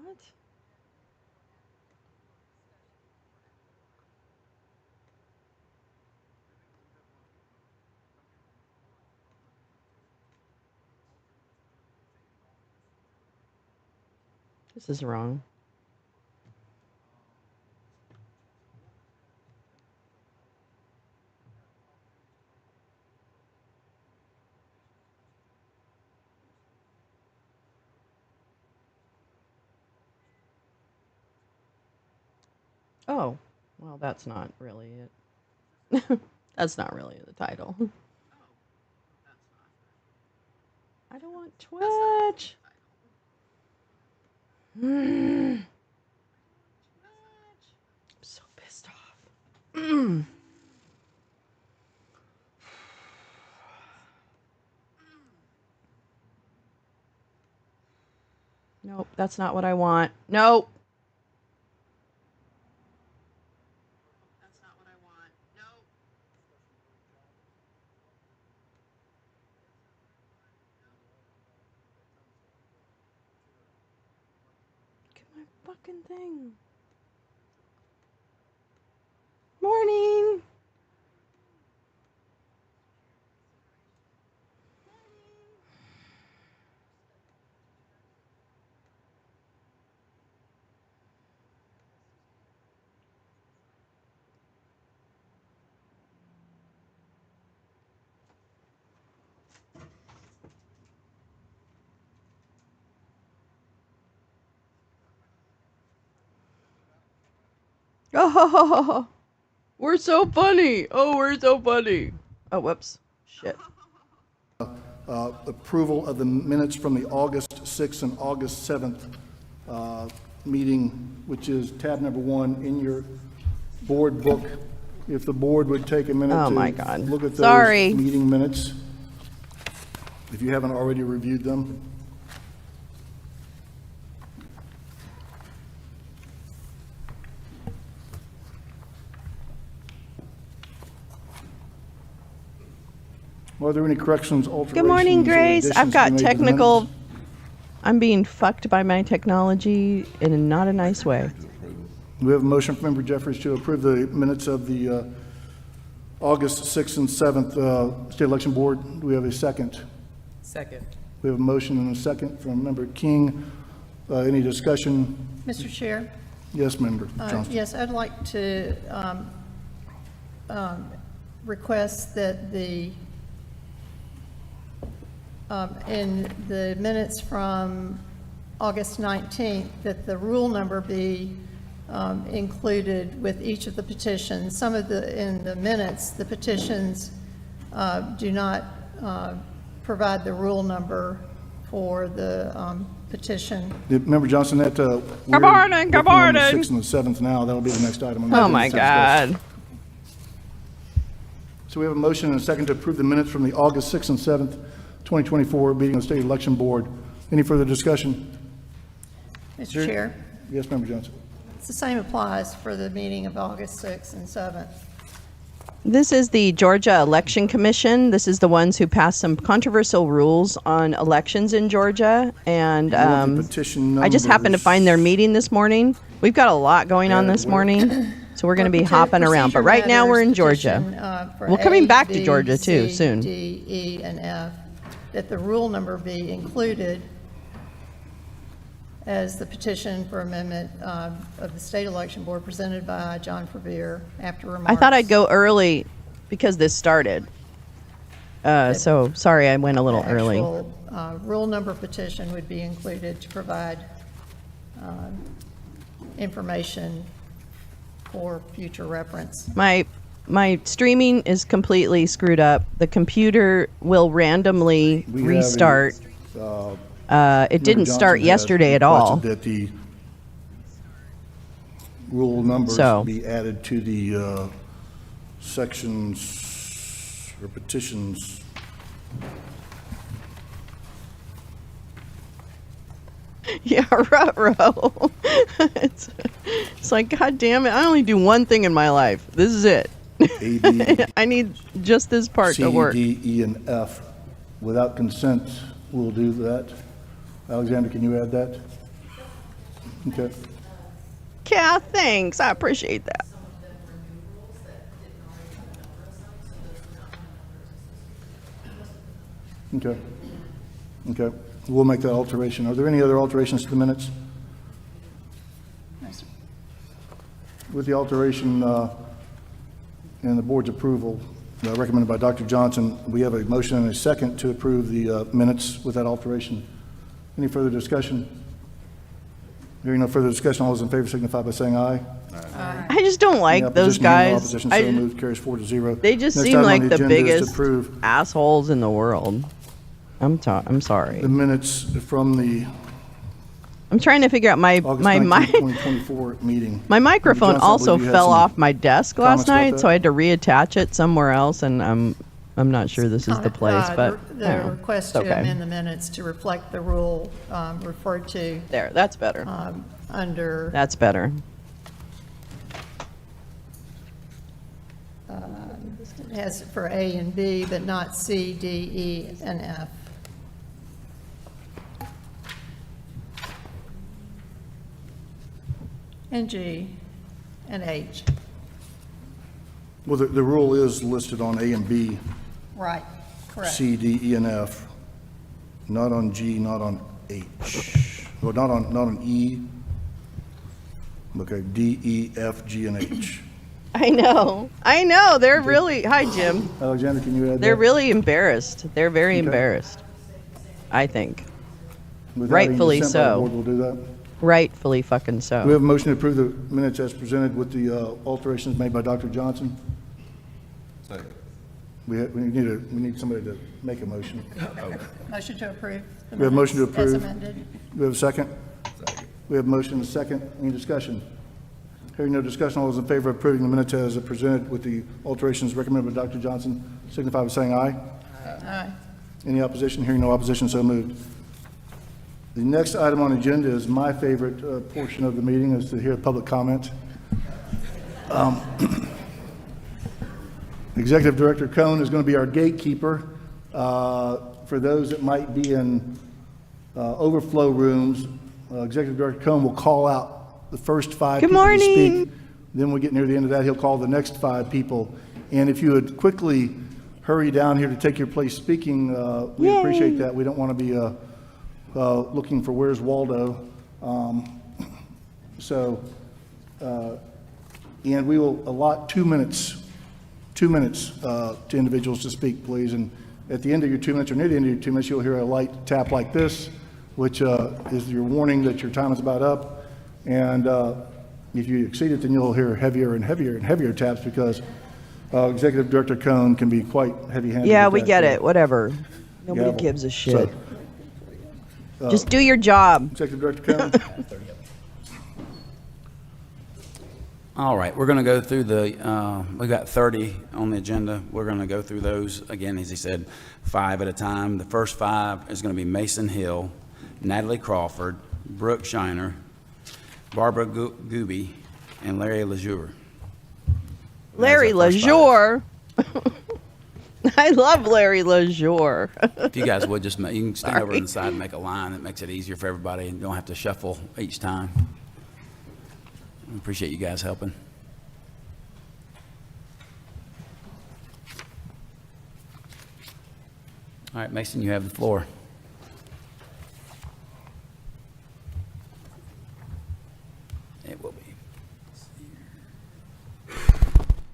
What? This is wrong. Oh, well, that's not really it. That's not really the title. I don't want Twitch. I'm so pissed off. Nope, that's not what I want. Nope. That's not what I want. Nope. Get my fucking thing. Morning. Oh, we're so funny. Oh, we're so funny. Oh, whoops. Shit. Approval of the minutes from the August 6th and August 7th meeting, which is tab number 1 in your board book. If the board would take a minute to look at those meeting minutes, if you haven't already reviewed them. Are there any corrections, alterations? Good morning, Grace. I've got technical. I'm being fucked by my technology in not a nice way. We have a motion from Member Jeffries to approve the minutes of the August 6th and 7th State Election Board. Do we have a second? Second. We have a motion and a second from Member King. Any discussion? Mr. Chair? Yes, Member Johnston. Yes, I'd like to request that in the minutes from August 19th, that the rule number be included with each of the petitions. Some of in the minutes, the petitions do not provide the rule number for the petition. Member Johnson, that Good morning, good morning. The 6th and the 7th now. That'll be the next item. Oh my God. So we have a motion and a second to approve the minutes from the August 6th and 7th, 2024 meeting of the State Election Board. Any further discussion? Mr. Chair? Yes, Member Johnson. It's the same applies for the meeting of August 6th and 7th. This is the Georgia Election Commission. This is the ones who passed some controversial rules on elections in Georgia. And I just happened to find their meeting this morning. We've got a lot going on this morning, so we're going to be hopping around. But right now we're in Georgia. We're coming back to Georgia too soon. D, E, and F, that the rule number be included as the petition for amendment of the State Election Board presented by John Verveer after remarks. I thought I'd go early because this started. So sorry I went a little early. Rule number petition would be included to provide information for future reference. My streaming is completely screwed up. The computer will randomly restart. It didn't start yesterday at all. That the rule numbers be added to the sections or petitions. Yeah, ruh-roh. It's like, God damn it, I only do one thing in my life. This is it. A, B, I need just this part to work. C, D, E, and F. Without consent, we'll do that. Alexander, can you add that? Okay. Yeah, thanks. I appreciate that. Okay. Okay. We'll make that alteration. Are there any other alterations to the minutes? With the alteration and the board's approval recommended by Dr. Johnson, we have a motion and a second to approve the minutes with that alteration. Any further discussion? Hearing no further discussion, all those in favor signify by saying aye. I just don't like Any those opposition? Hearing no guys. opposition, so moved. Carries 4-0. They just Next seem item on like the agenda is to biggest approve assholes in the world. I'm sorry. the minutes from the I'm trying to figure out my August my 19, mic. 2024 meeting. My microphone Johnson, I also believe you had fell some off my desk last comments about night, that? so I had to reattach it somewhere else, and I'm not sure this is the place, but The I don't know. request It's to okay. amend the minutes to reflect the rule referred to There, that's better. under, That's better. it has for A and B, but not C, D, E, and F. And G, and H. Well, the rule is listed on A and B, Right, correct. C, D, E, and F, not on G, not on H. Well, not on E. Okay, D, E, F, G, and H. I know. They're really. Hi, Jim. Alexander, can you add that? They're really embarrassed. They're very Okay. embarrassed. I think. Without any rightfully dissent by the so. board, we'll do that. Rightfully fucking We so. have a motion to approve the minutes as presented with the alterations made by Dr. Johnson. Second. We need somebody to make a motion. Motion to approve the We have a motion to minutes as approve. amended. We have a second? Second. We have a motion and a second. Any discussion? Hearing no discussion, all those in favor of approving the minutes as presented with the alterations recommended by Dr. Johnson signify by saying aye. Aye. Any opposition? Hearing no opposition, so moved. The next item on the agenda is my favorite portion of the meeting, is to hear public comment. Executive Director Cohn is going to be our gatekeeper. For those that might be in overflow rooms, Executive Director Cohn will call out the first 5 Good people to morning. speak. Then we get near the end of that, he'll call the next 5 people. And if you would quickly hurry down here to take your place speaking, we Yay. appreciate that. We don't want to be looking for where's Waldo. And we will allot 2 minutes to individuals to speak, please. And at the end of your 2 minutes, or near the end of your 2 minutes, you'll hear a light tap like this, which is your warning that your time is about up. And if you exceed it, then you'll hear heavier and heavier and heavier taps, because Executive Director Cohn can be quite heavy-handed. Yeah, with we that, get it. Whatever. Nobody gavel. gives a shit. So, Just do your job. Executive Director Cohn? All right, we're going to go through we've got 30 on the agenda. We're going to go through those, again, as he said, 5 at a time. The first 5 is going to be Mason Hill, Natalie Crawford, Brooke Shiner, Barbara Gooby, and Larry Lejour. Larry That's Lejour. I love Larry Lejour. If you guys would just, you can stand over Sorry. on the side and make a line. That makes it easier for everybody. You don't have to shuffle each time. I appreciate you guys helping. All right, Mason, you have the floor. It will be.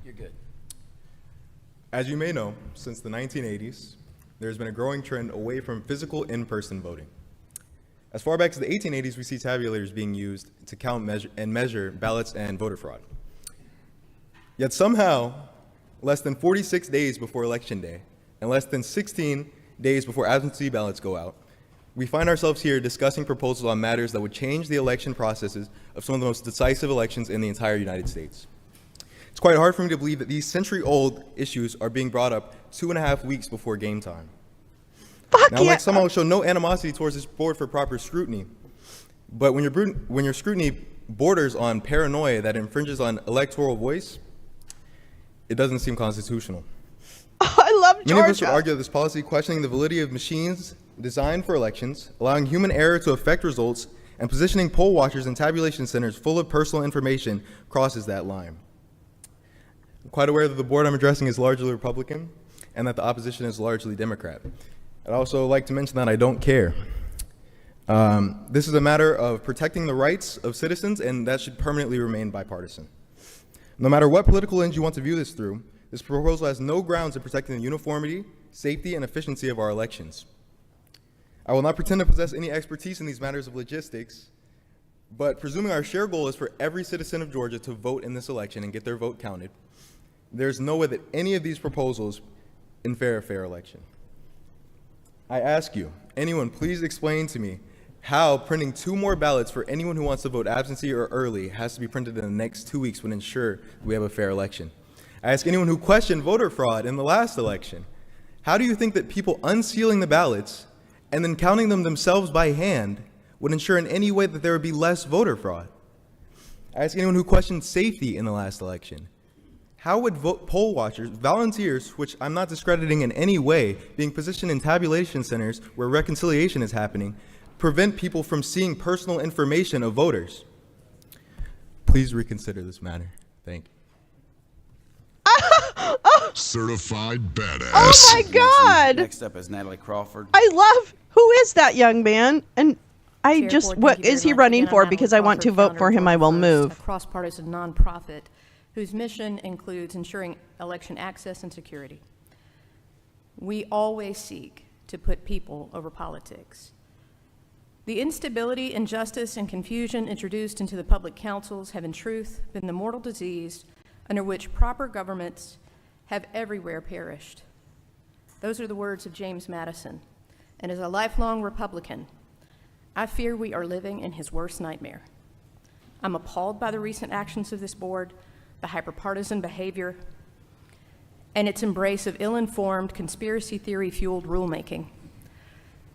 You're good. As you may know, since the 1980s, there's been a growing trend away from physical in-person voting. As far back as the 1880s, we see tabulators being used to count measure ballots and voter fraud. Yet somehow, less than 46 days before Election Day, and less than 16 days before absentee ballots go out, we find ourselves here discussing proposals on matters that would change the election processes of some of the most decisive elections in the entire United States. It's quite hard for me to believe that these century-old issues are being brought up 2.5 weeks before game time. Fuck Now, yeah. like somehow show no animosity towards this board for proper scrutiny, but when your scrutiny borders on paranoia that infringes on electoral voice, it doesn't seem constitutional. I love Many of us would Georgia. argue that this policy questioning the validity of machines designed for elections, allowing human error to affect results, and positioning poll watchers in tabulation centers full of personal information crosses that line. I'm quite aware that the board I'm addressing is largely Republican and that the opposition is largely Democrat. I'd also like to mention that I don't care. This is a matter of protecting the rights of citizens, and that should permanently remain bipartisan. No matter what political lens you want to view this through, this proposal has no grounds in protecting the uniformity, safety, and efficiency of our elections. I will not pretend to possess any expertise in these matters of logistics, but presuming our shared goal is for every citizen of Georgia to vote in this election and get their vote counted, there's no way that any of these proposals infer a fair election. I ask you, anyone, please explain to me how printing 2 more ballots for anyone who wants to vote absentee or early has to be printed in the next 2 weeks would ensure we have a fair election. I ask anyone who questioned voter fraud in the last election, how do you think that people unsealing the ballots and then counting them themselves by hand would ensure in any way that there would be less voter fraud? I ask anyone who questioned safety in the last election, how would poll watchers, volunteers, which I'm not discrediting in any way, being positioned in tabulation centers where reconciliation is happening, prevent people from seeing personal information of voters? Please reconsider this matter. Thank you. Certified badass. Oh my God! Next up is Natalie Crawford. I love, who is that young man? And I Chair, just, Board, what thank you is very he much. running Again, for? I'm Because Natalie I want to Crawford, vote for him, founder I of will First, move. a cross-partisan nonprofit whose mission includes ensuring election access and security. We always seek to put people over politics. The instability, injustice, and confusion introduced into the public councils have in truth been the mortal disease under which proper governments have everywhere perished. Those are the words of James Madison. And as a lifelong Republican, I fear we are living in his worst nightmare. I'm appalled by the recent actions of this board, the hyperpartisan behavior, and its embrace of ill-informed, conspiracy theory-fueled rulemaking.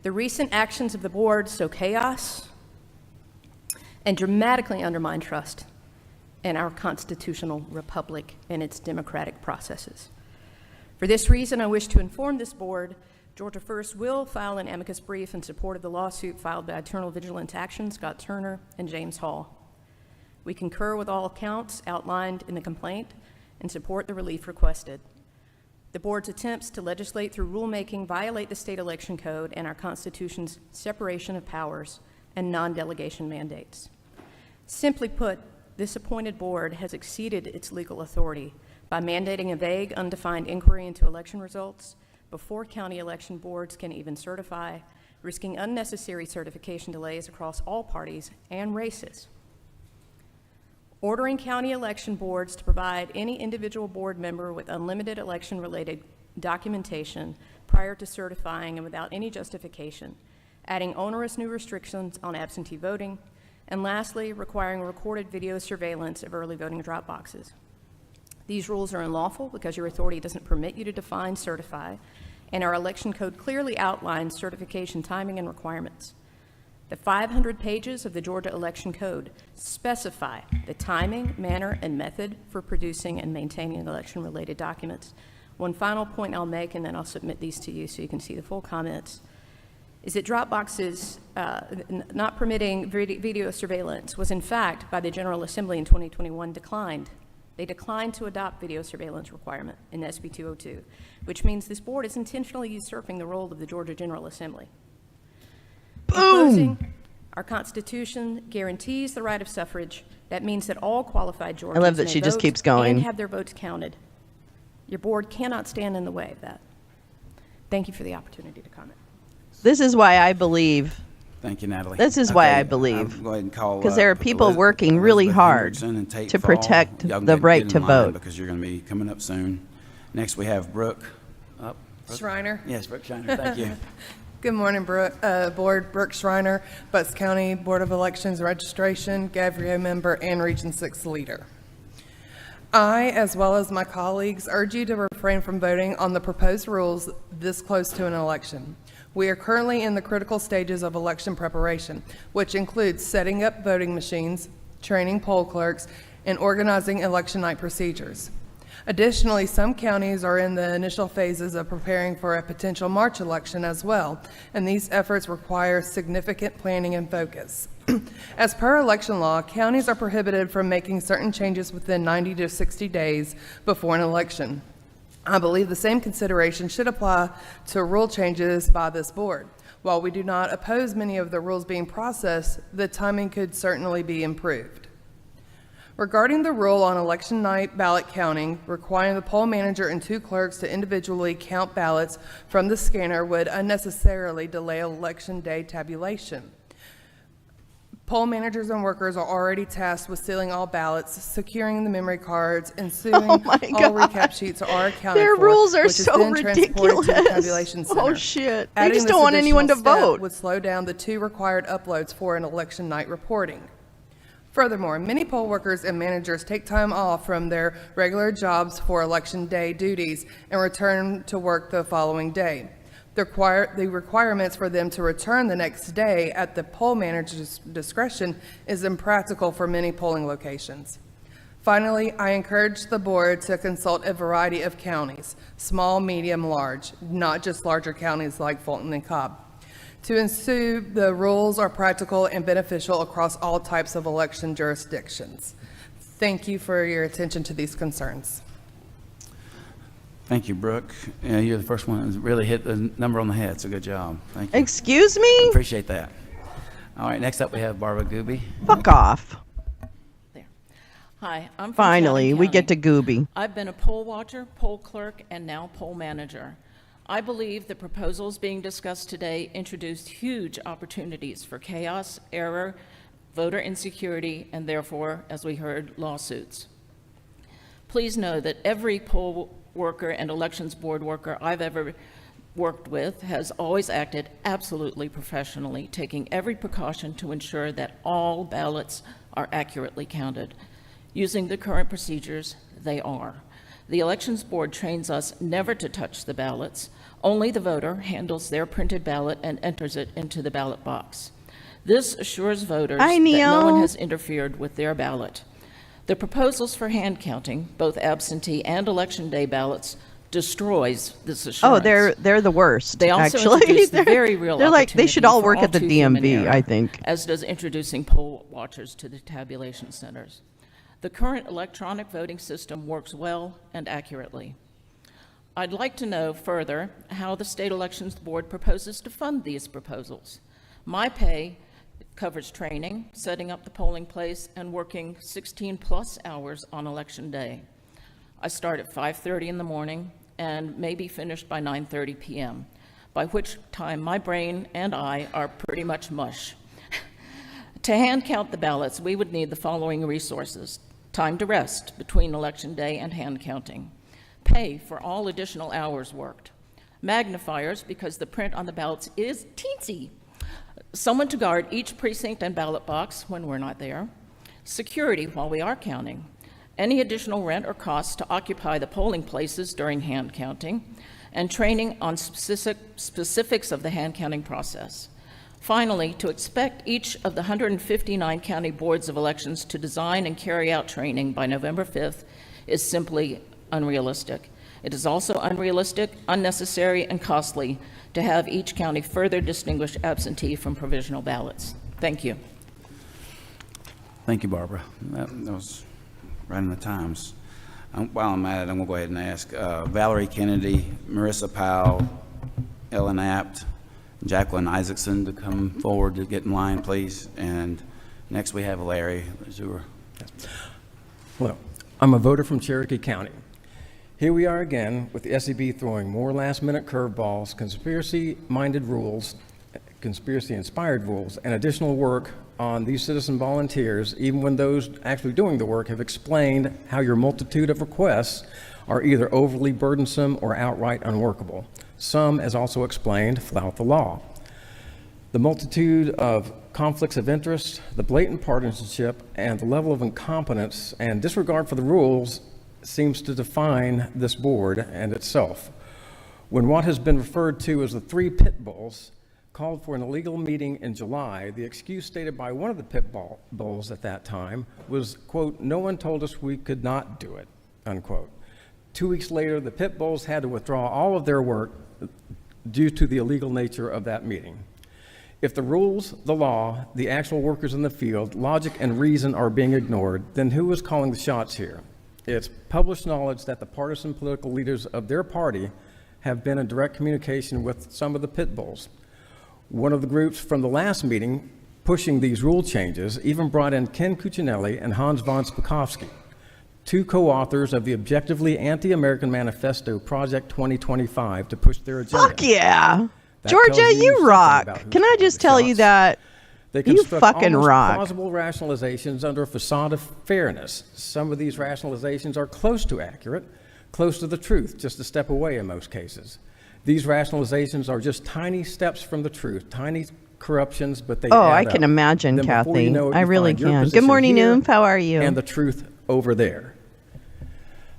The recent actions of the board sow chaos and dramatically undermine trust in our constitutional republic and its democratic processes. For this reason, I wish to inform this board, Georgia First will file an amicus brief in support of the lawsuit filed by Eternal Vigilance Action, Scott Turner, and James Hall. We concur with all counts outlined in the complaint and support the relief requested. The board's attempts to legislate through rulemaking violate the state election code and our Constitution's separation of powers and non-delegation mandates. Simply put, this appointed board has exceeded its legal authority by mandating a vague, undefined inquiry into election results before county election boards can even certify, risking unnecessary certification delays across all parties and races. Ordering county election boards to provide any individual board member with unlimited election-related documentation prior to certifying and without any justification, adding onerous new restrictions on absentee voting, and lastly, requiring recorded video surveillance of early voting drop boxes. These rules are unlawful because your authority doesn't permit you to define certify, and our election code clearly outlines certification timing and requirements. The 500 pages of the Georgia Election Code specify the timing, manner, and method for producing and maintaining election-related documents. One final point I'll make, and then I'll submit these to you so you can see the full comments, is that drop boxes not permitting video surveillance was in fact by the General Assembly in 2021 declined. They declined to adopt video surveillance requirement in SB 202, which means this board is intentionally usurping the role of the Georgia General Assembly. In closing, our Constitution guarantees the right of suffrage. That means that all qualified Georgians I love that may she just vote keeps going. and have their votes counted. Your board cannot stand in the way of that. Thank you for the opportunity to comment. This is why I believe, Thank you, Natalie. This is why Okay, I believe. I'll go ahead and call. because there are people Eliz- working really Elizabeth hard Hendrickson and Tate to Fall. protect Y'all the get right in to line vote. Because you're going to be coming up soon. Next, we have Brooke. Up. Brooke? Schreiner. Yes, Brooke Shiner, thank you. Good morning, Board. Brooke Schreiner, Butts County Board of Elections Registration, Gavrio member, and Region 6 leader. I, as well as my colleagues, urge you to refrain from voting on the proposed rules this close to an election. We are currently in the critical stages of election preparation, which includes setting up voting machines, training poll clerks, and organizing election night procedures. Additionally, some counties are in the initial phases of preparing for a potential March election as well, and these efforts require significant planning and focus. As per election law, counties are prohibited from making certain changes within 90 to 60 days before an election. I believe the same consideration should apply to rule changes by this board. While we do not oppose many of the rules being processed, the timing could certainly be improved. Regarding the rule on election night ballot counting, requiring the poll manager and 2 clerks to individually count ballots from the scanner would unnecessarily delay election day tabulation. Poll managers and workers are already tasked with sealing all ballots, securing the memory cards, and ensuing all recap sheets are accounted Their for, rules are which is so then transported to the ridiculous. tabulation center. Oh, shit. They Adding just this don't want anyone to additional step vote. would slow down the 2 required uploads for an election night reporting. Furthermore, many poll workers and managers take time off from their regular jobs for election day duties and return to work the following day. The requirements for them to return the next day at the poll manager's discretion is impractical for many polling locations. Finally, I encourage the board to consult a variety of counties, small, medium, large, not just larger counties like Fulton and Cobb, to ensure the rules are practical and beneficial across all types of election jurisdictions. Thank you for your attention to these concerns. Thank you, Brooke. Yeah, you're the first one that really hit the number on the head, so good job. Thank you. Excuse me? Appreciate that. All right, next up we have Barbara Gooby. Fuck off. There. Hi, I'm from Finally, Chatham we get to County. Gooby. I've been a poll watcher, poll clerk, and now poll manager. I believe the proposals being discussed today introduced huge opportunities for chaos, error, voter insecurity, and therefore, as we heard, lawsuits. Please know that every poll worker and elections board worker I've ever worked with has always acted absolutely professionally, taking every precaution to ensure that all ballots are accurately counted. Using the current procedures, they are. The Elections Board trains us never to touch the ballots. Only the voter handles their printed ballot and enters it into the ballot box. This assures voters that no one has interfered with their ballot. The proposals for hand counting, both absentee and election day ballots, destroys this assurance. Oh, they're the worst. They also actually. introduce the very real They're like they should all work at the DMV, I think. As does introducing poll watchers to the tabulation centers. The current electronic voting system works well and accurately. I'd like to know further how the State Elections Board proposes to fund these proposals. My pay covers training, setting up the polling place, and working 16+ hours on election day. I start at 5:30 in the morning and may be finished by 9:30 p.m., by which time my brain and I are pretty much mush. To hand count the ballots, we would need the following resources: time to rest between election day and hand counting, pay for all additional hours worked, magnifiers because the print on the ballots is teensy, someone to guard each precinct and ballot box when we're not there, security while we are counting, any additional rent or costs to occupy the polling places during hand counting, and training on specifics of the hand counting process. Finally, to expect each of the 159 county boards of elections to design and carry out training by November 5th is simply unrealistic. It is also unrealistic, unnecessary, and costly to have each county further distinguish absentee from provisional ballots. Thank you. Thank you, Barbara. That was right in the times. While I'm at it, I'm going to go ahead and ask Valerie Kennedy, Marissa Powell, Ellen Apt, Jacqueline Isaacson to come forward to get in line, please. And next we have Larry Lazur. Hello. I'm a voter from Cherokee County. Here we are again with the SEB throwing more last-minute curveballs, conspiracy-minded rules, conspiracy-inspired rules, and additional work on these citizen volunteers, even when those actually doing the work have explained how your multitude of requests are either overly burdensome or outright unworkable. Some, as also explained, flout the law. The multitude of conflicts of interest, the blatant partisanship, and the level of incompetence and disregard for the rules seems to define this board and itself. When what has been referred to as the 3 pit bulls called for an illegal meeting in July, the excuse stated by one of the pit bulls at that time was, quote, "No one told us we could not do it," unquote. 2 weeks later, the pit bulls had to withdraw all of their work due to the illegal nature of that meeting. If the rules, the law, the actual workers in the field, logic and reason are being ignored, then who is calling the shots here? It's published knowledge that the partisan political leaders of their party have been in direct communication with some of the pit bulls. One of the groups from the last meeting pushing these rule changes even brought in Ken Cuccinelli and Hans von Spakovsky, two co-authors of the objectively anti-American manifesto Project 2025, to push their agenda. Fuck yeah. That Georgia, tells you you something rock. about who's Can I calling just the tell you shots. that? They You construct fucking almost rock. plausible rationalizations under a facade of fairness. Some of these rationalizations are close to accurate, close to the truth, just a step away in most cases. These rationalizations are just tiny steps from the truth, tiny corruptions, but they Oh, add I can up. imagine, Then before you Kathy. know it, I you really find your can. Good position morning, here Oomph. How are you? And the truth over there.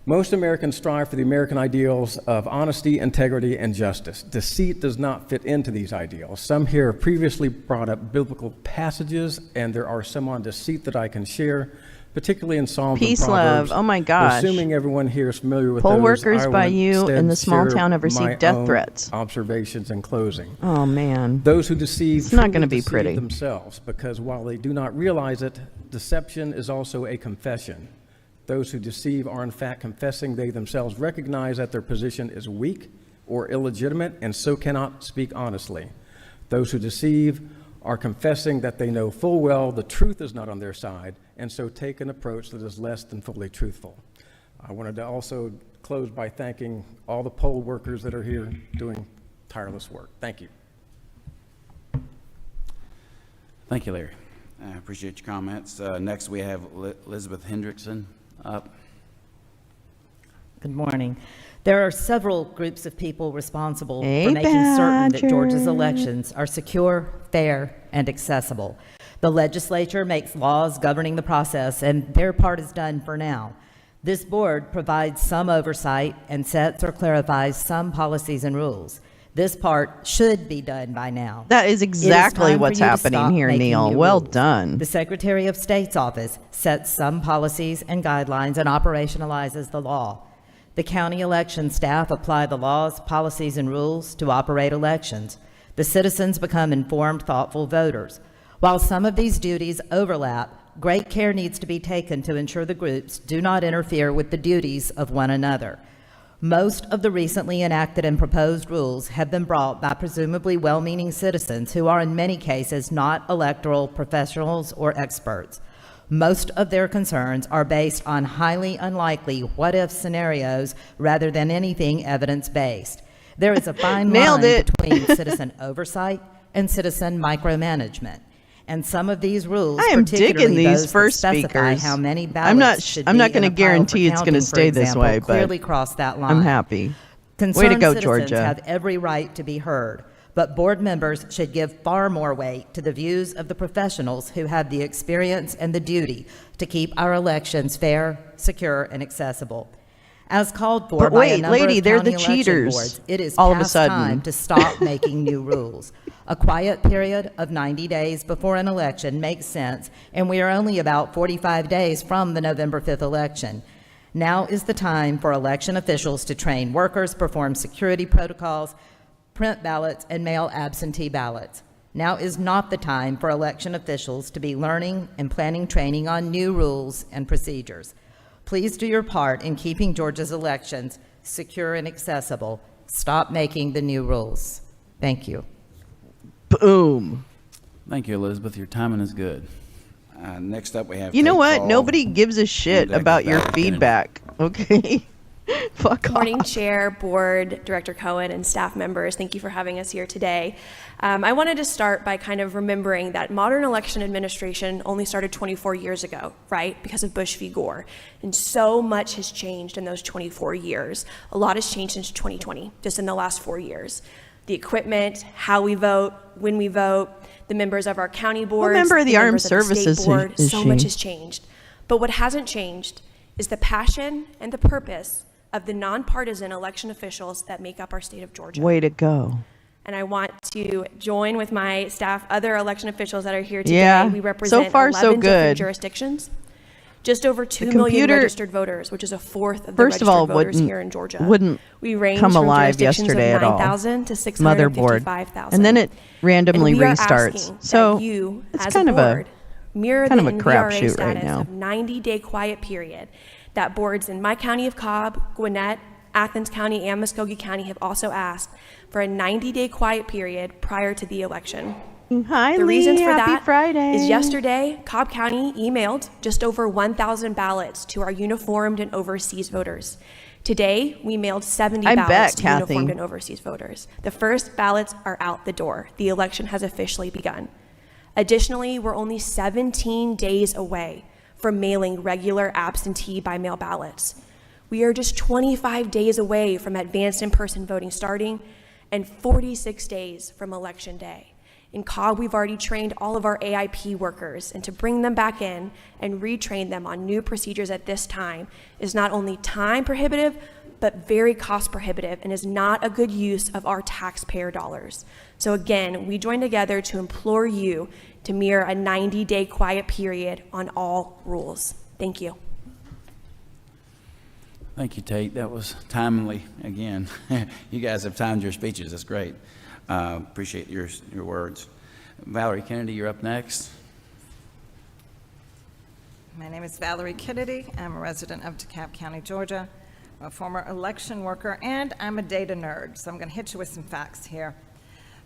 Most Americans strive for the American ideals of honesty, integrity, and justice. Deceit does not fit into these ideals. Some here have previously brought up biblical passages, and there are some on deceit that I can share, particularly in Psalms Peace, and Proverbs. love. Oh, my gosh. Assuming everyone here is familiar with Poll those, workers I by will you instead in the small share town have received my death own threats. observations in closing. Oh, man. Those who deceive It's not truly gonna be deceive pretty. themselves, because while they do not realize it, deception is also a confession. Those who deceive are in fact confessing they themselves recognize that their position is weak or illegitimate and so cannot speak honestly. Those who deceive are confessing that they know full well the truth is not on their side and so take an approach that is less than fully truthful. I wanted to also close by thanking all the poll workers that are here doing tireless work. Thank you. Thank you, Larry. I appreciate your comments. Next, we have Elizabeth Hendrickson up. Good morning. There are several groups of people responsible Hey, for making certain that Badger. Georgia's elections are secure, fair, and accessible. The legislature makes laws governing the process, and their part is done for now. This board provides some oversight and sets or clarifies some policies and rules. This part should be done by now. That is It exactly time for what's you to happening stop here, making Neil. new Well rules. done. The Secretary of State's office sets some policies and guidelines and operationalizes the law. The county election staff apply the laws, policies, and rules to operate elections. The citizens become informed, thoughtful voters. While some of these duties overlap, great care needs to be taken to ensure the groups do not interfere with the duties of one another. Most of the recently enacted and proposed rules have been brought by presumably well-meaning citizens who are in many cases not electoral professionals or experts. Most of their concerns are based on highly unlikely what-if scenarios rather than anything evidence-based. There is a fine Nailed line it. between citizen oversight and citizen micromanagement. And some of these rules, I am digging particularly these those that first specify speakers. how many I'm ballots not should I'm not be going to in a pile for guarantee it's going counting, to for stay this example, way, but clearly cross that line. I'm happy. Way to Concerned go, citizens Georgia. have every right to be heard, but board members should give far more weight to the views of the professionals who have the experience and the duty to keep our elections fair, secure, and accessible. As called for But by a wait, number lady, of they're county the election cheaters boards, it is all of a past sudden. time to stop making new rules. A quiet period of 90 days before an election makes sense, and we are only about 45 days from the November 5th election. Now is the time for election officials to train workers, perform security protocols, print ballots, and mail absentee ballots. Now is not the time for election officials to be learning and planning training on new rules and procedures. Please do your part in keeping Georgia's elections secure and accessible. Stop making the new rules. Thank you. Boom. Thank you, Elizabeth. Your timing is good. Next up, we have. You know Kate what? Paul. Nobody gives a shit Executive about your Director Kennedy. feedback. Okay. Fuck Morning, off. Chair, Board, Director Cohen, and staff members. Thank you for having us here today. I wanted to start by kind of remembering that modern election administration only started 24 years ago, right? Because of Bush v. Gore. And so much has changed in those 24 years. A lot has changed since 2020, just in the last 4 years. The equipment, how we vote, when we vote, the members of our county boards, member of the Armed members of the state Services board, is so she? much has changed. But what hasn't changed is the passion and the purpose of the nonpartisan election officials that make up our state of Georgia. Way to go. And I want to join with my staff, other election officials that are here today. Yeah, We represent so far, so 11 different good. jurisdictions. Just over 2 million computer- registered voters, which is a fourth of the First of all, registered voters wouldn't- here in Georgia. wouldn't We range come from alive jurisdictions yesterday of at all. 9,000 to Motherboard. 655,000. And then it randomly And we are restarts. asking So that you, it's as kind a of a board, mirror kind the of a NVRA crapshoot right status now. of 90-day quiet period that boards in my county of Cobb, Gwinnett, Athens County, and Muskogee County have also asked for a 90-day quiet period prior to the election. Hi, The Lee. reasons for Happy that Friday. is yesterday, Cobb County emailed just over 1,000 ballots to our uniformed and overseas voters. Today, we mailed 70 I ballots bet, to Kathy. uniformed and overseas voters. The first ballots are out the door. The election has officially begun. Additionally, we're only 17 days away from mailing regular absentee by mail ballots. We are just 25 days away from advanced in-person voting starting and 46 days from Election Day. In Cobb, we've already trained all of our AIP workers, and to bring them back in and retrain them on new procedures at this time is not only time prohibitive, but very cost prohibitive and is not a good use of our taxpayer dollars. So again, we join together to implore you to mirror a 90-day quiet period on all rules. Thank you. Thank you, Tate. That was timely again. You guys have timed your speeches. That's great. Appreciate your words. Valerie Kennedy, you're up next. My name is Valerie Kennedy. I'm a resident of DeKalb County, Georgia. I'm a former election worker, and I'm a data nerd, so I'm going to hit you with some facts here.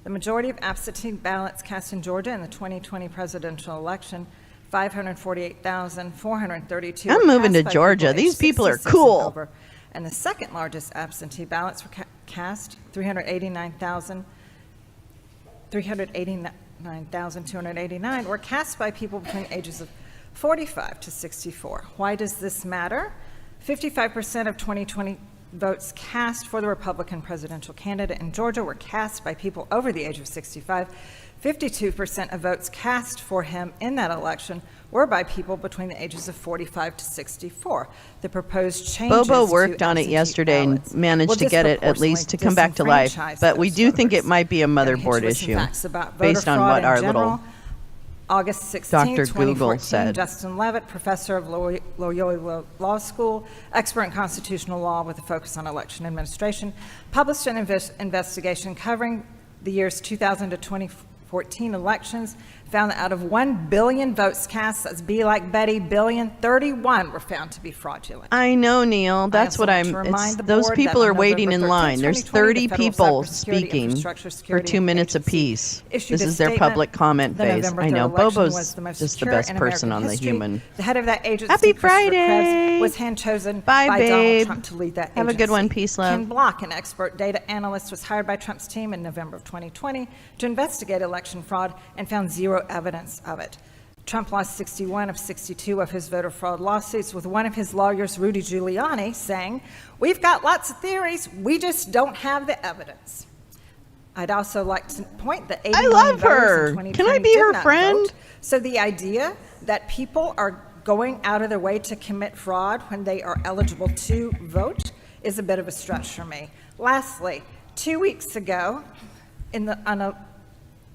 The majority of absentee ballots cast in Georgia in the 2020 presidential election, 548,432. I'm moving to Georgia. These people are cool. And the second largest absentee ballots were cast, 389,289 were cast by people between the ages of 45 to 64. Why does this matter? 55% of 2020 votes cast for the Republican presidential candidate in Georgia were cast by people over the age of 65. 52% of votes cast for him in that election were by people between the ages of 45 to 64. The proposed changes Bobo to worked on it absentee yesterday and ballots managed will to get it at least to come back to life. disenfranchise But we those do think voters. it might be a I'm gonna hit motherboard you with some issue facts about voter based on fraud what in our general. little August 16, Dr. Google 2014, said. Justin Levitt, professor of Loyola Law School, expert in constitutional law with a focus on election administration, published an investigation covering the years 2000 to 2014 elections, found that out of 1 billion votes cast, that's B like Betty, billion, 31 were found to be fraudulent. I know, Neil. That's also what want I'm. to remind It's, the those board people that are on waiting in November 13th, line. There's 2020, 30 the Federal people Cybersecurity speaking Infrastructure for Security 2 minutes Agency apiece. issued This a is their statement. public comment The phase. November I know. 3rd election Bobo's was the most just the secure best in person American on the history. human. The head of that agency, Happy Christopher Krebs, Friday. was hand-chosen Bye, by babe. Donald Trump to lead that agency. Have a good one. Peace, love. Ken Block, an expert data analyst, was hired by Trump's team in November of 2020 to investigate election fraud and found zero evidence of it. Trump lost 61 of 62 of his voter fraud lawsuits, with one of his lawyers, Rudy Giuliani, saying, "We've got lots of theories, we just don't have the evidence." I'd also like to point that 80 I million love voters her. in 2020 Can I be did her not friend? vote. So the idea that people are going out of their way to commit fraud when they are eligible to vote is a bit of a stretch for me. Lastly, 2 weeks ago,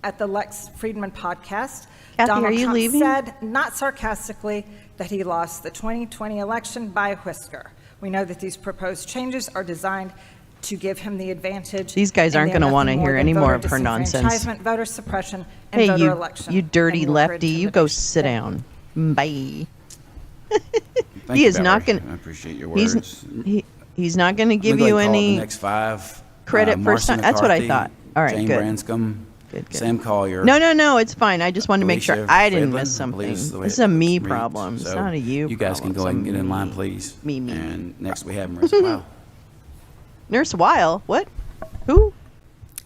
at the Lex Friedman podcast, Kathy, Donald are you Trump leaving? said, not sarcastically, that he lost the 2020 election by a whisker. We know that these proposed changes are designed to give him the advantage. These guys and aren't they're gonna wanna nothing more hear than any more voter of her nonsense. disenfranchisement, voter suppression, and Hey, voter you, election. you dirty and more lefty. You go intimidation. sit Thank down. Bye. Thank He you, is not Valerie. going. I appreciate your He's words. he's not going to give Let me you go ahead and call any the next five. credit for Marcy some. That's what I McCarthy, thought. All right, Jane good. Branscombe, Good. Sam Collier. No, it's fine. I just wanted to make sure Alicia I didn't Fredlin, miss I believe something. the way This is it a me reads. problem. It's So not a you You guys can problem. go ahead and It's a get in line, me. please. Me. And next we have Marissa Wow. Nurse Weil. What? Who?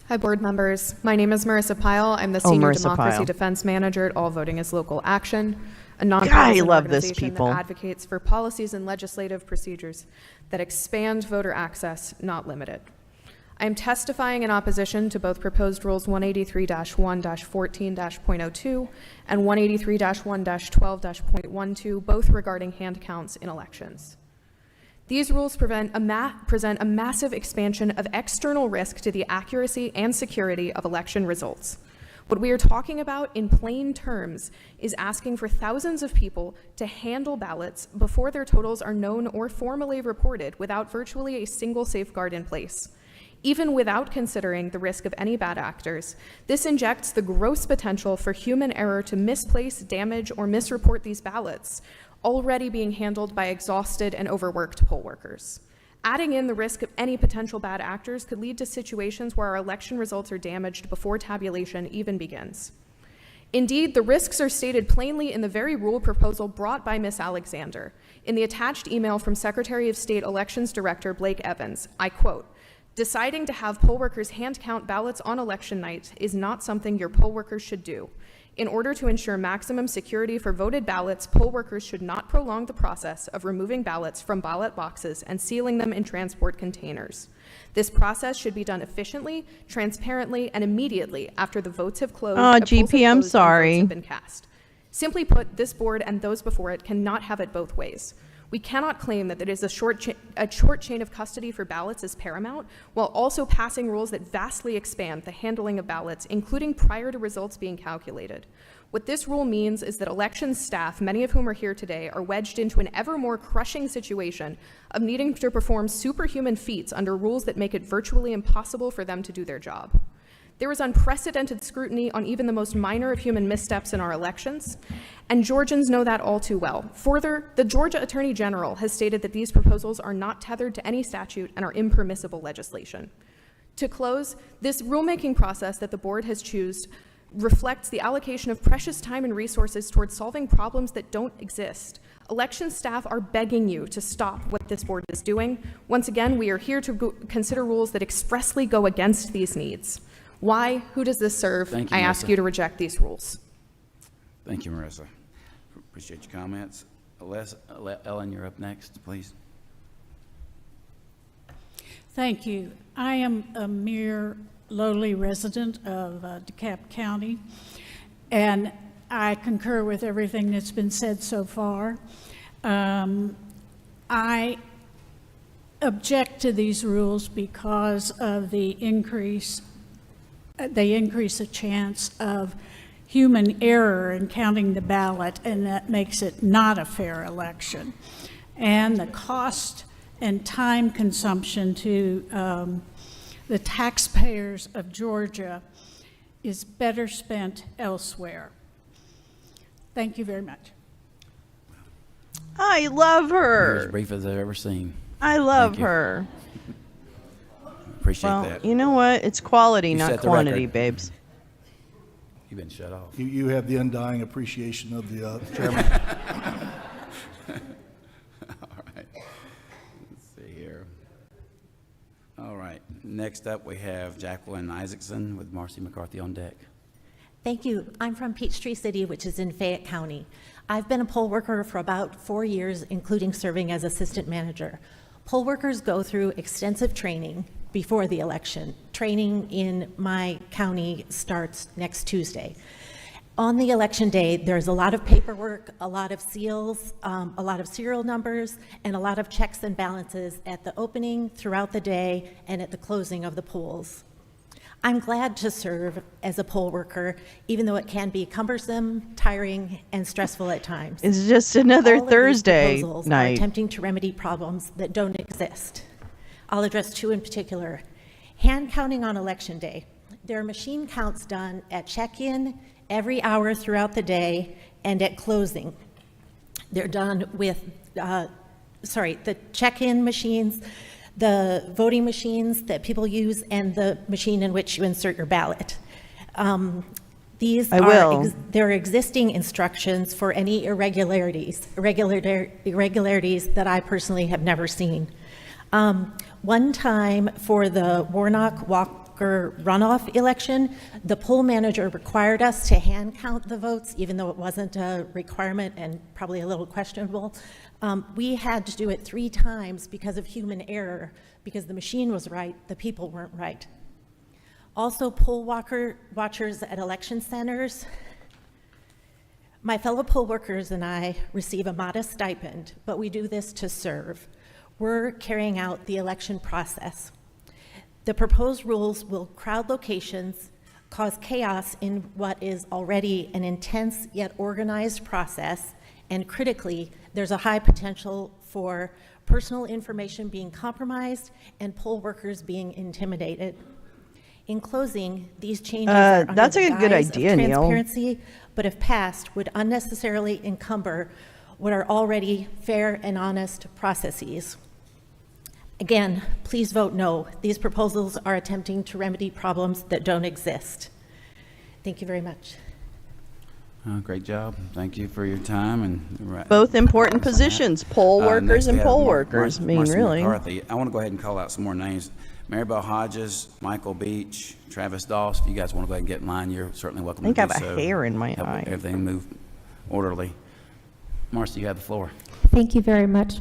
Hi, board members. My name is Marissa Pyle. I'm the Senior Marissa Democracy Pyle. Defense Manager at All Voting is Local Action, a God, I nonpartisan love this organization people. that advocates for policies and legislative procedures that expand voter access, not limit it. I am testifying in opposition to both proposed Rules 183-1-14-.02 and 183-1-12.12, both regarding hand counts in elections. These rules present a massive expansion of external risk to the accuracy and security of election results. What we are talking about in plain terms is asking for thousands of people to handle ballots before their totals are known or formally reported without virtually a single safeguard in place. Even without considering the risk of any bad actors, this injects the gross potential for human error to misplace, damage, or misreport these ballots, already being handled by exhausted and overworked poll workers. Adding in the risk of any potential bad actors could lead to situations where our election results are damaged before tabulation even begins. Indeed, the risks are stated plainly in the very rule proposal brought by Ms. Alexander. In the attached email from Secretary of State Elections Director Blake Evans, I quote, "Deciding to have poll workers hand count ballots on election night is not something your poll workers should do. In order to ensure maximum security for voted ballots, poll workers should not prolong the process of removing ballots from ballot boxes and sealing them in transport containers. This process should be done efficiently, transparently, and immediately after the votes have closed. Oh, polls have GP, I'm closed, and votes sorry. have been cast. Simply put, this board and those before it cannot have it both ways. We cannot claim that it is a short chain of custody for ballots is paramount, while also passing rules that vastly expand the handling of ballots, including prior to results being calculated. What this rule means is that elections staff, many of whom are here today, are wedged into an ever more crushing situation of needing to perform superhuman feats under rules that make it virtually impossible for them to do their job. There is unprecedented scrutiny on even the most minor of human missteps in our elections, and Georgians know that all too well. Further, the Georgia Attorney General has stated that these proposals are not tethered to any statute and are impermissible legislation. To close, this rulemaking process that the board has chosen reflects the allocation of precious time and resources towards solving problems that don't exist. Election staff are begging you to stop what this board is doing. Once again, we are here to consider rules that expressly go against these needs. Why? Who does this serve? Thank you, I ask Marissa. you to reject these rules. Thank you, Marissa. Appreciate your comments. Ellen, you're up next, please. Thank you. I am a mere lowly resident of DeKalb County, and I concur with everything that's been said so far. I object to these rules because of the increase. They increase the chance of human error in counting the ballot, and that makes it not a fair election. And the cost and time consumption to the taxpayers of Georgia is better spent elsewhere. Thank you very much. I love You're as her. brief as I've ever seen. I love Thank you. her. Appreciate Well, that. you know what? It's quality, You not set the quantity, record. babes. You've been shut off. You have the undying appreciation of the chairman. All right. Let's see here. All right. Next up, we have Jacqueline Isaacson with Marcy McCarthy on deck. Thank you. I'm from Peachtree City, which is in Fayette County. I've been a poll worker for about 4 years, including serving as assistant manager. Poll workers go through extensive training before the election. Training in my county starts next Tuesday. On the election day, there's a lot of paperwork, a lot of seals, a lot of serial numbers, and a lot of checks and balances at the opening, throughout the day, and at the closing of the polls. I'm glad to serve as a poll worker, even though it can be cumbersome, tiring, and stressful at times. It's just another All of these Thursday proposals are night. attempting to remedy problems that don't exist. I'll address two in particular. Hand counting on election day. There are machine counts done at check-in, every hour throughout the day, and at closing. They're done with, the check-in machines, the voting machines that people use, and the machine in which you insert your ballot. There are existing instructions for any irregularities that I personally have never seen. One time for the Warnock-Walker runoff election, the poll manager required us to hand count the votes, even though it wasn't a requirement and probably a little questionable. We had to do it 3 times because of human error, because the machine was right, the people weren't right. Also, poll watchers at election centers. My fellow poll workers and I receive a modest stipend, but we do this to serve. We're carrying out the election process. The proposed rules will crowd locations, cause chaos in what is already an intense yet organized process, and critically, there's a high potential for personal information being compromised and poll workers being intimidated. In closing, these changes are under that's the a good guise idea, of Neil. transparency, but if passed, would unnecessarily encumber what are already fair and honest processes. Again, please vote no. These proposals are attempting to remedy problems that don't exist. Thank you very much. Great job. Thank you for your time. And Both important positions, poll workers next and we poll have workers. Marcy Really. McCarthy. I want to go ahead and call out some more names. Maribel Hodges, Michael Beach, Travis Doss. If you guys want to go ahead and get in line, you're certainly welcome to do so. I think I have a hair in my Help eye. everything move orderly. Marcy, you have the floor. Thank you very much.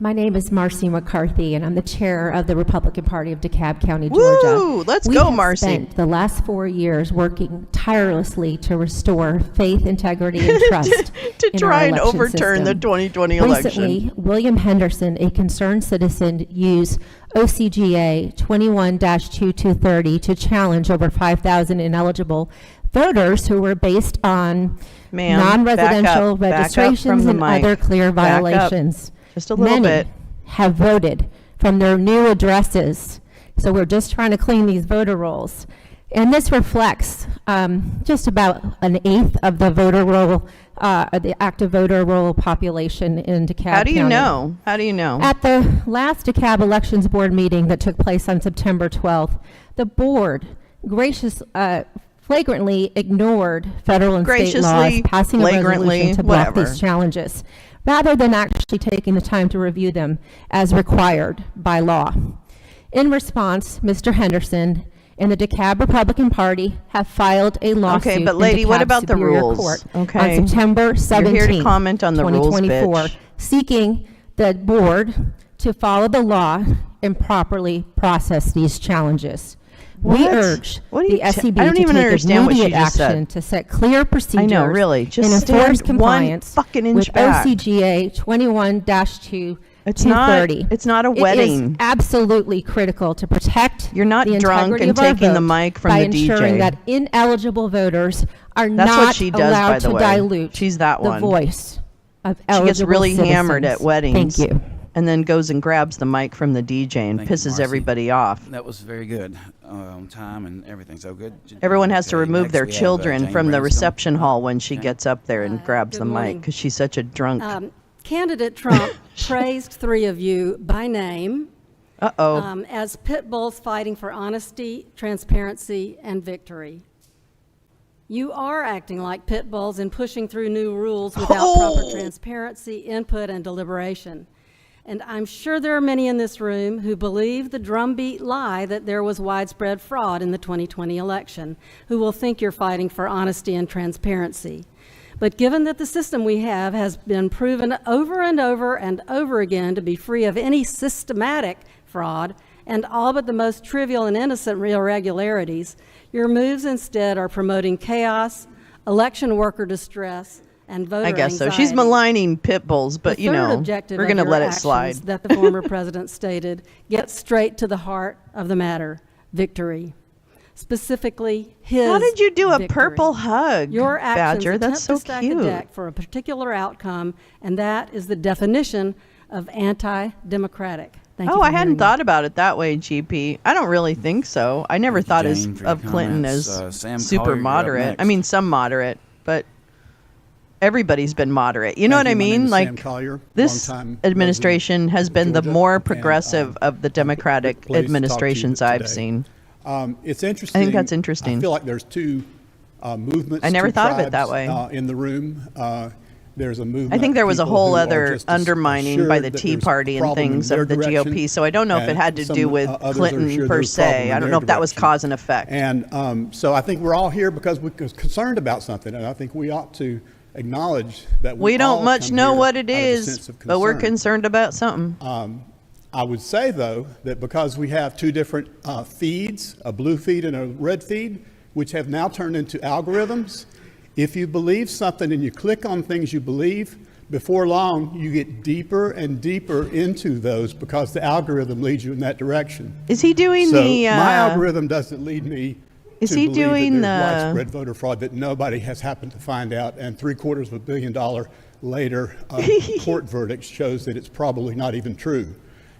My name is Marcy McCarthy, and I'm the chair of the Republican Party of DeKalb County, Georgia. Woo! Let's We go, have Marcy. spent the last 4 years working tirelessly to restore faith, integrity, and trust to in try our and election overturn the system. 2020 election. Recently, William Henderson, a concerned citizen, used OCGA 21-2230 to challenge over 5,000 ineligible voters who were based on Ma'am, non-residential back up registrations from the and mic. other clear Back up. violations. Just a little Many bit. have voted from their new addresses. So we're just trying to clean these voter rolls. And this reflects just about an eighth of the voter roll, the active voter roll population in DeKalb County. How do you know? How do you know? At the last DeKalb Elections Board meeting that took place on September 12th, the board flagrantly ignored federal and state laws, Graciously, passing a flagrantly, resolution to block whatever. these challenges, rather than actually taking the time to review them as required by law. In response, Mr. Henderson and the DeKalb Republican Party have filed a lawsuit Okay, but in lady, what DeKalb about the Superior rules? Court Okay. on September 17th, You're here to comment on the rules, 2024, bitch. seeking the board to follow the law and properly process these challenges. We What? urge What are the you SEB I don't to even take understand what she immediate just said. action to set clear procedures I know, really. Just and enforce stand one compliance fucking inch with back. OCGA 21-2. It's not- it's not a It is wedding. absolutely critical to protect You're not the drunk integrity and of our taking the vote mic from by the ensuring DJ. that ineligible voters are That's not what she does, by allowed the to way. dilute She's that the one. voice of She eligible gets really hammered at citizens. weddings. Thank you. And then goes and grabs the mic from the DJ and Thank you, pisses Marcy. everybody off. That was very good on time and everything. So good. Everyone has to Okay, remove next their we have, children Jane from the Branscombe. reception hall when she gets up there and grabs good the mic morning. because she's such a drunk. Candidate Trump praised three of you by name Uh-oh. as pit bulls fighting for honesty, transparency, and victory. You are acting like pit bulls and pushing through new rules without proper transparency, input, and deliberation. And I'm sure there are many in this room who believe the drumbeat lie that there was widespread fraud in the 2020 election, who will think you're fighting for honesty and transparency. But given that the system we have has been proven over and over and over again to be free of any systematic fraud and all but the most trivial and innocent irregularities, your moves instead are promoting chaos, election worker distress, and voter I guess so. anxiety. She's maligning pit bulls, but The you third know, objective we're of going to your let it actions slide. that the former president stated, get straight to the heart of the matter, victory. Specifically, his How did you do a victory. purple hug, Your actions Badger? That's attempt so to stack cute. the deck for a particular outcome, and that is the definition of anti-democratic. Thank you Oh, for I hadn't hearing me. thought about it that way, GP. I don't really think so. I never thought Jane, for your of Clinton comments. as Sam super Collier, you're up moderate. next. I mean, some moderate, but everybody's been moderate. You know what I Thank you. My name mean? is Like Sam Collier, this longtime administration has been the Georgia, more and, progressive of the Democratic pleased to talk to you administrations I've today. seen. It's interesting. I think that's interesting. I feel like there's two movements. I never two thought of it tribes, that way. in the room. There's a movement. I think there was a people whole who are other just as undermining by the assured that Tea there's a Party and problem in things their of the direction, GOP. So I don't know if it and had to some, do with others are Clinton sure per there's a problem se. in I don't their know if that was direction. cause and effect. And so I think we're all here because we're concerned about something, and I think we ought to acknowledge that We all don't much come know here what it out of a is, sense of but we're concern. concerned about something. I would say, though, that because we have two different feeds, a blue feed and a red feed, which have now turned into algorithms, if you believe something and you click on things you believe, before long you get deeper and deeper into those because the algorithm leads you in that direction. Is he doing so the? my algorithm doesn't lead me Is to he believe that doing there's the- widespread voter fraud that nobody has happened to find out, and $750 million later, court verdict shows that it's probably not even true,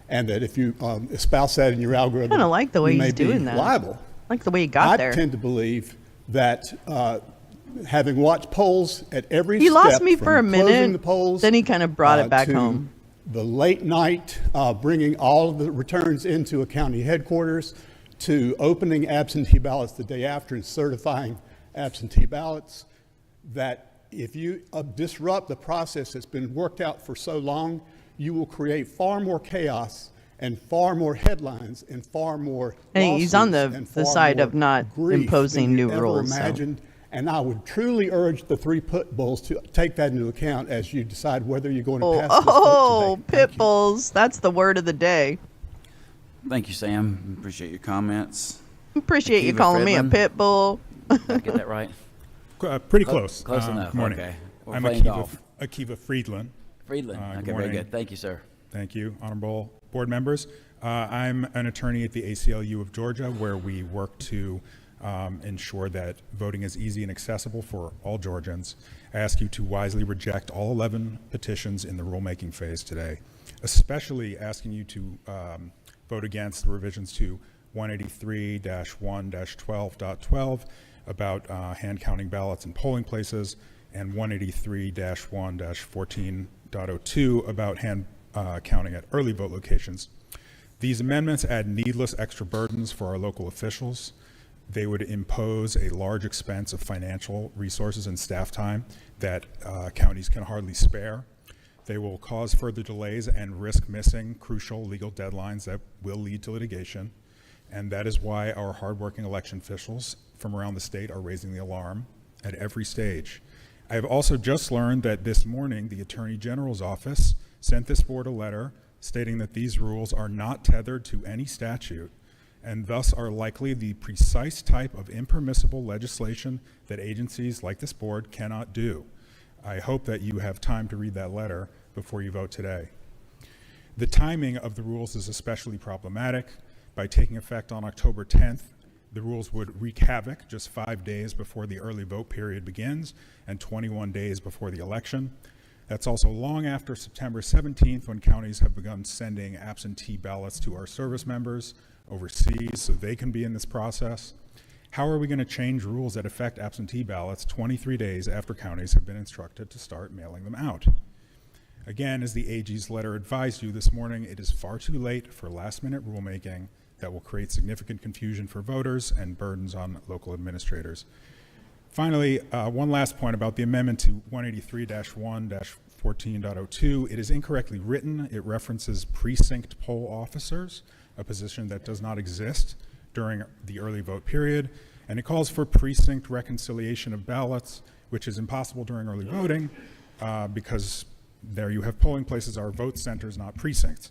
and that if you espouse that in your algorithm, Kinda like the way you may he's be doing that. liable. Like the way he got there. I tend to believe that having watched polls at every He step, lost me for a from closing minute, the polls, then he kind of brought it back to home. the late night, bringing all of the returns into a county headquarters, to opening absentee ballots the day after and certifying absentee ballots, that if you disrupt the process that's been worked out for so long, you will create far more chaos and far more headlines and far more And he's on lawsuits the and far side more of not grief imposing than you new ever rules, so. imagined. And I would truly urge the three pit bulls to take that into account as you decide whether you're going to pass this vote today. Pit bulls. That's the word of the day. Thank you, Sam. Appreciate your comments. Appreciate you Akiva calling me a Fridlin. pit bull. Did I get that right? Pretty close. Close enough. Good morning. Okay. We're I'm playing golf. Akiva Friedland. Friedland. Good Okay, very morning. good. Thank you, sir. Thank you, honorable board members. I'm an attorney at the ACLU of Georgia, where we work to ensure that voting is easy and accessible for all Georgians. I ask you to wisely reject all 11 petitions in the rulemaking phase today, especially asking you to vote against the revisions to 183-1-12.12 about hand counting ballots in polling places, and 183-1-14.02 about hand counting at early vote locations. These amendments add needless extra burdens for our local officials. They would impose a large expense of financial resources and staff time that counties can hardly spare. They will cause further delays and risk missing crucial legal deadlines that will lead to litigation. And that is why our hardworking election officials from around the state are raising the alarm at every stage. I have also just learned that this morning the Attorney General's office sent this board a letter stating that these rules are not tethered to any statute and thus are likely the precise type of impermissible legislation that agencies like this board cannot do. I hope that you have time to read that letter before you vote today. The timing of the rules is especially problematic. By taking effect on October 10th, the rules would wreak havoc just 5 days before the early vote period begins and 21 days before the election. That's also long after September 17th, when counties have begun sending absentee ballots to our service members overseas so they can be in this process. How are we going to change rules that affect absentee ballots 23 days after counties have been instructed to start mailing them out? Again, as the AG's letter advised you this morning, it is far too late for last-minute rulemaking that will create significant confusion for voters and burdens on local administrators. Finally, one last point about the amendment to 183-1-14.02. It is incorrectly written. It references precinct poll officers, a position that does not exist during the early vote period, and it calls for precinct reconciliation of ballots, which is impossible during early voting because there you have polling places are vote centers, not precincts.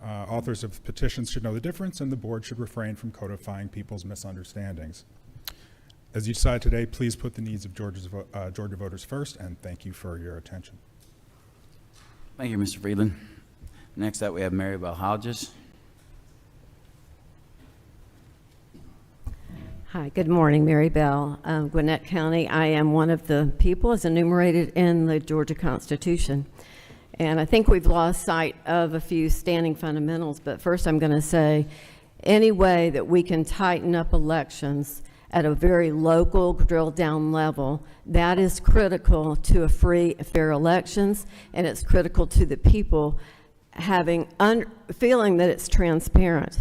Authors of petitions should know the difference, and the board should refrain from codifying people's misunderstandings. As you decide today, please put the needs of Georgia voters first, and thank you for your attention. Thank you, Mr. Friedland. Next up, we have Maribel Hodges. Hi, good morning, Mary Bell, Gwinnett County. I am one of the people as enumerated in the Georgia Constitution. And I think we've lost sight of a few standing fundamentals, but first I'm going to say any way that we can tighten up elections at a very local, drilled down level, that is critical to a free, fair elections, and it's critical to the people having feeling that it's transparent.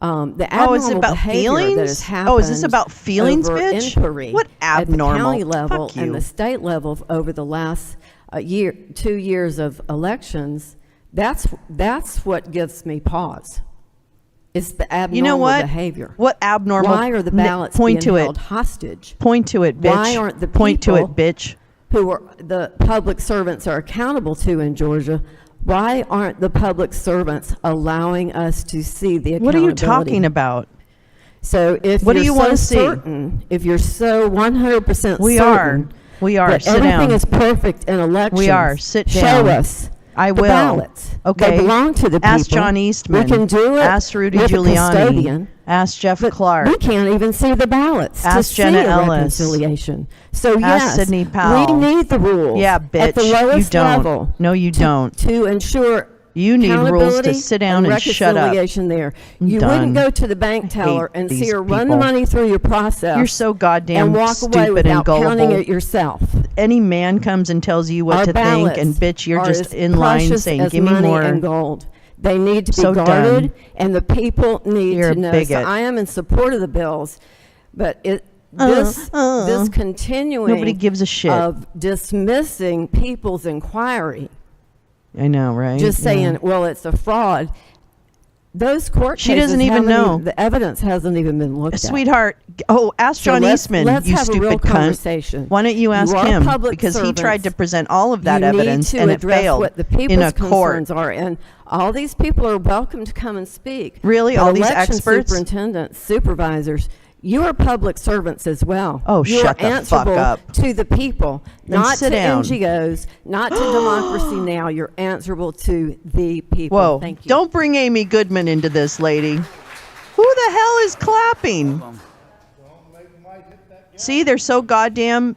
The abnormal is it about behavior feelings? that has happened Is this about feelings, over bitch? inquiry What at the abnormal? county level Fuck and you. the state level over the last 2 years of elections, that's what gives me pause. It's the abnormal You know what? behavior. What abnormal? Why are the ballots point being to held it. hostage? Point to it, bitch. Why aren't the Point to it, people bitch. who are the public servants are accountable to in Georgia? Why aren't the public servants allowing us to see the What are accountability? you talking about? So if What do you're you so wanna see? certain, if you're so 100% We certain are. We are. that Sit everything down. is perfect in elections, We are. Sit show down. us. I the will. ballots. Okay. They belong to the people. Ask John Eastman. We can do it. Ask Rudy with Giuliani. A custodian. Ask Jeff But Clark. we can't even see the ballots Ask to Jenna see a Ellis. reconciliation. So Ask yes, Sidney Powell. we need the rules. Yeah, at bitch. the lowest You don't. level. No, you don't. To ensure You need rules to accountability sit down and shut up. reconciliation there. I'm You done. wouldn't go to the bank teller and see these her run the people. money through your process. You're so goddamn and walk stupid away and without counting gullible. it yourself. Any man comes and tells you what Our to think, ballots and bitch, you're are just as in line precious saying, as "Give me money more." and gold. They need to be So guarded, done. and the people need You're a to know. bigot. So I am in support of the bills, but this continuing Nobody gives a shit. of dismissing people's inquiry, I know, right? just saying, Yeah. well, it's a fraud. Those court She cases doesn't even haven't know. the evidence hasn't even been looked at. Sweetheart, ask So John let's- Eastman, let's you have a stupid real cunt. conversation. Why don't you ask are him? public Because he tried servants. to present all of that You evidence need to and it address failed what the in people's a court. concerns are, and all these people are welcome to come and speak. Really? But All these election experts? superintendents, supervisors, you are public servants as well. Oh, you shut are the fuck answerable up. to the people, Then not sit to down. NGOs, not to Democracy Now. You're answerable to the people. Whoa, Thank you. don't bring Amy Goodman into this, lady. Who the hell is clapping? See, they're so goddamn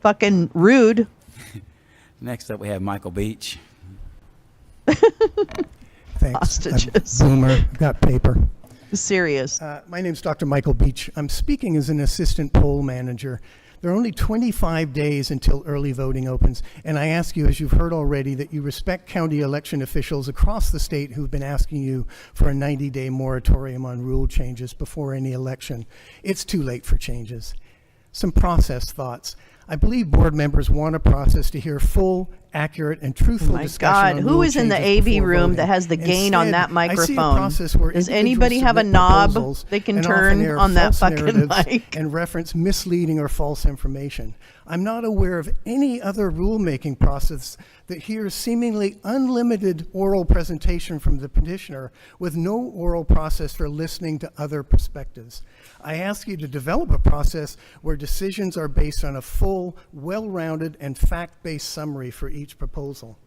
fucking rude. Next up, we have Michael Beach. Thanks. Hostages. Boomer, I've got paper. Serious. My name's Dr. Michael Beach. I'm speaking as an assistant poll manager. There are only 25 days until early voting opens, and I ask you, as you've heard already, that you respect county election officials across the state who've been asking you for a 90-day moratorium on rule changes before any election. It's too late for changes. Some process thoughts. I believe board members want a process to hear full, accurate, and truthful My discussion God, on who rule is in the changes AV before room voting. that has the gain on Instead, that I see a microphone? process where Does individuals anybody have a submit knob proposals they can and often turn air on that false fucking narratives mic? and reference misleading or false information. I'm not aware of any other rulemaking process that hears seemingly unlimited oral presentation from the petitioner with no oral process for listening to other perspectives. I ask you to develop a process where decisions are based on a full, well-rounded, and fact-based summary for each proposal.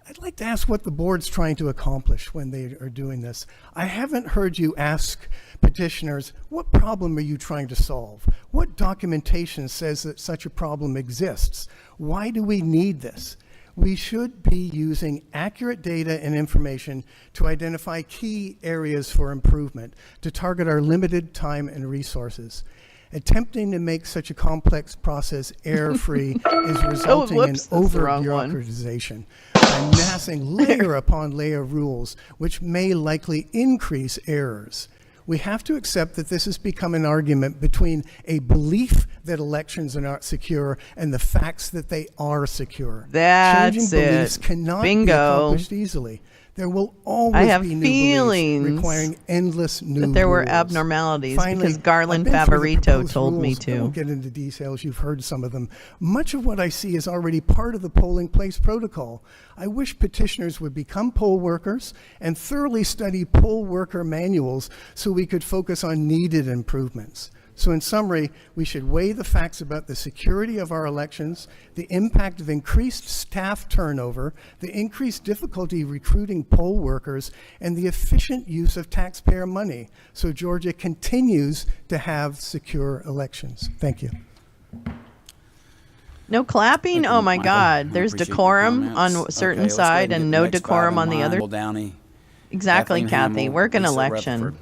I'd like to ask what the board's trying to accomplish when they are doing this. I haven't heard you ask petitioners, what problem are you trying to solve? What documentation says that such a problem exists? Why do we need this? We should be using accurate data and information to identify key areas for improvement, to target our limited time and resources. Attempting to make such a complex process error-free is resulting in whoops, that's the wrong one. over-bureaucratization by massing layer upon layer of rules, which may likely increase errors. We have to accept that this has become an argument between a belief that elections are not secure and the facts that they are secure. That's Changing beliefs it. cannot be Bingo. accomplished easily. There will always I have be new feelings beliefs requiring endless new that there were rules. abnormalities Finally, because Garland I've been through the Favorito proposed told me rules. I to. won't get into details. You've heard some of them. Much of what I see is already part of the polling place protocol. I wish petitioners would become poll workers and thoroughly study poll worker manuals so we could focus on needed improvements. So in summary, we should weigh the facts about the security of our elections, the impact of increased staff turnover, the increased difficulty recruiting poll workers, and the efficient use of taxpayer money so Georgia continues to have secure elections. Thank you. No clapping? Oh my Michael. God. I There's appreciate your decorum on comments. a certain Okay, let's go ahead side and and get the no next five decorum in on the line. other. Will Downey, Exactly, Kathleen Kathy. Hamill, Work an Lisa election. Rutherford,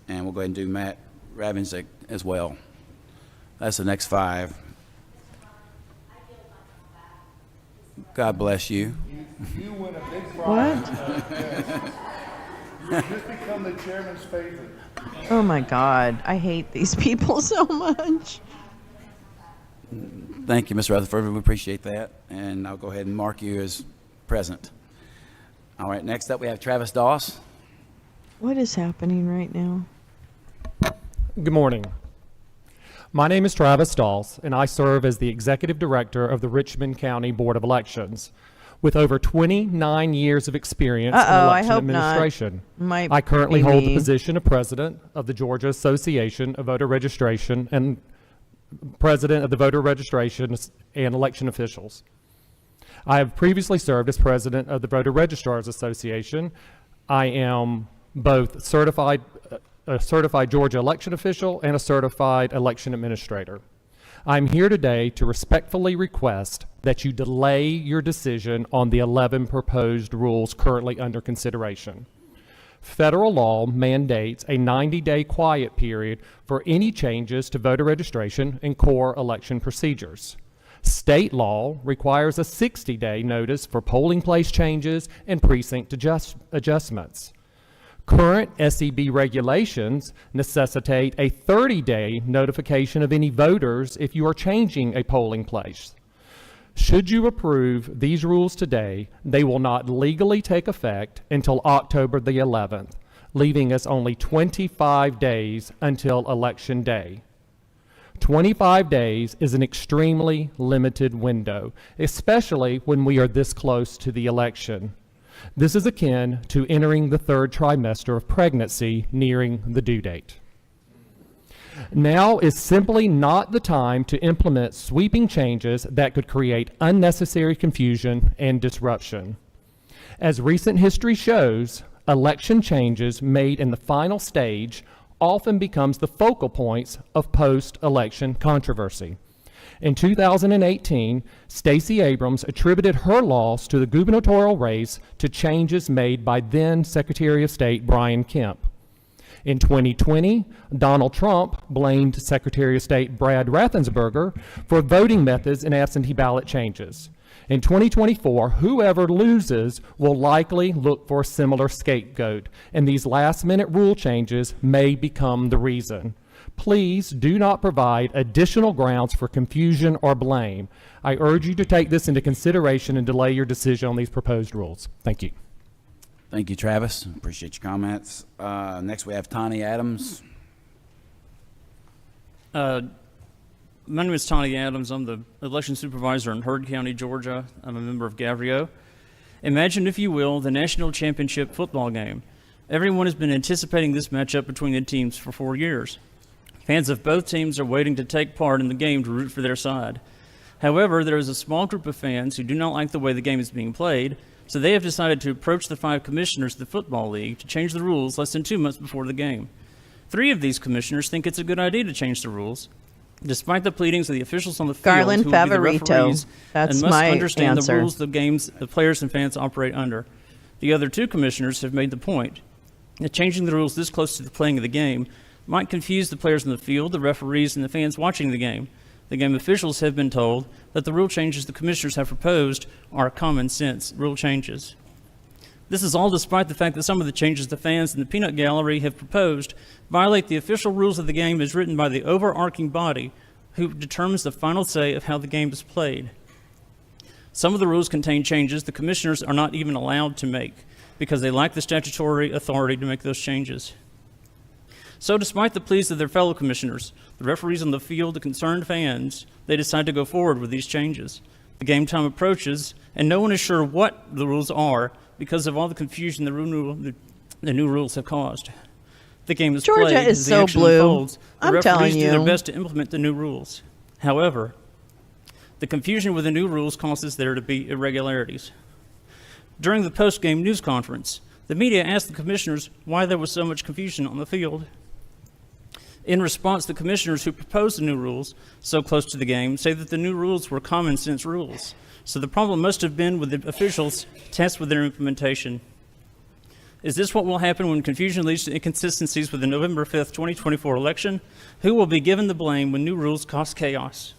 and we'll go ahead and do Matt Ravensick as well. That's the next five. God bless you. You win a big What? prize. You just become the chairman's favorite. Oh my God. I hate these people so much. Thank you, Ms. Rutherford. We appreciate that. And I'll go ahead and mark you as present. All right, next up we have Travis Doss. What is happening right now? Good morning. My name is Travis Dawes, and I serve as the Executive Director of the Richmond County Board of Elections. With over 29 years of experience in I election hope not. administration, Might I currently be hold the me. position of President of the Georgia Association of Voter Registration and president of the Voter Registration and Election Officials. I have previously served as president of the Voter Registrars Association. I am both a certified Georgia election official and a certified election administrator. I'm here today to respectfully request that you delay your decision on the 11 proposed rules currently under consideration. Federal law mandates a 90-day quiet period for any changes to voter registration and core election procedures. State law requires a 60-day notice for polling place changes and precinct adjustments. Current SEB regulations necessitate a 30-day notification of any voters if you are changing a polling place. Should you approve these rules today, they will not legally take effect until October the 11th, leaving us only 25 days until Election Day. 25 days is an extremely limited window, especially when we are this close to the election. This is akin to entering the third trimester of pregnancy nearing the due date. Now is simply not the time to implement sweeping changes that could create unnecessary confusion and disruption. As recent history shows, election changes made in the final stage often becomes the focal points of post-election controversy. In 2018, Stacey Abrams attributed her loss to the gubernatorial race to changes made by then Secretary of State Brian Kemp. In 2020, Donald Trump blamed Secretary of State Brad Raffensperger for voting methods and absentee ballot changes. In 2024, whoever loses will likely look for a similar scapegoat, and these last-minute rule changes may become the reason. Please do not provide additional grounds for confusion or blame. I urge you to take this into consideration and delay your decision on these proposed rules. Thank you. Thank you, Travis. Appreciate your comments. Next, we have Tawny Adams. My name is Tawny Adams. I'm the election supervisor in Heard County, Georgia. I'm a member of Gavrio. Imagine, if you will, the national championship football game. Everyone has been anticipating this matchup between the teams for 4 years. Fans of both teams are waiting to take part in the game to root for their side. However, there is a small group of fans who do not like the way the game is being played, so they have decided to approach the 5 commissioners of the Football League to change the rules less than 2 months before the game. 3 of these commissioners think it's a good idea to change the rules, despite the pleadings of the officials on the field Garland who will be the Favorito. referees That's and must my understand answer. the rules the games the players and fans operate under. The other 2 commissioners have made the point that changing the rules this close to the playing of the game might confuse the players in the field, the referees, and the fans watching the game. The game officials have been told that the rule changes the commissioners have proposed are common sense rule changes. This is all despite the fact that some of the changes the fans in the peanut gallery have proposed violate the official rules of the game as written by the overarching body who determines the final say of how the game is played. Some of the rules contain changes the commissioners are not even allowed to make because they lack the statutory authority to make those changes. So despite the pleas of their fellow commissioners, the referees on the field, the concerned fans, they decide to go forward with these changes. The game time approaches, and no one is sure what the rules are because of all the confusion the new rules have caused. The game is Georgia played is as the so action blue. unfolds. The I'm telling referees do their you. best to implement the new rules. However, the confusion with the new rules causes there to be irregularities. During the post-game news conference, the media asked the commissioners why there was so much confusion on the field. In response, the commissioners who proposed the new rules so close to the game say that the new rules were common sense rules. So the problem must have been with the officials tasked with their implementation. Is this what will happen when confusion leads to inconsistencies with the November 5th, 2024 election? Who will be given the blame when new rules cause chaos?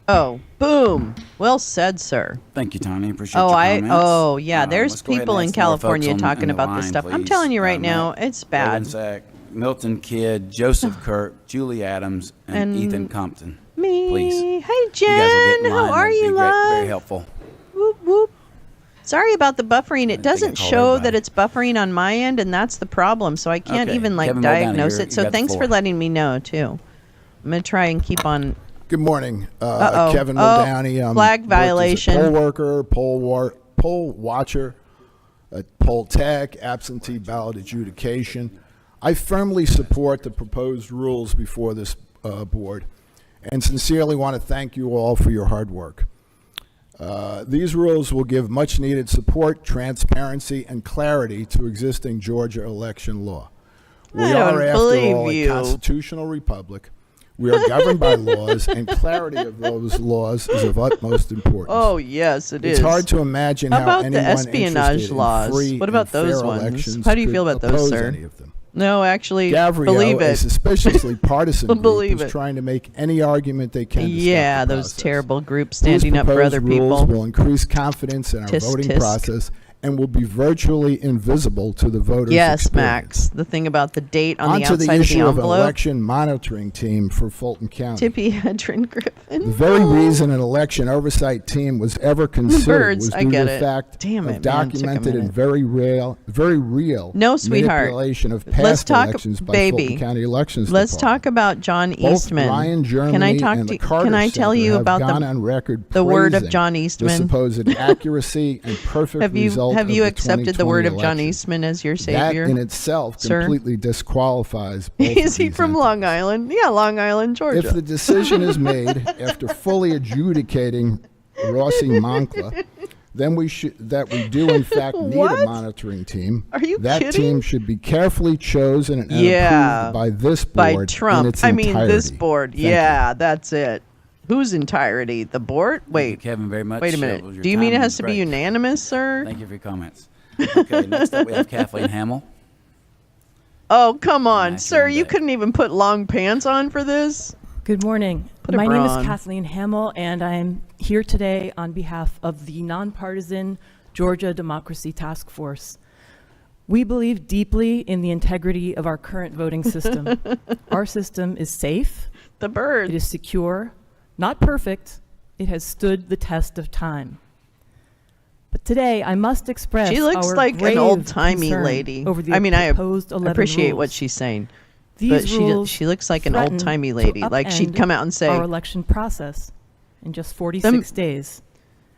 Oh, boom. Well said, sir. Thank you, Tawny. Appreciate your comments. Yeah, there's let's go ahead people and in ask more folks California on talking the about this line, stuff. I'm please. telling you right Matt now, it's bad. Ravensack, Milton Kidd, Joseph Kirk, Julie Adams, and Ethan Compton. Me. Please. Hey, You guys will get Jen. in line. How are That'd be you, great, love? very helpful. Whoop, whoop. Sorry about the buffering. It think doesn't I called show everybody. that it's buffering on my end, and that's the problem. So I can't Okay, even like Kevin Muldowney, diagnose you're- it. you So got the thanks for floor. letting me know too. I'm gonna try and keep on. Good morning. Uh-oh. Kevin Oh, Muldowney. flag worked as a violation. Poll worker, poll watcher, poll tech, absentee ballot adjudication. I firmly support the proposed rules before this board. and sincerely want to thank you all for your hard work. These rules will give much needed support, transparency, and clarity to existing Georgia election law. We are, after all, a constitutional republic. We are governed by laws, and clarity of those laws is of utmost importance. Oh, yes, it is. It's hard to imagine how how about the anyone espionage interested laws? in free What about and fair those ones? elections How do you could feel about those, oppose sir? any of them. No, actually, Gabrielle, believe a it. suspiciously partisan group, Believe is it. trying to make any argument they can to Yeah, stop the those process. terrible groups These standing up for proposed other rules people. will increase confidence in our Tisk, voting tisk. process and will be virtually invisible to the voters' Yes, experience. Max. The thing about the date on On the to outside the of issue the of envelope. election monitoring team for Fulton County. Tippy Hedren Griffin. The very reason an election oversight team was ever considered birds, was I due get to the it. fact Damn of it, man, took a documented and minute. very real No, sweetheart. manipulation of Let's past talk, elections by baby. Fulton County Elections Let's Department. talk about John Both Eastman. Ryan Germany Can I talk and to? the Carter Can I tell Center you have about gone on record the word of praising John the Eastman? supposed accuracy and perfect Have you result have of you the accepted the word of 2020 John election. Eastman as your savior? That in itself sir? completely disqualifies both Is of he these from Long Island? Yeah, Long Island, Georgia. If the decision is made after fully adjudicating Rossi Moncla, then we do in fact need What? a monitoring team. Are you that kidding? team should be carefully chosen and Yeah. approved by this By board Trump. in its I mean, this entirety. board. Thank you. Yeah, that's it. Whose entirety? The board? Thank you, Wait. Kevin, very much. Wait a Your minute. Do you mean it timing has was to be great. unanimous, sir? Thank you for your comments. Okay, next up we have Kathleen Hamill. Oh, come on, Max, sir. you're on You deck. couldn't even put long pants on for this? Good morning. Put a My bra name is on. Kathleen Hamill, and I'm here today on behalf of the nonpartisan Georgia Democracy Task Force. We believe deeply in the integrity of our current voting system. Our system is safe. The bird. It is secure, not perfect. It has stood the test of time. But today, I must express She looks our like an grave old-timey concern lady. over the I mean, I proposed 11 appreciate what rules. she's saying. These But rules she looks like an threaten old-timey to lady. Like she'd upend come out and say, our election process in just 46 days.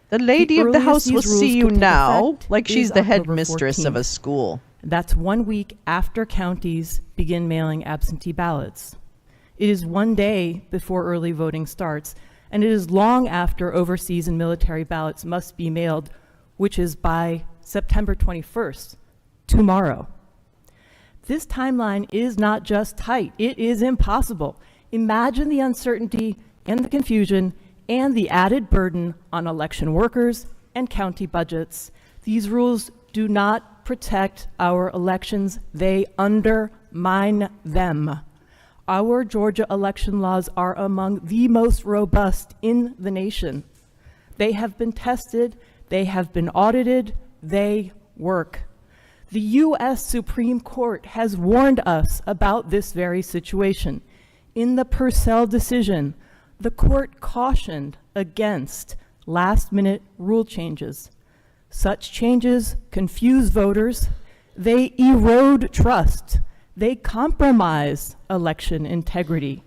the lady of the earliest house these will rules see you could take now, effect like she's is the head October mistress of a 14th. school. That's 1 week after counties begin mailing absentee ballots. It is 1 day before early voting starts, and it is long after overseas and military ballots must be mailed, which is by September 21st, tomorrow. This timeline is not just tight, it is impossible. Imagine the uncertainty and the confusion and the added burden on election workers and county budgets. These rules do not protect our elections, they undermine them. Our Georgia election laws are among the most robust in the nation. They have been tested, they have been audited, they work. The U.S. Supreme Court has warned us about this very situation. In the Purcell decision, the court cautioned against last-minute rule changes. Such changes confuse voters, they erode trust, they compromise election integrity.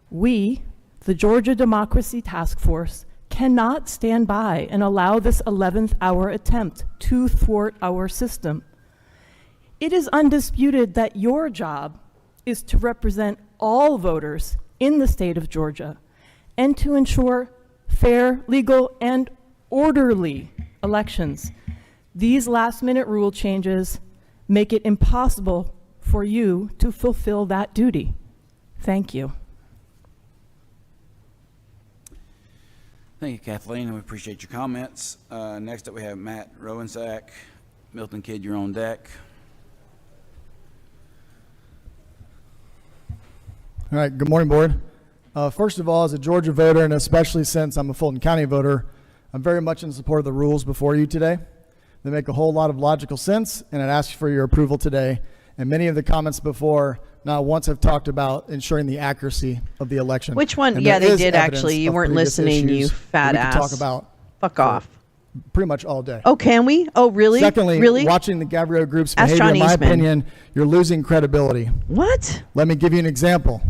We, the Georgia Democracy Task Force, cannot stand by and allow this 11th hour attempt to thwart our system. It is undisputed that your job is to represent all voters in the state of Georgia and to ensure fair, legal, and orderly elections. These last-minute rule changes make it impossible for you to fulfill that duty. Thank you. Thank you, Kathleen, and we appreciate your comments. Next up, we have Matt Rowensack. Milton Kidd, you're on deck. All right, good morning, board. First of all, as a Georgia voter, and especially since I'm a Fulton County voter, I'm very much in support of the rules before you today. They make a whole lot of logical sense, and I'd ask for your approval today. And many of the comments before not once have talked about ensuring the accuracy of the election. Which one? And Yeah, there they is did evidence actually. You of weren't previous listening, you issues fat that we ass. could talk about Fuck off. pretty much all day. Oh, can we? Oh, really? Secondly, really? watching the Gabrielle Group's Ask behavior, John in my Eastman. opinion, you're losing credibility. What? Let me give you an example.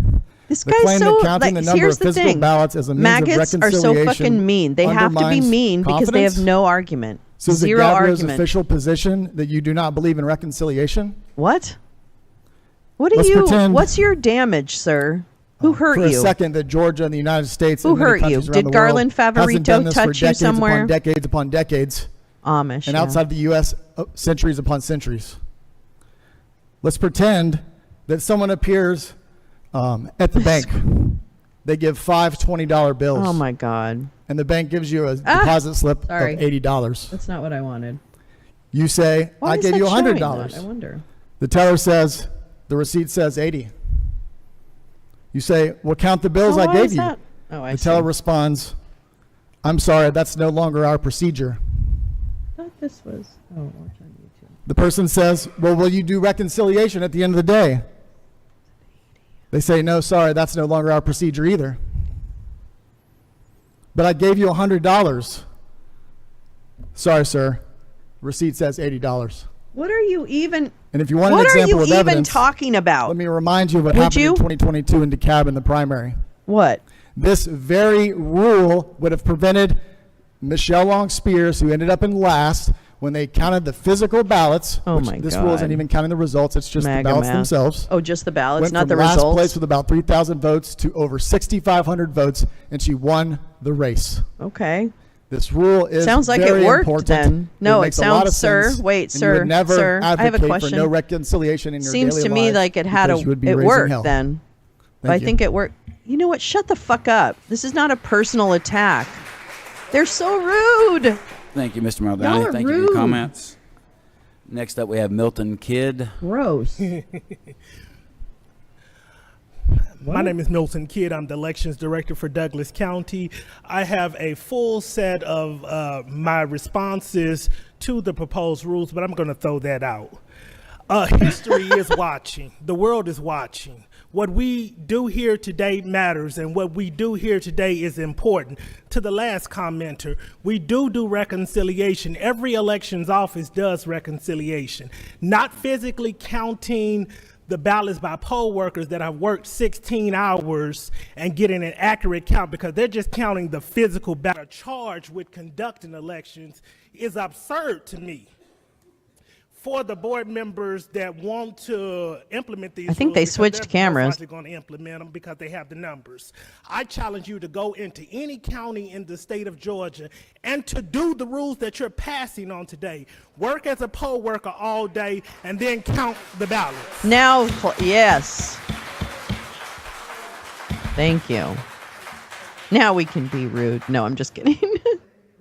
This The guy's claim so, that counting like, the number here's of the physical thing. ballots as a means Maggots of are so reconciliation fucking mean. They have to be undermines mean because they have confidence. no argument. So is it Zero Gabrielle's argument. official position that you do not believe in reconciliation? What? What do Let's you? pretend- What's your damage, sir? Who hurt for you? a second that Georgia and the United States Who and many hurt you? countries around Did the Garland world hasn't done Favorito this for touch you decades somewhere? upon decades upon decades, Amish. and yeah. outside the U.S., centuries upon centuries. Let's pretend that someone appears at the bank. They give 5 $20 bills. Oh my God. And the bank gives you a deposit slip sorry. of $80. That's not what I wanted. You say, Why I is gave that you showing $100. that? I wonder. The teller says, the receipt says 80. You say, well, count the bills Oh, I why gave is you. that? Oh, I The see. teller responds, I'm sorry, that's no longer our procedure. I thought this was. Oh, watch on YouTube. The person says, well, will you do reconciliation at the end of the day? They say, no, sorry, that's no longer our procedure either. But I gave you $100. Sorry, sir. Receipt says $80. What are you even? And if you want an What are example you of even evidence, talking about? let me remind you of what Would happened you? in 2022 in DeKalb in the primary. What? This very rule would have prevented Michelle Long Spears, who ended up in last, when they counted the physical ballots. Oh which my this God. rule isn't even counting the results; it's just MAGA the ballots math. themselves. Oh, just the ballots, Went not from the last results. place with about 3,000 votes to over 6,500 votes, and she won the race. Okay. This rule is Sounds like very it worked important. then. No, it makes a lot of sounds, sir. sense, Wait, and you would sir, never sir, I have a advocate question. for no reconciliation in your Seems daily to me lives like it had because you would be it raising worked hell. then. But I Thank you. think it worked. You know what? Shut the fuck up. This is not a personal attack. They're so rude. Thank you, Mr. Y'all Maldani. are Thank you for your rude. comments. Next up, we have Milton Kidd. Gross. My name is Milton Kidd. I'm the elections director for Douglas County. I have a full set of my responses to the proposed rules, but I'm going to throw that out. History is watching. The world is watching. What we do here today matters, and what we do here today is important. To the last commenter, we do reconciliation. Every elections office does reconciliation. Not physically counting the ballots by poll workers that have worked 16 hours and getting an accurate count, because they're just counting the physical ballot. Charged with conducting elections is absurd to me. For the board members that want to implement these I think rules, they because switched they're cameras. most likely going to implement them because they have the numbers. I challenge you to go into any county in the state of Georgia and to do the rules that you're passing on today. Work as a poll worker all day and then count the ballots. Now, yes. Thank you. Now we can be rude. No, I'm just kidding.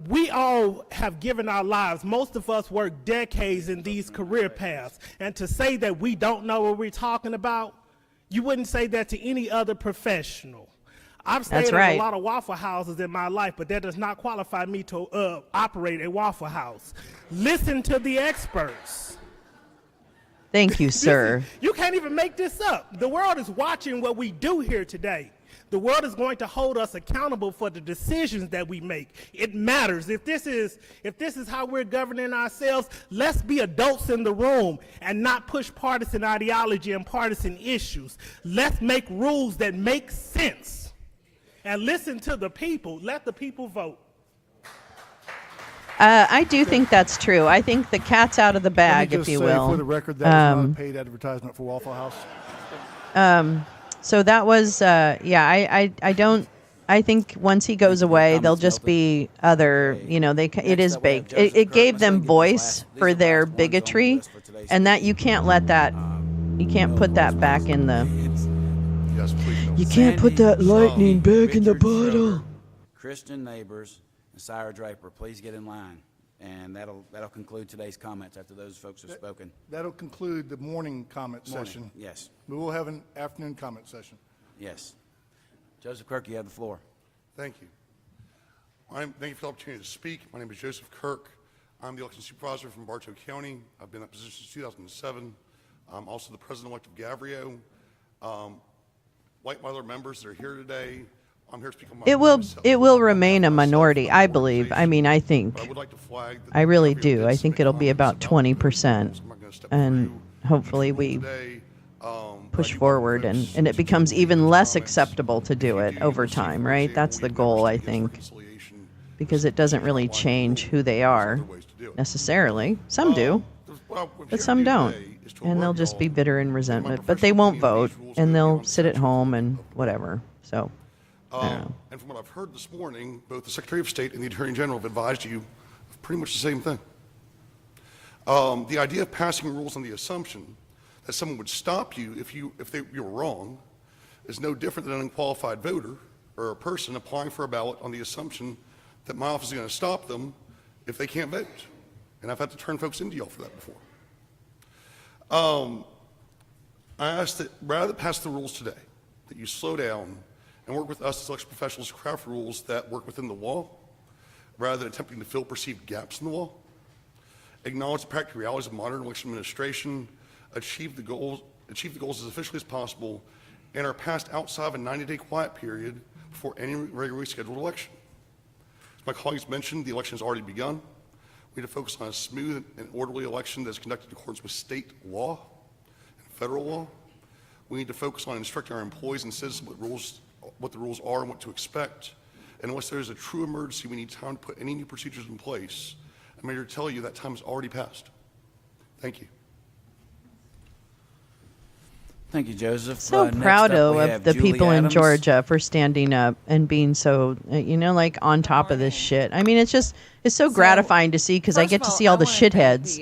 We all have given our lives. Most of us work decades in these career paths. And to say that we don't know what we're talking about, you wouldn't say that to any other professional. I've stayed That's in right. a lot of Waffle Houses in my life, but that does not qualify me to operate a Waffle House. Listen to the experts. Thank you, sir. You can't even make this up. The world is watching what we do here today. The world is going to hold us accountable for the decisions that we make. It matters. If this is how we're governing ourselves, let's be adults in the room and not push partisan ideology and partisan issues. Let's make rules that make sense and listen to the people. Let the people vote. I do think that's true. I think the cat's out of the bag, if you will. Let me just say for the record, that was not a paid advertisement for Waffle House. So that was, I don't, I think once he goes away, there'll just be other, it is baked. It gave them voice for their bigotry, and that you can't let that, you can't put that back in the, you can't put that lightning back in the bottle. Christian Neighbors and Sire Draper, please get in line. And that'll conclude today's comments after those folks have spoken. That'll conclude the morning comment session. Yes. We will have an afternoon comment session. Yes. Joseph Kirk, you have the floor. Thank you. Thank you for the opportunity to speak. My name is Joseph Kirk. I'm the election supervisor from Bartow County. I've been in that position since 2007. I'm also the president-elect of Gavrio. White members that are here today, I'm here to speak on my It will remain a minority, I believe. I mean, I think. I would like to flag that I really do. I think it'll be about 20%. And hopefully we push forward and it becomes even less acceptable to do it over time, right? That's the goal, I think. Because it doesn't really change who they are necessarily. Some do, but some don't. is to And alert they'll just y'all be bitter in that my resentment, but they professional won't opinion of vote, these rules and go they'll beyond sit at statute home and whatever, so. I don't know. And from what I've heard this morning, both the Secretary of State and the Attorney General have advised you of pretty much the same thing. The idea of passing rules on the assumption that someone would stop you if you were wrong is no different than an unqualified voter or a person applying for a ballot on the assumption that my office is going to stop them if they can't vote. And I've had to turn folks into y'all for that before. I ask that rather than pass the rules today, that you slow down and work with us as election professionals to craft rules that work within the law, rather than attempting to fill perceived gaps in the law. Acknowledge the practical realities of modern election administration, achieve the goals as efficiently as possible, and are passed outside of a 90-day quiet period before any regularly scheduled election. As my colleagues mentioned, the election has already begun. We need to focus on a smooth and orderly election that is conducted in accordance with state law and federal law. We need to focus on instructing our employees and citizens what the rules are and what to expect. And unless there is a true emergency, we need time to put any new procedures in place. I'm here to tell you that time has already passed. Thank you. Thank you, Joseph. So Next proud up, we of have the Julie people in Adams. Georgia for standing up and being so, like on top of this shit. I mean, it's so gratifying to see because I get to see all the shitheads,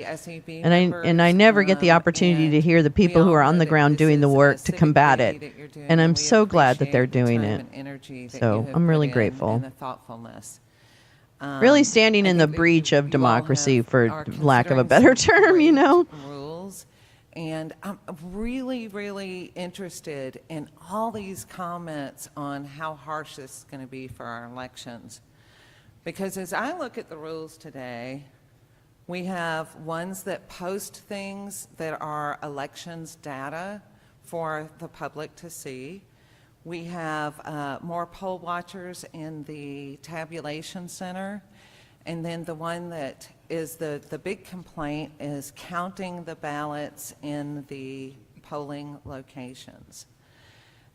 and I never get the opportunity to hear the people who are on the ground doing the work to combat it. And I'm so glad that they're doing it. So I'm really grateful. And the thoughtfulness. Really standing in the breach of democracy, for lack of a better term, Rules. And I'm really, really interested in all these comments on how harsh this is going to be for our elections. Because as I look at the rules today, we have ones that post things that are elections data for the public to see. We have more poll watchers in the tabulation center. And then the one that is the big complaint is counting the ballots in the polling locations.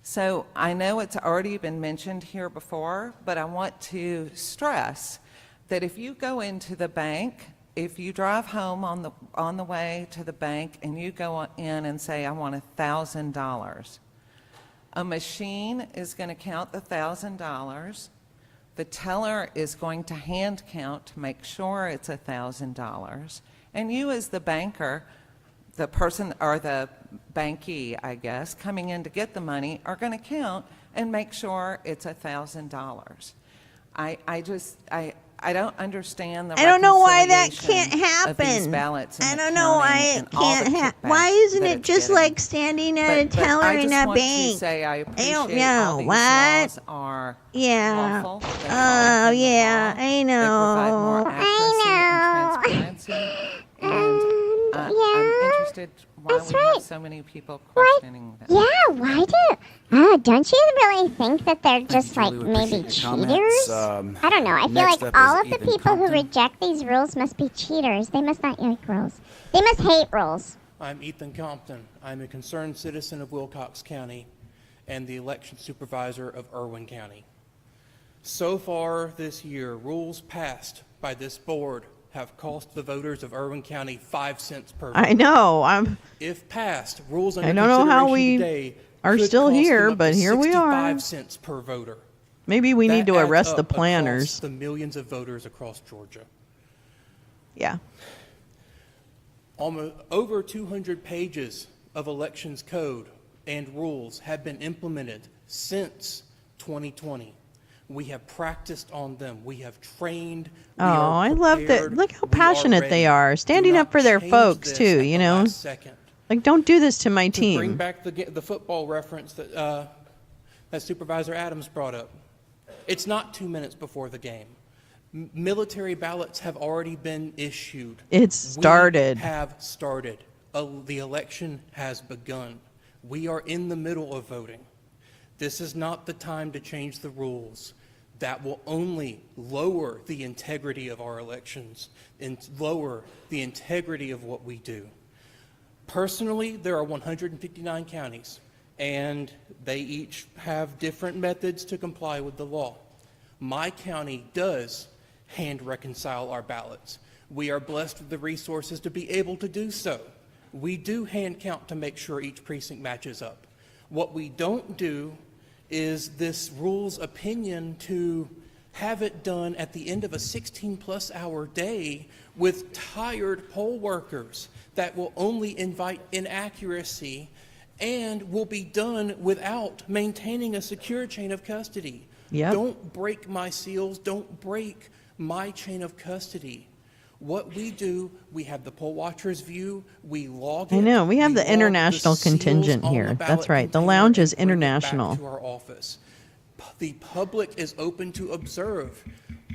So I know it's already been mentioned here before, but I want to stress that if you go into the bank, if you drive home on the way to the bank and you go in and say, I want $1,000, a machine is going to count the $1,000. The teller is going to hand count to make sure it's $1,000. And you as the banker, the person or the bankee, I guess, coming in to get the money are going to count and make sure it's $1,000. I don't understand the I don't know why that reconciliation can't of these happen. ballots and I the don't know why counting it and all the can't happen. kickbacks Why isn't that it it's just getting. like standing at a But teller I in just a want bank? to say I appreciate don't all know. these What? laws are Yeah. lawful. They Oh, fall within the yeah, law. I know. They provide more accuracy and transparency. And I'm interested why That's we right. have so many people questioning them. Yeah, why don't you really think that they're just like Julie. We maybe appreciate your cheaters? comments. I don't know. I feel next like up all is of the Ethan people who Compton. reject these rules must be cheaters. They must not like rules. They must hate rules. I'm Ethan Compton. I'm a concerned citizen of Wilcox County and the election supervisor of Irwin County. So far this year, rules passed by this board have cost the voters of Irwin County 5 cents per vote. I know. If passed, rules under I don't know how consideration we today are could still cost them here, up to but here we are. 65 cents per voter. Maybe we need That to adds arrest the up across planners. the millions of voters across Georgia. Yeah. Almost over 200 pages of elections code and rules have been implemented since 2020. We have practiced on them. We have trained. Oh, I love that. Look how passionate they are, standing up for their folks too, Like, don't do this to my To bring team. back the football reference that Supervisor Adams brought up, it's not 2 minutes before the game. Military ballots have already been issued. It's started. We have started. The election has begun. We are in the middle of voting. This is not the time to change the rules. That will only lower the integrity of our elections and lower the integrity of what we do. Personally, there are 159 counties, and they each have different methods to comply with the law. My county does hand reconcile our ballots. We are blessed with the resources to be able to do so. We do hand count to make sure each precinct matches up. What we don't do is this rules opinion to have it done at the end of a 16-plus hour day with tired poll workers that will only invite inaccuracy and will be done without maintaining a secure chain of custody. Yep. Don't break my seals. Don't break my chain of custody. What we do, we have the poll watcher's view, we log it. I know, we have the log international seals contingent on here. the That's ballot right. The container lounge is and bring it back international. to our office. The public is open to observe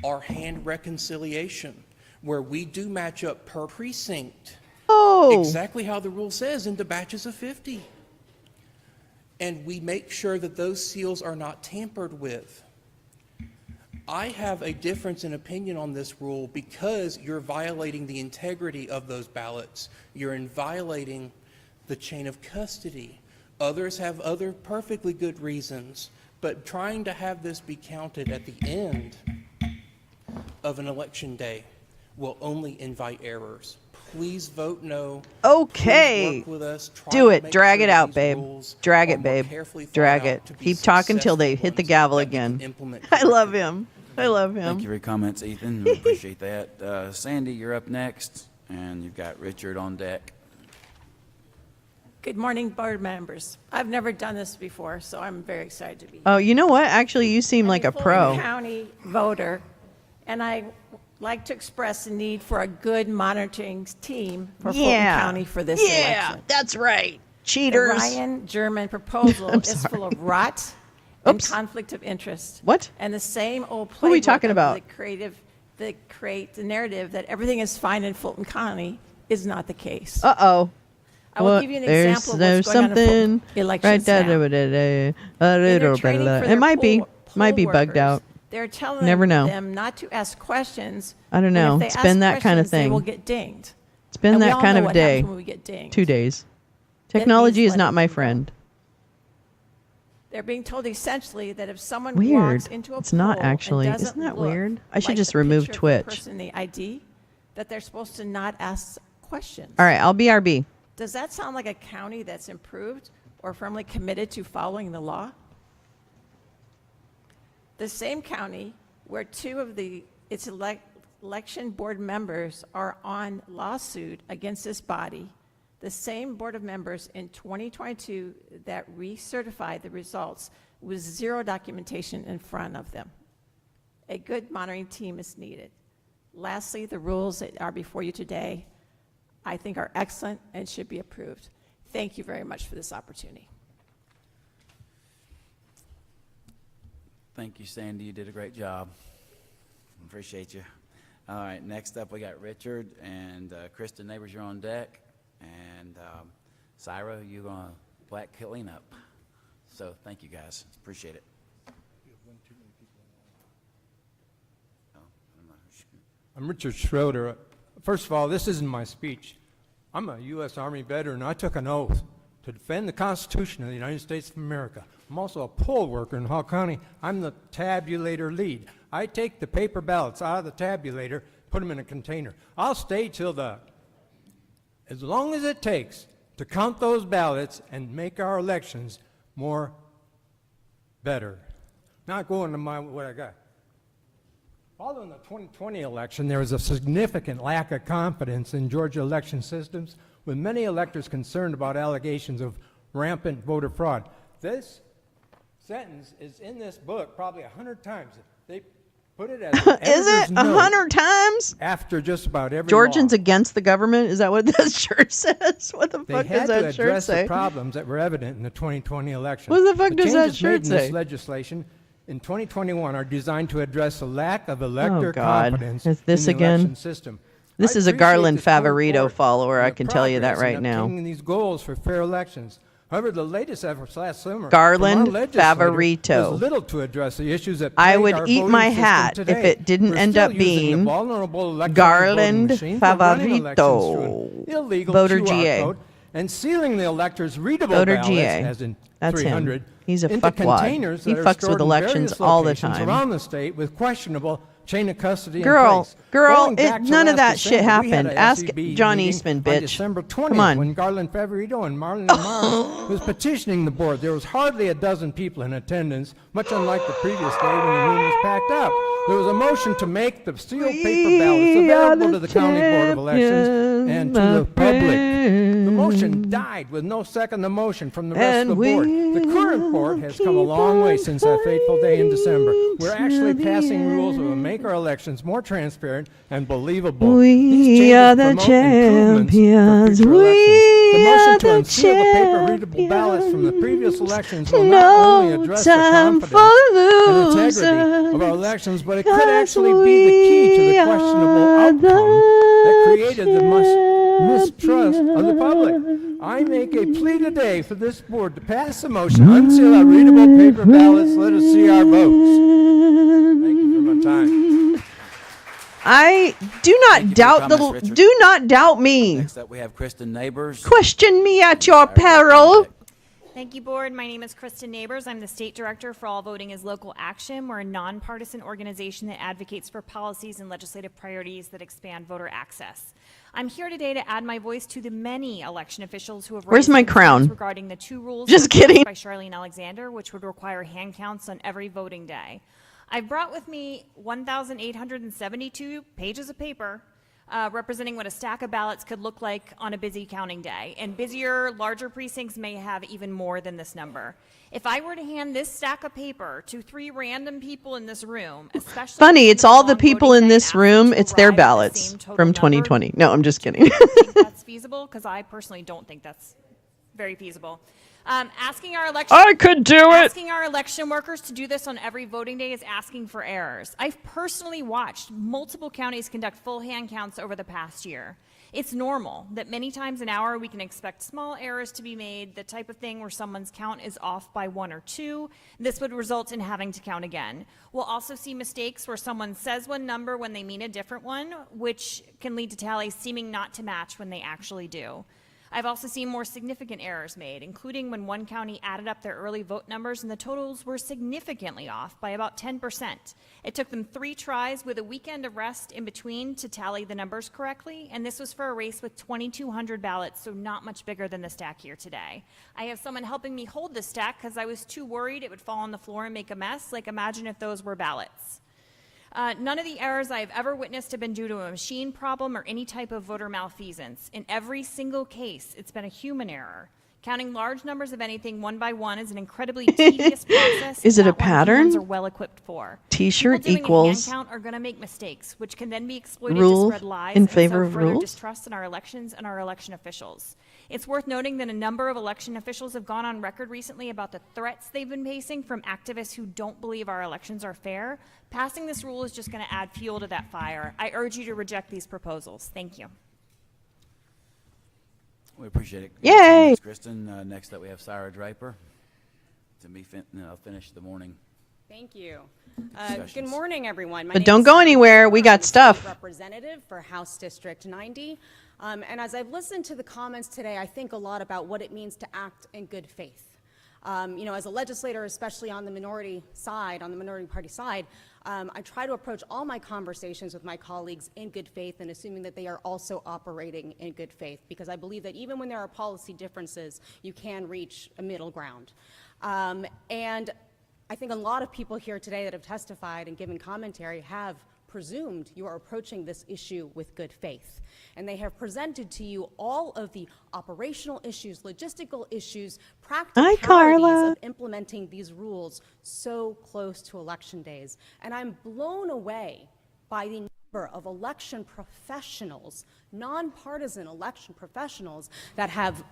our hand reconciliation, where we do match up per precinct. Oh. Exactly how the rule says, into batches of 50. And we make sure that those seals are not tampered with. I have a difference in opinion on this rule because you're violating the integrity of those ballots. You're violating the chain of custody. Others have other perfectly good reasons, but trying to have this be counted at the end of an election day will only invite errors. Please vote no. Okay. Please work with us. Try Do to it. make Drag sure it that out, these babe. rules Drag are it, more babe. carefully thought Drag out it. to be Keep talking till they successful hit the ones gavel that we can again. implement I love him. I love him. Thank you for your comments, Ethan. We appreciate that. Sandy, you're up next, and you've got Richard on deck. Good morning, board members. I've never done this before, so I'm very excited to be here. Oh, you know what? Actually, you seem like a pro. I'm a county voter, and I like to express the need for a good monitoring team for Fulton County for this election. That's right. Cheaters. The Ryan German proposal is full of rot and conflict of interest. What? And the same old playbook Who are we talking about? that create the narrative that everything is fine in Fulton County is not the case. Uh-oh. I will give you an example of what's going on in Fulton elections now. It might be bugged out. They're telling Never know. them not to ask questions. I don't and know. if they It's ask been that kind of questions, They thing. will get dinged. It's been And we that all kind know of what day. happens when we get dinged. 2 days. That Technology means is not letting my them go. friend. They're being told essentially that if someone Weird. walks into a It's not poll and actually. doesn't Isn't that look weird? I should like just the remove picture of the Twitch. person in the ID, that they're supposed to not ask questions. All right, I'll BRB. Does that sound like a county that's improved or firmly committed to following the law? The same county where two of its election board members are on lawsuit against this body, the same board of members in 2022 that recertified the results with zero documentation in front of them. A good monitoring team is needed. Lastly, the rules that are before you today, I think are excellent and should be approved. Thank you very much for this opportunity. Thank you, Sandy. You did a great job. Appreciate you. All right, next up we got Richard and Kristen Neighbors, you're on deck. And Syra, you're going to black clean up. So thank you guys. Appreciate it. I'm Richard Schroeder. First of all, this isn't my speech. I'm a U.S. Army veteran. I took an oath to defend the Constitution of the United States of America. I'm also a poll worker in Hall County. I'm the tabulator lead. I take the paper ballots out of the tabulator, put them in a container. I'll stay till as long as it takes to count those ballots and make our elections better. Not going to what I got. Following the 2020 election, there was a significant lack of confidence in Georgia election systems, with many electors concerned about allegations of rampant voter fraud. This sentence is in this book probably 100 times. They put it as an Is it 100 times? After just about every Georgians law. against the government? Is that what that shirt says? What the They fuck had does to that shirt address say? the problems that were evident in the 2020 election. What the fuck does that changes shirt made in say? this legislation in 2021 are designed to address the lack of elector Oh, God. confidence Is this in the again? election system. This I is a appreciate Garland this court Favorito work follower, and I the can tell you that progress in right now. obtaining these goals for fair elections. However, the latest efforts last summer Garland from our legislator Favorito. was little to address the issues that I plague would our eat voting my system hat if today. it didn't We're end still up using the being vulnerable electronic Garland voting machine for running elections through an Favorito. illegal Voter QR GA. code and sealing the electors' readable Voter ballots, GA. as in That's 300, him. He's a into fuckwad. containers He that are fucks stored with in elections various all the locations time. around the state with questionable chain of custody in Girl, place. girl, Going back to none of last that shit December, we had happened. a Ask SCB John meeting Eastman, on bitch. December 20th, Come on. when Garland Favorito and Marlon Amar was petitioning the board. There was hardly a dozen people in attendance, much unlike the previous day when the room was packed up. There was a motion to make the sealed paper ballots available to the County Board of Elections and to the public. The motion died with no second the motion from the rest of the board. The current board has come a long way since that fateful day in December. We're actually passing rules that will make our elections more transparent and believable. We are the champions. The We are motion to the unseal the paper-readable ballots from the previous elections will not only No address the time for confidence and integrity of our elections, but it could actually be the key to the questionable outcome that created the mistrust of the public. I make a plea today for this board to pass a motion, unseal our readable paper ballots, let us see our votes. Thank you for my time. I do not doubt the. comments, Richard. Do not doubt me. Next up, we have Kristen Neighbors. Question me at your peril. Thank you, Board. My name is Kristen Neighbors. I'm the State Director for All Voting is Local Action. We're a nonpartisan organization that advocates for policies and legislative priorities that expand voter access. I'm here today to add my voice to the many election officials who have Where's raised my concerns crown? regarding the two rules Just proposed kidding. by Charlene Alexander, which would require hand counts on every voting day. I've brought with me 1,872 pages of paper representing what a stack of ballots could look like on a busy counting day. And busier, larger precincts may have even more than this number. If I were to hand this stack of paper to 3 random people in this room, especially Funny, it's all the people in this room. It's their ballots from 2020. No, I'm just kidding. that's feasible, because I personally don't think that's very feasible. Asking our election I could do it. Asking our election workers to do this on every voting day is asking for errors. I've personally watched multiple counties conduct full hand counts over the past year. It's normal that many times an hour we can expect small errors to be made, the type of thing where someone's count is off by 1 or 2. This would result in having to count again. We'll also see mistakes where someone says one number when they mean a different one, which can lead to tallies seeming not to match when they actually do. I've also seen more significant errors made, including when one county added up their early vote numbers and the totals were significantly off by about 10%. It took them 3 tries with a weekend of rest in between to tally the numbers correctly, and this was for a race with 2,200 ballots, so not much bigger than the stack here today. I have someone helping me hold the stack because I was too worried it would fall on the floor and make a mess. Like, imagine if those were ballots. None of the errors I have ever witnessed have been due to a machine problem or any type of voter malfeasance. In every single case, it's been a human error. Counting large numbers of anything one by one is an incredibly tedious process. Is it a that one pattern? humans are well equiped for. T-shirt People doing equals a hand count are going to make mistakes, which can then be exploited rule to spread lies in and favor sow of further rules? distrust in our elections and our election officials. It's worth noting that a number of election officials have gone on record recently about the threats they've been facing from activists who don't believe our elections are fair. Passing this rule is just going to add fuel to that fire. I urge you to reject these proposals. Thank you. We appreciate it. Yay! Thanks, Kristen. Next up, we have Sarah Draper. I'll finish the morning. Thank you. Discussions. Good morning, everyone. My But name don't is go Sarah anywhere. Draper. We I'm got the stuff. State representative for House District 90. And as I've listened to the comments today, I think a lot about what it means to act in good faith. As a legislator, especially on the minority side, on the minority party side, I try to approach all my conversations with my colleagues in good faith and assuming that they are also operating in good faith, because I believe that even when there are policy differences, you can reach a middle ground. And I think a lot of people here today that have testified and given commentary have presumed you are approaching this issue with good faith. And they have presented to you all of the operational issues, logistical issues, practicalities of implementing these rules so close to election days. And I'm blown away by the number of election professionals, nonpartisan election professionals that have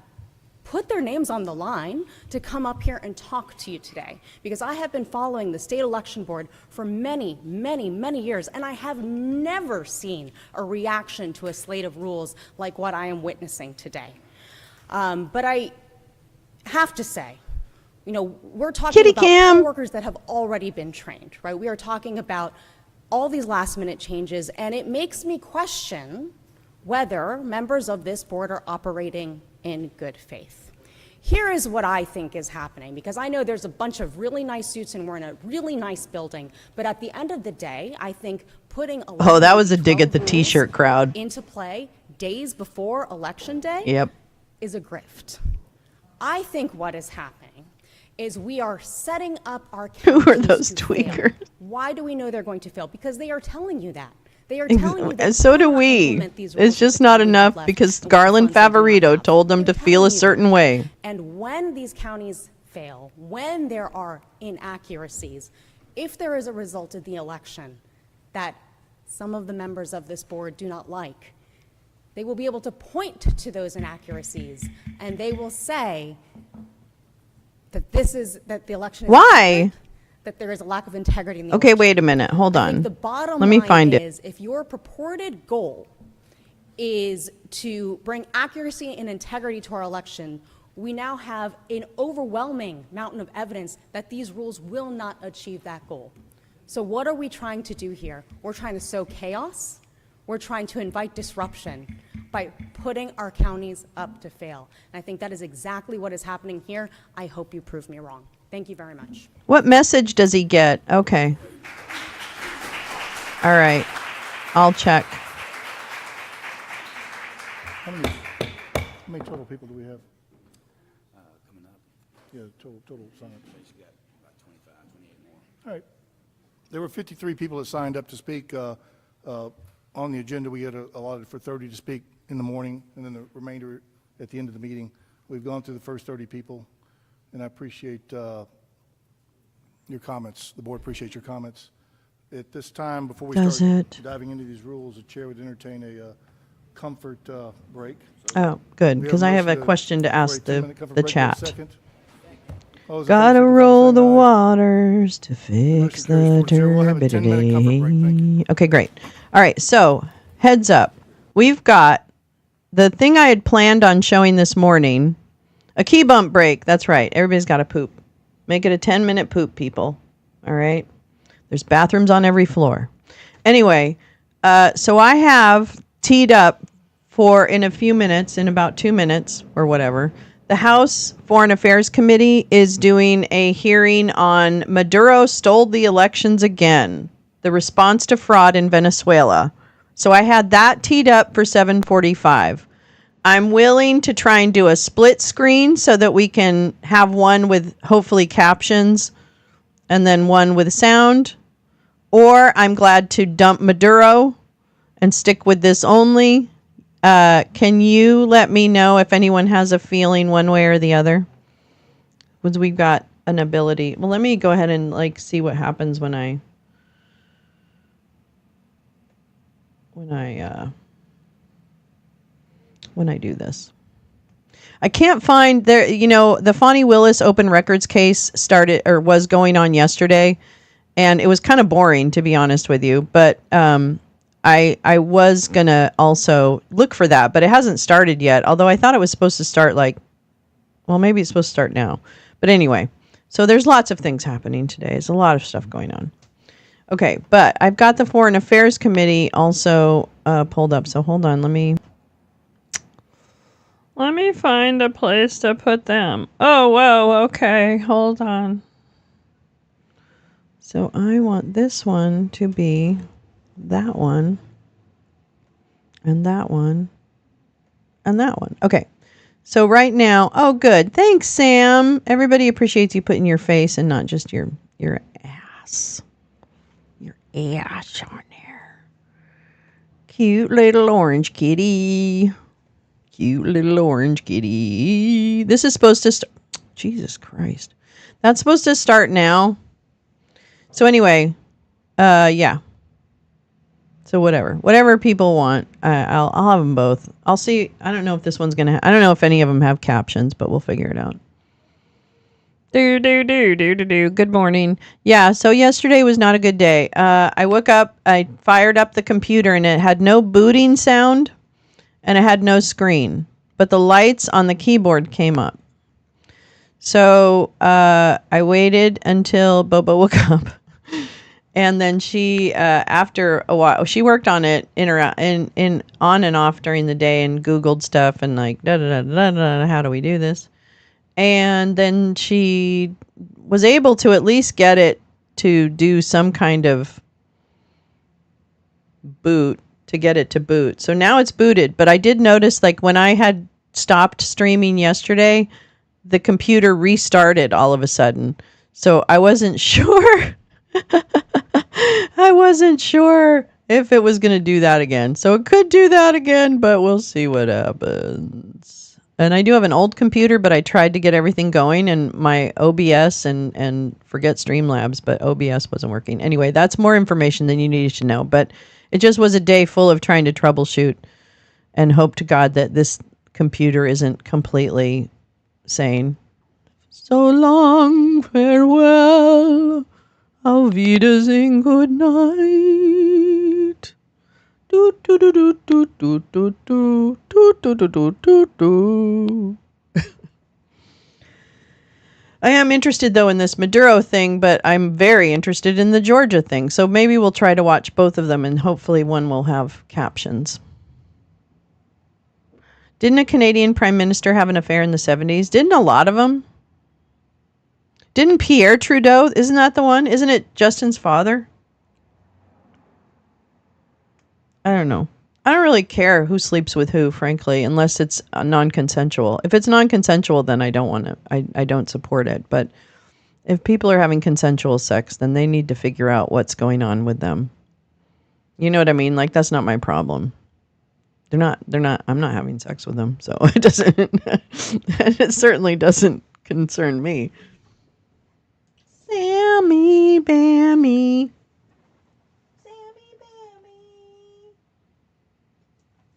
put their names on the line to come up here and talk to you today. Because I have been following the state election board for many, many, many years, and I have never seen a reaction to a slate of rules like what I am witnessing today. But I have to say, we're talking about poll workers that have already been trained, right? We are talking about all these last-minute changes, and it makes me question whether members of this board are operating in good faith. Here is what I think is happening, because I know there's a bunch of really nice suits and we're in a really nice building, but at the end of the day, I think putting Oh, that was a 11 dig at the rules t-shirt crowd. into play days before Election Day Yep. is a grift. I think what is happening is we are setting up our Who are counties those to fail. tweakers? Why do we know they're going to fail? Because they are telling you that. They are telling you that And so do cannot we. implement these rules It's just with the not time we enough have left because and with the Garland funds we do not Favorito have. told them to feel a certain way. And when these counties fail, when there are inaccuracies, if there is a result of the election that some of the members of this board do not like, they will be able to point to those inaccuracies and they will say that that the election is Why? rigged, that there is a lack of integrity in the Okay, election. wait a minute. Hold I think on. the bottom Let me line find it. is if your purported goal is to bring accuracy and integrity to our election, we now have an overwhelming mountain of evidence that these rules will not achieve that goal. So what are we trying to do here? We're trying to sow chaos. We're trying to invite disruption by putting our counties up to fail. And I think that is exactly what is happening here. I hope you prove me wrong. Thank you very much. What message does he get? Okay. All right. I'll check. How many total people do we have? Coming up, Yeah, total sign-ups. she's got about 25, 28 more. All right. There were 53 people that signed up to speak. On the agenda, we had allotted for 30 to speak in the morning, and then the remainder at the end of the meeting. We've gone through the first 30 people, and I appreciate your comments. The board appreciates your comments. At this time, before we Does start it? diving into these rules, the chair would entertain a comfort break. Oh, good, We because I have a motion question to for a ask 10-minute comfort the break. Do I have a chat. second? All those in favor, Gotta signify by roll saying the aye. waters to fix Motion carries the 4-0. We'll have a 10-minute comfort break. Thank turbidity. Okay, great. All right, so heads up. We've got the thing I had planned on showing this morning, a key bump break. That's right. Everybody's got to poop. Make it a 10-minute poop, people. All right? There's bathrooms on every floor. Anyway, so I have teed up for in a few minutes, in about 2 minutes or whatever, the House Foreign Affairs Committee is doing a hearing on Maduro stole the elections again, the response to fraud in Venezuela. So I had that teed up for 7:45. I'm willing to try and do a split screen so that we can have one with hopefully captions and then one with sound. Or I'm glad to dump Maduro and stick with this only. Can you let me know if anyone has a feeling one way or the other? Because we've got an ability. Well, let me go ahead and see what happens when I do this. I can't find there. The Fonnie Willis open records case started or was going on yesterday, and it was kind of boring, to be honest with you. But I was gonna also look for that, but it hasn't started yet. Although I thought it was supposed to start maybe it's supposed to start now. But anyway, so there's lots of things happening today. There's a lot of stuff going on. Okay, but I've got the Foreign Affairs Committee also pulled up. So hold on, let me find a place to put them. Oh, whoa, okay, hold on. So I want this one to be that one, and that one, and that one. Okay, so right now, oh, good. Thanks, Sam. Everybody appreciates you putting your face and not just your ass. Your ass on there. Cute little orange kitty. Cute little orange kitty. This is supposed to start. Jesus Christ. That's supposed to start now. So anyway, yeah. So whatever people want, I'll have them both. I'll see. I don't know if this one's gonna. I don't know if any of them have captions, but we'll figure it out. Good morning. Yeah. So yesterday was not a good day. I woke up. I fired up the computer, and it had no booting sound, and it had no screen, but the lights on the keyboard came up. So I waited until Bobo woke up. And then she, after a while, she worked on it in on and off during the day and Googled stuff and how do we do this? and then she was able to at least get it to do some kind of boot, to get it to boot. So now it's booted, but I did notice, like, when I had stopped streaming yesterday, the computer restarted all of a sudden. So I wasn't sure. I wasn't sure if it was going to do that again. So it could do that again, but we'll see what happens. And I do have an old computer, but I tried to get everything going, and my OBS and forget Streamlabs, but OBS wasn't working. Anyway, that's more information than you needed to know. But it just was a day full of trying to troubleshoot and hope to God that this computer isn't completely saying, "So long, farewell, auf Wiedersehen, good night." Do do do do do do do do do do do do do do. I am interested, though, in this Maduro thing, but I'm very interested in the Georgia thing. So maybe we'll try to watch both of them, and hopefully one will have captions. Didn't a Canadian prime minister have an affair in the 70s? Didn't a lot of them? Didn't Pierre Trudeau? Isn't that the one? Isn't it Justin's father? I don't know. I don't really care who sleeps with who, frankly, unless it's non-consensual. If it's non-consensual, then I don't want to. I don't support it. But if people are having consensual sex, then they need to figure out what's going on with them. You know what I mean? Like, that's not my problem. They're not. I'm not having sex with them, so it doesn't. It certainly doesn't concern me. Sammy Bammy.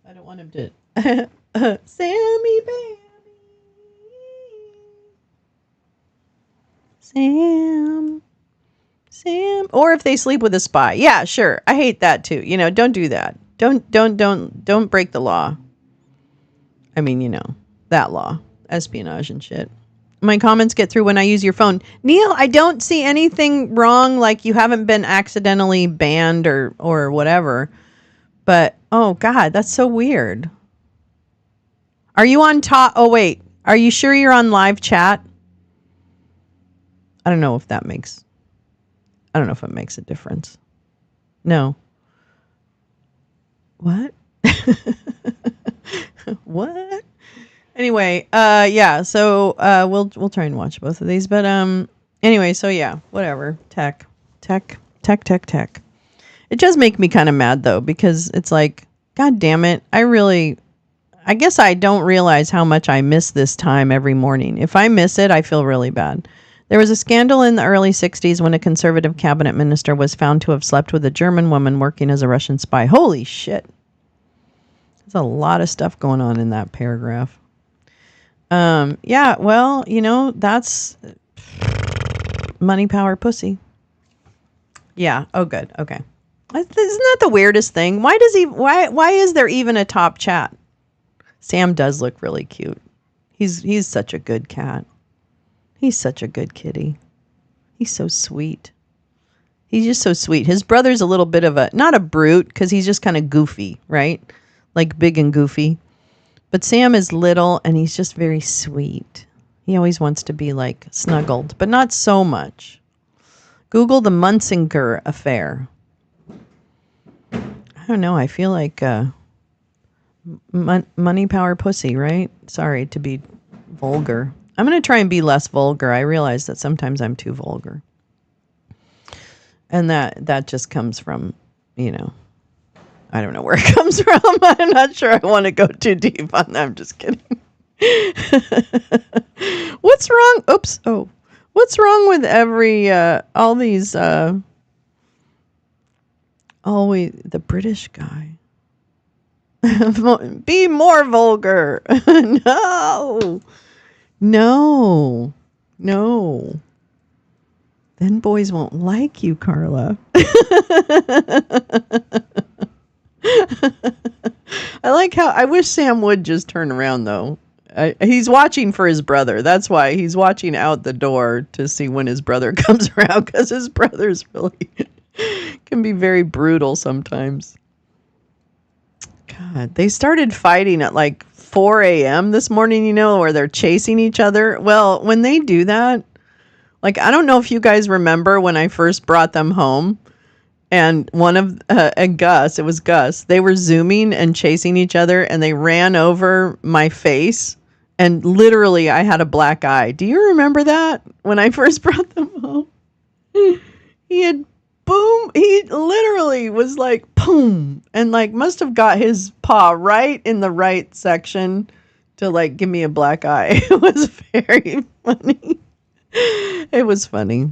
I don't want him to. Sammy Bammy. Sam. Or if they sleep with a spy. Yeah, sure. I hate that too. You know, don't do that. Don't break the law. I mean, you know, that law. Espionage and shit. My comments get through when I use your phone. Neil, I don't see anything wrong, like you haven't been accidentally banned or whatever. But, oh, God, that's so weird. Are you on top? Oh, wait. Are you sure you're on live chat? I don't know if that makes... I don't know if it makes a difference. No. What? What? Anyway, yeah, so we'll try and watch both of these. But anyway, so yeah, whatever. Tech. It does make me kind of mad, though, because it's like, God damn it, I guess I don't realize how much I miss this time every morning. If I miss it, I feel really bad. There was a scandal in the early 60s when a conservative cabinet minister was found to have slept with a German woman working as a Russian spy. Holy shit. There's a lot of stuff going on in that paragraph. Yeah, well, you know, that's money, power, pussy. Yeah. Oh, good. Okay. Isn't that the weirdest thing? Why is there even a top chat? Sam does look really cute. He's such a good cat. He's such a good kitty. He's so sweet. He's just so sweet. His brother's a little bit of not a brute, because he's just kind of goofy, right? Like big and goofy. But Sam is little and he's just very sweet. He always wants to be like snuggled, but not so much. Google the Munsinger affair. I don't know. I feel like money, power, pussy, right? Sorry to be vulgar. I'm going to try and be less vulgar. I realize that sometimes I'm too vulgar. And that just comes from, you know, I don't know where it comes from. I'm not sure I want to go too deep on that. I'm just kidding. What's wrong? Oops. Oh, what's wrong with all these, the British guy? Be more vulgar. No. Then boys won't like you, Carla. I like how I wish Sam would just turn around, though. He's watching for his brother. That's why he's watching out the door to see when his brother comes around, because his brother's really can be very brutal sometimes. God, they started fighting at like 4 a.m. this morning, where they're chasing each other. Well, when they do that, like, I don't know if you guys remember when I first brought them home and it was Gus, they were zooming and chasing each other and they ran over my face and literally I had a black eye. Do you remember that when I first brought them home? He literally was like, boom, and like must have got his paw right in the right section to like give me a black eye. It was very funny. It was funny.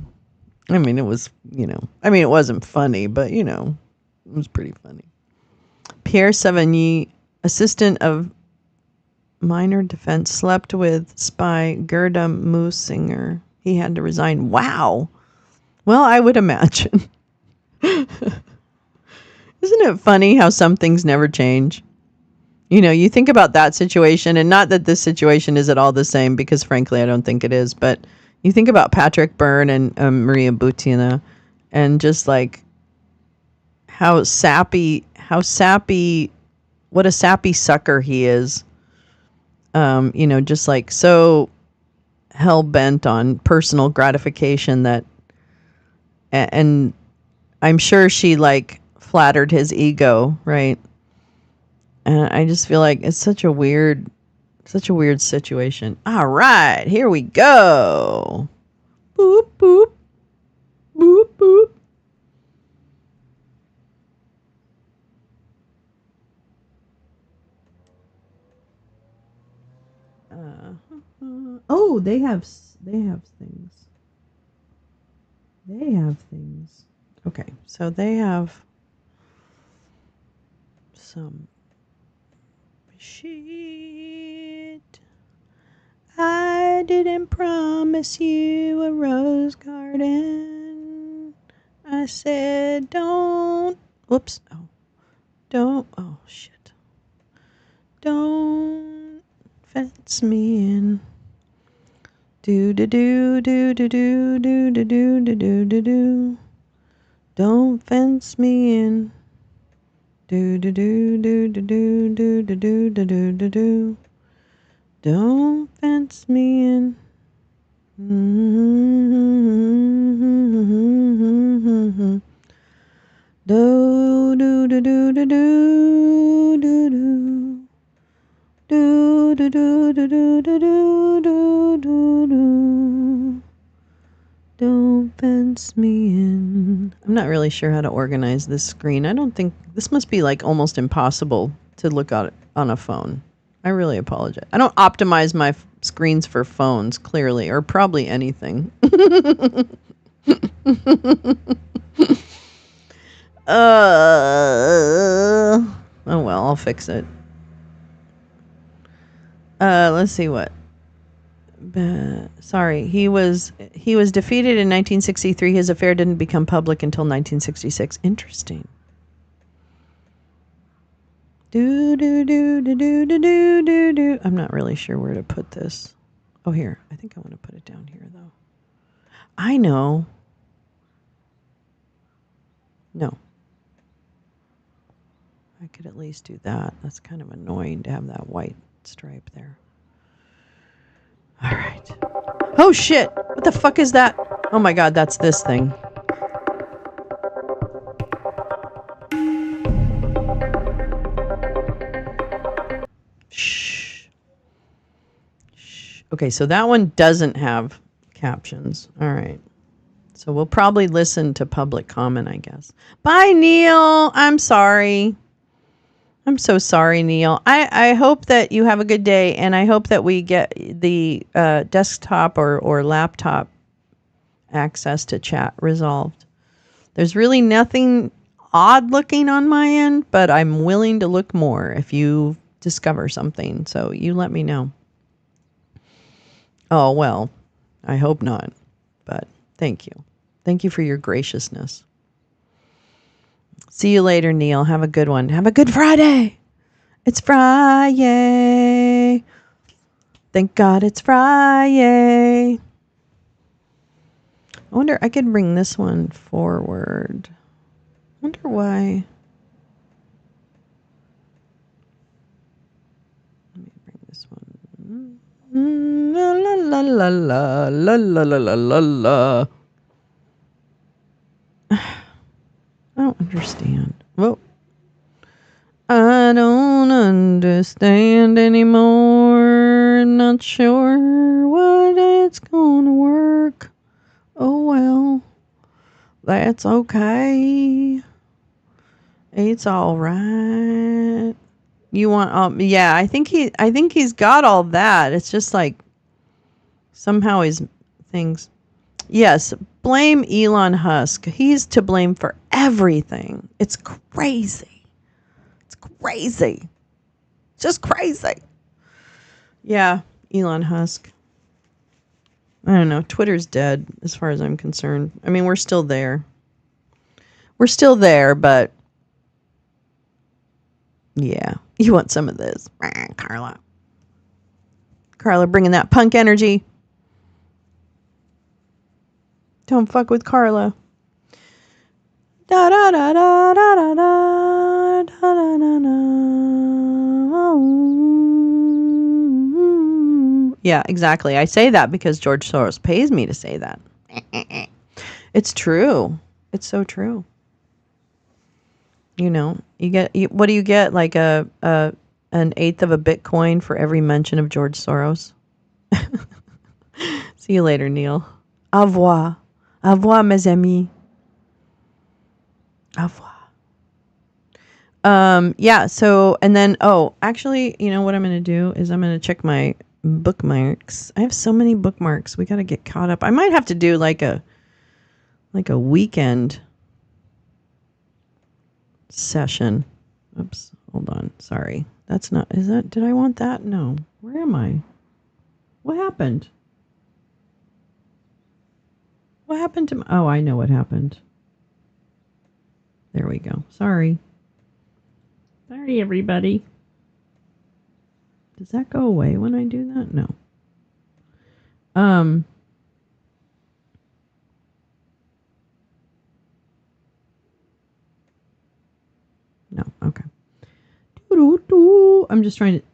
I mean, it was, it wasn't funny, but it was pretty funny. Pierre Savigny, assistant of minor defense, slept with spy Gerda Musinger. He had to resign. Wow. Well, I would imagine. Isn't it funny how some things never change? You think about that situation, and not that this situation is at all the same, because frankly, I don't think it is, but you think about Patrick Byrne and Maria Butina, and just like how sappy, what a sappy sucker he is. Just like so hell bent on personal gratification and I'm sure she like flattered his ego, right? And I just feel like it's such a weird situation. All right, here we go. Boop, boop. Boop, boop. Oh, they have things. They have things. Okay, so they have some shit. I didn't promise you a rose garden. I said don't. Whoops. Oh, shit. Don't fence me in. Do do do do do do do do do do do do do. Don't fence me in. Do do do do do do do do do do do do do. Don't fence me in. Mm-hmm. Do do do do do do do do. Do do do do do do do do do do. Don't fence me in. I'm not really sure how to organize this screen. I don't think this must be like almost impossible to look at it on a phone. I really apologize. I don't optimize my screens for phones, clearly, or probably anything. Oh well, I'll fix it. Let's see what. Sorry, he was defeated in 1963. His affair didn't become public until 1966. Interesting. Do do do do do do do do do. I'm not really sure where to put this. Oh, here. I think I want to put it down here, though. I know. No. I could at least do that. That's kind of annoying to have that white stripe there. All right. Oh, shit. What the fuck is that? Oh, my God. That's this thing. Shh. Shh. Okay, so that one doesn't have captions. All right. So we'll probably listen to public comment, I guess. Bye, Neil. I'm sorry. I'm so sorry, Neil. I hope that you have a good day, and I hope that we get the desktop or laptop access to chat resolved. There's really nothing odd looking on my end, but I'm willing to look more if you discover something. So you let me know. Oh, well, I hope not, but thank you. Thank you for your graciousness. See you later, Neil. Have a good one. Have a good Friday. It's Friday. Thank God it's Friday. I wonder, I could bring this one forward. I wonder why. Let me bring La la la la la la la la la la. I don't understand. Whoa. I don't understand anymore. I'm not sure what it's gonna work. Oh well. That's okay. It's all right. You want yeah, I think he's got all that. It's just like somehow his things. Yes, blame Elon Musk. He's to blame for everything. It's crazy. It's crazy. Just crazy. Yeah, Elon Musk. I don't know. Twitter's dead as far as I'm concerned. I mean, we're still there. We're still there, but yeah. You want some of this, Carla. Carla bringing that punk energy. Don't fuck with Carla. Da da da da da da da da da da da. Yeah, exactly. I say that because George Soros pays me to say that. It's true. It's so true. You know, what do you get? Like an eighth of a Bitcoin for every mention of George Soros. See you later, Neil. Au revoir. Au revoir, mes amis. Au revoir. Yeah, so, and then, actually, you know what I'm going to do is I'm going to check my bookmarks. I have so many bookmarks. We got to get caught up. I might have to do like a weekend session. Oops, hold on. Sorry. Did I want that? No. Where am I? What happened? What happened to I know what happened. There we go. Sorry, everybody. Does that go away when I do that? No. No. Okay. I'm just trying to.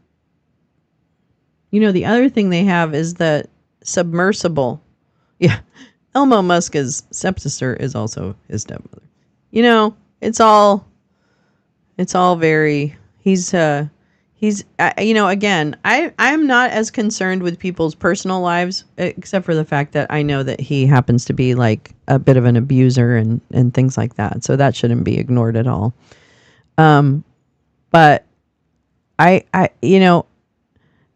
The other thing they have is the submersible. Yeah. Elmo Musk's stepsister is also his stepmother. It's all very, again, I'm not as concerned with people's personal lives, except for the fact that I know that he happens to be like a bit of an abuser and things like that. So that shouldn't be ignored at all. But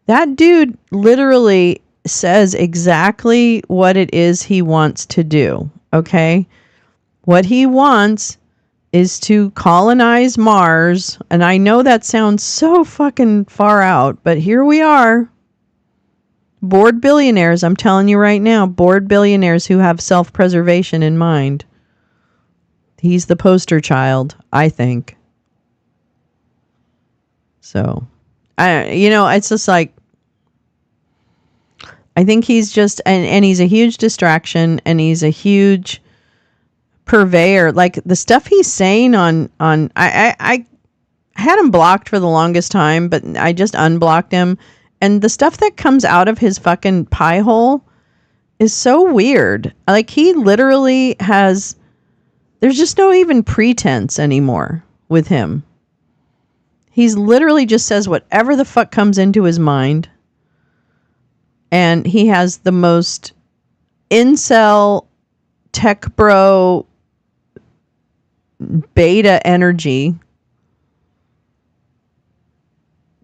that dude literally says exactly what it is he wants to do. Okay. What he wants is to colonize Mars. And I know that sounds so fucking far out, but here we are. Bored billionaires, I'm telling you right now, bored billionaires who have self-preservation in mind. He's the poster child, I think. So, it's just like, I think he's just, and he's a huge distraction, and he's a huge purveyor. Like the stuff he's saying on I had him blocked for the longest time, but I just unblocked him, and the stuff that comes out of his fucking pie hole is so weird. Like he literally has, there's just no even pretense anymore with him. He's literally just says whatever the fuck comes into his mind, and he has the most incel tech bro beta energy,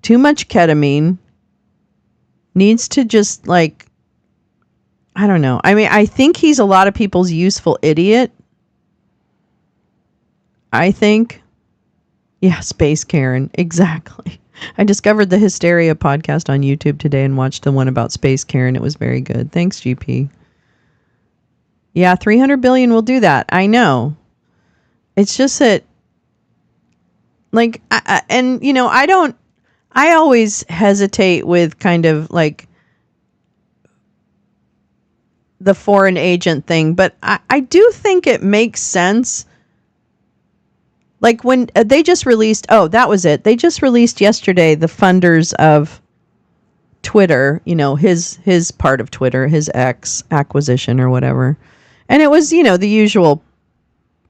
too much ketamine, needs to just like, I don't know. I mean, I think he's a lot of people's useful idiot. I think. Yeah, Space Karen. Exactly. I discovered the Hysteria podcast on YouTube today and watched the one about Space Karen. It was very good. Thanks, GP. Yeah, 300 billion will do that. I know. It's just that, like, I always hesitate with kind of like the foreign agent thing, but I do think it makes sense. Like when they just released, that was it. They just released yesterday the funders of Twitter, his part of Twitter, his X acquisition or whatever. And it was, the usual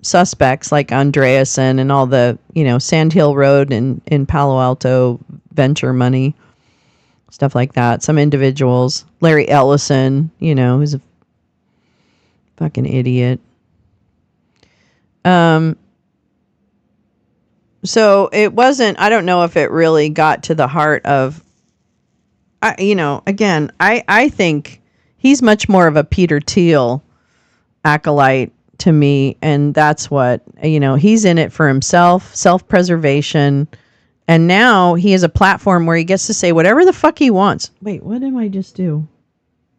suspects like Andreessen and all the, Sand Hill Road in Palo Alto venture money, stuff like that. Some individuals, Larry Ellison, who's a fucking idiot. So it wasn't, I don't know if it really got to the heart of, again, I think he's much more of a Peter Thiel acolyte to me. And that's what, he's in it for himself, self-preservation. And now he has a platform where he gets to say whatever the fuck he wants. Wait, what did I just do?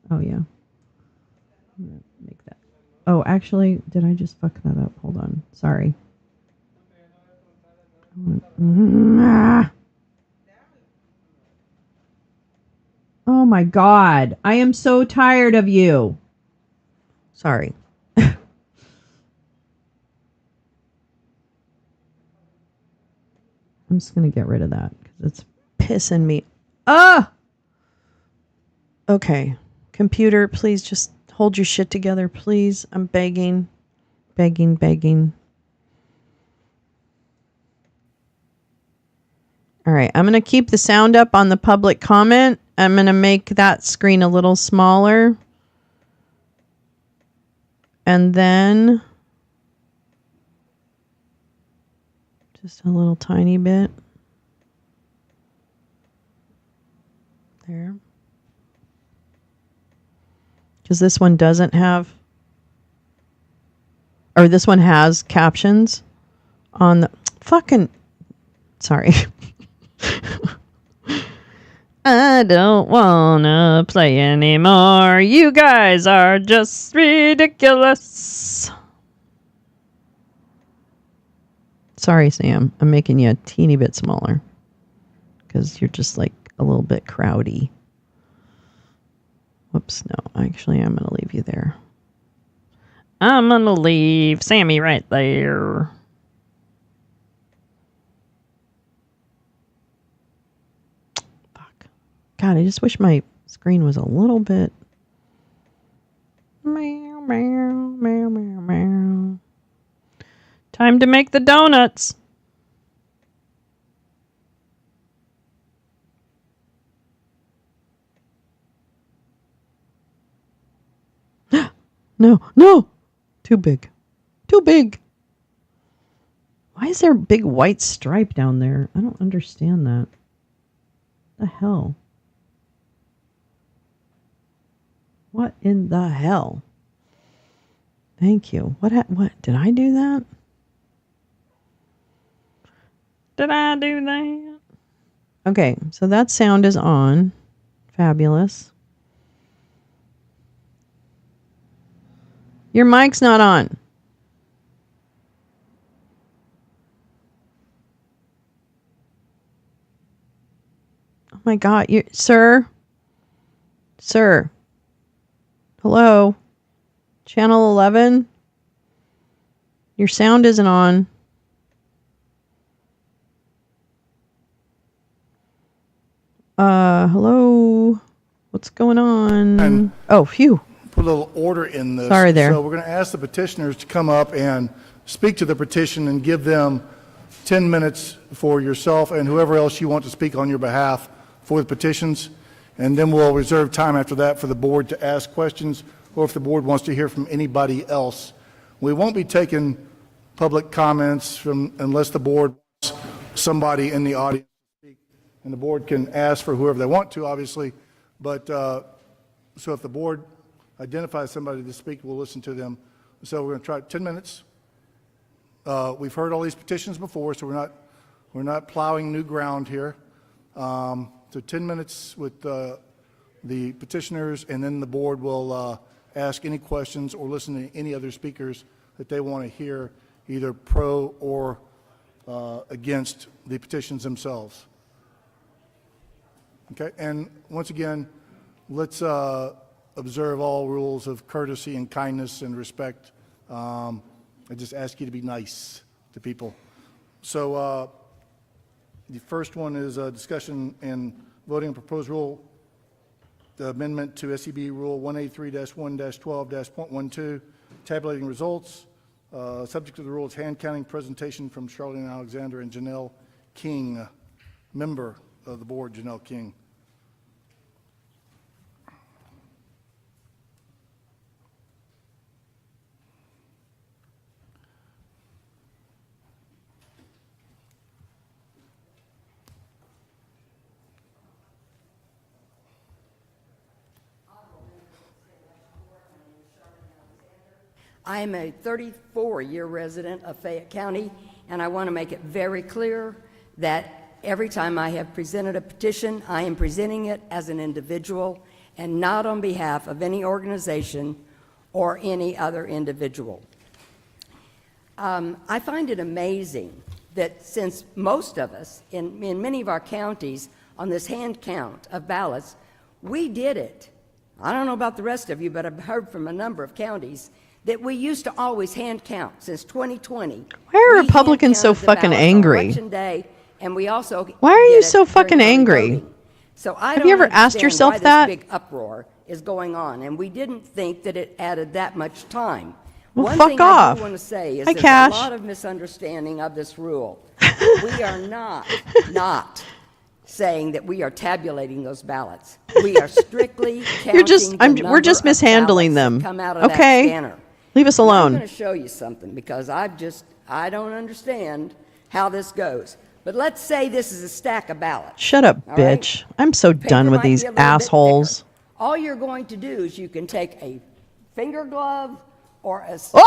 Oh, yeah. Make that. Oh, actually, did I just fuck that up? Hold on. Sorry. Oh my God. I am so tired of you. Sorry. I'm just going to get rid of that because it's pissing me. Okay. Computer, please just hold your shit together, please. I'm begging. Begging. All right, I'm going to keep the sound up on the public comment. I'm going to make that screen a little smaller. And then just a little tiny bit. There. Because this one doesn't have, or this one has captions on the fucking, sorry. I don't wanna play anymore. You guys are just ridiculous. Sorry, Sam. I'm making you a teeny bit smaller because you're just like a little bit crowdy. Whoops, no. Actually, I'm going to leave you there. I'm going to leave Sammy right there. Fuck. God, I just wish my screen was a little bit... Meow, meow, meow, meow, meow. Time to make the donuts. No. Too big. Why is there a big white stripe down there? I don't understand that. The hell? What in the hell? Thank you. What did I do that? Okay, so that sound is on. Fabulous. Your mic's not on. Oh my God, sir. Hello. Channel 11. Your sound isn't on. Hello. What's going on? Oh, phew. Put a little order in this. Sorry there. So we're going to ask the petitioners to come up and speak to the petition and give them 10 minutes for yourself and whoever else you want to speak on your behalf for the petitions. And then we'll reserve time after that for the board to ask questions or if the board wants to hear from anybody else. We won't be taking public comments unless the board wants somebody in the audience to speak. And the board can ask for whoever they want to, obviously. But so if the board identify somebody to speak, we'll listen to them. So we're going to try 10 minutes. We've heard all these petitions before, so we're not plowing new ground here. So 10 minutes with the petitioners, and then the board will ask any questions or listen to any other speakers that they want to hear, either pro or against the petitions themselves. Okay, and once again, let's observe all rules of courtesy and kindness and respect. I just ask you to be nice to people. So the first one is a discussion and voting on proposed rule the amendment to SEB Rule 183-1-12-.12, tabulating results. Subject to the rules, hand counting presentation from Charlene Alexander and Janelle King, member of the board, Janelle King. I am a 34-year resident of Fayette County, and I want to make it very clear that every time I have presented a petition, I am presenting it as an individual and not on behalf of any organization or any other individual. I find it amazing that since most of us in many of our counties on this hand count of ballots, we did it. I don't know about the rest of you, but I've heard from a number of counties that we used to always hand count since 2020. Why are Republicans so fucking angry? Election day, and we also Why are you so fucking angry? So I Have you ever asked yourself that? This big uproar is going on, and we didn't think that it added that much time. Well, One fuck thing off. I do want to say is Hi, there's Cash. a lot of misunderstanding of this rule. We are not saying that we are tabulating those ballots. We are strictly counting we're just mishandling them. come out of that Okay. scanner. Leave us I'm alone. going to show you something because I don't understand how this goes. But let's say this is a stack of ballots. Shut up, all right? bitch. I'm so Paper done with might be these a little bit assholes. thicker. All you're going to do is you can take a finger glove or a stick,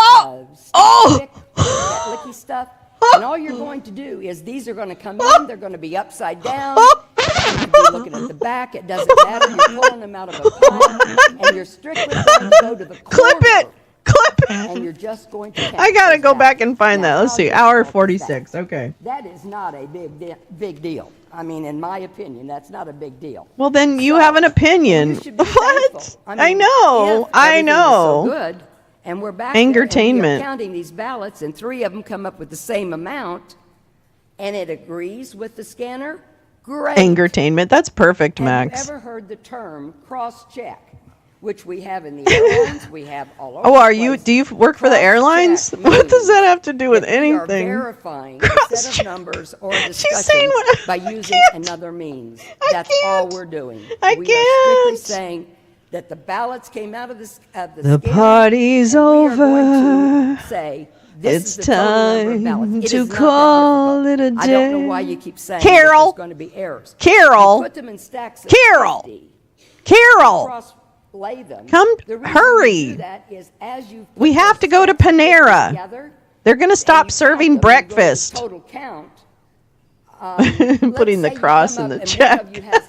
that licky stuff, and all you're going to do is these are going to come in, they're going to be upside down, you're going to be looking at the back, it doesn't matter, you're pulling them out of a pipe, and you're strictly going to go to the corner. Clip it! And you're just going to count I gotta those go ballots. back and find Now, that. Let's how see. do you Hour count the 46. stack? Okay. That is not a big deal. I mean, in my opinion, that's not a big deal. Well, then you have an opinion. You should be What? thankful. I mean, know. if I everything was know. so good, and we're back there and we are Angertainment. counting these ballots, and 3 of them come up with the same amount, and it agrees with the scanner. Great. Angertainment. That's perfect, Have Max. you ever heard the term cross-check, which we have in the airlines, we have all over Oh, are the you? place. Do you work for the airlines? What does that have to do with That we are anything? verifying a set of numbers or a discussion saying what- by using another means. That's all we're doing. I we are can't. strictly saying that the ballots came out of the The scanner, party's and we are going over. to say this It's is the total number of ballots. time It to is not that call it a difficult. I don't know day. why you keep saying Carol. that there's going to be errors. Carol. You put them in stacks of Carol. 50. Carol. Cross-lay them. Come, The reason hurry. you do that is as you put We have those to go to stacks of 50 Panera. together, They're going to stop serving you go to the breakfast. total count. Putting the cross in the check. One of you has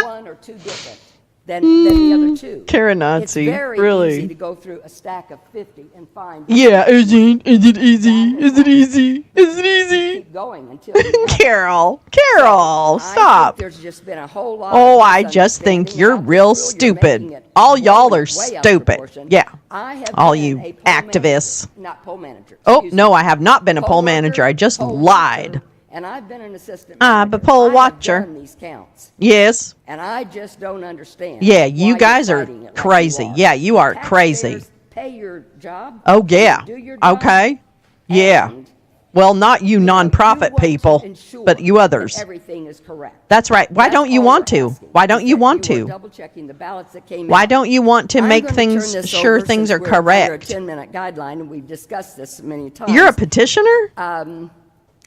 1 or 2 different than the other 2. Karen It's Nazi, very really. easy to go through a stack of 50 and find. Yeah, is it easy? Is it easy? Is it easy? Keep going until you have Carol, Carol, I stop. think there's just been a whole lot. Oh, of I just think misunderstanding you're about this real rule. You're making stupid. it All y'all way are out of stupid. proportion. Yeah. I have All been you a poll activists. manager, not poll manager. Oh, excuse no, me. I have not been a poll Poll manager. worker, I just poll lied. watcher, and I've been an assistant I'm a manager. poll I have watcher. done these counts, Yes. and I just don't understand. Yeah, why you you're guys are fighting it like crazy. you are. Yeah, you are crazy. Taxpayers pay your job. Oh, yeah. Do your job. Okay. Yeah. Well, not you nonprofit people, but you others. Everything is correct. That's right. Why That's don't you all want we're to? asking. Why don't you want You were to? double-checking the ballots that came Why out. don't you want to I'm make gonna things turn this sure over things since are we're under correct? a 10-minute guideline, and we've discussed this many times. You're a petitioner? I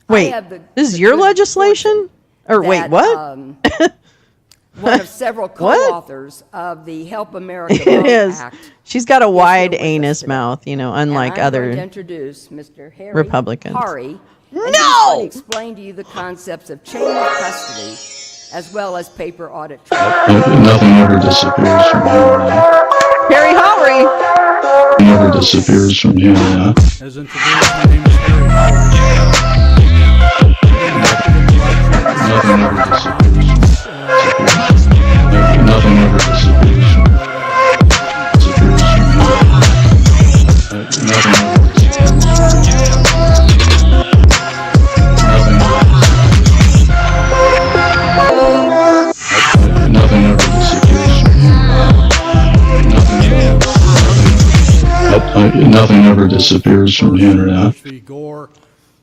Wait, have the- this is the your good legislation? Or wait, that, what? One of several What? co-authors of the Help America It Vote is. Act. She's got a wide with us anus today. mouth, you know, And unlike I'm going to other introduce Mr. Harry Republicans. Hari, and he's No! going to explain to you the concepts of chain of custody as well as paper audit trail. Nothing ever disappears from here. Harry Howry. Never disappears from here. As introduced, my name is Harry Howard. Nothing ever disappears. Nothing ever disappears. Disappears from here. Nothing ever Nothing ever disappears. Nothing ever disappears from the internet.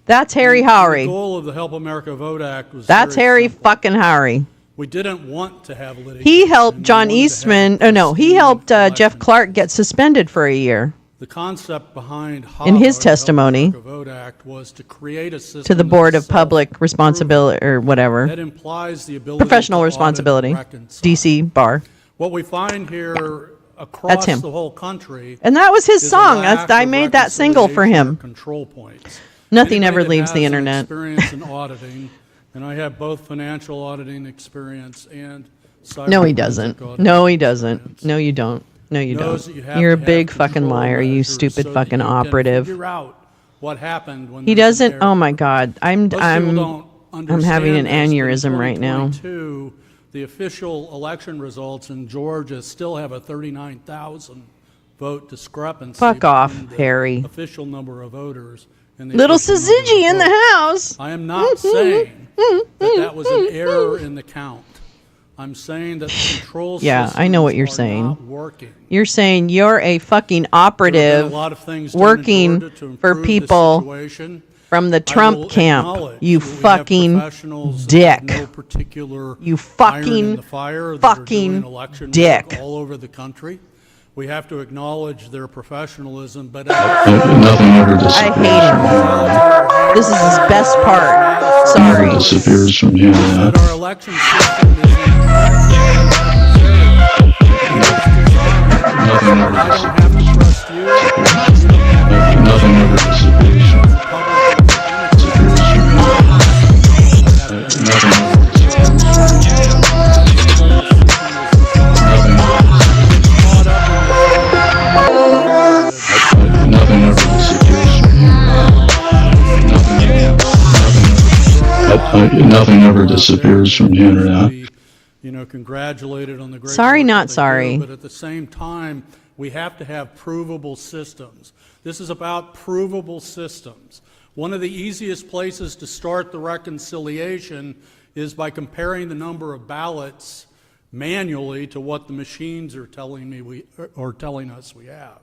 That's Harry The Howry. goal of the Help America Vote Act was That's very Harry simple. fucking Howry. We didn't want to have litigation. He helped We John wanted to have Eastman. a Oh no, he pristine helped Jeff election. Clark get suspended for a year. The concept behind In his HAVA, the Help testimony America Vote Act, was to create a system to the Board of that's Public Responsibility or that whatever, implies the ability professional to audit responsibility, and reconcile. DC bar. What we find here across That's him. the whole country, And that was his is a song. lack I of made that single for reconciliation or him. Control points. Nothing Anybody ever that leaves the has an internet. Experience in auditing, and I have both financial auditing experience and cyber No, he forensic doesn't. auditing No, he doesn't. experience. No, you don't. No, you Knows don't. that you have You're a to have big fucking control liar, you measures stupid so that fucking you can operative. figure out what happened when He there's an doesn't. Oh error. my God, I'm Most people don't having an understand this, but in aneurysm right now. 2022, the official election results in Georgia still have a 39,000 vote discrepancy. Fuck off, between the Harry. Official number of voters and the Little official number of Syzygy in the votes. house. I am not saying that was an error in the count. I'm saying that the control Yeah, I know what systems you're are saying. not working. You're saying you're a fucking There have operative been a lot of things done in working Georgia to for improve the people situation. from the I Trump will camp. acknowledge You that we have fucking professionals that have dick. no particular You iron in fucking the fire that are fucking doing election work dick. all over the country. We have to acknowledge their professionalism, but Nothing ever I hate him. This is his best part. Sorry. disappears from the internet. that our election system is Nothing ever I don't have to trust you. Nothing ever disappears from the Nothing ever Nothing ever disappears from Nothing ever disappears from the internet. You know, congratulated on the great Sorry, work not that they sorry. do, but at the same time, we have to have provable systems. This is about provable systems. One of the easiest places to start the reconciliation is by comparing the number of ballots manually to what the machines are telling us we have.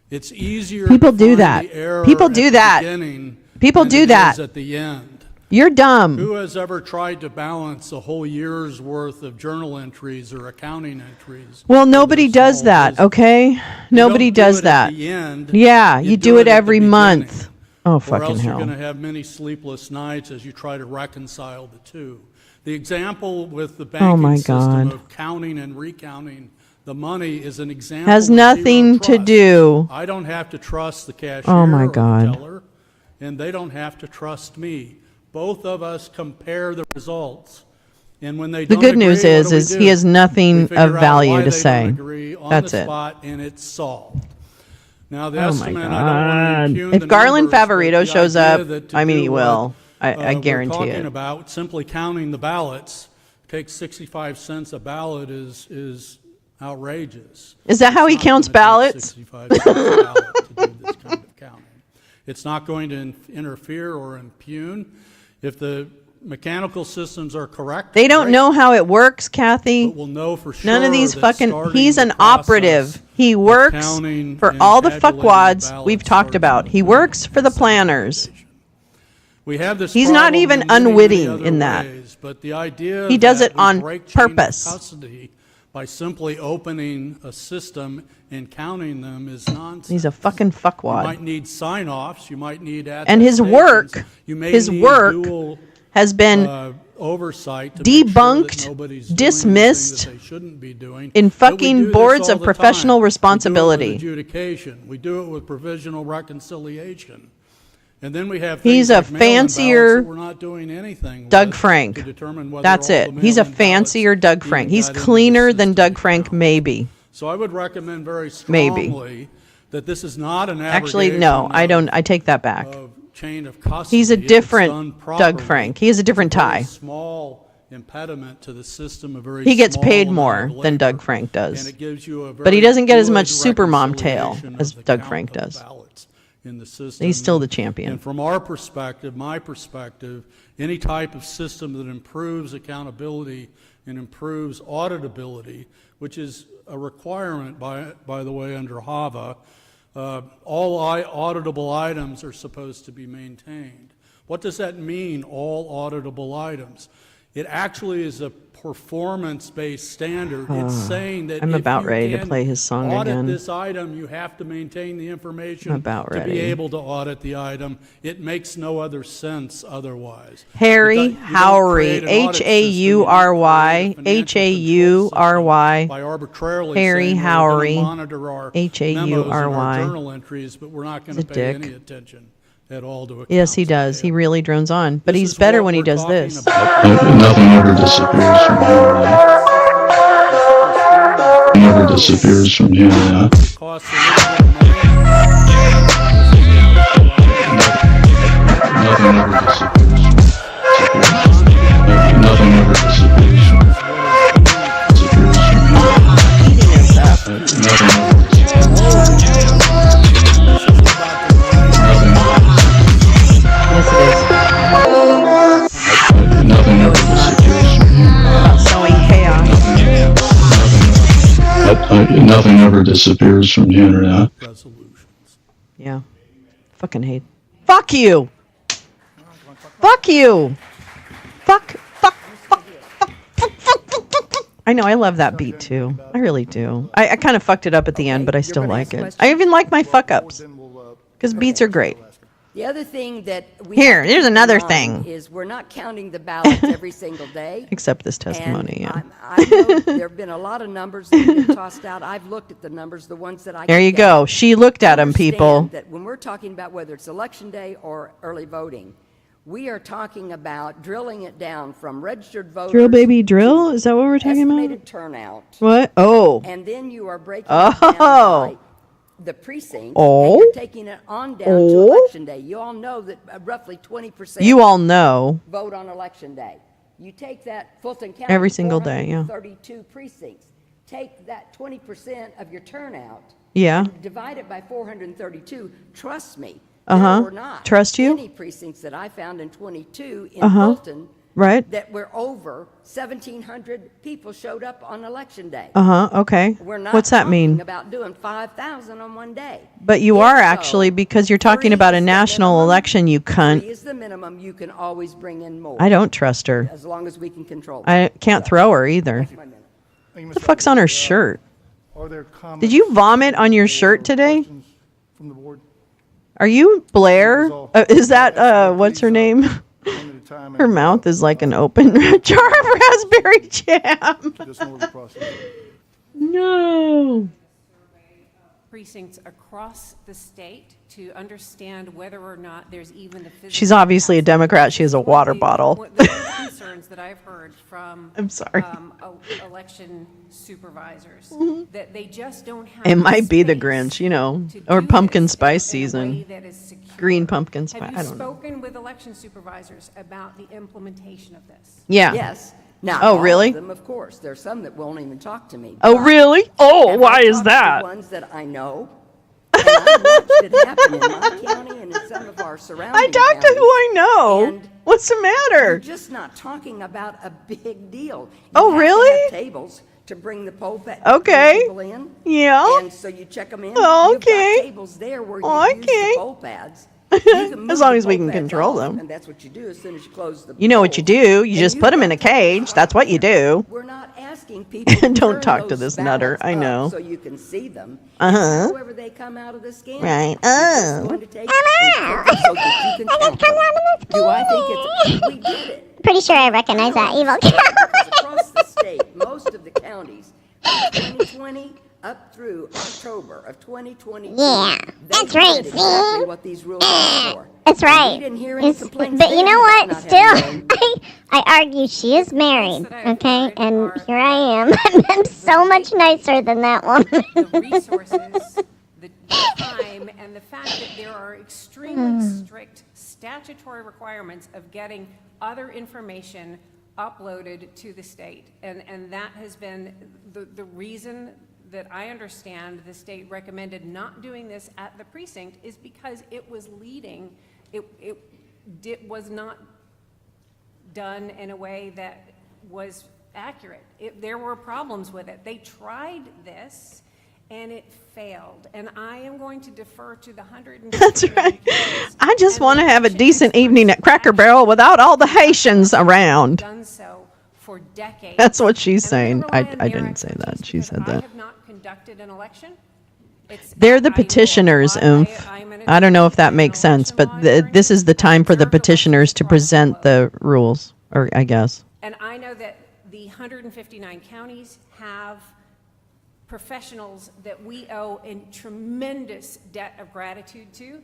It's easier People to do find that. the error People at do the that. beginning People than do it is that. at the end. You're dumb. Who has ever tried to balance a whole year's worth of journal entries or accounting entries? Well, nobody does that, okay? Nobody don't do does it at that. the end. Yeah, You you do do it it at the every beginning. month. Oh, Or fucking else you're hell. going to have many sleepless nights as you try to reconcile the two. The example with the banking Oh, my system God. of counting and recounting the money is an example Has of zero nothing to trust. do. I don't have to trust the cashier Oh, my or the God. teller, and they don't have to trust me. Both of us compare the results. And when they The don't good agree, news what is do we he do? has nothing We of figure out value why to they say. don't agree on That's the it. spot, and it's solved. Now, the Oh, my estimate, I don't want God. to impugn If the Garland numbers, but Favorito the shows idea up, that to I mean, he do will. what, I guarantee we're talking it. about simply counting the ballots, takes 65 cents a ballot is outrageous. Is that how he counts ballots? 65 cents a ballot to do this kind of counting. It's not going to interfere or impugn. If the mechanical systems are correct, They don't great. know how it works, Kathy. But we'll know for sure None of these that fucking. starting He's the an process operative. He of works counting for and all the tabulating fuckwads ballots we've talked starts about. in He the works for the planners. We have this He's not problem even in many, unwitting many other in that. ways, but the idea He does that it we on break chain of purpose. custody by simply opening a system and counting them is nonsense. He's a fucking You fuckwad. might need sign-offs, you might need And his attestations, work, you may his need work dual, has been oversight to make sure that debunked, nobody's doing dismissed anything that they shouldn't be doing. in But we fucking do this boards all of the professional time. We responsibility. do it with adjudication. We do it with provisional reconciliation. And then we have He's things a like mail-in ballots fancier that we're not doing anything Doug with Frank. to determine whether That's all it. the He's a mail-in fancier ballots Doug even Frank. He's got into the cleaner than system. Doug Frank, maybe. So I would recommend very Maybe. strongly that this is not an Actually, abrogation no, I of- don't. I take that back. of chain of custody. He's a If it's different done Doug properly, Frank. He has a different it's very tie. Small impediment to the system, a very He gets small paid amount more of than labor, Doug Frank does. and it gives you a But he very doesn't get as good much supermom tail reconciliation as of the Doug count Frank of does. ballots in the system. He's still the champion. And from our perspective, my perspective, any type of system that improves accountability and improves auditability, which is a requirement, by the way, under HAVA, all auditable items are supposed to be maintained. What does that mean, all auditable items? It actually is a performance-based standard. It's saying that I'm if about you ready to can play his song audit again. this item, you have to maintain the information I'm about to be ready. able to audit the item. It makes no other sense otherwise. Harry You don't Howry, create an audit system, you H-A-U-R-Y, create a financial H-A-U-R-Y, by arbitrarily Harry saying, well, we're going Howry, to monitor our memos and H-A-U-R-Y. our journal entries, but we're not going He's to a pay dick. any attention at all to accounts. Yes, he does. He really drones on. But This he's is better what when he we're does talking this. about. Nothing ever disappears from here. Never disappears from here. It costs a little bit of money. Nothing ever disappears. Nothing ever disappears. Disappears from here. Eating himself. Nothing ever disappears. Yes, it is. Nothing ever disappears from here. About sowing chaos. Nothing ever disappears from the internet. Resolutions. Yeah. Fucking hate. Fuck you! Fuck you! Fuck. I know, I love that beat too. I really do. I kind of fucked it up at the end, but I still like it. I even like my fuck ups. Because beats are great. The other thing that we Here, have to here's keep in another mind thing. is we're not counting the ballots every single day. Except this testimony, And yeah. I know there have been a lot of numbers that have been tossed out. I've looked at the numbers, the ones that I There can you get. go. She looked at them, Understand people. that when we're talking about whether it's election day or early voting, we are talking about drilling it down from registered voters. Drill, baby, drill? Is that what we're talking about? Estimated turnout. What? Oh. And then you are breaking it down by the precincts. Oh. And you're taking it on down to election day. You all know that roughly 20%. You all know. Vote on election day. You take that Fulton County. Every single day, yeah. 32 precincts. Take that 20% of your turnout. Yeah. And divide it by 432. Trust me. Uh-huh. There were not Trust you? any precincts that I found in 22 in Uh-huh. Fulton Right. that were over 1,700 people showed up on election day. Uh-huh. Okay. We're not What's that talking mean? about doing 5,000 on one day. But you If are so, actually, because you're talking 3 about a is the national minimum. election, you 3 cunt. is the minimum. You can always bring in more. I don't trust her. As long as we can control it. I can't throw her either. That's my minute. What the fuck's on her shirt? Are there comments? Did you vomit on your shirt today? Questions from the board? Are you Blair? Is that, what's her name? One at a time. Her mouth is like an open jar of raspberry jam. Just know the process. No. Precincts across the state to understand whether or not there's even a physical. She's obviously a Democrat. She has a water bottle. One of the concerns that I've heard from I'm sorry. Election supervisors that they just don't have. It might be the space Grinch, you know, to or do pumpkin this spice in a way season. that is secure. Green pumpkin spice. Have I you don't know. spoken with election supervisors about the implementation of this? Yeah. Yes. Now, Oh, really? Of them, of course. There's some that won't even talk to me. Oh, But really? Oh, have why I is talked to that? The ones that I know. And I watched it happen in my county and in some of our surrounding I talked to who I know. And What's the You're matter? just not talking about a big deal. You Oh, have to really? have tables to bring the Okay. people in. Yeah. And so you check them in. Oh, You've got okay. tables there where you use Okay. the poll pads. You can move As long the as we poll can pads control off, them. And that's what you do as soon as you close the You know what you poll. do. You And just you've put them got in a cage. That's what you do. We're not asking people to Don't turn talk to those this nutter. ballots I up know. So you can see them. Uh-huh. However they come out of the scan. Right. You're just Oh. going to take and put them so that you can count them. Do I think it's... We did it. Pretty sure I recognize that evil Because cow. across the state, most of the counties, from 2020 up through October of 2022. Yeah, they that's right, did see? exactly what these rules are for. That's And right. we didn't hear any complaints But you then know about what? not Still, having them. I argue she is married, okay? And here I am. I'm so much nicer than that woman. The resources, the time, and the fact that there are extremely strict statutory requirements of getting other information uploaded to the state. And that has been the reason that I understand the state recommended not doing this at the precinct is because it was leading, was not done in a way that was accurate. There were problems with it. They tried this, and it failed. And I am going to defer to the 100. That's right. I just want to have a decent evening at Cracker Barrel without all the Haitians around. Done so for decades. That's what she's And I'm saying. gonna rely on I their didn't say that. expertise She because said I that. have not conducted an election. They're the petitioners, oomph. I'm an I don't know if that makes sense, but this is the time for the petitioners to present the rules, or I guess. And I know that the 159 counties have professionals that we owe a tremendous debt of gratitude to.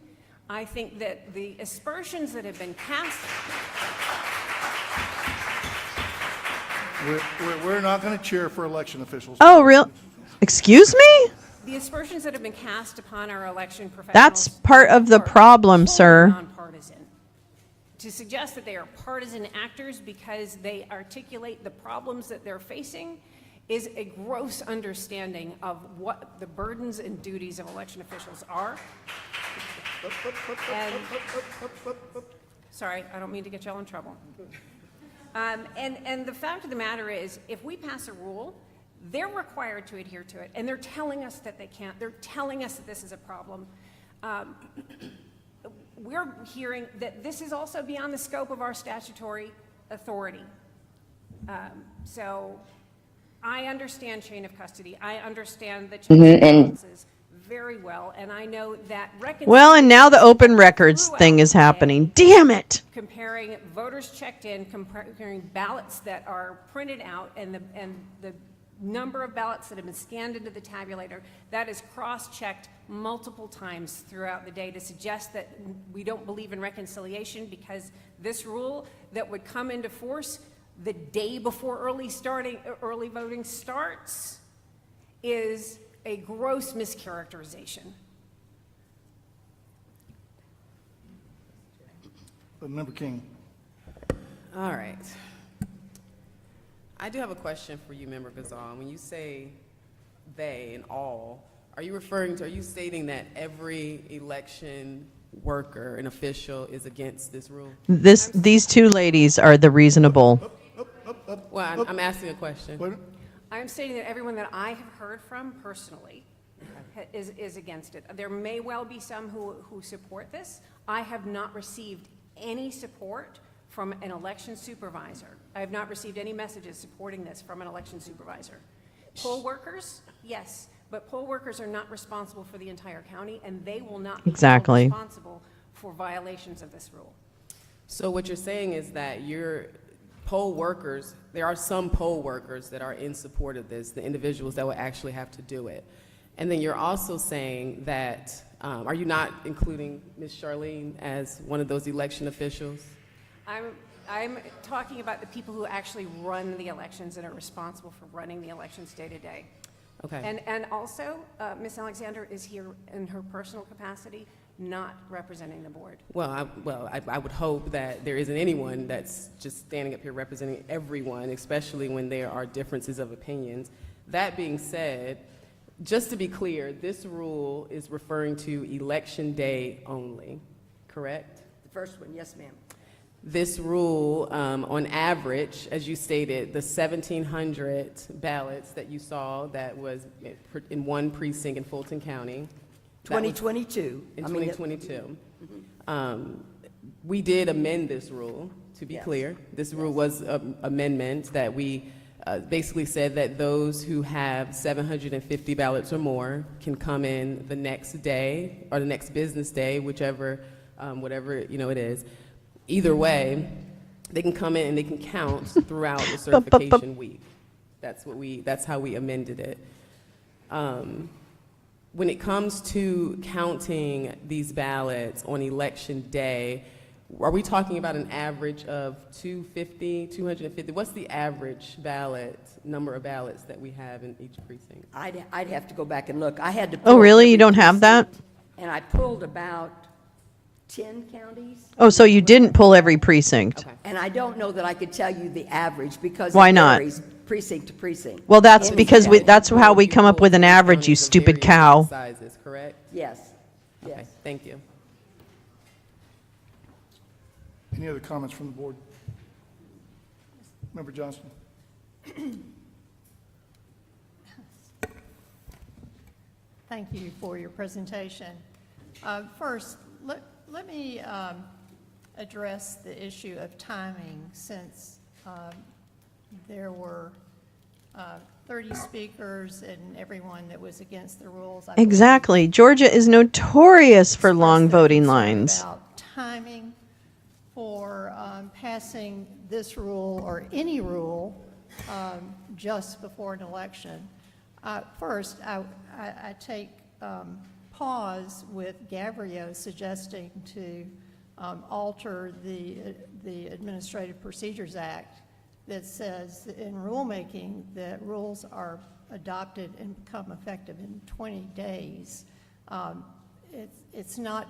I think that the aspersions that have been cast. We're not going to cheer for election officials. Oh, real? Excuse me? The aspersions that have been cast upon our election professionals. That's part of the problem, sir. Nonpartisan. To suggest that they are partisan actors because they articulate the problems that they're facing is a gross understanding of what the burdens and duties of election officials are. And, sorry, I don't mean to get y'all in trouble. And the fact of the matter is, if we pass a rule, they're required to adhere to it, and they're telling us that they can't. They're telling us that this is a problem. We're hearing that this is also beyond the scope of our statutory authority. So I understand chain of custody. I understand the checks and balances very well, and I know that Well, and now the open records thing is happening. Damn it! Comparing voters checked in, comparing ballots that are printed out, and the number of ballots that have been scanned into the tabulator, that is cross-checked multiple times throughout the day to suggest that we don't believe in reconciliation because this rule that would come into force the day before early voting starts is a gross mischaracterization. Member King. All right. I do have a question for you, Member Gazan. When you say they and all, are you stating that every election worker and official is against this rule? These two ladies are the reasonable. Well, I'm asking a question. I'm stating that everyone that I have heard from personally is against it. There may well be some who support this. I have not received any support from an election supervisor. I have not received any messages supporting this from an election supervisor. Poll workers, yes, but poll workers are not responsible for the entire county, and they will not be Exactly. responsible for violations of this rule. So what you're saying is that your poll workers, there are some poll workers that are in support of this, the individuals that will actually have to do it. And then you're also saying that, are you not including Ms. Charlene as one of those election officials? I'm talking about the people who actually run the elections and are responsible for running the elections day to day. Okay. And also, Ms. Alexander is here in her personal capacity, not representing the board. Well, I would hope that there isn't anyone that's just standing up here representing everyone, especially when there are differences of opinions. That being said, just to be clear, this rule is referring to election day only, correct? The first one, yes, ma'am. This rule, on average, as you stated, the 1,700 ballots that you saw that was in one precinct in Fulton County. 2022. In 2022. We did amend this rule, to be clear. This rule was an amendment that we basically said that those who have 750 ballots or more can come in the next day or the next business day, whichever, whatever it is. Either way, they can come in and they can count throughout the certification week. That's how we amended it. When it comes to counting these ballots on election day, are we talking about an average of 250, 250? What's the average number of ballots that we have in each precinct? I'd have to go back and look. I had to. Oh, really? You don't have that? And I pulled about 10 counties. Oh, so you didn't pull every precinct? Okay. And I don't know that I could tell you the average because Why it not? varies precinct to precinct. Well, that's In because county. that's how we come up with an average, you stupid cow. Sizes, correct? Yes. Okay, Yes. thank you. Any other comments from the board? Member Johnston. Thank you for your presentation. First, let me address the issue of timing, since there were 30 speakers and everyone that was against the rules. I believe, Exactly. Georgia is notorious for long expressed their voting concern lines. About timing for passing this rule or any rule just before an election. First, I take pause with Gavrio suggesting to alter the Administrative Procedures Act that says in rulemaking that rules are adopted and become effective in 20 days. It's not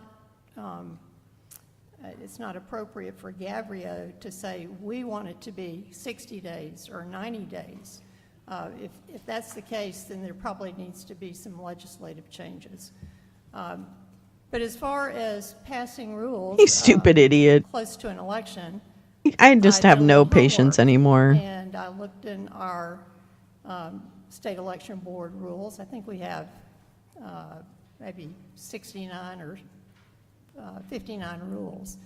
appropriate for Gavrio to say we want it to be 60 days or 90 days. If that's the case, then there probably needs to be some legislative changes. But as far as passing rules, You stupid idiot. close to an election, I just have no patience anymore. and I looked in our state election board rules. I think we have maybe 69 or 59 rules.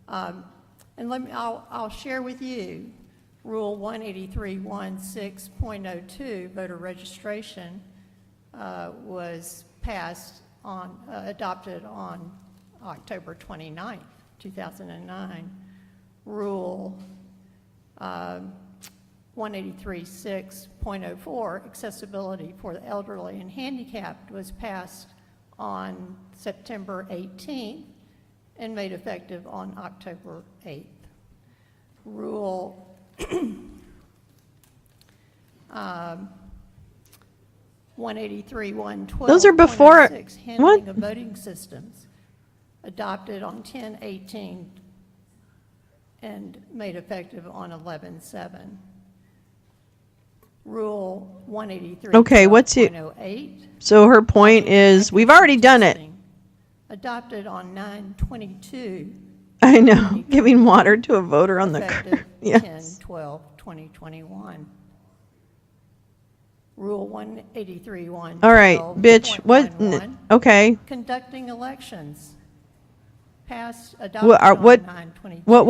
And I'll share with you Rule 183.16.02, voter registration, was adopted on October 29th, 2009. Rule 183.6.04, accessibility for the elderly and handicapped, was passed on September 18th and made effective on October 8th. Rule 183.112. Those are before- Handling what? of voting systems, adopted on 10/18 and made effective on 11/7. Rule 183. Okay, what's it? 12.08, So her point is, we've already done it. adopted on 9/22. I know, giving water to a voter on the Effective curb. Yes. 10/12/2021. Rule 183.1. All right, bitch, what, okay. Conducting elections. Passed, What, adopted on 9/22. what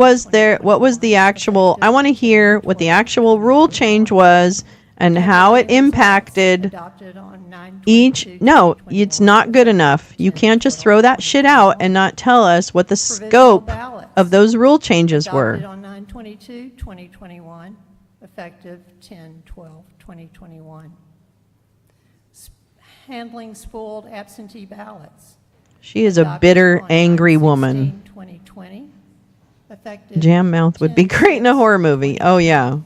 was the actual, I want to hear what the actual rule change was and how it impacted Adopted on 9/22. each, no, it's not good enough. You can't just throw that shit out and not tell us what the scope of those rule changes were. Adopted on 9/22/2021, effective 10/12/2021. Handling spoiled absentee ballots. She is a bitter, angry woman. 9/16/2020, effective Jam mouth would be great in a horror movie. Oh, yeah.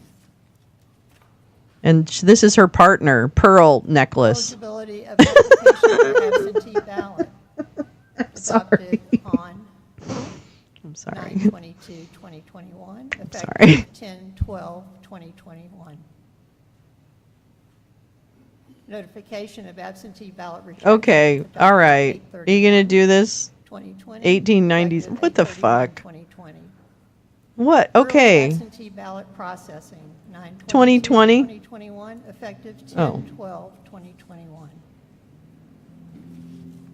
And this is her partner, Pearl Necklace. eligibility of application for absentee ballot. Sorry. Adopted on I'm sorry. 9/22/2021, sorry. effective 10/12/2021. Notification of absentee ballot rejection. Okay, all right. Are you going to do this? 2020. 1890s. What the fuck? 2020. What? Rural Okay. Absentee ballot processing, 2020? 2021, effective Oh. 10/12/2021.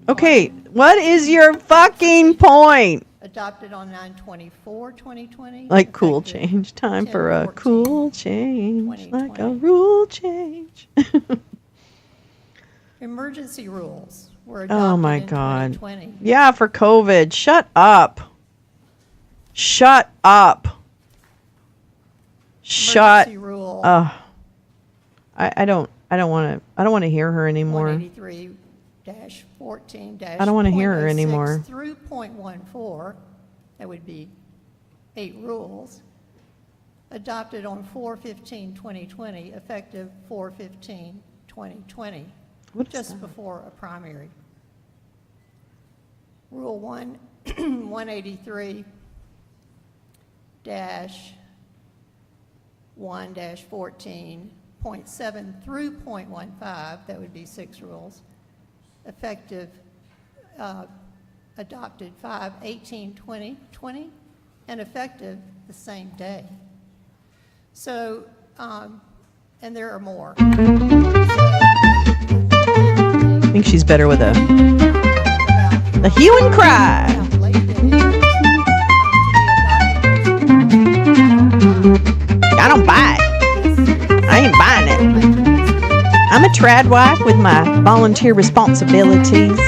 Okay, what is your fucking point? Adopted on 9/24/2020. Like cool effective change. Time for a 10/14. cool change. Like a rule change. Emergency rules were adopted Oh my in God. 2020. Yeah, for COVID. Shut up. Shut up. Shut. Emergency rule. I don't want to hear her anymore. 183-14- I don't wanna hear her anymore. through .14, that would be 8 rules, adopted on 4/15/2020, effective 4/15/2020, just before a primary. Rule 183-1-14.7 through .15, that would be 6 rules, effective, adopted 5/18/2020, and effective the same day. So, and there are more. So, think she's better with a hue and cry. I don't buy it. I ain't buying it. I'm a trad wife with my volunteer responsibilities.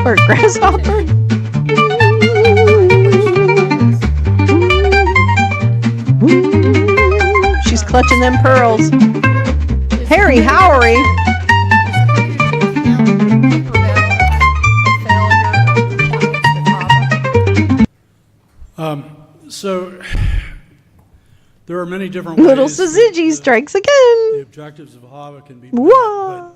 Or grasshopper. She's clutching them pearls. Harry Howery. So there are many different ways. Little Sazigi strikes again. The objectives of HAVA can be met,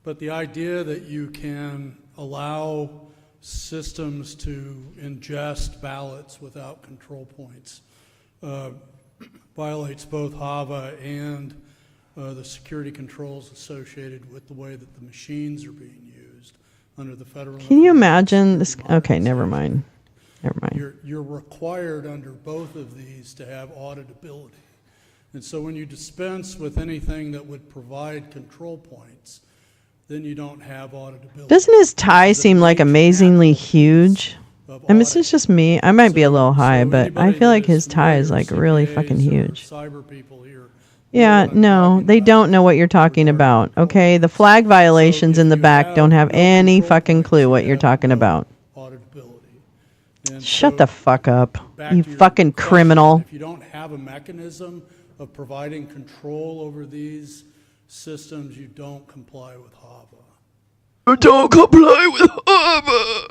but the idea that you can allow systems to ingest ballots without control points violates both HAVA and the security controls associated with the way that the machines are being used under the federal. Can you imagine this? Okay, never mind. Never mind. You're required under both of these to have auditability. And so when you dispense with anything that would provide control points, then you don't have auditability. Doesn't his tie seem like amazingly huge? I mean, it's just me. I might be a little high, but I feel like his tie is like really fucking huge. Yeah, no, they don't know what you're talking about. Okay, the flag violations in the back don't have any fucking clue what you're talking about. Shut the fuck up, you fucking criminal. If you don't have a mechanism of providing control over these systems, you don't comply with HAVA. You don't comply with HAVA.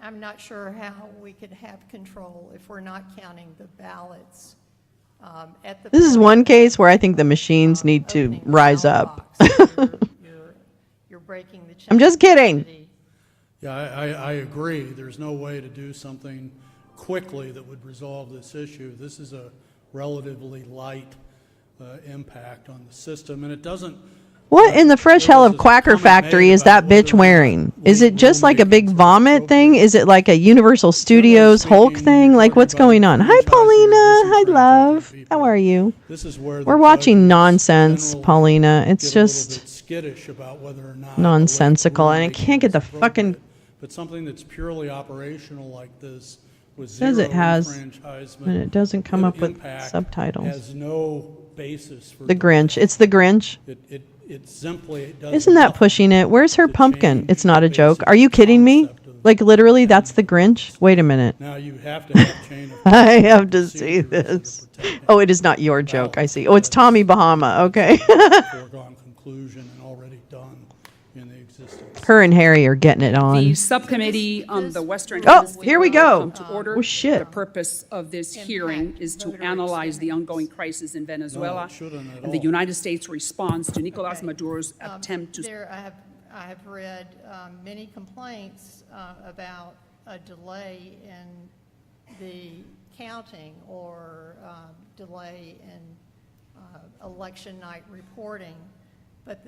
I'm not sure how we could have control if we're not counting the ballots. At the This is one case where I think the machines need to rise up. You're breaking the chain. I'm just kidding. Yeah, I agree. There's no way to do something quickly that would resolve this issue. This is a relatively light impact on the system, and it doesn't. What in the fresh hell of Quacker Factory is that bitch wearing? Is it just like a big vomit thing? Is it like a Universal Studios Hulk thing? Like, what's going on? Hi, Paulina. Hi, love. How are you? We're watching nonsense, Paulina. It's just skittish about whether or not nonsensical, and I can't get the fucking. But something that's purely operational like this with Says zero it has, enfranchisement, and it doesn't come up with impact subtitles. Has no basis for The Grinch. It's the Grinch. It simply does. Isn't that pushing it? Where's her pumpkin? It's not a joke. Are you kidding me? Like, literally, that's the Grinch? Wait a minute. Now you have to have chain of I have to see this. Oh, it is not your joke. I see. Oh, it's Tommy Bahama. Okay. foregone conclusion and already done in the existence. Her and Harry are getting it on. The subcommittee on the Western Oh, Hemisphere here we go. will come to order. Oh, shit. The purpose of this hearing is to analyze the ongoing crisis in Venezuela and the United States response to Nicolas Maduro's attempt to. I have read many complaints about a delay in the counting or delay in election night reporting. But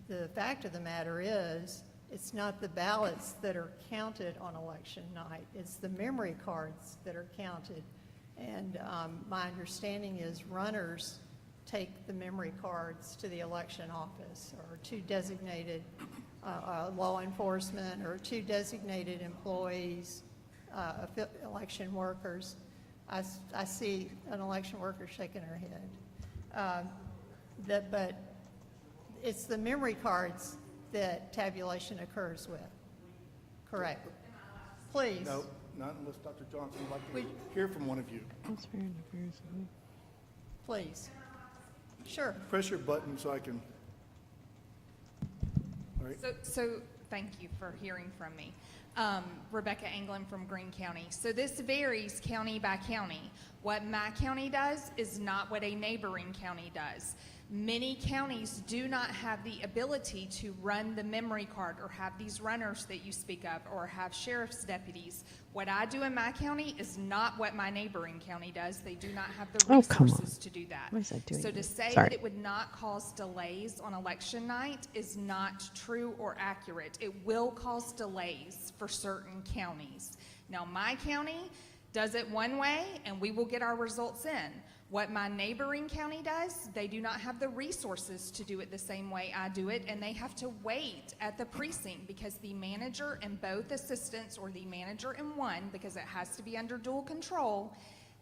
the fact of the matter is, it's not the ballots that are counted on election night. It's the memory cards that are counted. And my understanding is runners take the memory cards to the election office or to designated law enforcement or to designated employees, election workers. I see an election worker shaking her head. But it's the memory cards that tabulation occurs with. Correct. Please. No, not unless Dr. Johnson would like to hear from one of you. Please. Sure. Press your button so I can. All right. So thank you for hearing from me. Rebecca Anglin from Greene County. So this varies county by county. What my county does is not what a neighboring county does. Many counties do not have the ability to run the memory card or have these runners that you speak of or have sheriff's deputies. What I do in my county is not what my neighboring county does. They do not have the Oh, come on. resources to do that. What is that doing So here? to say Sorry. that it would not cause delays on election night is not true or accurate. It will cause delays for certain counties. Now, my county does it one way, and we will get our results in. What my neighboring county does, they do not have the resources to do it the same way I do it, and they have to wait at the precinct because the manager and both assistants, or the manager and one, because it has to be under dual control,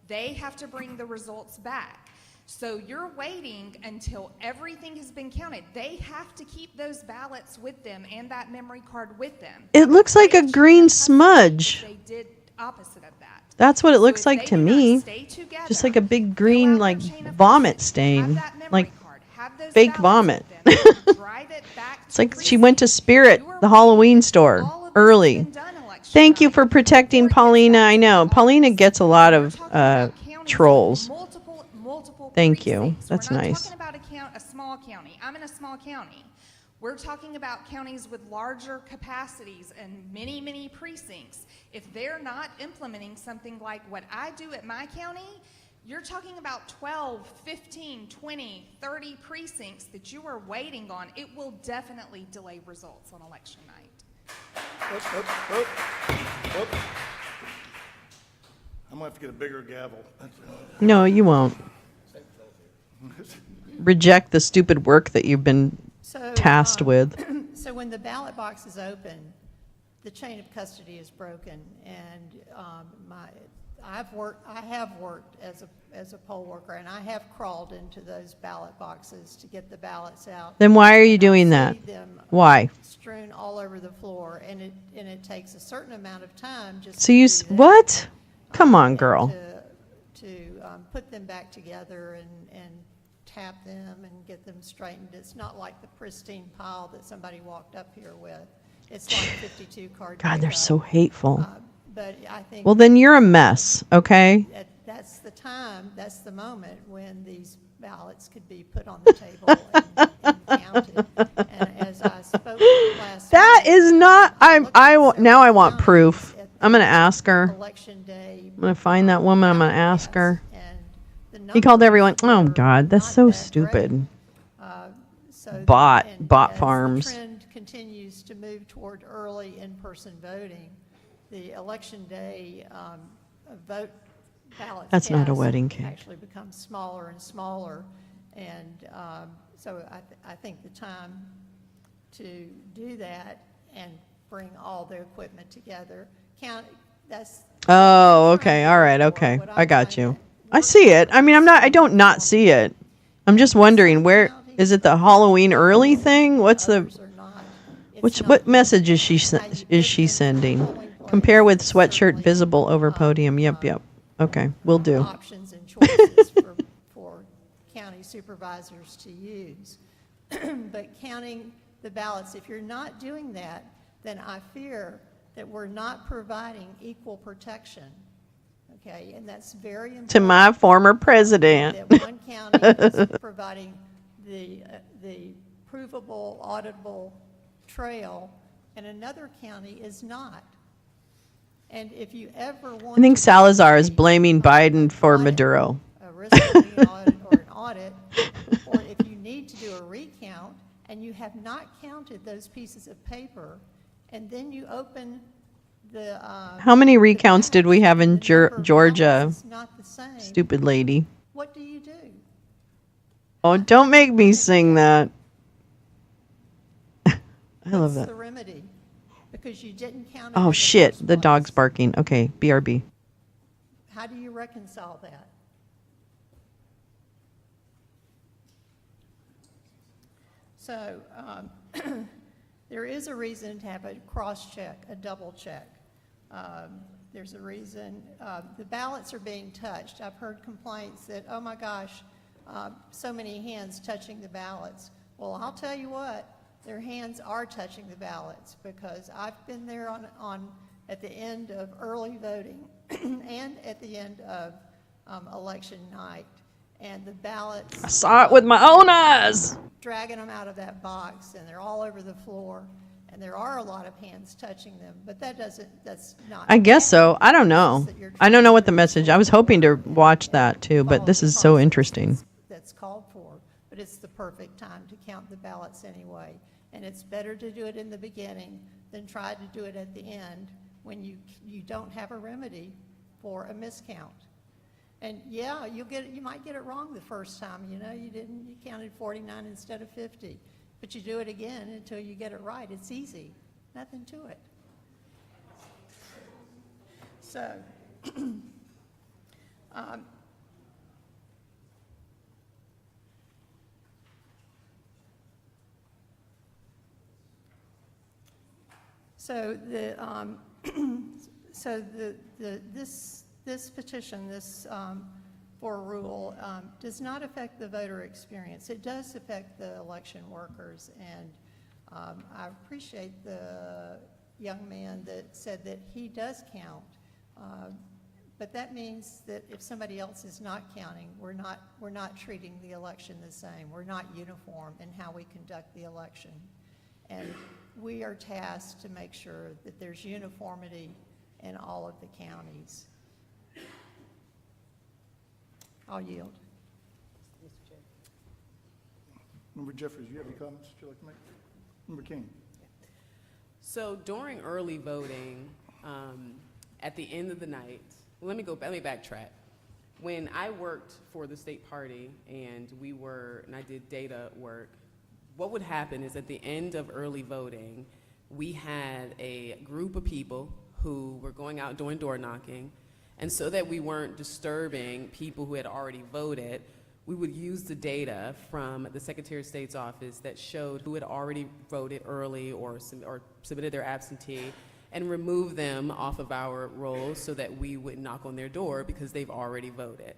they have to bring the results back. So you're waiting until everything has been counted. They have to keep those ballots with them and that memory card with them. It looks like a green smudge. They did opposite of that. That's what it looks if like they to do not me. stay together, Just like a big green, like, vomit stain. Like those fake ballots vomit. with them, drive it back It's like she went to Spirit, the Halloween store, early. Thank you for protecting Paulina. I know. Paulina gets a lot of trolls. Thank you. That's We're not nice. talking about a small county. I'm in a small county. We're talking about counties with larger capacities and many, many precincts. If they're not implementing something like what I do at my county, you're talking about 12, 15, 20, 30 precincts that you are waiting on. It will definitely delay results on election night. I'm gonna have to get a bigger gavel. No, you won't. Reject the stupid work that you've been tasked with. So when the ballot box is open, the chain of custody is broken, and I have worked as a poll worker, and I have crawled into those ballot boxes to get the ballots out. Then why are you And I doing see that? them, Why? strewn all over the floor, and it takes a certain amount of time just So you what? Come on, girl. to put them back together and tap them and get them straightened. It's not like the pristine pile that somebody walked up here with. It's like 52 card. God, they're pickup. so hateful. But I think. Well, then you're a mess, okay? That's the time, that's the moment when these ballots could be put on the table and counted. And as I spoke last That week, is not. Now I want times proof. at I'm gonna ask her. Election day. I'm gonna find that woman. I'm gonna ask her. The He called numbers everyone. Oh were God, that's not so that stupid. great. Bot As farms. the trend continues to move toward early in-person voting, the election day vote ballots That's not a cast wedding cake. actually becomes smaller and smaller, and so I think the time to do that and bring all the equipment together, that's. Oh, okay. All right. Okay. I got you. I see it. I mean, I don't not see it. I'm just wondering, where is it, the Halloween early thing? What's the, what message is she sending? Compare with sweatshirt visible over podium. Yep. Okay. Will do. Options and choices for county supervisors to use. But counting the ballots, if you're not doing that, then I fear that we're not providing equal protection. Okay, and that's very important. To my former president. That one county is providing the provable, auditable trail, and another county is not. And if you ever want I think to Salazar is blaming Biden for Maduro. a risk rating audit or an audit, or if you need to do a recount and you have not counted those pieces of paper, and then you open the How many recounts did we have in Georgia? it's not the same. Stupid lady. What do you do? Oh, don't make me sing that. I love What's that. the remedy? Because you didn't count it. Oh, in the shit. first The place. dog's barking. Okay, BRB. How do you reconcile that? So there is a reason to have a cross-check, a double check. There's a reason, the ballots are being touched. I've heard complaints that, oh my gosh, so many hands touching the ballots. Well, I'll tell you what, their hands are touching the ballots, because I've been there on at the end of early voting and at the end of election night. And the ballots. I saw it with my own eyes. Dragging them out of that box, and they're all over the floor, and there are a lot of hands touching them, but that's not. I guess so. I don't know. I don't know what the message. I was hoping to watch that too, but this is so interesting. That's called for, but it's the perfect time to count the ballots anyway. And it's better to do it in the beginning than try to do it at the end when you don't have a remedy for a miscount. And yeah, you might get it wrong the first time, you counted 49 instead of 50. But you do it again until you get it right. It's easy, nothing to it. So, this petition, for a rule, does not affect the voter experience. It does affect the election workers, and I appreciate the young man that said that he does count, but that means that if somebody else is not counting, we're not treating the election the same. We're not uniform in how we conduct the election, and we are tasked to make sure that there's uniformity in all of the counties. I'll yield. Mr. Chair. Member Jeffries, you have any comments you'd like to make? Member King. So during early voting, at the end of the night, let me backtrack. When I worked for the state party and I did data work, what would happen is at the end of early voting, we had a group of people who were going out doing door knocking, and so that we weren't disturbing people who had already voted, we would use the data from the Secretary of State's office that showed who had already voted early or submitted their absentee, and remove them off of our rolls so that we wouldn't knock on their door because they've already voted.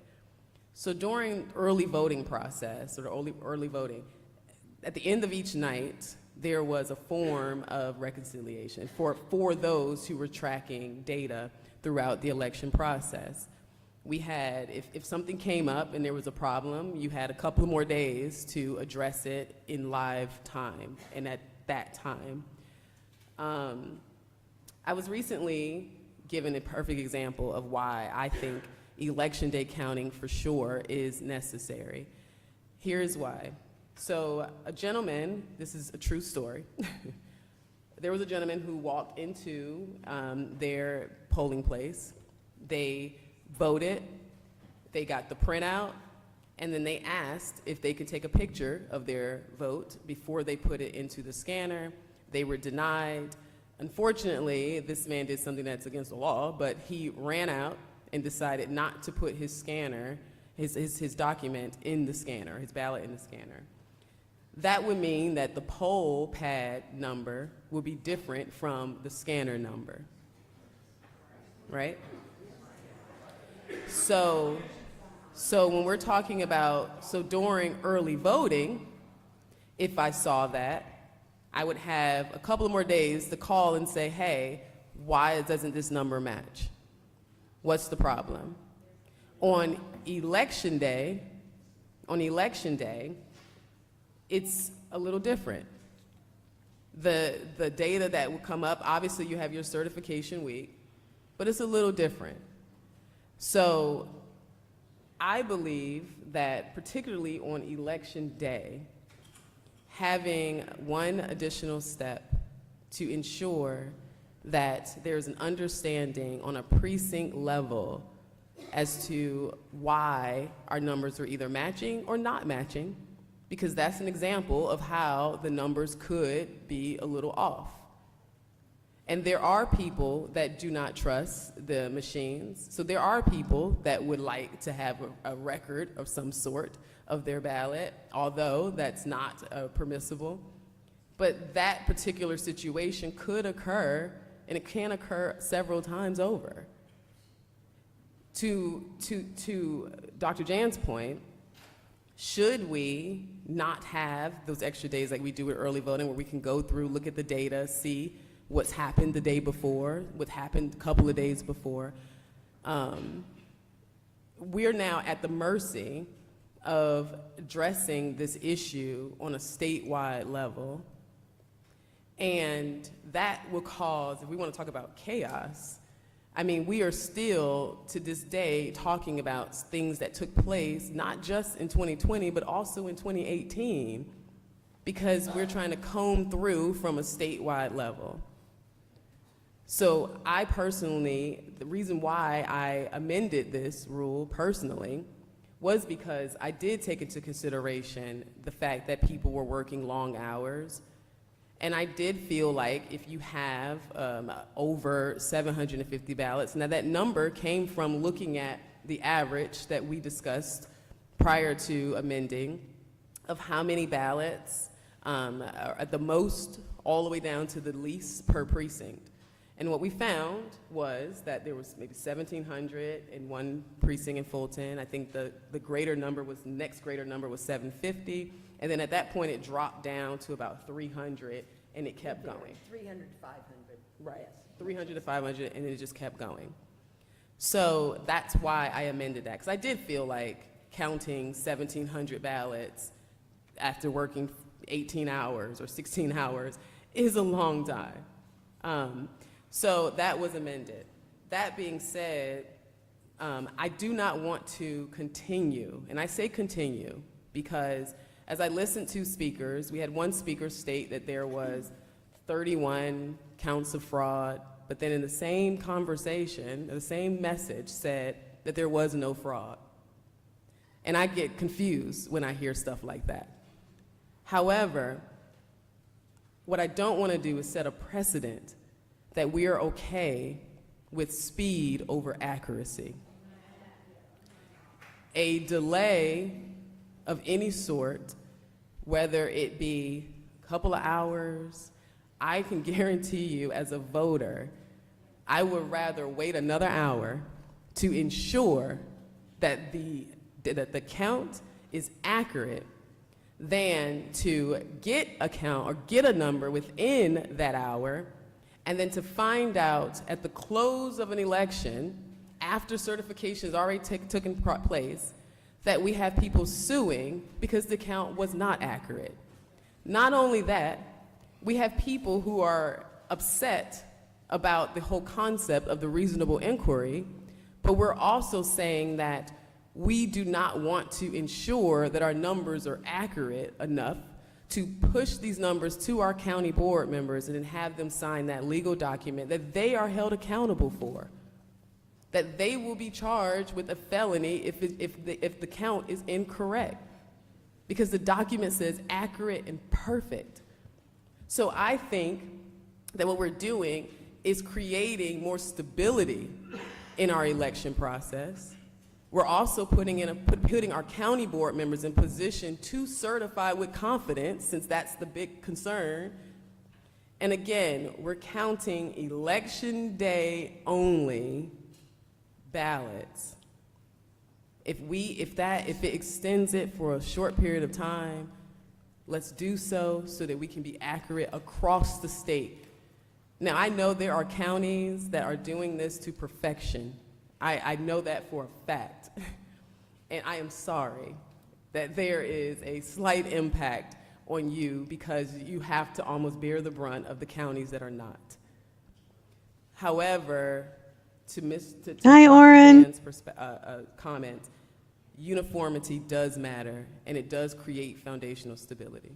So during early voting process, or early voting, at the end of each night, there was a form of reconciliation for those who were tracking data throughout the election process. We had, if something came up and there was a problem, you had a couple more days to address it in live time, and at that time. I was recently given a perfect example of why I think election day counting for sure is necessary. Here's why. So a gentleman, this is a true story, there was a gentleman who walked into their polling place. They voted, they got the printout, and then they asked if they could take a picture of their vote before they put it into the scanner. They were denied. Unfortunately, this man did something that's against the law, but he ran out and decided not to put his scanner, his document in the scanner, his ballot in the scanner. That would mean that the poll pad number will be different from the scanner number, right? So when we're talking about, during early voting, if I saw that, I would have a couple of more days to call and say, hey, why doesn't this number match? What's the problem? On election day, it's a little different. The data that will come up, obviously you have your certification week, but it's a little different. So I believe that particularly on election day, having one additional step to ensure that there's an understanding on a precinct level as to why our numbers are either matching or not matching, because that's an example of how the numbers could be a little off. And there are people that do not trust the machines. So there are people that would like to have a record of some sort of their ballot, although that's not permissible. But that particular situation could occur, and it can occur several times over. To Dr. Jan's point, should we not have those extra days like we do with early voting, where we can go through, look at the data, see what's happened the day before, what happened a couple of days before. We're now at the mercy of addressing this issue on a statewide level. And that will cause, if we want to talk about chaos, I mean, we are still, to this day, talking about things that took place, not just in 2020, but also in 2018, because we're trying to comb through from a statewide level. So I personally, the reason why I amended this rule personally was because I did take into consideration the fact that people were working long hours. And I did feel like if you have over 750 ballots, now that number came from looking at the average that we discussed prior to amending of how many ballots at the most all the way down to the least per precinct. And what we found was that there was maybe 1,700 in one precinct in Fulton. I think the greater number was, the next greater number was 750. And then at that point, it dropped down to about 300, and it kept going. 300 to 500. Right. Yes. 300 to 500, and then it just kept going. So that's why I amended that, because I did feel like counting 1,700 ballots after working 18 hours or 16 hours is a long time. So that was amended. That being said, I do not want to continue, and I say continue because as I listened to speakers, we had one speaker state that there was 31 counts of fraud, but then in the same conversation, the same message said that there was no fraud. And I get confused when I hear stuff like that. However, what I don't want to do is set a precedent that we are okay with speed over accuracy. A delay of any sort, whether it be a couple of hours, I can guarantee you as a voter, I would rather wait another hour to ensure that the count is accurate than to get a count or get a number within that hour and then to find out at the close of an election, after certification has already taken place, that we have people suing because the count was not accurate. Not only that, we have people who are upset about the whole concept of the reasonable inquiry, but we're also saying that we do not want to ensure that our numbers are accurate enough to push these numbers to our county board members and then have them sign that legal document that they are held accountable for, that they will be charged with a felony if the count is incorrect, because the document says accurate and perfect. So I think that what we're doing is creating more stability in our election process. We're also putting our county board members in position to certify with confidence, since that's the big concern. And again, we're counting election day only ballots. If it extends it for a short period of time, let's do so that we can be accurate across the state. Now, I know there are counties that are doing this to perfection. I know that for a fact. And I am sorry that there is a slight impact on you because you have to almost bear the brunt of the counties that are not. However, to Hi, Oren. Dan's comment, uniformity does matter, and it does create foundational stability.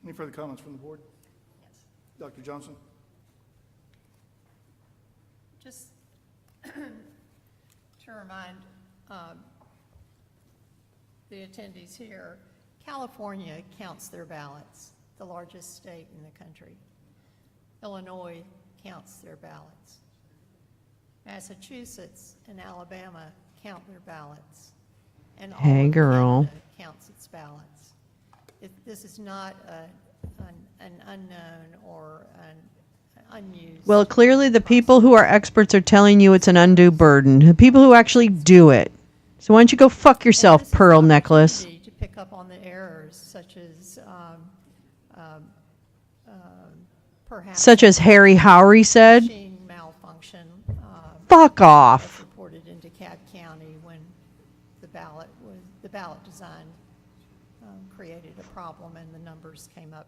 Any further comments from the board? Yes. Dr. Johnson? Just to remind the attendees here, California counts their ballots, the largest state in the country. Illinois counts their ballots. Massachusetts and Alabama count their ballots. And all Hey, of girl. Canada counts its ballots. This is not an unknown or an unused. Well, clearly the people who are experts are telling you it's an undue burden. The people who actually do it. So why don't you go fuck yourself, Pearl Necklace? To pick up on the errors such as perhaps. Such as Harry Howry said. Machine malfunction. Fuck off. Reported into Cobb County when the ballot design created a problem and the numbers came up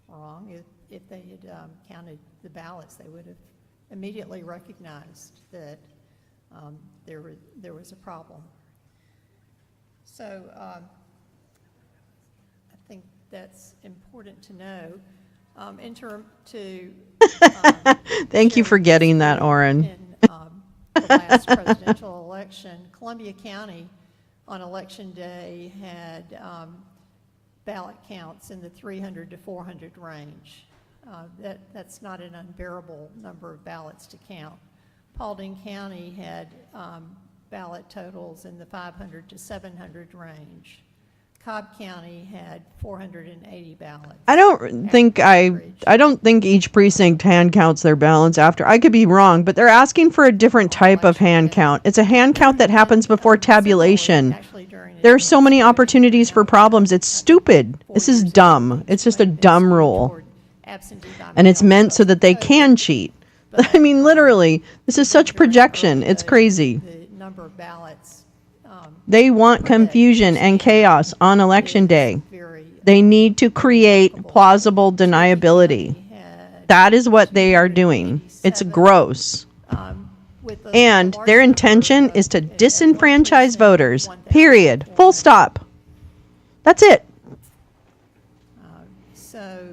wrong. If they had counted the ballots, they would have immediately recognized that there was a problem. So I think that's important to know. In term to Thank you for getting that, Oren. in the last presidential election, Columbia County on election day had ballot counts in the 300 to 400 range. That's not an unbearable number of ballots to count. Paulding County had ballot totals in the 500 to 700 range. Cobb County had 480 ballots. I don't think each precinct hand counts their ballots after. I could be wrong, but they're asking for a different type of hand count. It's a hand count that happens before tabulation. There are so many opportunities for problems. It's stupid. This is dumb. It's just a dumb rule. And it's meant so that they can cheat. I mean, literally, this is such projection. It's crazy. The number of ballots. They want confusion and chaos on election day. They need to create plausible deniability. That is what they are doing. It's gross. And their intention is to disenfranchise voters. Period. Full stop. That's it. So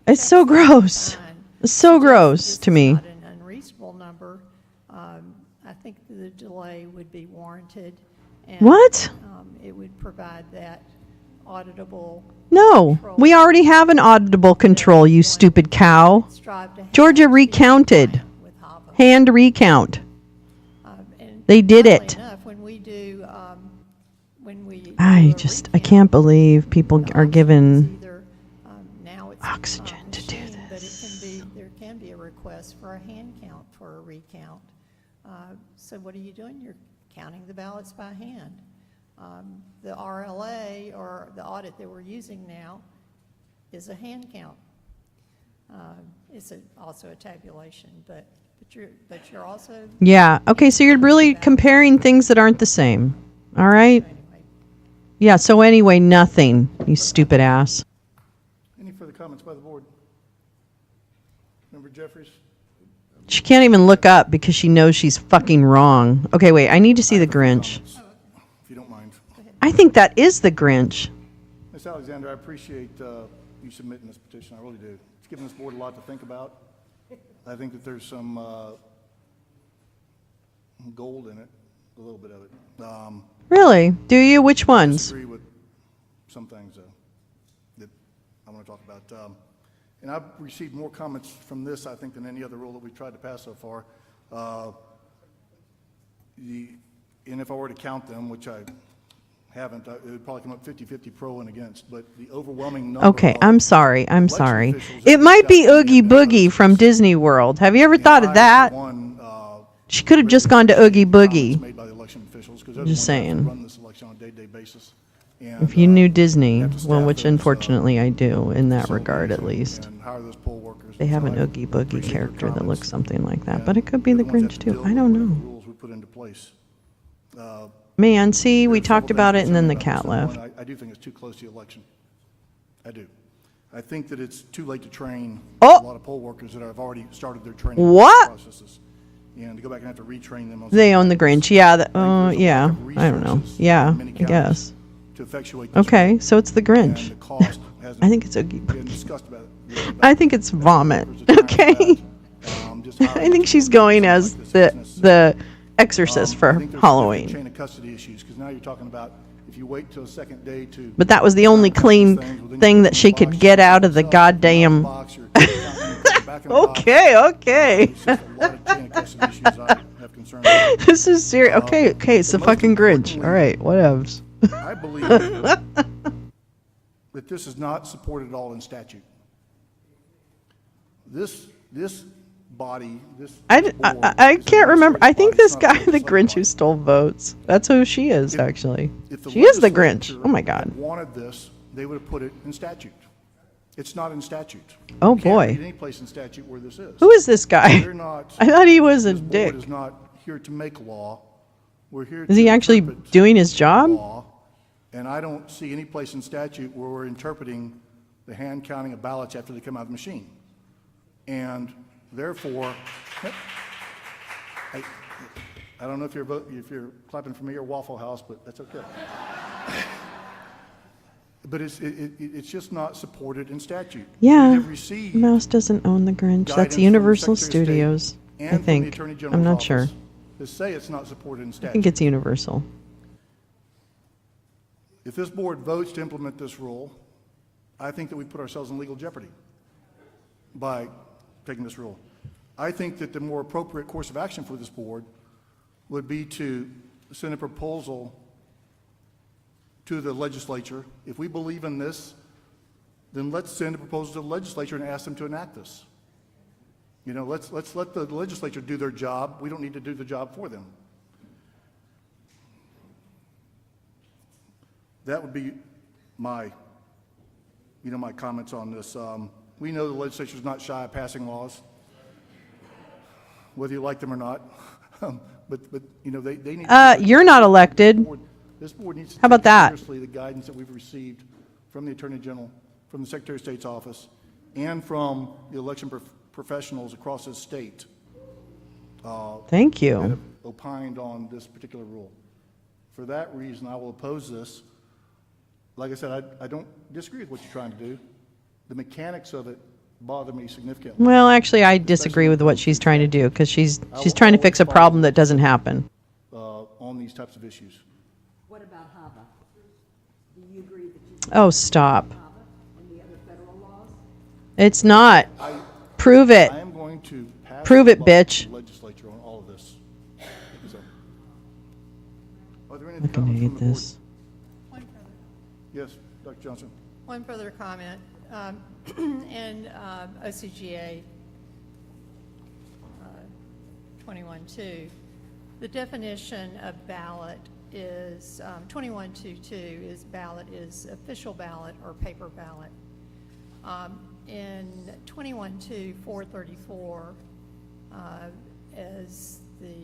It's so gross. It's so gross to me. not an unreasonable number. I think the delay would be warranted. And, What? It would provide that auditable. No, we already have an auditable control, you stupid cow. Georgia recounted. Hand recount. They did it. Enough, when we do, I can't believe people are given oxygen to do this. But there can be a request for a hand count for a recount. So what are you doing? You're counting the ballots by hand. The RLA, or the audit that we're using now, is a hand count. It's also a tabulation, but you're also. Yeah, okay, so you're really comparing things that aren't the same. All right? Yeah, so anyway, nothing, you stupid ass. Any further comments by the board? Member Jeffries? She can't even look up because she knows she's fucking wrong. Okay, wait, I need to see the Grinch. If you don't mind. I think that is the Grinch. Ms. Alexander, I appreciate you submitting this petition. I really do. It's given this board a lot to think about. I think that there's some gold in it, a little bit of it. Really? Do you? Which I ones? disagree with some things that I want to talk about. And I've received more comments from this, I think, than any other rule that we've tried to pass so far. And if I were to count them, which I haven't, it would probably come up 50-50 pro and against, but the overwhelming number. Okay, of I'm sorry. officials It that might be discussed Oogie Boogie from Disney World. Have you ever thought of that? She could have just gone to Oogie Boogie. made by the election officials, 'cause they're Just the ones that have to saying. run this election on a day-to-day basis. And, If you knew Disney, have to well, staff which those, unfortunately I do in that regard at and least. hire those poll workers. They have So an I Oogie Boogie appreciate your character that comments. looks something like that, but it could be the We're the ones Grinch that have to too. deal I with don't whatever know. Rules we put into place. Man, see, we talked about it and then the Several cat things I'm left. concerned about. I do think it's too close to the election. I do. I think that it's too late to train a lot of poll workers that have already started their training What? processes. And to go back and have to retrain them on. They something own the like this. Grinch. Yeah, I think there's a yeah. lack of I don't know. resources Yeah, in many I counties guess. To effectuate this Okay, work. so it's the And Grinch. the cost hasn't I think it's Oogie been Boogie. discussed about it. I think it's vomit. Okay. I think she's going as the Exorcist for I think there's Halloween. chain of custody issues, because now you're talking about if you wait till the second day to. But that was the only clean thing that she could get out of the goddamn. Okay, okay. This is serious. Okay, okay, it's the fucking Grinch. All right, whatevs. I believe that this is not supported at all in statute. This body, I can't remember. I think this guy, the Grinch who stole votes. That's who she is, actually. If the She is the Grinch. legislature Oh my had God. wanted this, they would have put it in statute. It's not in statute. Oh, You can't boy. read any place in statute where this is. Who is this guy? We're not. I thought he was a this dick. board is not here to make law. We're here Is to he actually interpret doing his job? law, and I don't see any place in statute where we're interpreting the hand counting of ballots after they come out of the machine. And therefore, I don't know if you're clapping for me or Waffle House, but that's okay. But it's just not supported in statute. Yeah. We have received Mouse doesn't own the Grinch. guidance That's from the Universal Secretary of State Studios, and I from the think. Attorney I'm General's not office sure. to say it's not supported in I statute. think it's Universal. If this board votes to implement this rule, I think that we put ourselves in legal jeopardy by taking this rule. I think that the more appropriate course of action for this board would be to send a proposal to the legislature. If we believe in this, then let's send a proposal to the legislature and ask them to enact this. You know, let's let the legislature do their job. We don't need to do the job for them. That would be my comments on this. We know the legislature is not shy of passing laws, whether you like them or not. But you know, they need. You're not elected. This board needs to How about take that? seriously the guidance that we've received from the Attorney General, from the Secretary of State's office, and from the election professionals across this state. Thank That you. have opined on this particular rule. For that reason, I will oppose this. Like I said, I don't disagree with what you're trying to do. The mechanics of it bother me significantly. Well, actually, I disagree with what she's trying to do because she's trying to fix a problem that doesn't happen. On these types of issues. What about HAVA? Do you agree that you Oh, stop. HAVA and the other federal laws? It's not. Prove it. I am going to pass Prove the it, law to bitch. the legislature on all of this. So, are there any I other can comments hate from the board? this. Yes, Dr. Johnson. One further comment. In OCGA 21.2, the definition of ballot is 21.2.2 is ballot is official ballot or paper ballot. In 21.2.434, as the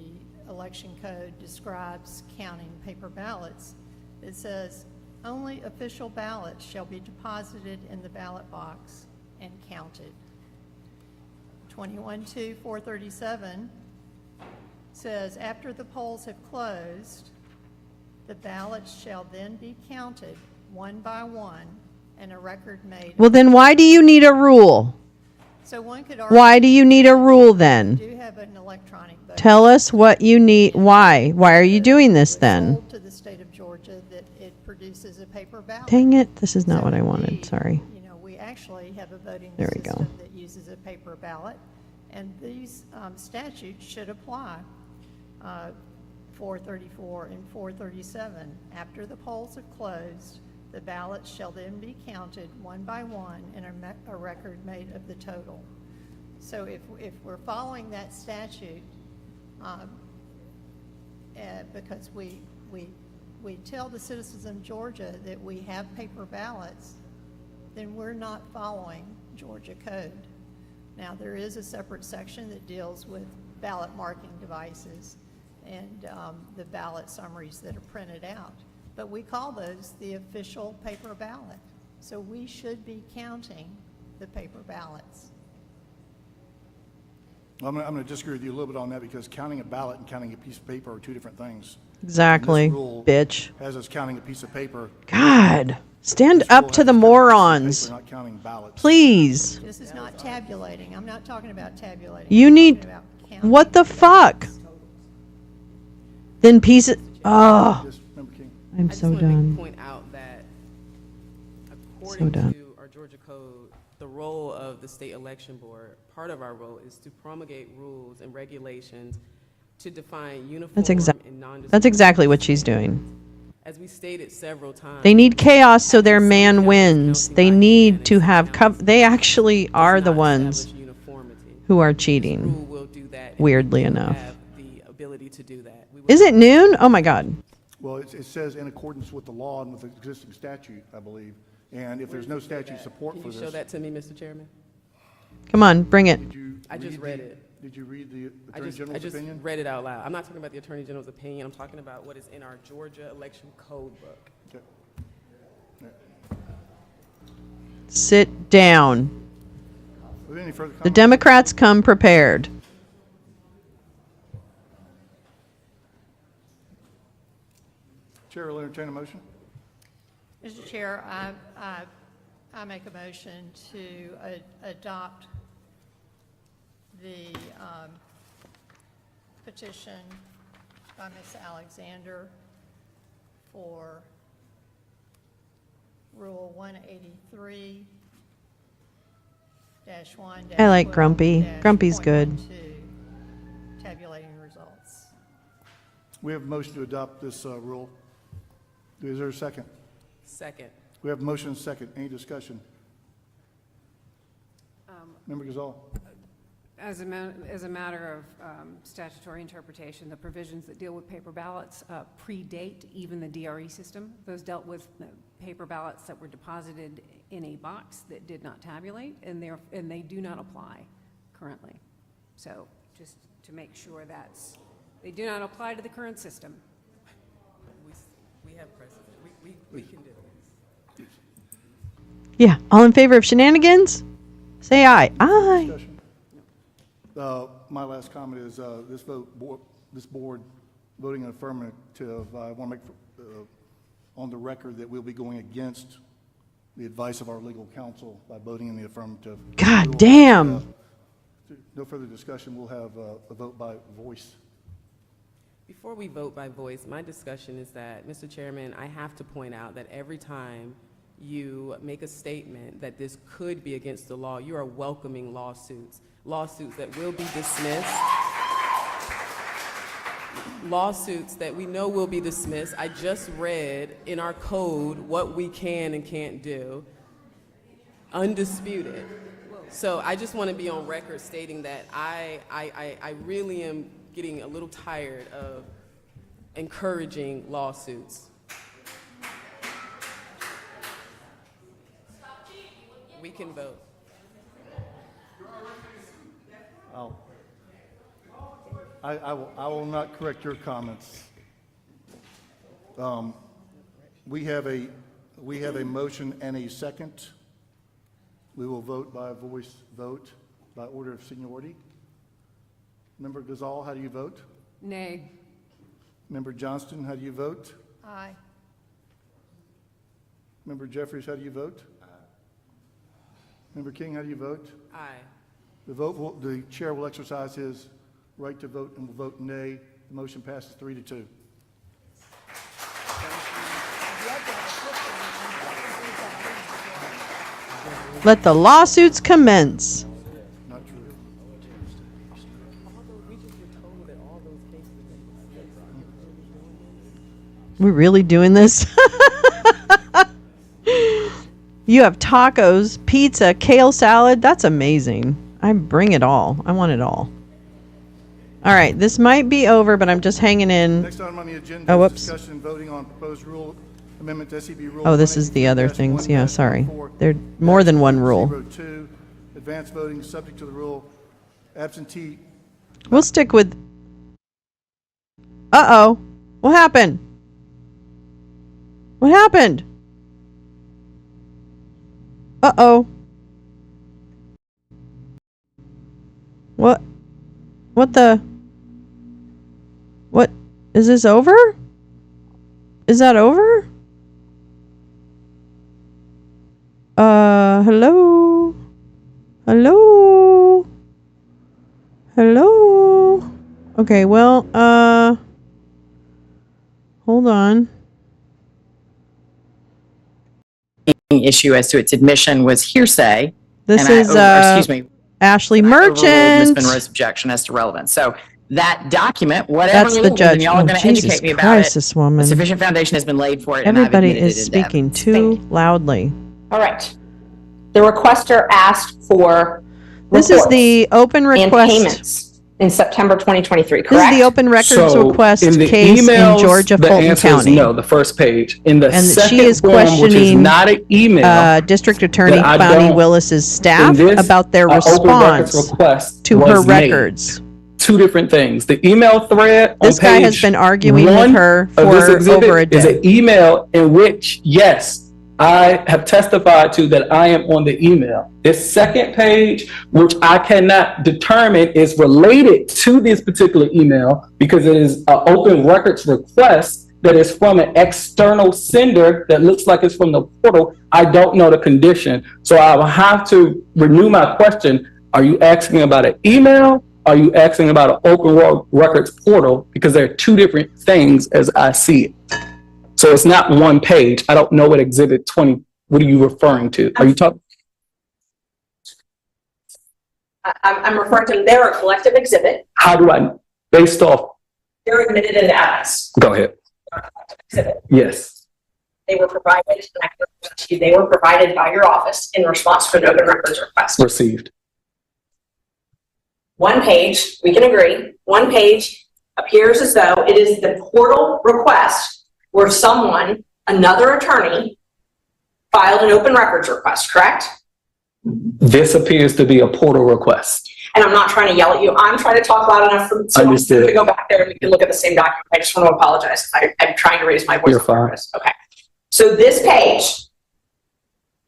election code describes counting paper ballots, it says only official ballots shall be deposited in the ballot box and counted. 21.2.437 says after the polls have closed, the ballots shall then be counted one by one and a record made. Well, then why do you need a rule? So one could argue. Why do you need a rule We then? do have an electronic vote. Tell us what you need. Why? Why are you doing this then? Sold to the state of Georgia that it produces a paper ballot. Dang it. This is not So what I we, wanted. Sorry. You know, we actually have a voting There we system go. that uses a paper ballot, and these statutes should apply. 434 and 437. After the polls have closed, the ballots shall then be counted one by one and a record made of the total. So if we're following that statute, because we tell the citizens of Georgia that we have paper ballots, then we're not following Georgia code. Now, there is a separate section that deals with ballot marking devices and the ballot summaries that are printed out. But we call those the official paper ballot. So we should be counting the paper ballots. I'm going to disagree with you a little bit on that because counting a ballot and counting a piece of paper are two different things. Exactly, And this rule bitch. has us counting a piece of paper. God, stand This rule up to has the us counting a piece of morons. paper, not counting ballots. Please. This is not tabulating. I'm not talking about tabulating. You I'm need. talking about counting. What the fuck? Then pieces. Oh, Yes, Member King. I'm I just so want to make a done. point out that according done. to our Georgia code, the role of the state election board, part of our role is to promulgate rules and regulations to define uniform That's and That's exactly what she's doing. As we stated several times. They need chaos so their man wins. They need to have they actually are the ones who are cheating. Weirdly enough. The ability to do that. Is it noon? Oh my God. Well, it says in accordance with the law and with the existing statute, I believe, And if there's no statute support for Can you this. show that to me, Mr. Chairman? Come on, bring it. I just read it. Did you read the Attorney I General's just opinion? read it out loud. I'm not talking about the Attorney General's opinion. I'm talking about what is in our Georgia Election Code book. Okay. Sit down. Are there any further The comments? Democrats come prepared. Chair will entertain a motion. Mr. Chair, I make a motion to adopt the petition by Ms. Alexander for Rule 183-1. I like Grumpy. Grumpy's good. Tabulating results. We have a motion to adopt this rule. Is there a second? Second. We have a motion and a second. Any discussion? Member Gazal. As a matter of statutory interpretation, the provisions that deal with paper ballots predate even the DRE system. Those dealt with paper ballots that were deposited in a box that did not tabulate, and they do not apply currently. So just to make sure they do not apply to the current system. We have precedent. We can do this. Yeah, all in favor of shenanigans? Say aye. Aye. Discussion. My last comment is this board voting in affirmative. I want to make on the record that we'll be going against the advice of our legal counsel by voting in the affirmative. God damn. No further discussion. We'll have a vote by voice. Before we vote by voice, my discussion is that, Mr. Chairman, I have to point out that every time you make a statement that this could be against the law, you are welcoming lawsuits that will be dismissed, lawsuits that we know will be dismissed. I just read in our code what we can and can't do, undisputed. So I just want to be on record stating that I really am getting a little tired of encouraging lawsuits. We can vote. I will not correct your comments. We have a motion and a second. We will vote by voice vote by order of seniority. Member Gazal, how do you vote? Nay. Member Johnston, how do you vote? Aye. Member Jeffries, how do you vote? Aye. Member King, how do you vote? Aye. The chair will exercise his right to vote and will vote nay. The motion passes 3-2. Let the lawsuits commence. Not true. We're really doing this? You have tacos, pizza, kale salad. That's amazing. I bring it all. I want it all. All right, this might be over, but I'm just hanging in. Next item on the agenda Oh, is whoops. discussion and voting on proposed rule amendment to SEB Rule. Oh, this is the other things. Yeah, sorry. 183-1-4, There are more than one rule. 02, advanced voting subject to the rule absentee. We'll stick with. Uh-oh. What happened? What happened? Uh-oh. What? What the? What? Is this over? Is that over? Hello? Hello? Hello? Okay, well, hold on. Issue as to its admission was hearsay. This and is, excuse me, Ashley I overruled Ms. Merchant. Monroe's objection as to relevance. So that document, whatever That's it the is, judge. and y'all are Oh, going to Jesus educate me about Christ, it. this woman. A sufficient foundation has been laid for it, and I've Everybody admitted is it into speaking evidence. too loudly. All right. The requester asked for This is reports the open and request. payments in September 2023, This correct? is the open records So, request in the case emails, in Georgia, the Fulton answer is County. no, the first page. In the And that second she is form, which is questioning not an email, District Attorney that I Fannie don't- Willis's staff in this, about their open records response request to her was made. records. Two different things. The email thread This on guy has page been arguing with one her of this for exhibit over a is day. an email in which, yes, I have testified to that I am on the email. This second page, which I cannot determine is related to this particular email because it is an open records request that is from an external sender that looks like it's from the portal. I don't know the condition. So I will have to renew my question. Are you asking about an email? Are you asking about an open records portal? Because they're two different things as I see it. So it's not one page. I don't know what exhibit 20, what are you referring to? Are you talking? I'm referring to, they're a collective exhibit. How do I, based off, They're admitted into evidence. go ahead. Exhibit. Yes. They were provided, and I can represent to you, they were provided by your office in response to an open records request. Received. One page, we can agree, one page appears as though it is the portal request where someone, another attorney, filed an open records request, correct? This appears to be a portal request. And I'm not trying to yell at you. I'm trying to talk loud enough for someone Understood. to go back there and we can look at the same document. I just want to apologize. I'm trying to raise my voice. You're fine. Okay. So this page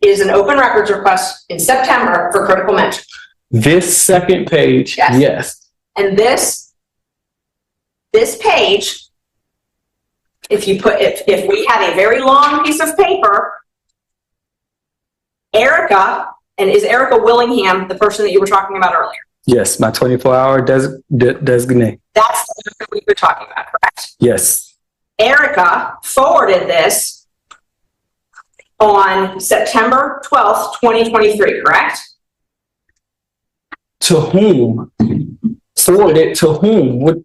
is an open records request in September for critical mention. This second page, Yes. yes. And this page, if we had a very long piece of paper, Erica, and is Erica Willingham the person that you were talking about earlier? Yes, my 24-hour designate. That's the person we were talking about, correct? Yes. Erica forwarded this on September 12th, 2023, correct? To whom? Forwarded to whom?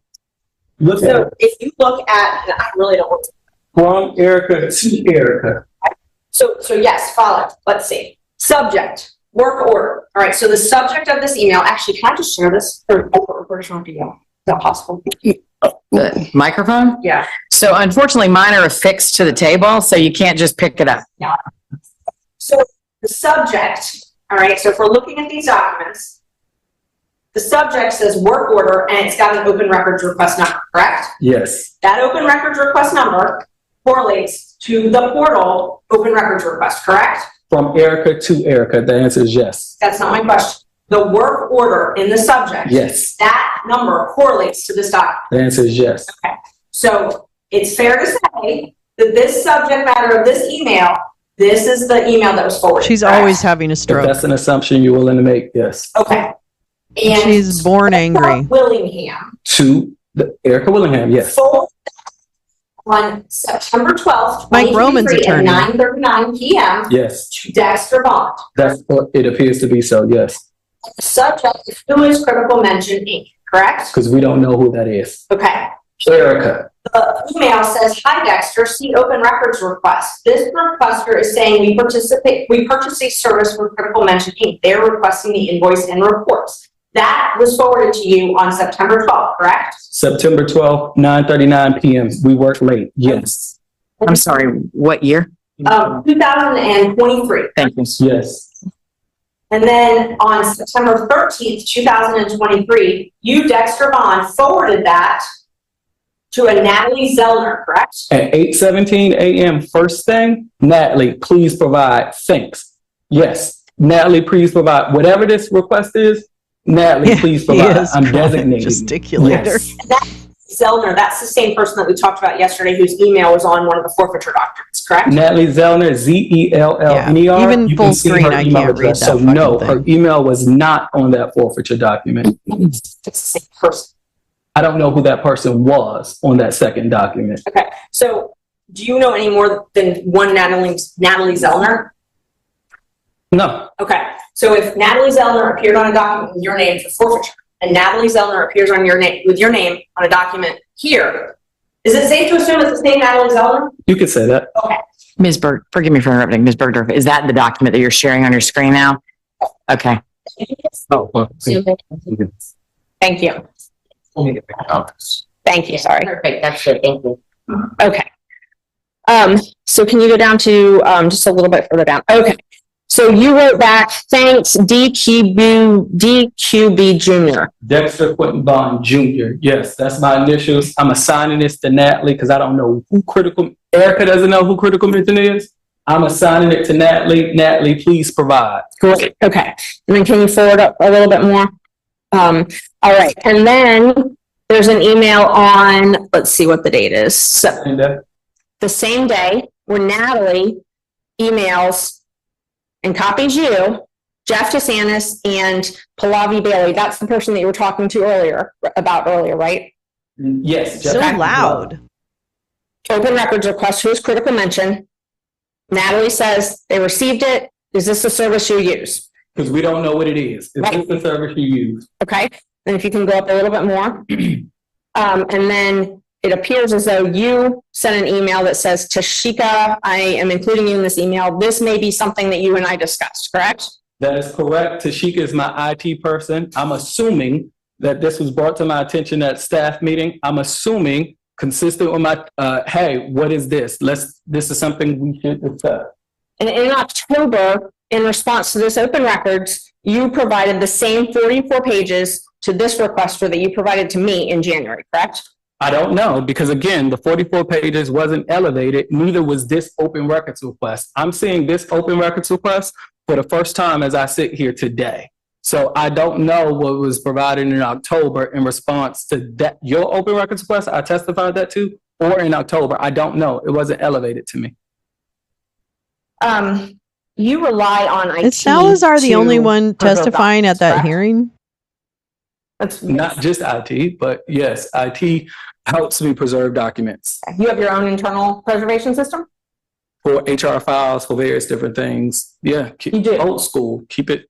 Look So at if you look at, and I really don't want to. from Erica to Erica. So yes, follow. Let's see. Subject, work order. All right, so the subject of this email, actually, can I just share this? Or reporters want to go. Is that possible? The microphone? Yeah. So unfortunately, mine are affixed to the table, so you can't just pick it up. Yeah. So the subject, all right, so if we're looking at these documents, the subject says work order and it's got an open records request number, correct? Yes. That open records request number correlates to the portal open records request, correct? From Erica to Erica, the answer is yes. That's not my question. The work order in the subject. Yes. That number correlates to this document. The answer is yes. Okay. So it's fair to say that this subject matter of this email, this is the email that was forwarded. She's correct? always having a If stroke. that's an assumption you're willing to make, yes. Okay. And She's born angry. Willingham. To Erica Willingham, yes. Forwarded on September 12th, Mike Roman's 2023 at attorney. 9:39 p.m. Yes. to Dexter Bond. That's what it appears to be so, yes. The subject is who is Critical Mention Inc., correct? Because we don't know who that is. Okay. Erica. The email says, "Hi Dexter, see open records request. This requester is saying we purchase a service for Critical Mention Inc. They're requesting the invoice and reports." That was forwarded to you on September 12th, correct? September 12th, 9:39 p.m. We worked late, yes. I'm sorry, what year? 2023. Thank you. Yes. And then on September 13th, 2023, you, Dexter Bond, forwarded that to a Natalie Zellner, correct? At 8:17 a.m. first thing, Natalie, please provide, thanks. Yes, Natalie, please provide, whatever this request is, Natalie, please provide. I'm designating. Gesticulator. Yes. That Zellner, that's the same person that we talked about yesterday whose email was on one of the forfeiture documents, correct? Natalie Zellner, Zellner. Yeah, even You full can see screen, her I email can't read address. that So fucking no, thing. her email was not on that forfeiture document. It's the same person. I don't know who that person was on that second document. Okay, so do you know any more than one Natalie Zellner? No. Okay, so if Natalie Zellner appeared on a document with your name for forfeiture, and Natalie Zellner appears on your name with your name on a document here, is it safe to assume it's the same Natalie Zellner? You could say that. Okay. Ms. Berg, forgive me for interrupting. Ms. Bergdorf, is that the document that you're sharing on your screen now? Okay. Oh, well, Thank you. Thank you, sorry. Perfect, that's good, thank you. Okay. So can you go down to, just a little bit further down? Okay. So you wrote back, thanks DQB Junior. Dexter Quentin Bond Jr. Yes, that's my initials. I'm assigning this to Natalie because I don't know who Erica doesn't know who critical mention is. I'm assigning it to Natalie. Natalie, please provide. Great, okay. And then can you forward up a little bit more? All right, and then there's an email on, let's see what the date is. So the same day where Natalie emails and copies you, Jeff DeSantis and Pallavi Bailey. That's the person that you were talking to earlier, right? Yes. So loud. Open records request, who's critical mention? Natalie says they received it. Is this the service you use? Because we don't know what it is. Is this the service you use? Okay, and if you can go up a little bit more. And then it appears as though you sent an email that says, Tashika, I am including you in this email. This may be something that you and I discussed, correct? That is correct. Tashika is my IT person. I'm assuming that this was brought to my attention at staff meeting. I'm assuming, consistent with my, hey, what is this? This is something we should discuss. And in October, in response to this open records, you provided the same 44 pages to this requester that you provided to me in January, correct? I don't know, because again, the 44 pages wasn't elevated, neither was this open records request. I'm seeing this open records request for the first time as I sit here today. So I don't know what was provided in October in response to that, your open records request I testified that to, or in October. I don't know. It wasn't elevated to me. You rely on IT. Is Salazar the only one testifying at that hearing? That's not just IT, but yes, IT helps me preserve documents. You have your own internal preservation system? For HR files, for various different things. Yeah, You do? Old school. Keep the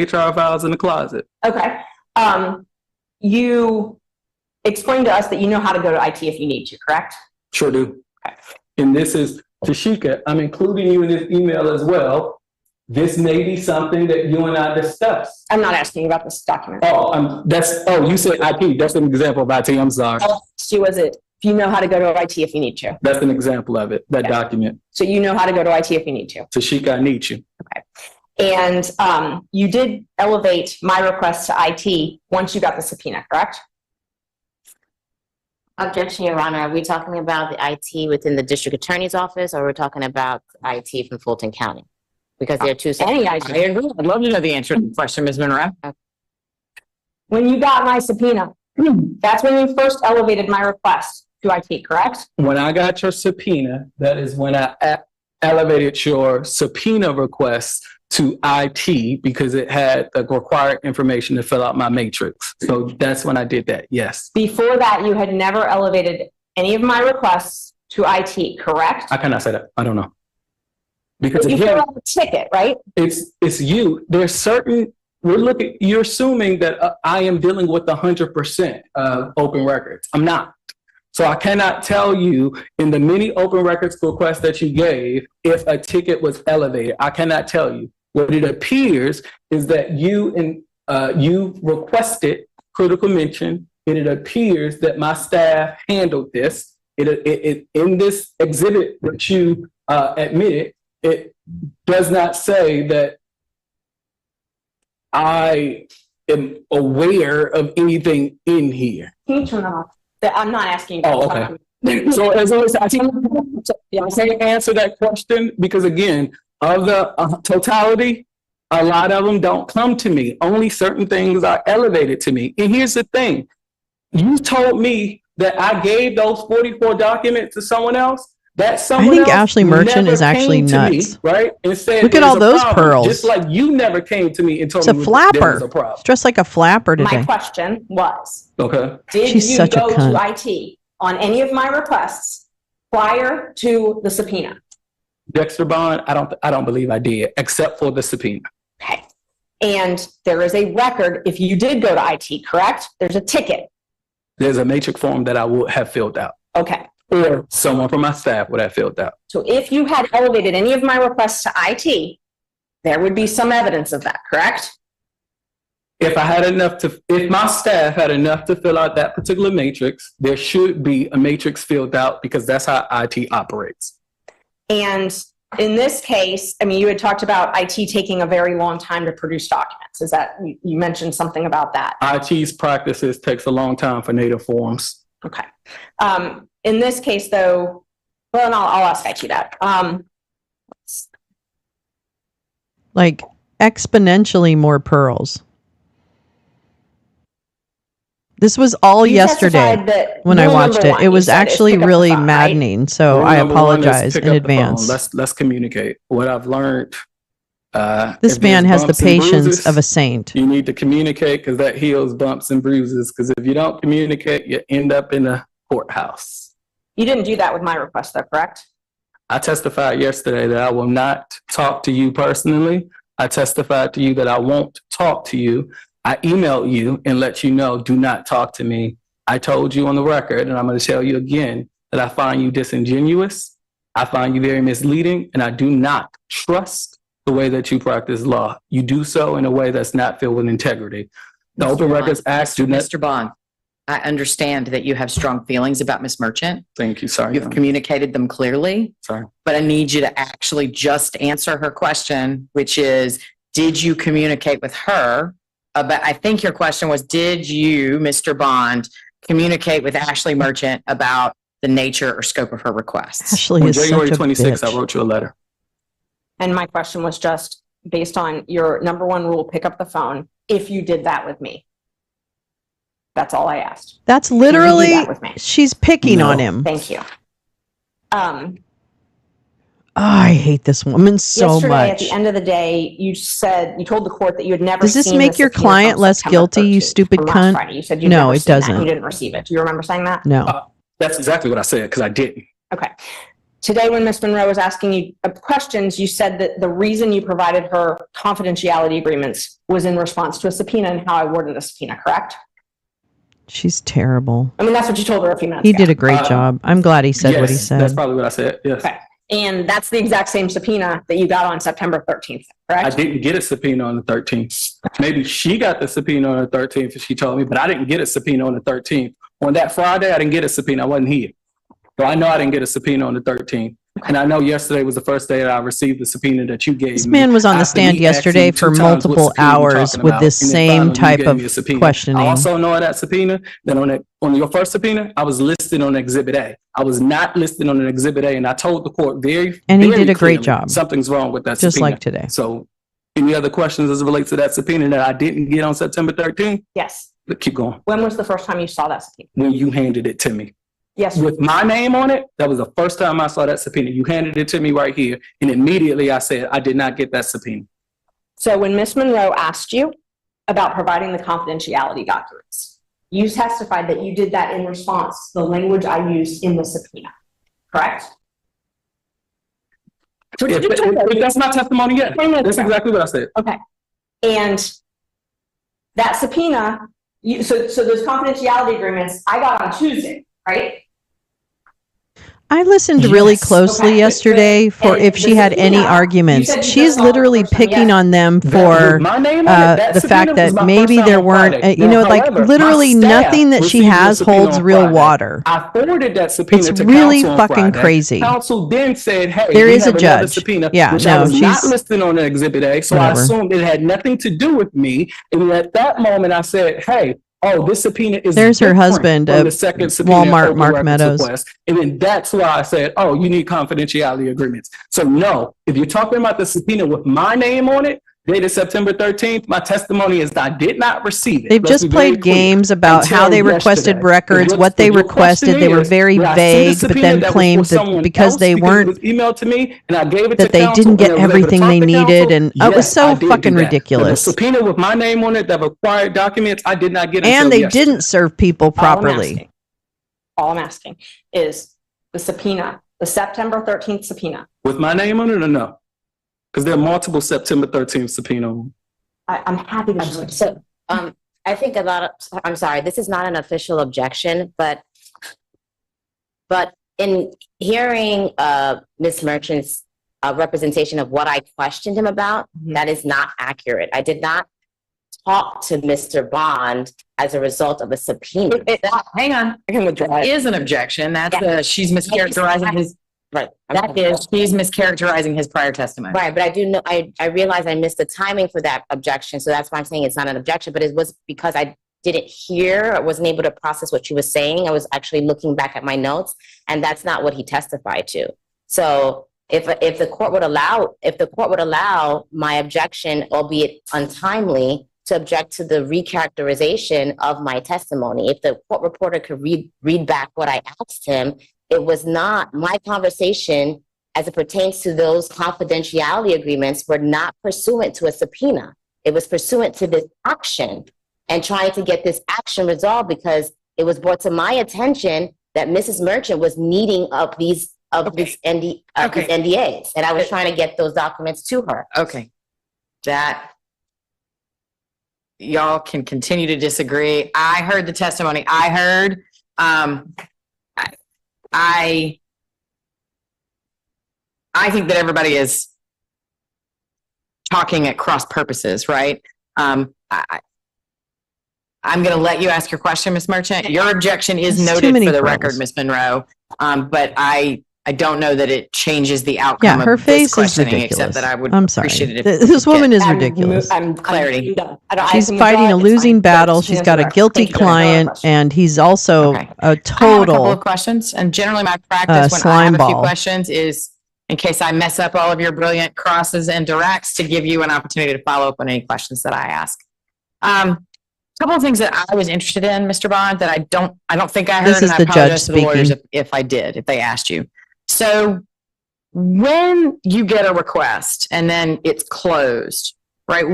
HR files in the closet. Okay. You explained to us that you know how to go to IT if you need to, correct? Sure do. Okay. And this is Tashika. I'm including you in this email as well. This may be something that you and I discussed. I'm not asking about this document. You said IT. That's an example of IT. I'm sorry. Was it, if you know how to go to IT if you need to? That's an example of it, that document. So you know how to go to IT if you need to? Tashika, I need you. Okay. And you did elevate my request to IT once you got the subpoena, correct? Objection, Your Honor. Are we talking about the IT within the district attorney's office, or we're talking about IT from Fulton County? Because they're two separate. Any IT. I agree. I'd love to know the answer to the question, Ms. Monroe. When you got my subpoena, that's when you first elevated my request to IT, correct? When I got your subpoena, that is when I elevated your subpoena request to IT because it had the required information to fill out my matrix. So that's when I did that, yes. Before that, you had never elevated any of my requests to IT, correct? I cannot say that. I don't know. Because you again, fill out the ticket, right? it's you. There's certain, you're assuming that I am dealing with 100% of open records. I'm not. So I cannot tell you in the many open records requests that you gave if a ticket was elevated. I cannot tell you. What it appears is that you requested critical mention, and it appears that my staff handled this. It in this exhibit that you admitted, it does not say that I am aware of anything in here. Can you turn that off? I'm not asking. Oh, okay. So as always, I can't answer that question because again, of the totality, a lot of them don't come to me. Only certain things are elevated to me. And here's the thing. You told me that I gave those 44 documents to someone else. That someone I think else Ashley Merchant never is actually came to nuts. me, right? And said, Look at all "There's a those problem," pearls. Just like you never came to me and told It's a me there was flapper. a problem. It's dressed like a flapper today. My question was, Okay. did She's you such a go cunt. to IT on any of my requests prior to the subpoena? Dexter Bond, I don't believe I did, except for the subpoena. Okay. And there is a record if you did go to IT, correct? There's a ticket. There's a matrix form that I would have filled out. Okay. Or someone from my staff would have filled out. So if you had elevated any of my requests to IT, there would be some evidence of that, correct? If my staff had enough to fill out that particular matrix, there should be a matrix filled out because that's how IT operates. And in this case, I mean, you had talked about IT taking a very long time to produce documents. Is that, you mentioned something about that? IT's practices takes a long time for native forms. Okay. In this case, though, well, and I'll ask IT that. Like exponentially more pearls. This was all You yesterday testified that when I rule watched number it. one, It you was said, is actually pick up the really phone, right? maddening. So Rule I number one is apologize pick in up the advance. phone. Let's communicate. What I've learned. This if man there's has the bumps and patience bruises, of a saint. You need to communicate because that heals bumps and bruises. Because if you don't communicate, you end up in a courthouse. You didn't do that with my request, though, correct? I testified yesterday that I will not talk to you personally. I testified to you that I won't talk to you. I emailed you and let you know, do not talk to me. I told you on the record, and I'm going to tell you again, that I find you disingenuous. I find you very misleading, and I do not trust the way that you practice law. You do so in a way that's not filled with integrity. The Open Records Act do not. Mr. Bond, I understand that you have strong feelings about Ms. Merchant. Thank you. Sorry. You've communicated them clearly. Sorry. But I need you to actually just answer her question, which is, did you communicate with her about, I think your question was, did you, Mr. Bond, communicate with Ashley Merchant about the nature or scope of her requests? Ashley On is January such a 26th, bitch. I wrote you a letter. And my question was just based on your number one rule, pick up the phone, if you did that with me. That's all I asked. That's Did you do literally, that with me? she's picking on him. Thank you. I hate this woman so Yesterday, much. at the end of the day, you told the court that you had never Does this seen make the your subpoena client from less September guilty, you 13th, stupid from last cunt? Friday. You said you'd No, never it seen that. doesn't. You didn't receive it. Do you remember saying that? No. That's exactly what I said, because I didn't. Okay. Today, when Ms. Monroe was asking you questions, you said that the reason you provided her confidentiality agreements was in response to a subpoena and how I worded a subpoena, correct? She's terrible. I mean, that's what you told her a few minutes He ago. did a great job. I'm glad he said what he said. That's probably what I said. Yes. Okay. And that's the exact same subpoena that you got on September 13th, correct? I didn't get a subpoena on the 13th. Maybe she got the subpoena on the 13th if she told me, but I didn't get a subpoena on the 13th. On that Friday, I didn't get a subpoena. I wasn't here. So I know I didn't get a subpoena on the 13th. And I know yesterday was the first day that I received the subpoena that you gave me. This man was on the After stand me asking yesterday you for 2 times what multiple subpoena you're hours talking with about, this and then same finally you type gave of me a subpoena. questioning. I also know that subpoena, that on your first subpoena, I was listed on Exhibit A. I was not listed on an Exhibit A, and I told the court And he very did a great clearly job. something's wrong with that Just subpoena. like today. So any other questions as it relates to that subpoena that I didn't get on September 13th? Yes. But keep going. When was the first time you saw that subpoena? When you handed it to me. Yes. With my name on it, that was the first time I saw that subpoena. You handed it to me right here, and immediately I said, I did not get that subpoena. So when Ms. Monroe asked you about providing the confidentiality documents, you testified that you did that in response to the language I used in the subpoena, correct? That's my testimony yet. That's exactly what I said. Okay. And that subpoena, so those confidentiality agreements, I got on Tuesday, right? I listened really closely Okay. yesterday for And if she the had any subpoena, you arguments. said you She's just saw it literally the first time picking on them for my name on it, that the subpoena fact was that my maybe first time there on weren't, Friday. you know, Now, like however, literally my staff nothing that she received the has subpoena holds on real Friday. water. I forwarded that subpoena It's to really counsel on fucking Friday. crazy. Counsel then said, hey, There we is a have another judge. subpoena, Yeah, which I no, was not she's- listed on the Exhibit A, so I Whatever. assumed it had nothing to do with me. And at that moment, I said, hey, oh, this subpoena is There's her different husband, from the second subpoena Walmart, open Mark records Meadows. request. And then that's why I said, oh, you need confidentiality agreements. So no, if you're talking about the subpoena with my name on it, dated September 13th, my testimony is that I did not receive it. They've Let's just be very played clear. games about how Until they requested yesterday. records, If what they if your question requested. They were is, very did I see the vague, but subpoena then that was claimed for that someone because else they because weren't, it was emailed to me and I gave it that to they counsel didn't and get I was able to everything talk they to needed, counsel, and it was yes, so I did fucking do that. But ridiculous. the subpoena with my name on it that required documents, I did not get until And they yesterday. didn't serve people properly. All I'm asking is the subpoena, the September 13th subpoena. With my name on it or no? Because there are multiple September 13th subpoena. I'm happy to. So, I think I'm sorry, this is not an official objection, but in hearing Ms. Merchant's representation of what I questioned him about, that is not accurate. I did not talk to Mr. Bond as a result of a subpoena. Hang on. I can withdraw That it. is an objection. That's Yeah. she's mischaracterizing his, Right. she's mischaracterizing his prior testimony. Right, but I do know, I realize I missed the timing for that objection, so that's why I'm saying it's not an objection, but it was because I didn't hear, I wasn't able to process what she was saying. I was actually looking back at my notes, and that's not what he testified to. So if the court would allow my objection, albeit untimely, to object to the recharacterization of my testimony, if the court reporter could read back what I asked him, it was not my conversation as it pertains to those confidentiality agreements were not pursuant to a subpoena. It was pursuant to this action and trying to get this action resolved because it was brought to my attention that Mrs. Merchant was needing of these NDAs, and I was trying to get those documents to her. Okay. That y'all can continue to disagree. I heard the testimony. I heard, I think that everybody is talking at cross purposes, right? I'm going to let you ask your question, Ms. Merchant. Your objection is There's noted for the pros. record, Ms. Monroe, but I don't know that it changes the outcome Yeah, her of this face is questioning, ridiculous. except that I would I'm sorry. appreciate it if This woman is ridiculous. I'm clarity. She's fighting a losing battle. She's got a guilty client, and he's also a I have a couple total of questions, and generally my practice when I slime have a few ball. questions is, in case I mess up all of your brilliant crosses and directs, to give you an opportunity to follow up on any questions that I ask. Couple of things that I was interested in, Mr. Bond, that I don't think I heard, This is and I the judge apologize to the lawyers speaking. if I did, if they asked you. So when you get a request and then it's closed, right?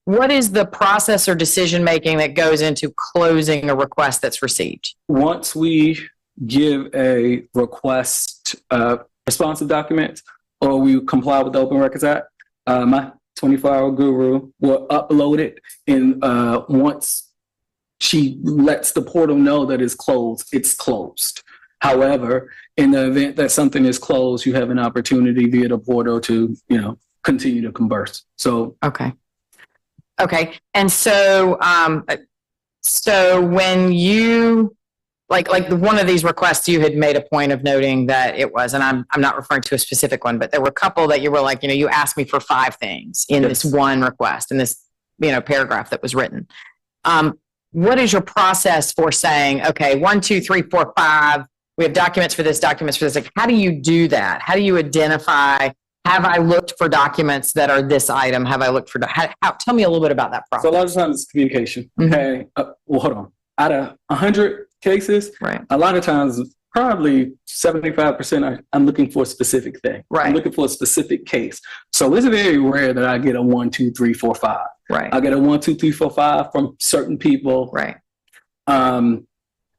What is the process or decision making that goes into closing a request that's received? Once we give a request, responsive documents, or we comply with the Open Records Act, my 24-hour guru will upload it, and once she lets the portal know that it's closed. However, in the event that something is closed, you have an opportunity via the portal to, continue to converse. So Okay. And so, when you, like one of these requests, you had made a point of noting that it was, and I'm not referring to a specific one, but there were a couple that you were like, you asked me for 5 things in this one request, in this, paragraph that was written. What is your process for saying, okay, 1, 2, 3, 4, 5, we have documents for this, Like, how do you do that? How do you identify, have I looked for documents that are this item? Have I looked for, tell me a little bit about that process. So a lot of times it's communication. Okay, well, hold on. Out of 100 cases, right, a lot of times, probably 75%, I'm looking for a specific thing. Right. I'm looking for a specific case. So it's very rare that I get a 1, 2, 3, 4, 5. Right. I get a 1, 2, 3, 4, 5 from certain people. Right.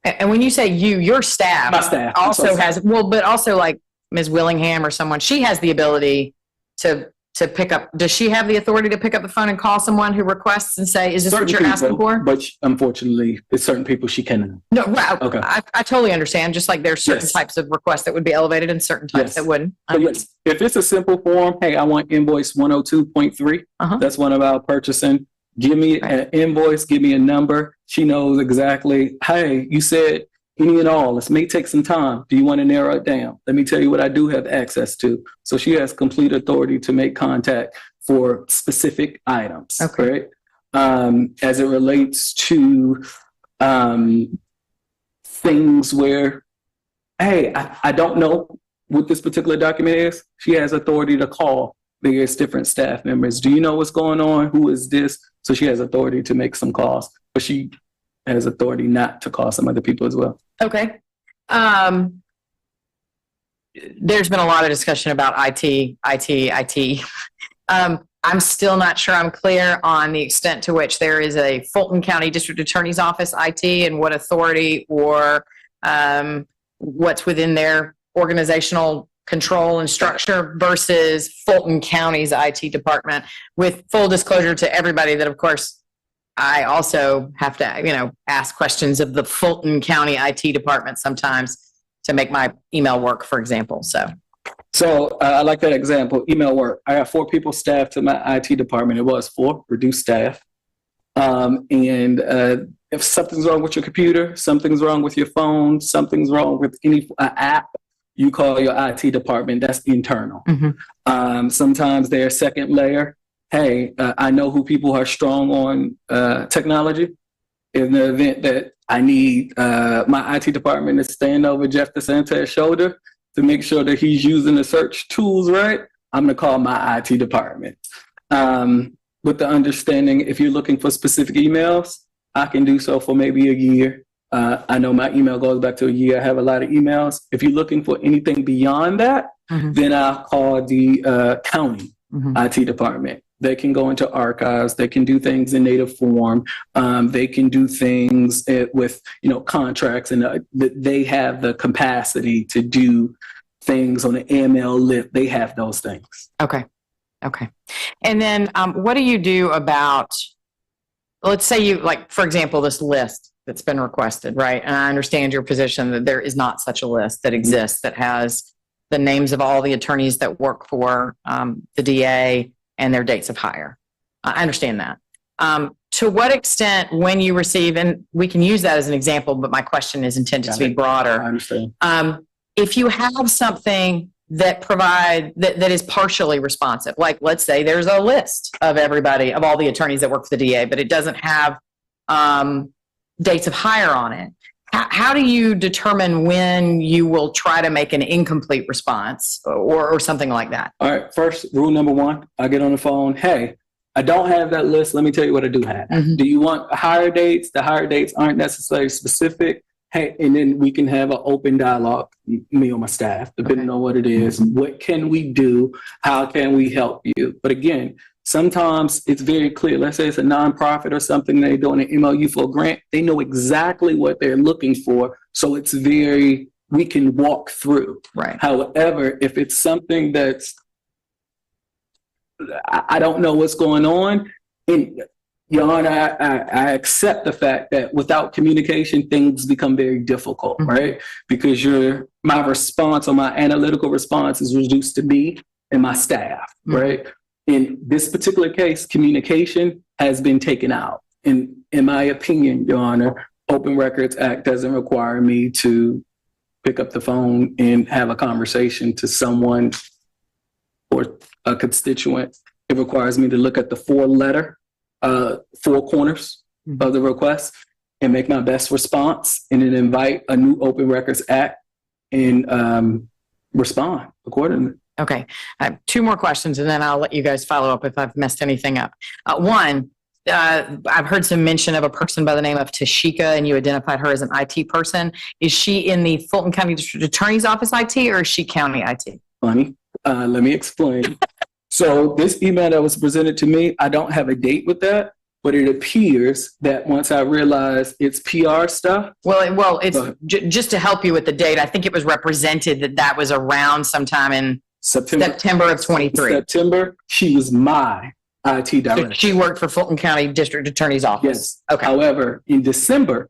And when you say your staff, My staff. also has, but also like Ms. Willingham or someone, she has the ability to pick up, does she have the authority to pick up the phone and call someone who requests and say, is this what you're asking for? But unfortunately, it's certain people she cannot. No, right. Okay. I totally understand. Just like there's certain types of requests that would be elevated and certain types that wouldn't. But yes, if it's a simple form, hey, I want invoice 102.3. That's one of our purchasing. Give me an invoice, give me a number. She knows exactly, hey, you said any and all. This may take some time. Do you want to narrow it down? Let me tell you what I do have access to. So she has complete authority to make contact for specific items. Okay. Right? As it relates to things where, hey, I don't know what this particular document is. She has authority to call various different staff members. Do you know what's going on? Who is this? So she has authority to make some calls, but she has authority not to call some other people as well. Okay. There's been a lot of discussion about IT. I'm still not sure I'm clear on the extent to which there is a Fulton County District Attorney's Office IT and what authority or what's within their organizational control and structure versus Fulton County's IT department. With full disclosure to everybody that, of course, I also have to, ask questions of the Fulton County IT department sometimes to make my email work, for example. So I like that example, email work. I got 4 people staffed to my IT department. It was 4 reduced staff. If something's wrong with your computer, something's wrong with your phone, something's wrong with any app, you call your IT department. That's internal. Sometimes they're second layer. Hey, I know who people are strong on technology. In the event that I need my IT department to stand over Jeff DeSantis' shoulder to make sure that he's using the search tools right, I'm going to call my IT department. With the understanding, if you're looking for specific emails, I can do so for maybe a year. I know my email goes back to a year. I have a lot of emails. If you're looking for anything beyond that, then I'll call the county IT department. They can go into archives. They can do things in native form. They can do things with, contracts, and they have the capacity to do things on the AML list. They have those things. Okay. And then what do you do about, let's say you, like, for example, this list that's been requested, right? And I understand your position that there is not such a list that exists that has the names of all the attorneys that work for the DA and their dates of hire. I understand that. To what extent, when you receive, and we can use that as an example, but my question is intended to be broader. I understand. If you have something that that is partially responsive, like let's say there's a list of everybody, of all the attorneys that work for the DA, but it doesn't have dates of hire on it. How do you determine when you will try to make an incomplete response or something like that? All right. First, rule number one, I get on the phone. Hey, I don't have that list. Let me tell you what I do have. Do you want hire dates? The hire dates aren't necessarily specific. Hey, and then we can have an open dialogue, me or my staff, depending on what it is. What can we do? How can we help you? But again, sometimes it's very clear. Let's say it's a nonprofit or something, they're doing an MOU for a grant. They know exactly what they're looking for. So it's we can walk through. Right. However, if it's something that's, I don't know what's going on, and Your Honor, I accept the fact that without communication, things become very difficult, right? Because my response or my analytical response is reduced to me and my staff, right? In this particular case, communication has been taken out. In my opinion, Your Honor, Open Records Act doesn't require me to pick up the phone and have a conversation to someone or a constituent. It requires me to look at the four corners of the request and make my best response, and then invite a new Open Records Act and respond accordingly. Okay. I have two more questions, and then I'll let you guys follow up if I've messed anything up. One, I've heard some mention of a person by the name of Tashika, and you identified her as an IT person. Is she in the Fulton County District Attorney's Office IT, or is she county IT? Funny. Let me explain. So this email that was presented to me, I don't have a date with that, but it appears that once I realized it's PR stuff. Well, it's just to help you with the date. I think it was represented that was around sometime in September of 23. September, she was my IT director. So she worked for Fulton County District Attorney's Office. Yes. Okay. However, in December,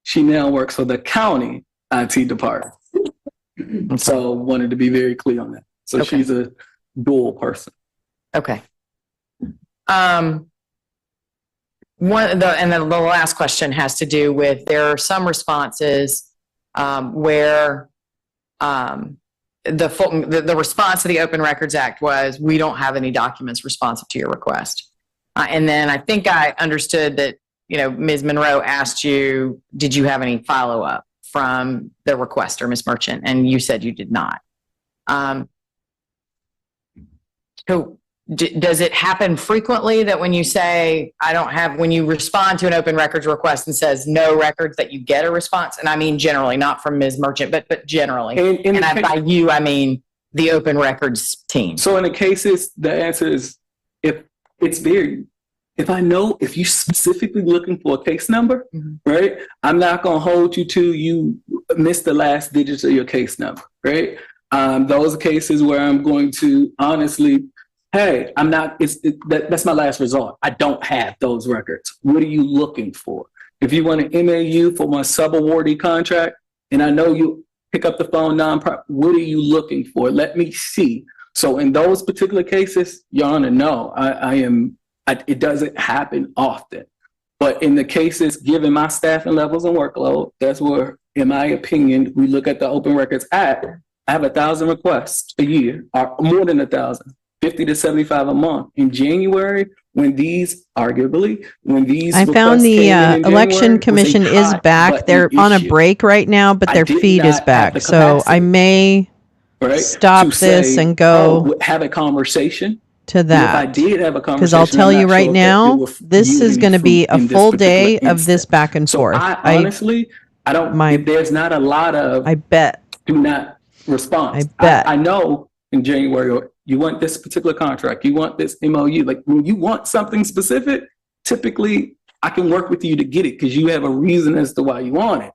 she now works for the county IT department. So wanted to be very clear on that. So she's a dual person. Okay. The last question has to do with, there are some responses where the response to the Open Records Act was, we don't have any documents responsive to your request. And then I think I understood that, Ms. Monroe asked you, did you have any follow-up from the requester, Ms. Merchant? And you said you did not. So does it happen frequently that when you say, when you respond to an open records request and says no records, that you get a response? And I mean generally, not from Ms. Merchant, but generally. By you, I mean the open records team. So in the cases, the answer is, if you're specifically looking for a case number, right? I'm not going to hold you to you missed the last digits of your case number, right? Those are cases where I'm going to honestly, hey, that's my last resort. I don't have those records. What are you looking for? If you want an MAU for my subawardee contract, and I know you pick up the phone nonprofit, what are you looking for? Let me see. So in those particular cases, Your Honor, no, it doesn't happen often. But in the cases, given my staffing levels and workload, that's where, in my opinion, we look at the Open Records Act. I have 1,000 requests a year, or more than 1,000, 50 to 75 a month. In January, when these arguably, when these I found requests the came in Election January, Commission was a is hot back. button They're on a issue. break right now, but I their did feed is not have back. the So I capacity, may right, stop to this say, and go have a conversation. to And if I that. did have a Because I'll conversation, I'm tell you not right sure if that it now, will this yield is any going to be fruit a in this full particular day of this instance. back and So forth. I honestly, I don't, there's not a lot of, I bet. do not response. I bet. I know in January, you want this particular contract, you want this MOU, like when you want something specific, typically I can work with you to get it because you have a reason as to why you want it.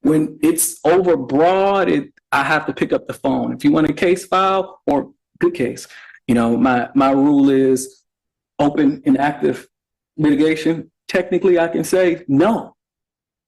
When it's over broad, I have to pick up the phone. If you want a case file or good case, my rule is open and active litigation. Technically, I can say no.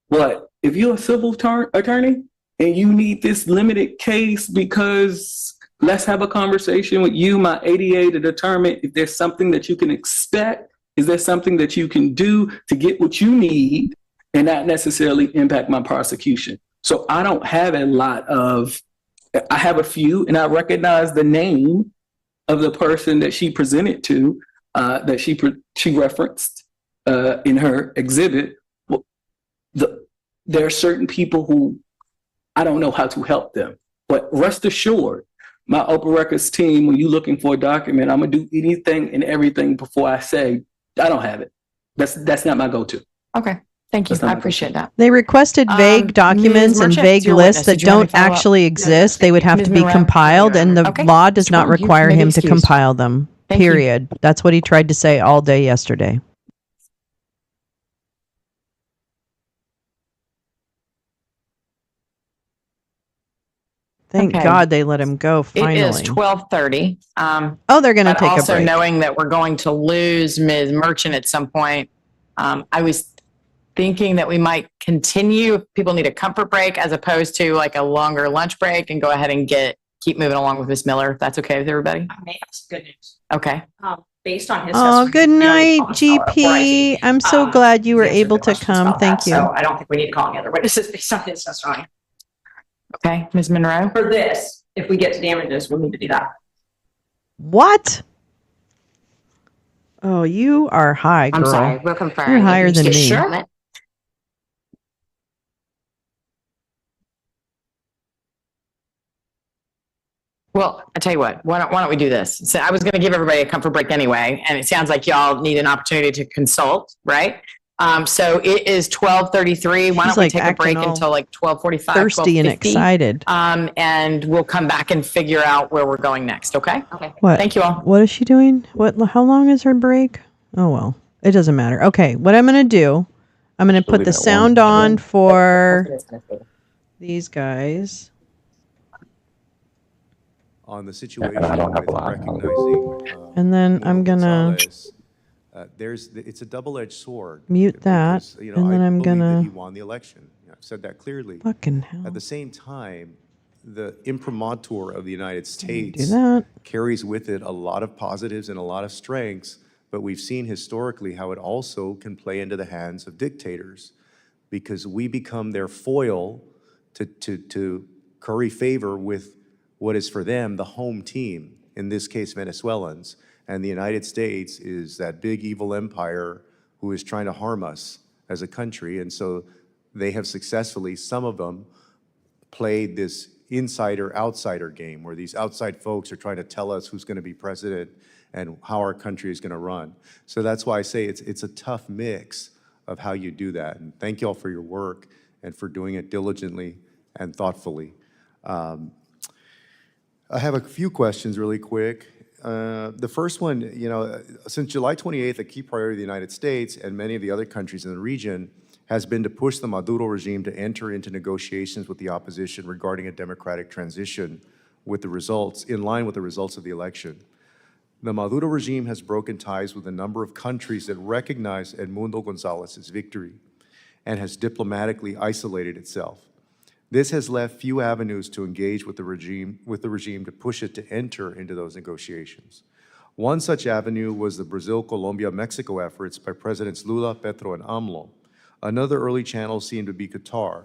But if you're a civil attorney and you need this limited case because let's have a conversation with you, my ADA, to determine if there's something that you can expect, is there something that you can do to get what you need and not necessarily impact my prosecution. So I don't have I have a few, and I recognize the name of the person that she presented to, that she referenced in her exhibit. Well, there are certain people who I don't know how to help them, but rest assured, my Open Records team, when you're looking for a document, I'm gonna do anything and everything before I say I don't have it. That's not my go-to. Okay, thank you. I appreciate that. They requested vague documents and Merchant, vague your lists witness. that Did you have any don't follow-up? actually exist. They would have Ms. to be Monroe? compiled, and the Okay. law does Mr. not Bond, you require may be him to excused. compile them. Thank you. Period. That's what he tried to say all day yesterday. Thank Okay. God they let him go finally. It is 12:30. Oh, they're going to But take a also break. knowing that we're going to lose Ms. Merchant at some point, I was thinking that we might continue if people need a comfort break as opposed to like a longer lunch break and go ahead and keep moving along with Ms. Miller. If that's okay with everybody? I may have some good news. Okay. Based on his Oh, testimony, good we don't need to night, call Ms. Miller, or GP. ITV. I'm so glad you were He answered able the to questions come. about Thank that, you. So I don't think we need to call any other witnesses based on his testimony. Okay, Ms. Monroe? For this, if we get to damages, we'll need to do that. What? Oh, you are high, girl. I'm sorry, we'll confirm. You're higher than me. Sure. Well, I tell you what, why don't we do this? So I was going to give everybody a comfort break anyway, and it sounds like y'all need an opportunity to consult, right? So it is 12:33. Why She's don't we like take a break acting all until like 12:45, thirsty and 12:50? excited. And we'll come back and figure out where we're going next, okay? Okay. What? Thank you all. What is she doing? How long is her break? Oh, well, it doesn't matter. Okay, what I'm going to do, I'm going to put the sound on for these guys. On the situation with recognizing, And then I'm going to Gonzalez, it's a double-edged sword. mute that. Because, you know, And then I I'm believe going that to... he won the election. I've said that clearly. Fucking hell. At the same time, the imprimatur of the United do States that. carries with it a lot of positives and a lot of strengths, but we've seen historically how it also can play into the hands of dictators because we become their foil to curry favor with what is for them the home team, in this case Venezuelans, and the United States is that big evil empire who is trying to harm us as a country, and so they have successfully, some of them, played this insider-outsider game where these outside folks are trying to tell us who's gonna be president and how our country is gonna run. So that's why I say it's a tough mix of how you do that, and thank you all for your work and for doing it diligently and thoughtfully. I have a few questions really quick. The first one, you know, since July 28th, a key priority of the United States and many of the other countries in the region has been to push the Maduro regime to enter into negotiations with the opposition regarding a democratic transition with the results, in line with the results of the election. The Maduro regime has broken ties with a number of countries that recognize Edmundo Gonzalez's victory and has diplomatically isolated itself. This has left few avenues to engage with the regime to push it to enter into those negotiations. One such avenue was the Brazil, Colombia, Mexico efforts by Presidents Lula, Petro, and AMLO. Another early channel seemed to be Qatar.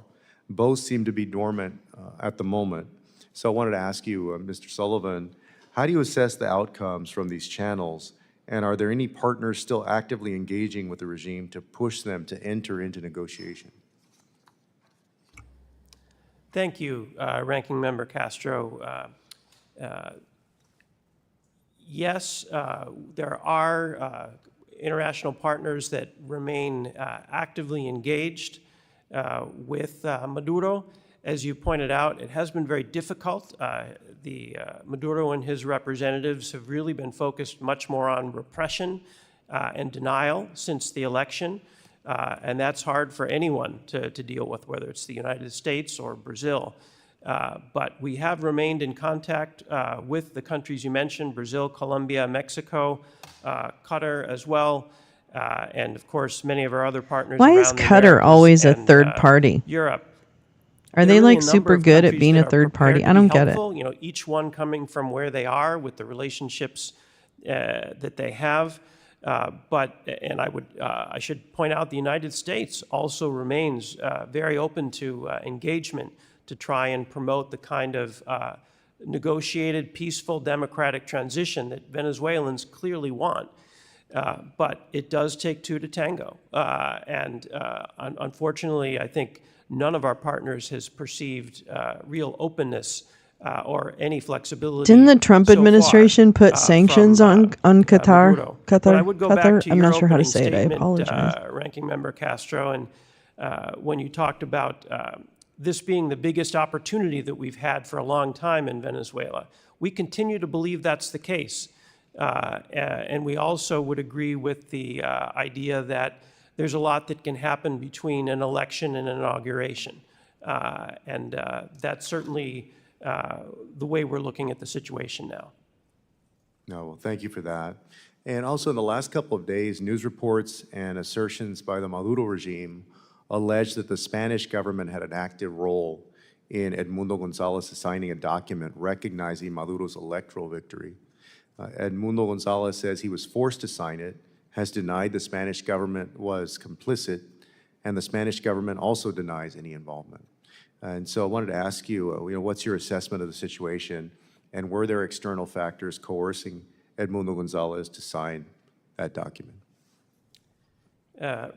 Both seem to be dormant at the moment. So I wanted to ask you, Mr. Sullivan, how do you assess the outcomes from these channels? And are there any partners still actively engaging with the regime to push them to enter into negotiation? Thank you, Ranking Member Castro. Yes, there are international partners that remain actively engaged with Maduro. As you pointed out, it has been very difficult. Maduro and his representatives have really been focused much more on repression and denial since the election. And that's hard for anyone to deal with, whether it's the United States or Brazil. But we have remained in contact with the countries you mentioned, Brazil, Colombia, Mexico, Qatar as well, and of course, many of our other partners Why around is the Qatar Americas always a and, third party? Europe. Are There they really like a number super of good at countries being that a are third party? prepared I to be don't get it. helpful, you know, each one coming from where they are with the relationships that they have. And I should point out the United States also remains very open to engagement to try and promote the kind of negotiated, peaceful, democratic transition that Venezuelans clearly want. But it does take two to tango. Unfortunately, I think none of our partners has perceived real openness or any flexibility. Didn't the Trump so far, administration put sanctions on Qatar? Maduro. But I would go back to I'm your not sure how to opening say it. I statement, apologize. Ranking Member Castro, and when you talked about this being the biggest opportunity that we've had for a long time in Venezuela. We continue to believe that's the case. And we also would agree with the idea that there's a lot that can happen between an election and an inauguration. And that's certainly the way we're looking at the situation now. No, well, thank you for that. And also in the last couple of days, news reports and assertions by the Maduro regime alleged that the Spanish government had an active role in Edmundo Gonzalez signing a document recognizing Maduro's electoral victory. Edmundo Gonzalez says he was forced to sign it, has denied the Spanish government was complicit, and the Spanish government also denies any involvement. And so I wanted to ask you, what's your assessment of the situation, and were there external factors coercing Edmundo Gonzalez to sign that document?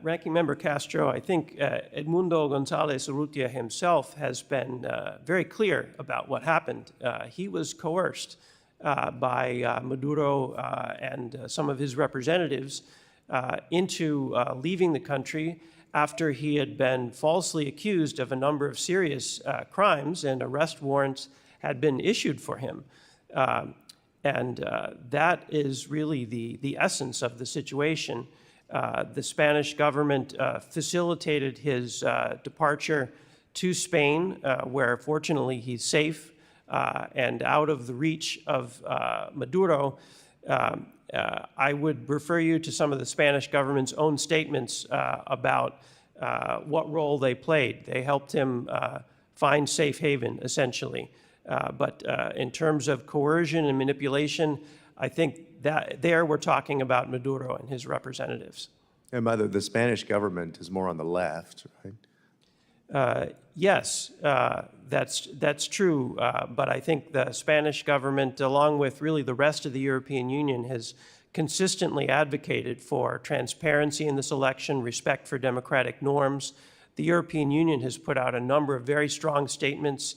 Ranking Member Castro, I think Edmundo Gonzalez Urrutia himself has been very clear about what happened. He was coerced by Maduro and some of his representatives into leaving the country after he had been falsely accused of a number of serious crimes, and arrest warrants had been issued for him. That is really the essence of the situation. The Spanish government facilitated his departure to Spain, where fortunately he's safe and out of the reach of Maduro. I would refer you to some of the Spanish government's own statements about what role they played. They helped him find safe haven, essentially. But in terms of coercion and manipulation, I think that there we're talking about Maduro and his representatives. And by the Spanish government is more on the left, right? Yes, that's true. But I think the Spanish government, along with really the rest of the European Union, has consistently advocated for transparency in this election, respect for democratic norms. The European Union has put out a number of very strong statements,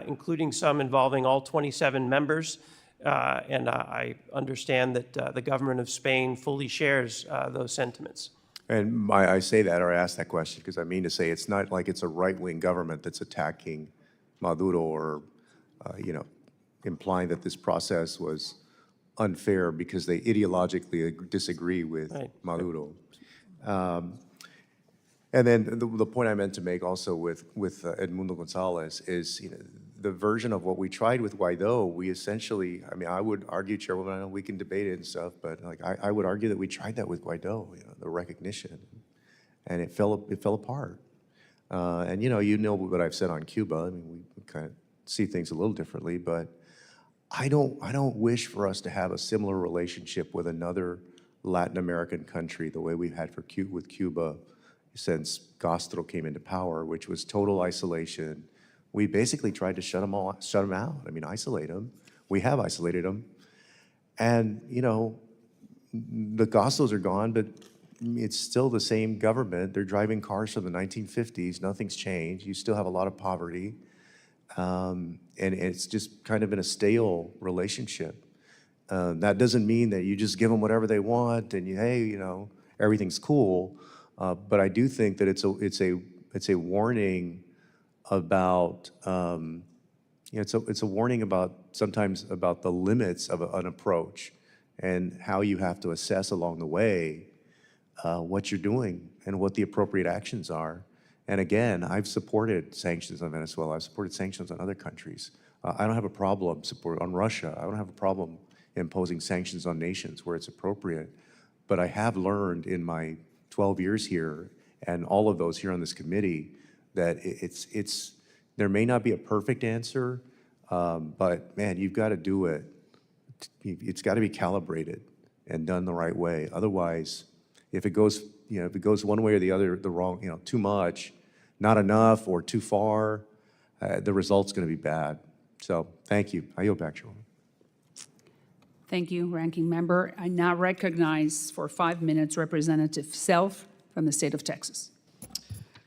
including some involving all 27 members. And I understand that the government of Spain fully shares those sentiments. And I say that, or I ask that question, because I mean to say it's not like it's a right-wing government that's attacking Maduro or, implying that this process was unfair because they ideologically disagree with Maduro. And then the point I meant to make also with Edmundo Gonzalez is, the version of what we tried with Guaido, we essentially, I would argue, Chairwoman, I know we can debate it and stuff, but I would argue that we tried that with Guaido, the recognition, and it fell apart. And you know what I've said on Cuba. We kind of see things a little differently, but I don't wish for us to have a similar relationship with another Latin American country the way we've had with Cuba since Castro came into power, which was total isolation. We basically tried to shut them out. I mean, isolate them. We have isolated them. And, you know, the Castros are gone, but it's still the same government. They're driving cars from the 1950s. Nothing's changed. You still have a lot of poverty. And it's just kind of in a stale relationship. That doesn't mean that you just give them whatever they want and hey, you know, everything's cool. But I do think that it's a warning about, you know, it's a warning about sometimes about the limits of an approach and how you have to assess along the way what you're doing and what the appropriate actions are. And again, I've supported sanctions on Venezuela. I've supported sanctions on other countries. I don't have a problem on Russia. I don't have a problem imposing sanctions on nations where it's appropriate. But I have learned in my 12 years here and all of those here on this committee that there may not be a perfect answer, but man, you've got to do it. It's got to be calibrated and done the right way. Otherwise, if it goes one way or the other, the wrong, you know, too much, not enough, or too far, the result's going to be bad. So, thank you. I yield back, Chairwoman. Thank you, Ranking Member. I now recognize for 5 minutes Representative Self from the state of Texas.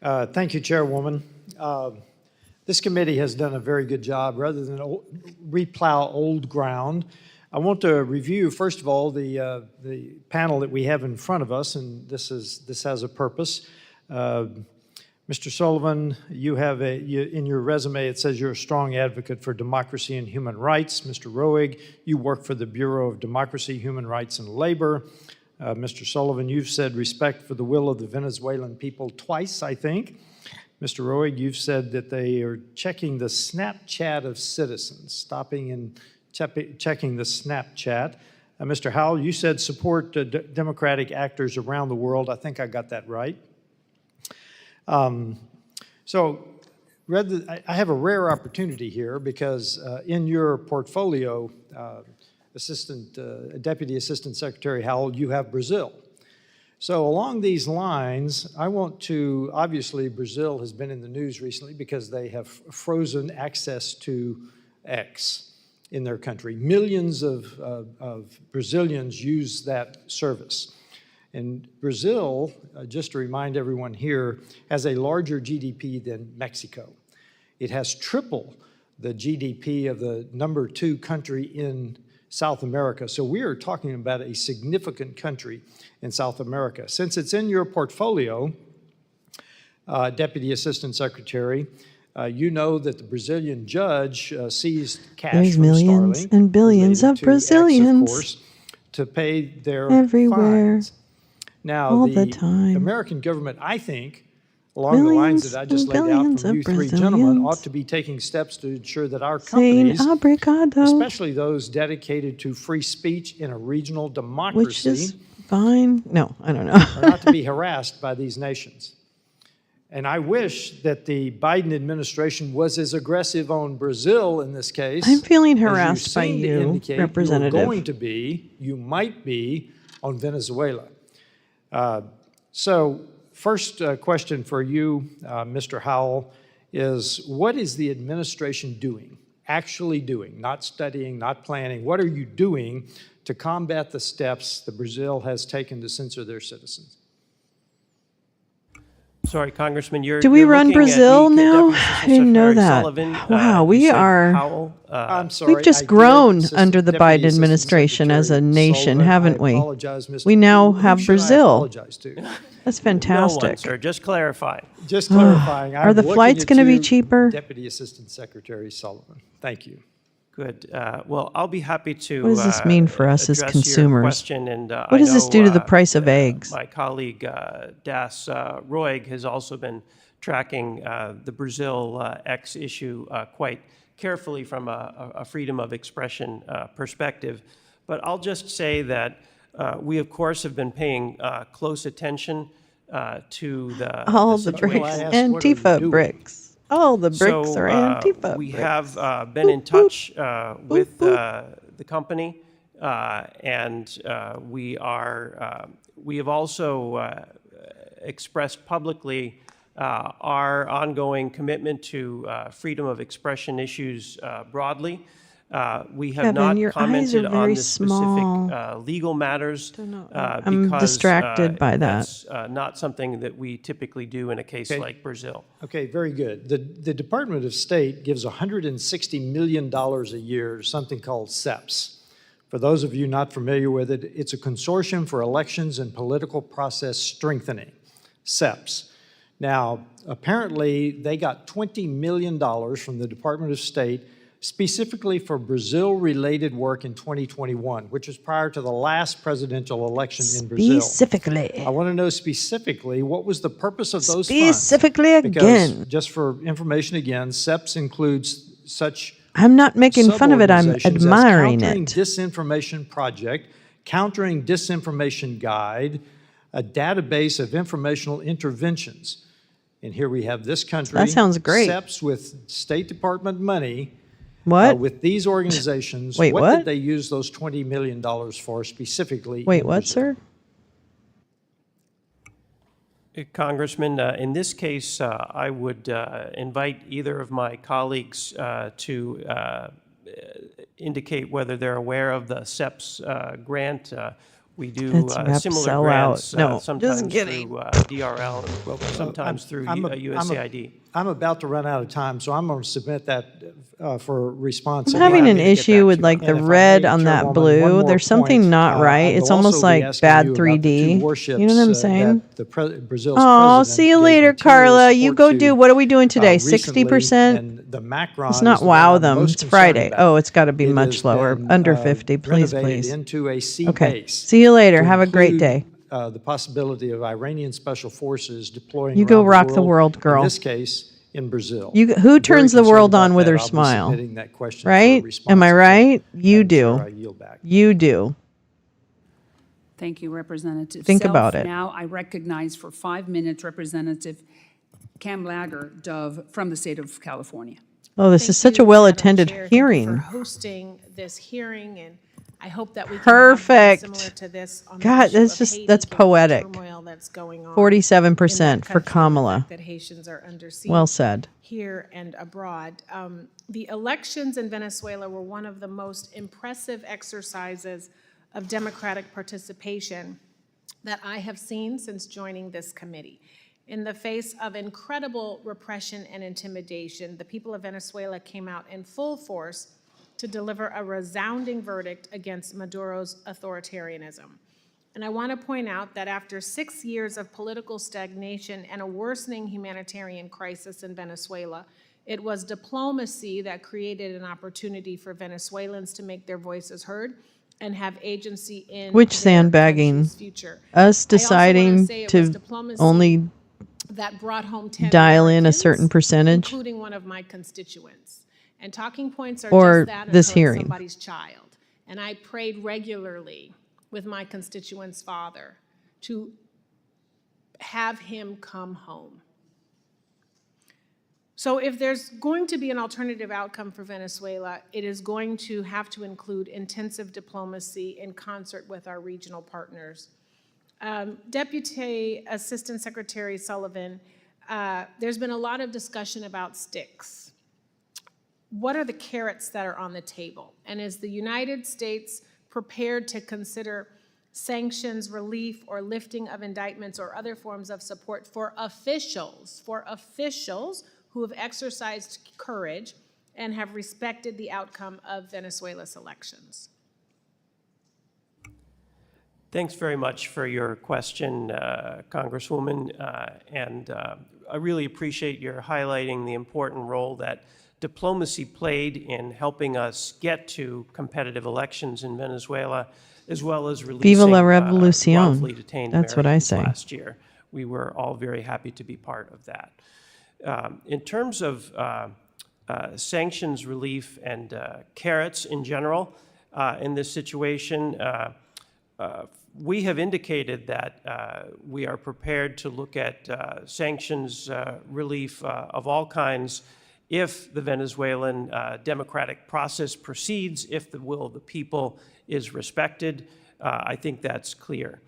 Thank you, Chairwoman. This committee has done a very good job. Rather than replow old ground, I want to review, first of all, the panel that we have in front of us, and this has a purpose. Mr. Sullivan, in your resume, it says you're a strong advocate for democracy and human rights. Mr. Roig, you work for the Bureau of Democracy, Human Rights, and Labor. Mr. Sullivan, you've said respect for the will of the Venezuelan people twice, I think. Mr. Roig, you've said that they are checking the Snapchat of citizens, stopping and checking the Snapchat. Mr. Howell, you said support democratic actors around the world. I think I got that right. So I have a rare opportunity here because in your portfolio, Deputy Assistant Secretary Howell, you have Brazil. So along these lines, I want to, obviously Brazil has been in the news recently because they have frozen access to X in their country. Millions of Brazilians use that service. And Brazil, just to remind everyone here, has a larger GDP than Mexico. It has triple the GDP of the number 2 country in South America. So we are talking about a significant country in South America. Since it's in your portfolio, Deputy Assistant Secretary, you know that the Brazilian judge seized cash There's from millions Starlink and billions of related to X, Brazilians of course, to pay their everywhere, fines. Now, all the time. American government, I think, along the lines that I just laid out from you three gentlemen, ought to be taking steps to ensure that our companies, especially those dedicated to free speech in a regional democracy, which is fine. No, I don't know. are not to be harassed by these nations. And I wish that the Biden administration was as aggressive on Brazil in this case. I'm feeling as harassed by seem to you, indicate Representative. You're going to be, you might be, on Venezuela. So first question for you, Mr. Howell, is what is the administration doing, actually doing, not studying, not planning? What are you doing to combat the steps that Brazil has taken to censor their citizens? Sorry, Congressman, Do we run Brazil now? Deputy I didn't know Secretary that. Sullivan, Wow, you we said are. Howell, I'm sorry. We've just I grown did, under the Deputy Biden Assistant administration as a Secretary nation, Sullivan. haven't I we? apologize, Mr. We now Who have should I Brazil. apologize to? That's No fantastic. one, sir, just clarify. Just clarifying. Are I'm the looking flights at going to be you, cheaper? Deputy Assistant Secretary Sullivan. Thank you. Good. Well, I'll be happy to What does this mean for us as address consumers? your question, and What does this do to the price of eggs? My colleague Das Roig has also been tracking the Brazil X issue quite carefully from a freedom of expression perspective. But I'll just say that we, of course, have been paying close attention to All the the bricks, situation. Antifa bricks. Oh, the bricks So, are Antifa we bricks. have been in touch with the company, and we have also expressed publicly our ongoing commitment to freedom of expression issues broadly. We have Kevin, your not eyes are commented very on the small. specific legal matters I'm because distracted by that. that's not something that we typically do in a case Okay. like Brazil. Okay, very good. The Department of State gives $160 million a year to something called SEPS. For those of you not familiar with it, it's a consortium for elections and political process strengthening, SEPS. Now, apparently, they got $20 million from the Department of State specifically for Brazil-related work in 2021, which was prior to the last presidential election in Brazil. Specifically. I want to know specifically, what was the purpose of those funds? Specifically Because, again. just for information again, SEPS includes such I'm not making fun of it. I'm sub-organizations as admiring Countering it. Disinformation Project, Countering Disinformation Guide, a database of informational interventions. And here we have this country. That sounds great. SEPS with State Department money. What? With these organizations. Wait, what what? did they use those $20 million for specifically? Wait, in what, Brazil? sir? Congressman, in this case, I would invite either of my colleagues to indicate whether they're aware of the SEPS grant. We do It's rep similar sell grants, out. No, sometimes just kidding. through DRL, sometimes through USAID. I'm about to run out of time, so I'm going to submit that for response. I'm having an issue with like the red on that blue. There's something not right. It's almost like bad 3D. You know what I'm saying? Oh, see you later, Carla. You go do. What are we doing today? 60%? Let's not wow them. It's Friday. Oh, it's got to be much lower. Under 50, please, please. Into a sea Okay. base See you later. to Have a great include, day. The possibility of Iranian special forces deploying. You go around rock the world, girl. In this case, in Brazil. Who I'm very turns the concerned world about on with that. her I'll be smile? submitting that question for Right? response Am I to right? You Madam Chair, do. I yield back. You do. Thank you, Representative Think Self. about it. Now I recognize for 5 minutes Representative Cam Lager Dove from the state of California. Oh, this is such a well-attended hearing. For hosting this hearing, and I hope that we can Perfect. have one similar to this on the God, issue that's of just Haiti, that's given the poetic. turmoil that's going on 47% for in that country, Kamala. the fact that Haitians are under siege Well said. here and abroad. The elections in Venezuela were one of the most impressive exercises of democratic participation that I have seen since joining this committee. In the face of incredible repression and intimidation, the people of Venezuela came out in full force to deliver a resounding verdict against Maduro's authoritarianism. And I want to point out that after 6 years of political stagnation and a worsening humanitarian crisis in Venezuela, it was diplomacy that created an opportunity for Venezuelans to make their voices heard and have agency in Which their sandbagging? country's future. Us I also wanna deciding say it was to diplomacy only that brought home 10 dial in a Americans, certain percentage? including one of my constituents. And talking points are Or just that this until it's hearing. somebody's child. And I prayed regularly with my constituent's father to have him come home. So if there's going to be an alternative outcome for Venezuela, it is going to have to include intensive diplomacy in concert with our regional partners. Deputy Assistant Secretary Sullivan, there's been a lot of discussion about sticks. What are the carrots that are on the table? And is the United States prepared to consider sanctions, relief, or lifting of indictments or other forms of support for officials who have exercised courage and have respected the outcome of Venezuela's elections? Thanks very much for your question, Congresswoman, and I really appreciate your highlighting the important role that diplomacy played in helping us get to competitive elections in Venezuela, as well as releasing Viva la revolución. wrongfully detained That's what I Americans say. last year. We were all very happy to be part of that. In terms of sanctions relief and carrots in general, in this situation, We have indicated that we are prepared to look at sanctions relief of all kinds if the Venezuelan democratic process proceeds, if the will of the people is respected. I think that's clear.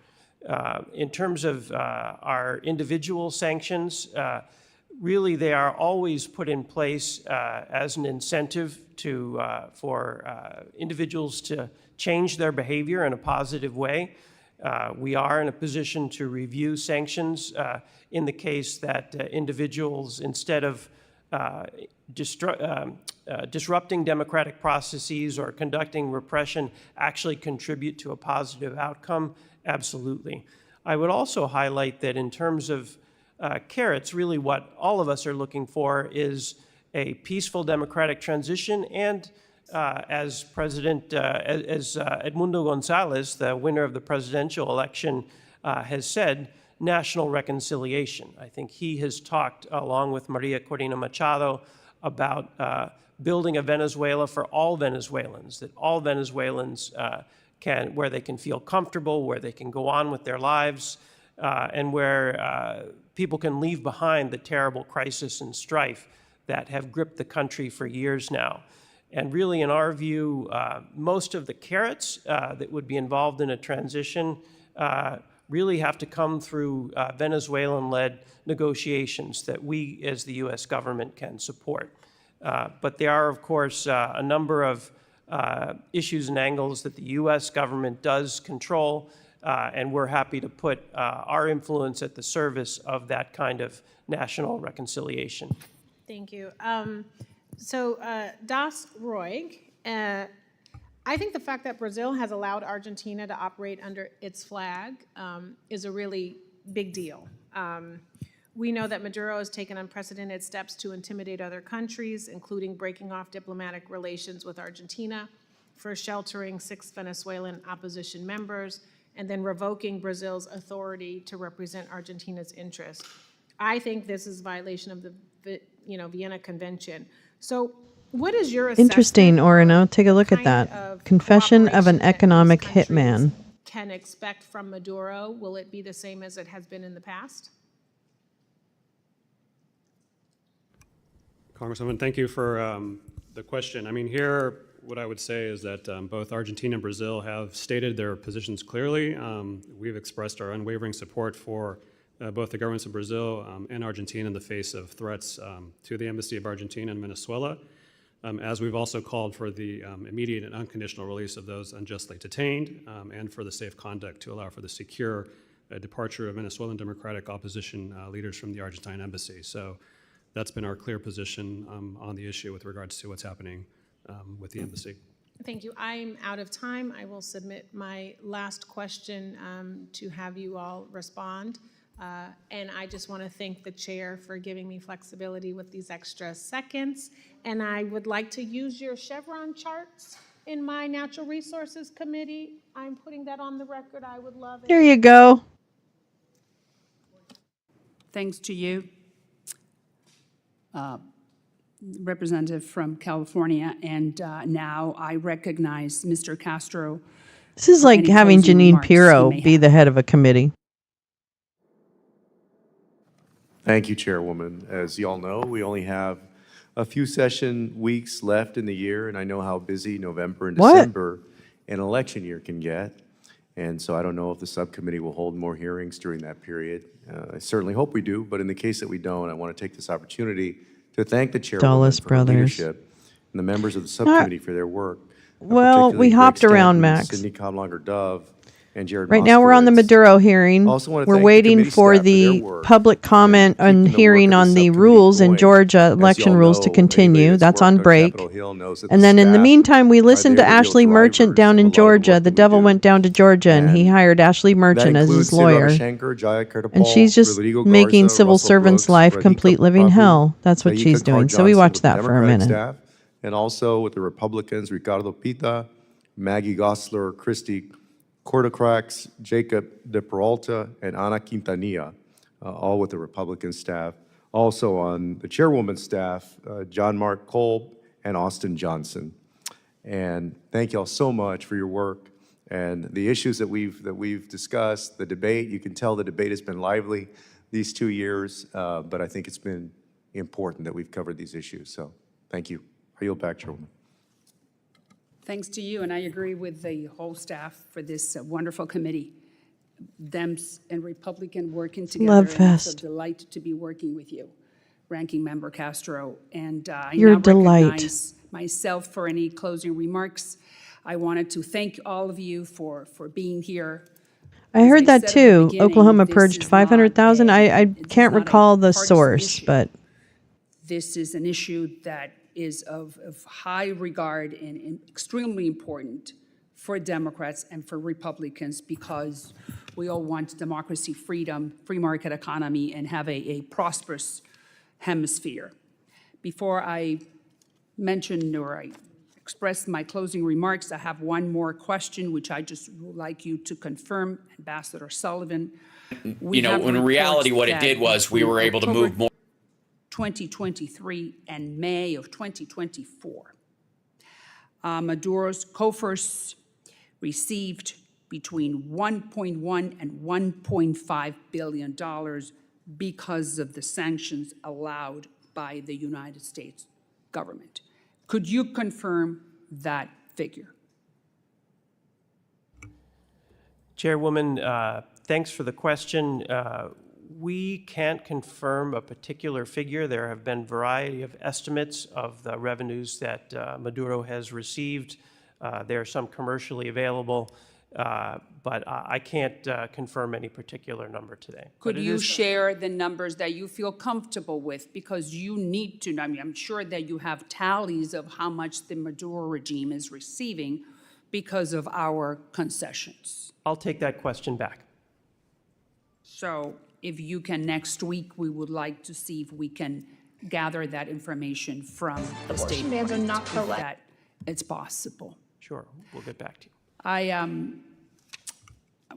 In terms of our individual sanctions, really they are always put in place as an incentive for individuals to change their behavior in a positive way. We are in a position to review sanctions in the case that individuals, instead of disrupting democratic processes or conducting repression, actually contribute to a positive outcome. Absolutely. I would also highlight that in terms of carrots, really what all of us are looking for is a peaceful democratic transition and as Edmundo Gonzalez, the winner of the presidential election, has said, national reconciliation. I think he has talked, along with Maria Corina Machado, about building a Venezuela for all Venezuelans, that all Venezuelans where they can feel comfortable, where they can go on with their lives, and where people can leave behind the terrible crisis and strife that have gripped the country for years now. And really, in our view, most of the carrots that would be involved in a transition really have to come through Venezuelan-led negotiations that we, as the U.S. government, can support. But there are, of course, a number of issues and angles that the U.S. government does control, and we're happy to put our influence at the service of that kind of national reconciliation. Thank you. Das Roig, I think the fact that Brazil has allowed Argentina to operate under its flag is a really big deal. We know that Maduro has taken unprecedented steps to intimidate other countries, including breaking off diplomatic relations with Argentina, first sheltering 6 Venezuelan opposition members, and then revoking Brazil's authority to represent Argentina's interests. I think this is a violation of the Vienna Convention. So what is your assessment? Interesting, Orino. Take a look at that. Confession of an economic hitman. Can expect from Maduro? Will it be the same as it has been in the past? Congresswoman, thank you for the question. I mean, here, what I would say is that both Argentina and Brazil have stated their positions clearly. We've expressed our unwavering support for both the governments of Brazil and Argentina in the face of threats to the Embassy of Argentina in Venezuela, as we've also called for the immediate and unconditional release of those unjustly detained and for the safe conduct to allow for the secure departure of Venezuelan democratic opposition leaders from the Argentine embassy. So that's been our clear position on the issue with regards to what's happening with the embassy. Thank you. I'm out of time. I will submit my last question to have you all respond. And I just want to thank the chair for giving me flexibility with these extra seconds. And I would like to use your Chevron charts in my Natural Resources Committee. I'm putting that on the record. I would love it. Here you go. Thanks to you. Representative from California, and now I recognize Mr. Castro. This is like having Janine Pirro be the head of a committee. Thank you, Chairwoman. As you all know, we only have a few session weeks left in the year, and I know how busy November and December an election year can get. And so I don't know if the subcommittee will hold more hearings during that period. I certainly hope we do, but in the case that we don't, I want to take this opportunity to thank the Chairwoman for her leadership and the members of the subcommittee for their work. Well, we hopped around, Max. Sidney Cobblonger-Dove, and Jared Right now we're on the Maduro hearing. We're waiting for the public comment and hearing on the rules in Georgia, election rules to continue. That's on break. And then in the meantime, we listened to Ashley Merchant down in Georgia. The devil went down to Georgia and he hired Ashley Merchant as his lawyer. And she's just making civil servants' life complete living hell. That's what she's doing. So we watched that for a minute. And also with the Republicans, Ricardo Pita, Maggie Gosler, Christy Cortocrax, Jacob De Peralta, and Ana Quintanilla, all with the Republican staff. Also on the chairwoman's staff, John Mark Kolb and Austin Johnson. And thank you all so much for your work And the issues that we've discussed, the debate, you can tell the debate has been lively these 2 years, but I think it's been important that we've covered these issues. So thank you. I yield back, Chairwoman. Thanks to you, and I agree with the whole staff for this wonderful committee. Dems and Republican working together. Love and fest. It's a delight to be working with you, Ranking Member Castro. And I You're a now delight. recognize myself for any closing remarks. I wanted to thank all of you for being here. I heard that said at the too. beginning, Oklahoma this purged is 500,000. I can't not a recall the partisan source, issue. but This is an issue that is of high regard and extremely important for Democrats and for Republicans, because we all want democracy, freedom, free market economy, and have a prosperous hemisphere. Before I mention or I express my closing remarks, I have one more question, which I just would like you to confirm, Ambassador Sullivan. You know, in reality, what it did was we were able to move more. 2023 and May of 2024. Maduro's COFERS received between $1.1 and $1.5 billion because of the sanctions allowed by the United States government. Could you confirm that figure? Chairwoman, thanks for the question. We can't confirm a particular figure. There have been a variety of estimates of the revenues that Maduro has received. There are some commercially available, but I can't confirm any particular number today. Could you share the numbers that you feel comfortable with? Because you need to, I mean, I'm sure that you have tallies of how much the Maduro regime is receiving because of our concessions. I'll take that question back. So if you can next week, we would like to see if we can gather that information from the State Department, if that it's possible. Sure, we'll get back to you.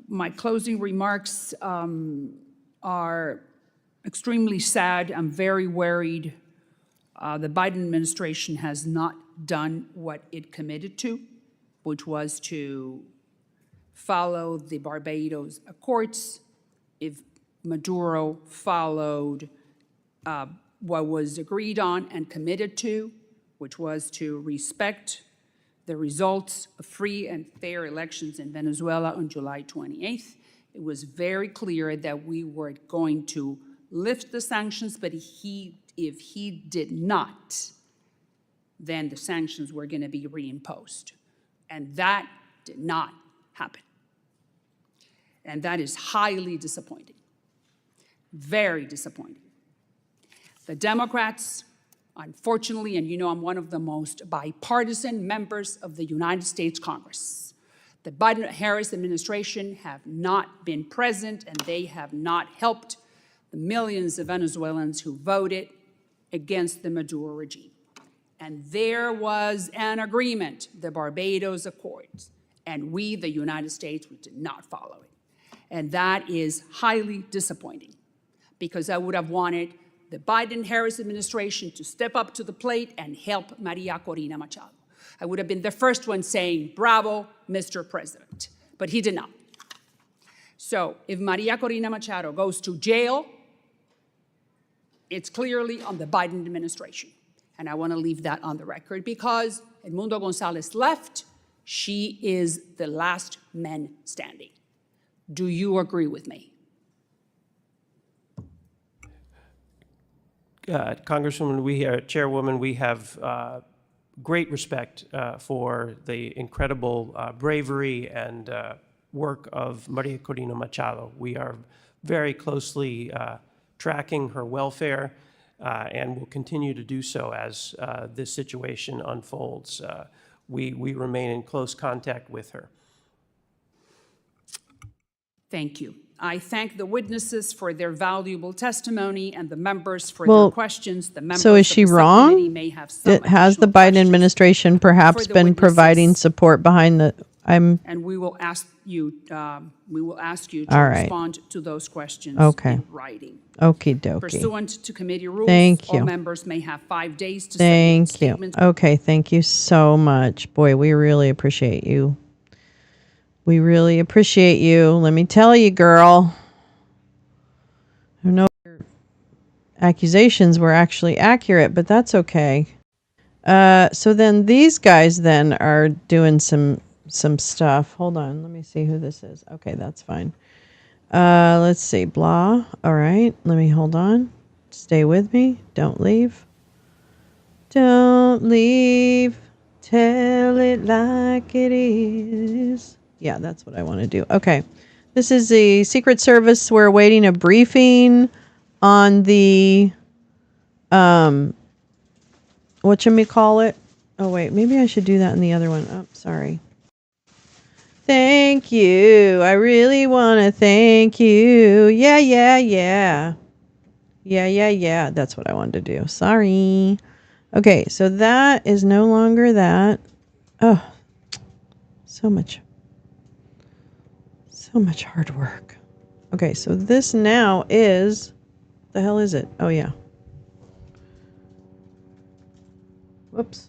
My closing remarks are extremely sad. I'm very worried. The Biden administration has not done what it committed to, which was to follow the Barbados Accords. If Maduro followed what was agreed on and committed to, which was to respect the results of free and fair elections in Venezuela on July 28th. It was very clear that we were going to lift the sanctions, but if he did not, then the sanctions were going to be reimposed. And that did not happen. And that is highly disappointing. Very disappointing. The Democrats, unfortunately, and you know I'm one of the most bipartisan members of the United States Congress, the Biden-Harris administration have not been present, and they have not helped the millions of Venezuelans who voted against the Maduro regime. And there was an agreement, the Barbados Accords, and we, the United States, we did not follow it. And that is highly disappointing, because I would have wanted the Biden-Harris administration to step up to the plate and help Maria Corina Machado. I would have been the first one saying, bravo, Mr. President, but he did not. So if Maria Corina Machado goes to jail, it's clearly on the Biden administration. And I want to leave that on the record, because Edmundo Gonzalez left. She is the last man standing. Do you agree with me? Congresswoman, Chairwoman, we have great respect for the incredible bravery and work of Maria Corina Machado. We are very closely tracking her welfare and will continue to do so as this situation unfolds. We remain in close contact with her. Thank you. I thank the witnesses for their valuable testimony and the members for Well, their questions. The members so is of she the subcommittee wrong? may have some Has the Biden administration perhaps the been witnesses. providing support behind the? And we will ask you to All right. respond to those questions Okay. in writing. Okie dokie. Pursuant to committee rules, Thank you. all members may have 5 days to submit Thank you. statements. Okay, thank you so much. Boy, we really appreciate you We really appreciate you. Let me tell you, girl. I don't know if your accusations were actually accurate, but that's okay. So then these guys then are doing some stuff. Hold on, let me see who this is. Okay, that's fine. Let's see, blah. All right, let me hold on. Stay with me. Don't leave. Don't leave. Tell it like it is. Yeah, that's what I want to do. Okay. This is the Secret Service. We're awaiting a briefing on the whatchamacallit. Oh wait, maybe I should do that in the other one. Oh, sorry. Thank you. I really want to thank you. Yeah. Yeah. That's what I wanted to do. Sorry. Okay, so that is no longer that. Oh, so much hard work. Okay, so this now is, the hell is it? Oh yeah. Whoops.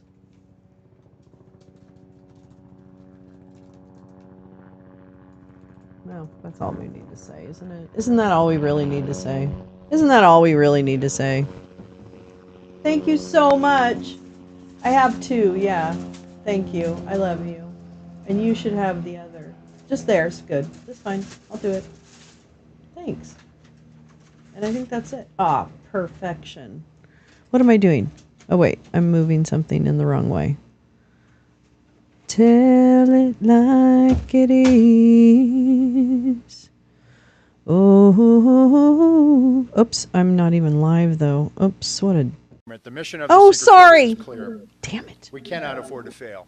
No, that's all we need to say, isn't it? Isn't that all we really need to say? Isn't that all we really need to say? Thank you so much. I have two, yeah. Thank you. I love you. And you should have the other. Just there's good. That's fine. I'll do it. Thanks. And I think that's it. Ah, perfection. What am I doing? Oh, wait. I'm moving something in the wrong way. Tell it like it is. Oh, oops. I'm not even live, though. Oops. What a... The mission of the Oh, Secret Service sorry. is clear. Damn it. We cannot afford to fail.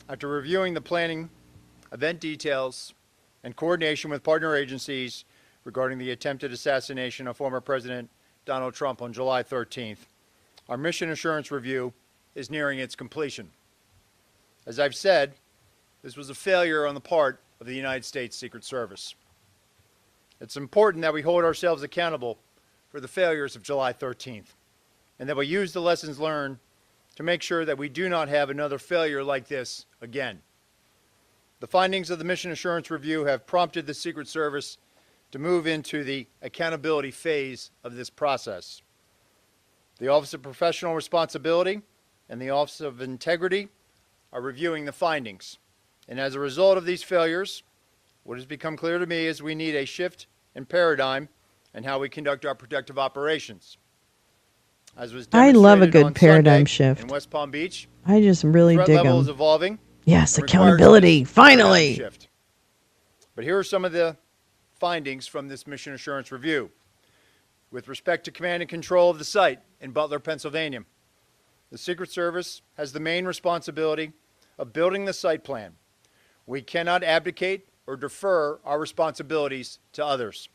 After reviewing the planning, event details, and coordination with partner agencies regarding the attempted assassination of former President Donald Trump on July 13th, our mission assurance review is nearing its completion. As I've said, this was a failure on the part of the United States Secret Service. It's important that we hold ourselves accountable for the failures of July 13th, and that we use the lessons learned to make sure that we do not have another failure like this again. The findings of the Mission Assurance Review have prompted the Secret Service to move into the accountability phase of this process. The Office of Professional Responsibility and the Office of Integrity are reviewing the findings. And as a result of these failures, what has become clear to me is we need a shift in paradigm in how we conduct our protective operations. As was I love a demonstrated good on paradigm Sunday shift. in West Palm Beach, I just really threat dig level them. is evolving. Yes, and requires accountability. this paradigm Finally. shift. But here are some of the findings from this Mission Assurance Review. With respect to command and control of the site in Butler, Pennsylvania, the Secret Service has the main responsibility of building the site plan. We cannot abdicate or defer our responsibilities to others.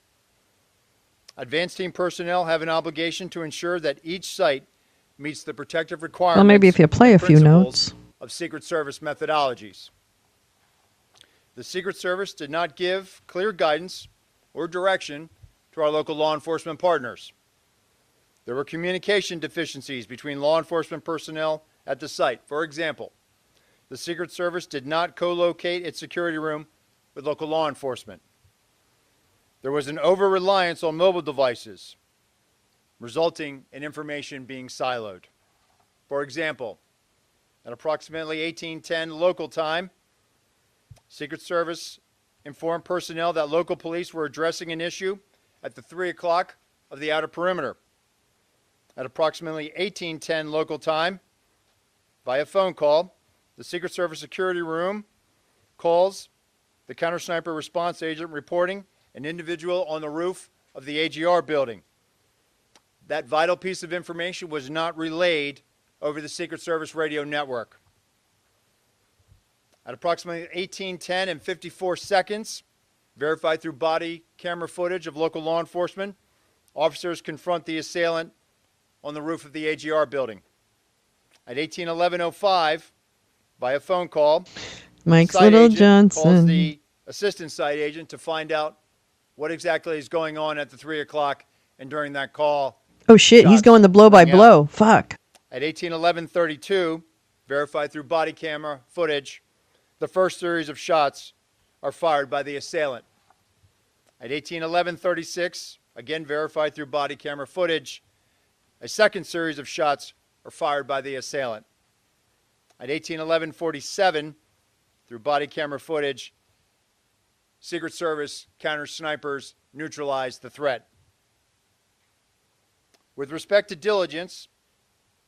Advanced team personnel have an obligation to ensure that each site meets the protective requirements. Well, maybe if you play and a few principles notes. of Secret Service methodologies. The Secret Service did not give clear guidance or direction to our local law enforcement partners. There were communication deficiencies between law enforcement personnel at the site. For example, the Secret Service did not co-locate its security room with local law enforcement. There was an over-reliance on mobile devices, resulting in information being siloed. For example, at approximately 1810 local time, Secret Service informed personnel that local police were addressing an issue at the 3 o'clock of the outer perimeter. At approximately 1810 local time, via phone call, the Secret Service security room calls the counter sniper response agent reporting an individual on the roof of the AGR building. That vital piece of information was not relayed over the Secret Service radio network. At approximately 1810 and 54 seconds, verified through body camera footage of local law enforcement, officers confront the assailant on the roof of the AGR building. At 1811:05, via phone call, Mike's site Little agent Johnson. calls the assistant site agent to find out what exactly is going on at the 3 o'clock, and during that call, Oh shit, he's shots going the blow by rang out. blow. Fuck. At 1811:32, verified through body camera footage, the first series of shots are fired by the assailant. At 18:11:36, again verified through body camera footage, a second series of shots are fired by the assailant. At 18:11:47, through body camera footage, Secret Service counter snipers neutralized the threat. With respect to diligence,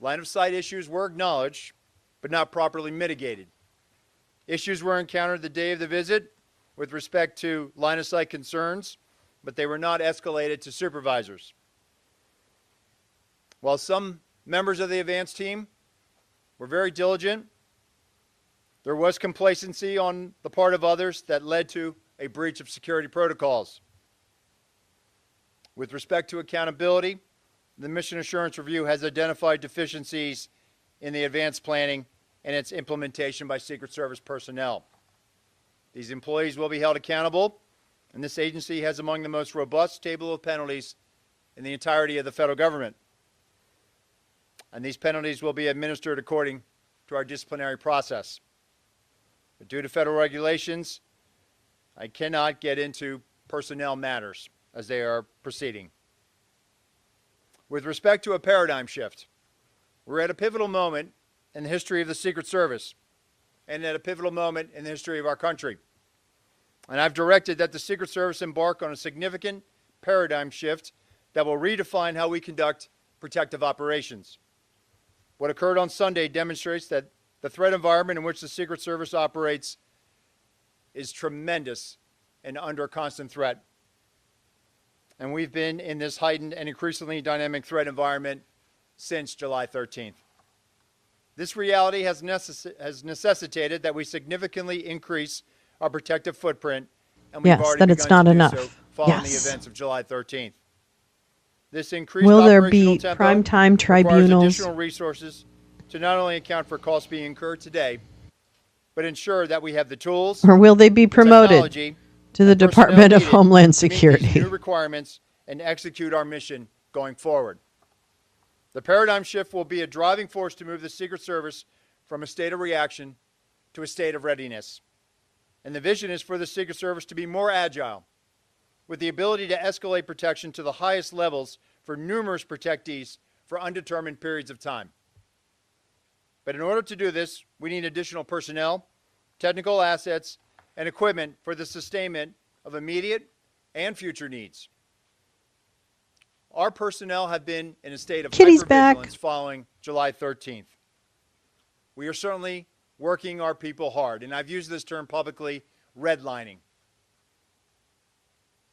line of sight issues were acknowledged, but not properly mitigated. Issues were encountered the day of the visit with respect to line of sight concerns, but they were not escalated to supervisors. While some members of the advance team were very diligent, there was complacency on the part of others that led to a breach of security protocols. With respect to accountability, the Mission Assurance Review has identified deficiencies in the advanced planning and its implementation by Secret Service personnel. These employees will be held accountable, and this agency has among the most robust table of penalties in the entirety of the federal government. And these penalties will be administered according to our disciplinary process. But due to federal regulations, I cannot get into personnel matters as they are proceeding. With respect to a paradigm shift, we're at a pivotal moment in the history of the Secret Service and at a pivotal moment in the history of our country. And I've directed that the Secret Service embark on a significant paradigm shift that will redefine how we conduct protective operations. What occurred on Sunday demonstrates that the threat environment in which the Secret Service operates is tremendous and under constant threat. And we've been in this heightened and increasingly dynamic threat environment since July 13th. This reality has necessitated that we significantly increase our protective footprint, and we've Yes, already that it's begun not to do enough. so following the Yes. events of July 13th. This increased Will there operational be tempo primetime requires tribunals? additional resources to not only account for costs being incurred today, but ensure that we have the tools, Or will they be the promoted technology, to the and personnel Department of needed Homeland to meet these Security? new requirements and execute our mission going forward. The paradigm shift will be a driving force to move the Secret Service from a state of reaction to a state of readiness. And the vision is for the Secret Service to be more agile, with the ability to escalate protection to the highest levels for numerous protectees for undetermined periods of time. But in order to do this, we need additional personnel, technical assets, and equipment for the sustainment of immediate and future needs. Our personnel have been in a state of Kitty's hypervigilance back. following July 13th. We are certainly working our people hard, and I've used this term publicly, redlining.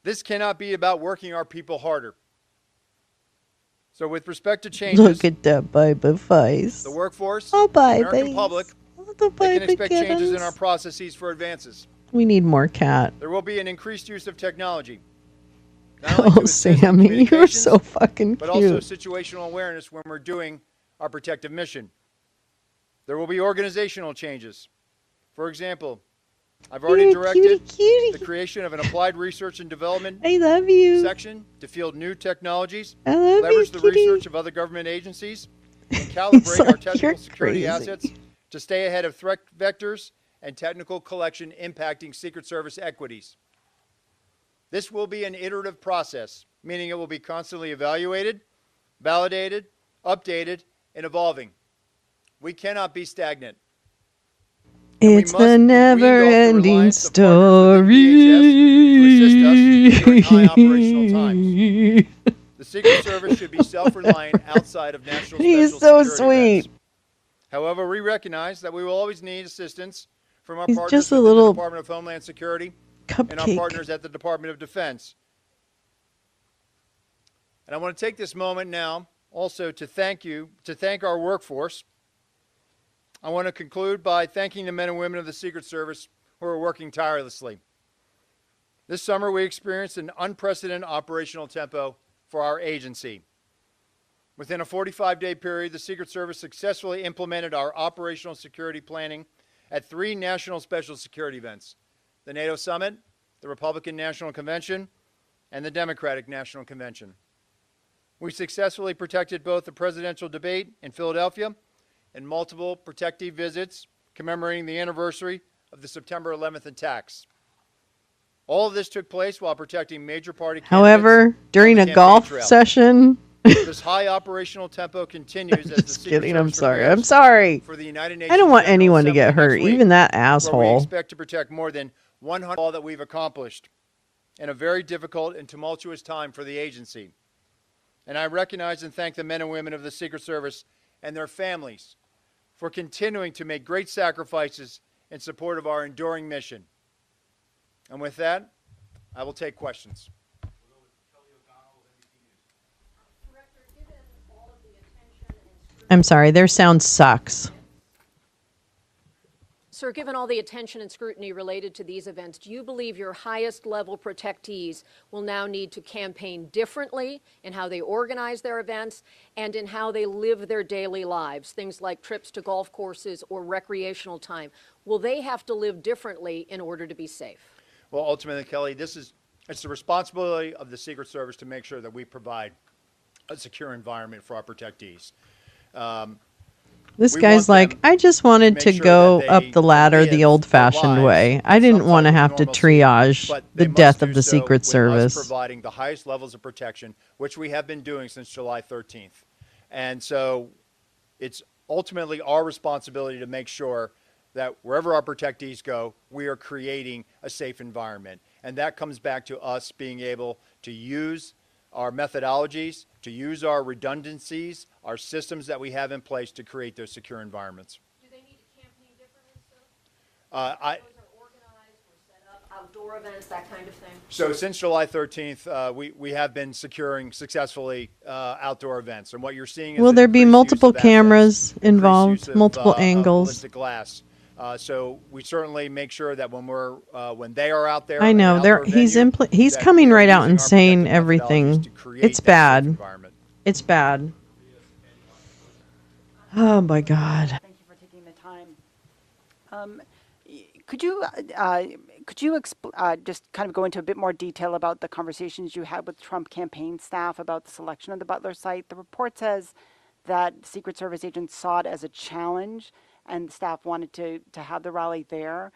This cannot be about working our people harder. So with respect to changes, Look at that baby face. the workforce, Oh, the American babies. public, Oh, the they can baby expect changes in kittens. our processes for advances. We need more cat. There will be an increased use of technology. Not only to Oh, assist in Sammy, you're communications, so fucking but also cute. situational awareness when we're doing our protective mission. There will be organizational changes. For example, I've already You're directed cutie. the creation of an applied research and development I love you. section to field new technologies, I love leverage you, the kitty. research of other government agencies, and calibrate our like, technical "You're security crazy." assets to stay ahead of threat vectors and technical collection impacting Secret Service equities. This will be an iterative process, meaning it will be constantly evaluated, validated, updated, and evolving. We cannot be stagnant. It's must the be weaned off the never-ending reliance of partners within DHS to assist us during high operational story. times. The Secret Service should be self-reliant outside of national He's special so security events. sweet. However, we recognize that we will always need assistance from our He's partners just a within little the Department of Homeland Security and our cupcake. partners at the Department of Defense. And I want to take this moment now also to thank our workforce. I want to conclude by thanking the men and women of the Secret Service who are working tirelessly. This summer, we experienced an unprecedented operational tempo for our agency. Within a 45-day period, the Secret Service successfully implemented our operational security planning at 3 national special security events: the NATO Summit, the Republican National Convention, and the Democratic National Convention. We successfully protected both the presidential debate in Philadelphia and multiple protective visits commemorating the anniversary of the September 11th attacks. All of this took place while protecting major party candidates. However, during a campaign golf trail. session, This high operational tempo continues as the just Secret kidding. I'm Service sorry. prepares I'm sorry. for the United I Nations don't want General anyone to get Assembly hurt, next week, even that where we asshole. expect to protect more than 100 all that we've accomplished in a very difficult and tumultuous time for the agency. And I recognize and thank the men and women of the Secret Service and their families for continuing to make great sacrifices in support of our enduring mission. And with that, I will take questions. I'm sorry. Their sound sucks. Sir, given all the attention and scrutiny related to these events, do you believe your highest level protectees will now need to campaign differently in how they organize their events and in how they live their daily lives, things like trips to golf courses or recreational time? Will they have to live differently in order to be safe? Well, ultimately, Kelly, it's the responsibility of the Secret Service to make sure that we provide a secure environment for our protectees. This guy's like, I just wanted to go up the ladder the old-fashioned way. I didn't want to have to triage the death of the Secret Service. Providing the highest levels of protection, which we have been doing since July 13th. And so it's ultimately our responsibility to make sure that wherever our protectees go, we are creating a safe environment. And that comes back to us being able to use our methodologies, to use our redundancies, our systems that we have in place to create those secure environments. Do they need to campaign differently still? I, Those are organized or set up, outdoor events, that kind of thing? So since July 13th, we have been securing successfully outdoor events. And what you're seeing is Will there be increased use multiple of assets, cameras increased involved, use of, multiple angles? ballistic glass. So we certainly make sure that when they are out there, I in an know. outdoor venue, He's that coming we are right out using and our saying protective methodologies everything. to create It's that safe bad. environment. It's bad. Oh my God. Thank you for taking the time. Could you just kind of go into a bit more detail about the conversations you had with Trump campaign staff about the selection of the Butler site? The report says that Secret Service agents saw it as a challenge, and the staff wanted to have the rally there.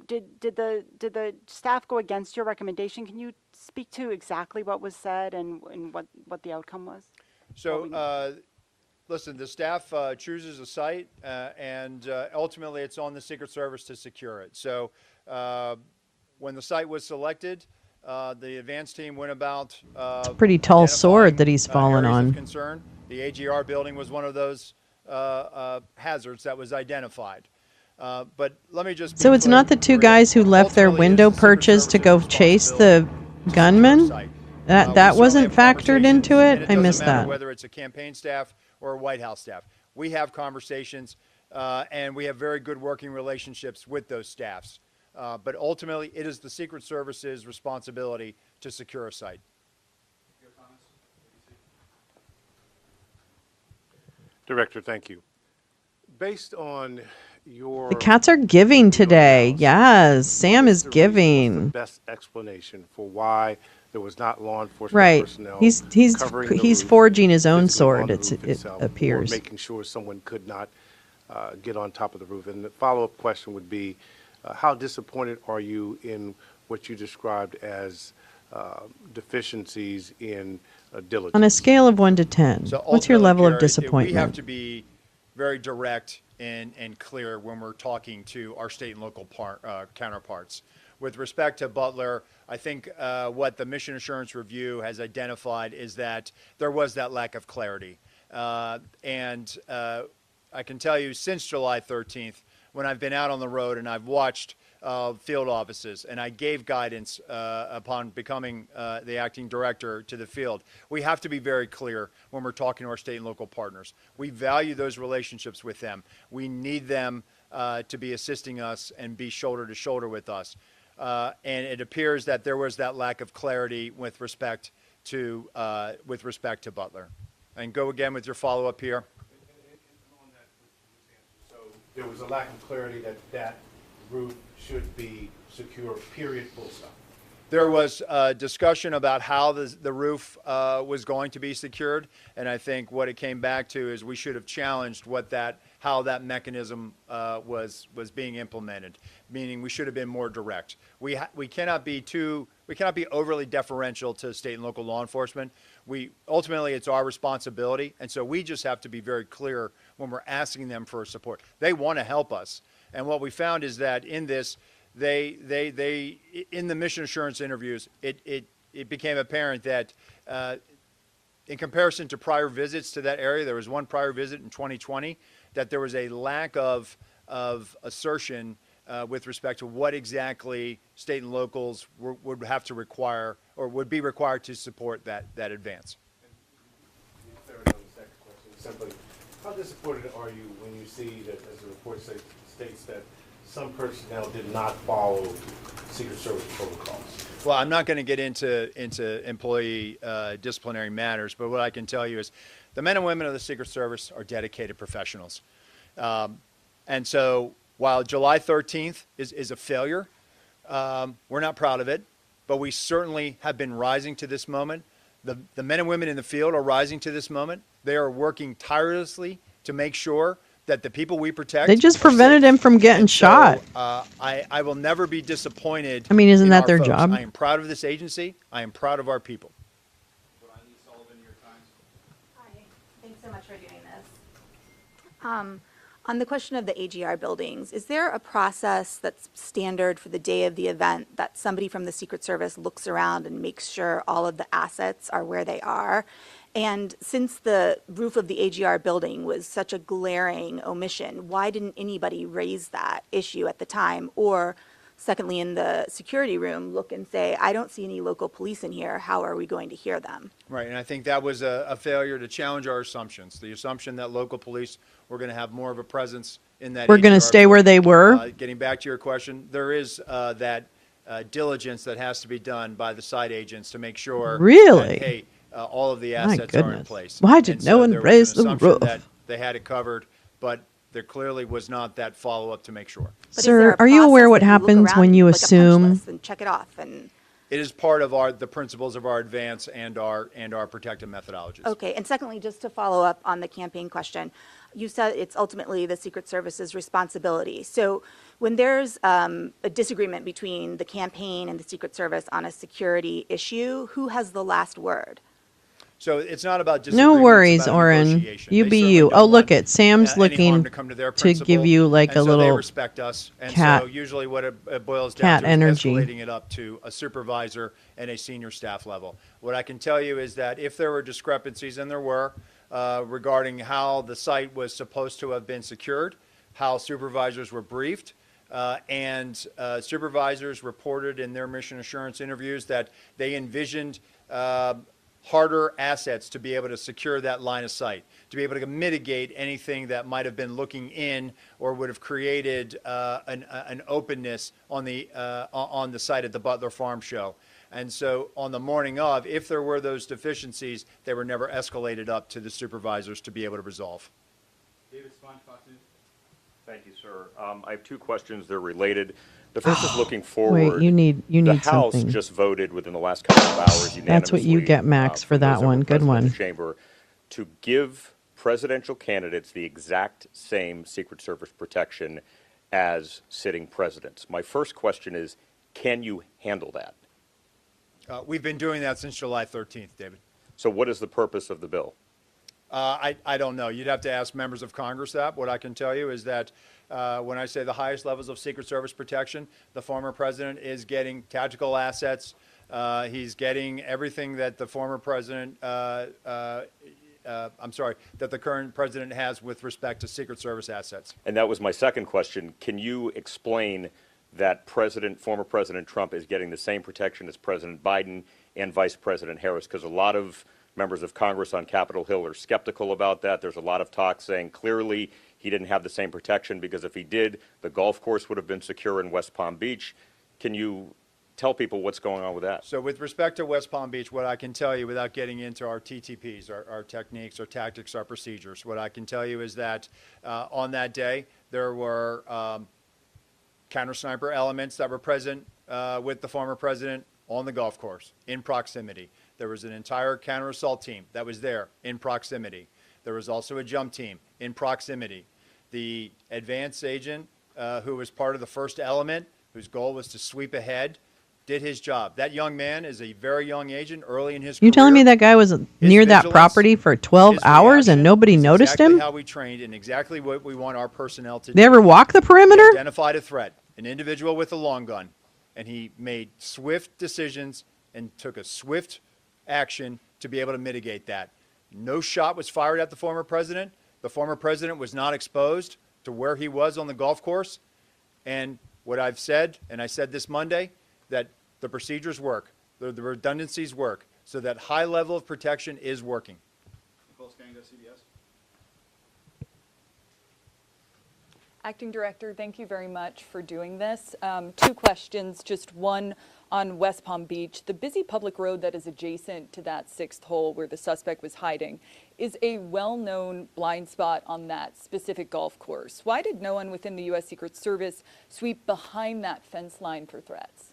Did the staff go against your recommendation? Can you speak to exactly what was said and what the outcome was? So, listen, the staff chooses a site, and ultimately it's on the Secret Service to secure it. So when the site was selected, the advance team went about It's a pretty tall sword that he's fallen areas on. of concern. The AGR building was one of those hazards that was identified. But let me just be So it's clear, not the two guys who left their window perches to go chase the gunman? That wasn't factored into it? I missed that. Whether it's a campaign staff or a White House staff. We have conversations, and we have very good working relationships with those staffs. But ultimately, it is the Secret Service's responsibility to secure a site. Director, thank you. Based on your... The cats are giving today. Yes, Sam is giving. best explanation for why there was not law enforcement Right. personnel He's covering the roof, forging his own physically on sword, the it roof itself, appears. or making sure someone could not get on top of the roof. And the follow-up question would be, how disappointed are you in what you described as deficiencies in diligence? On a scale of 1 to 10, So what's your ultimately, level of Kara, disappointment? We have to be very direct and clear when we're talking to our state and local counterparts. With respect to Butler, I think what the Mission Assurance Review has identified is that there was that lack of clarity. And I can tell you since July 13th, when I've been out on the road and I've watched field offices, and I gave guidance upon becoming the acting director to the field. We have to be very clear when we're talking to our state and local partners. We value those relationships with them. We need them to be assisting us and be shoulder to shoulder with us. And it appears that there was that lack of clarity with respect to Butler. And go again with your follow-up here. So there was a lack of clarity that roof should be secure, period, full stop. There was discussion about how the roof was going to be secured, and I think what it came back to is we should have challenged how that mechanism was being implemented. Meaning, we should have been more direct. We cannot be overly deferential to state and local law enforcement. Ultimately it's our responsibility, and so we just have to be very clear when we're asking them for support. They want to help us, and what we found is that in this. They in the mission assurance interviews, it became apparent that in comparison to prior visits to that area, there was one prior visit in 2020, that there was a lack of assertion with respect to what exactly state and locals would have to require or would be required to support that advance. Simply, how disappointed are you when you see that, as the report states, that some personnel did not follow Secret Service protocols? Well, I'm not going to get into employee disciplinary matters, but what I can tell you is the men and women of the Secret Service are dedicated professionals. And so while July 13th is a failure, we're not proud of it, but we certainly have been rising to this moment. The men and women in the field are rising to this moment. They are working tirelessly to make sure that the people we protect. They just prevented him from getting shot. I will never be disappointed. I mean, isn't in that our their folks. job? I am proud of this agency. I am proud of our people. Hi, thanks so much for doing this. On the question of the AGR buildings, is there a process that's standard for the day of the event that somebody from the Secret Service looks around and makes sure all of the assets are where they are? And since the roof of the AGR building was such a glaring omission, why didn't anybody raise that issue at the time? Or secondly, in the security room, look and say, I don't see any local police in here. How are we going to hear them? Right, and I think that was a failure to challenge our assumptions. The assumption that local police were going to have more of a presence in that. We're going to stay where they were. Getting back to your question, there is that diligence that has to be done by the site agents to make sure. Really? That, hey, all of the My assets are in goodness. place. Why did And no one there was raise an the assumption roof? that they had it covered, but there clearly was not that follow-up to make sure. But is Sir, there a are you aware process what that you look happens around when and you like a punch assume? list and check it off and It is part of the principles of our advance and our protective methodologies. Okay, and secondly, just to follow up on the campaign question, you said it's ultimately the Secret Service's responsibility. So when there's a disagreement between the campaign and the Secret Service on a security issue, who has the last word? So it's not about No disagreement, worries, it's about a Oren. negotiation. You They be certainly you. don't Oh, look want, at Sam's any harm looking to come to their to principal, give you like and a so little they respect us. And cat- so usually what it boils cat down to energy. is escalating it up to a supervisor and a senior staff level. What I can tell you is that if there were discrepancies, and there were, regarding how the site was supposed to have been secured, how supervisors were briefed, and supervisors reported in their mission assurance interviews that they envisioned harder assets to be able to secure that line of sight, to be able to mitigate anything that might have been looking in or would have created an openness on the site at the Butler Farm Show. And so on the morning of, if there were those deficiencies, they were never escalated up to the supervisors to be able to resolve. David Sponge, Fox News. Thank you, sir. I have two questions. They're related. The first is looking forward. Wait, you need The House something. just voted within the last couple of hours unanimously. That's what you get, Max, for from those that that were one. Good present in one. the chamber to give presidential candidates the exact same Secret Service protection as sitting presidents. My first question is, can you handle that? We've been doing that since July 13th, David. So what is the purpose of the bill? I don't know. You'd have to ask members of Congress that. What I can tell you is that when I say the highest levels of Secret Service protection, the former president is getting tactical assets. He's getting everything that the former president, that the current president has with respect to Secret Service assets. And that was my second question. Can you explain that former President Trump is getting the same protection as President Biden and Vice President Harris? Because a lot of members of Congress on Capitol Hill are skeptical about that. There's a lot of talk saying clearly he didn't have the same protection because if he did, the golf course would have been secure in West Palm Beach. Can you tell people what's going on with that? So with respect to West Palm Beach, what I can tell you without getting into our TTPs, our techniques, our tactics, our procedures, what I can tell you is that on that day, there were counter-sniper elements that were present with the former president on the golf course in proximity. There was an entire counter-assault team that was there in proximity. There was also a jump team in proximity. The advance agent, who was part of the first element, whose goal was to sweep ahead, did his job. That young man is a very young agent, early in his career. You telling me that guy was near that property for 12 hours and nobody noticed exactly him? how we trained and exactly what we want our personnel to do. They ever walk the He perimeter? identified a threat, an individual with a long gun, and he made swift decisions and took a swift action to be able to mitigate that. No shot was fired at the former president. The former president was not exposed to where he was on the golf course. And what I've said, and I said this Monday, that the procedures work, the redundancies work, so that high level of protection is working. Acting Director, thank you very much for doing this. 2 questions, just one on West Palm Beach. The busy public road that is adjacent to that 6th hole where the suspect was hiding is a well-known blind spot on that specific golf course. Why did no one within the U.S. Secret Service sweep behind that fence line for threats?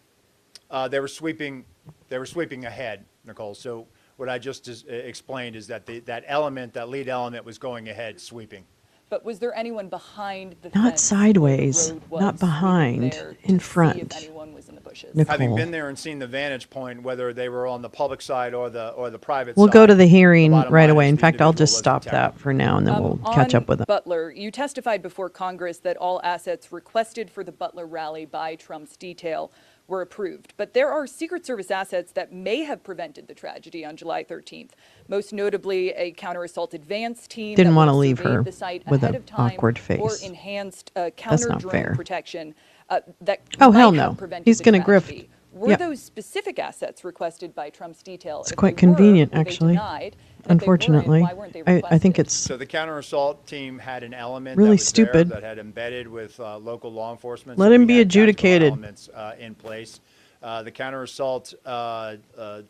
They were sweeping ahead, Nicole. So what I just explained is that that lead element was going ahead, sweeping. But was there anyone behind the Not fence sideways, where the road was, not behind, there in to see front. if anyone was in the bushes? Nicole. Having been there and seen the vantage point, whether they were on the public side or the private We'll side. go to the hearing bottom right line away. is In the fact, I'll individual just was stop protected. that for now and then we'll catch up with them. Butler, you testified before Congress that all assets requested for the Butler rally by Trump's detail were approved. But there are Secret Service assets that may have prevented the tragedy on July 13th, most notably a counter-assault advance team Didn't that want to would have leave surveyed her the site with ahead an of time, awkward or face. enhanced not counter-drone fair. protection that Oh, might hell have no. prevented He's the going to grift. tragedy. Were Yep. those specific assets requested by Trump's detail? It's If quite they were, convenient, were they actually. denied? And if they weren't, Unfortunately, why weren't they I requested? think it's So the counter-assault team had an element Really that was stupid. there that had embedded with local law enforcement. Let so him we be had tactical adjudicated. Elements in place. The counter-assault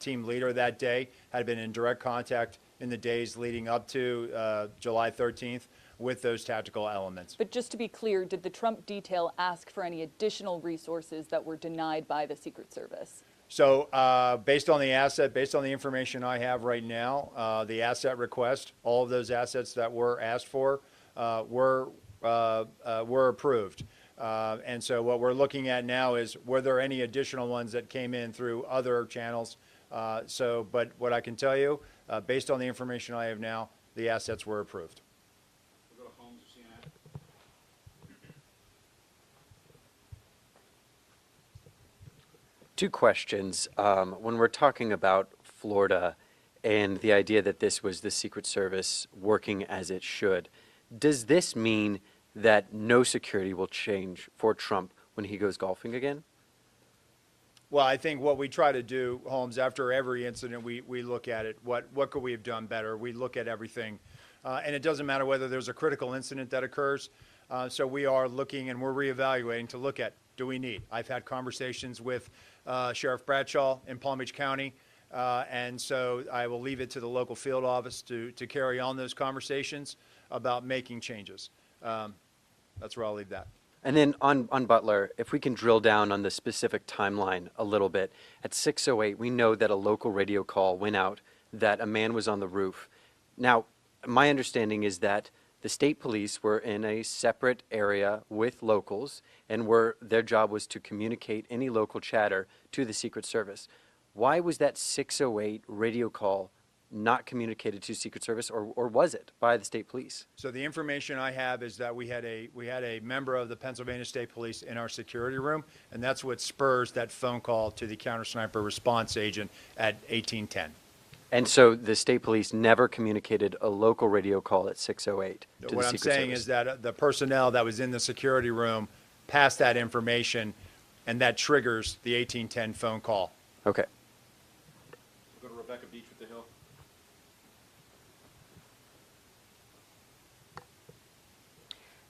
team leader that day had been in direct contact in the days leading up to July 13th with those tactical elements. But just to be clear, did the Trump detail ask for any additional resources that were denied by the Secret Service? So based on the information I have right now, the asset request, all of those assets that were asked for were approved. And so what we're looking at now is, were there any additional ones that came in through other channels? But what I can tell you, based on the information I have now, the assets were approved. Two questions. When we're talking about Florida and the idea that this was the Secret Service working as it should, does this mean that no security will change for Trump when he goes golfing again? Well, I think what we try to do, Holmes, after every incident, we look at it. What could we have done better? We look at everything. And it doesn't matter whether there's a critical incident that occurs. So we are looking and we're reevaluating to look at, do we need? I've had conversations with Sheriff Bradshaw in Palm Beach County. And so I will leave it to the local field office to carry on those conversations about making changes. That's where I'll leave that. And then on Butler, if we can drill down on the specific timeline a little bit. At 6:08, we know that a local radio call went out that a man was on the roof. Now, my understanding is that the state police were in a separate area with locals, and their job was to communicate any local chatter to the Secret Service. Why was that 6:08 radio call not communicated to Secret Service, or was it by the state police? So the information I have is that we had a member of the Pennsylvania State Police in our security room, and that's what spurs that phone call to the counter sniper response agent at 1810. And so the state police never communicated a local radio call at 6:08 to the What I'm Secret saying Service. is that the personnel that was in the security room passed that information, and that triggers the 1810 phone call. Okay. Go to Rebecca Beach with the Hill.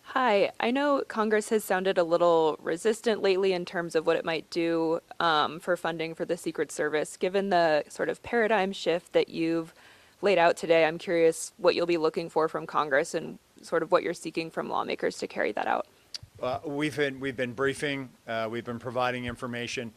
Hi, I know Congress has sounded a little resistant lately in terms of what it might do for funding for the Secret Service. Given the sort of paradigm shift that you've laid out today, I'm curious what you'll be looking for from Congress and sort of what you're seeking from lawmakers to carry that out. We've been briefing, we've been providing information.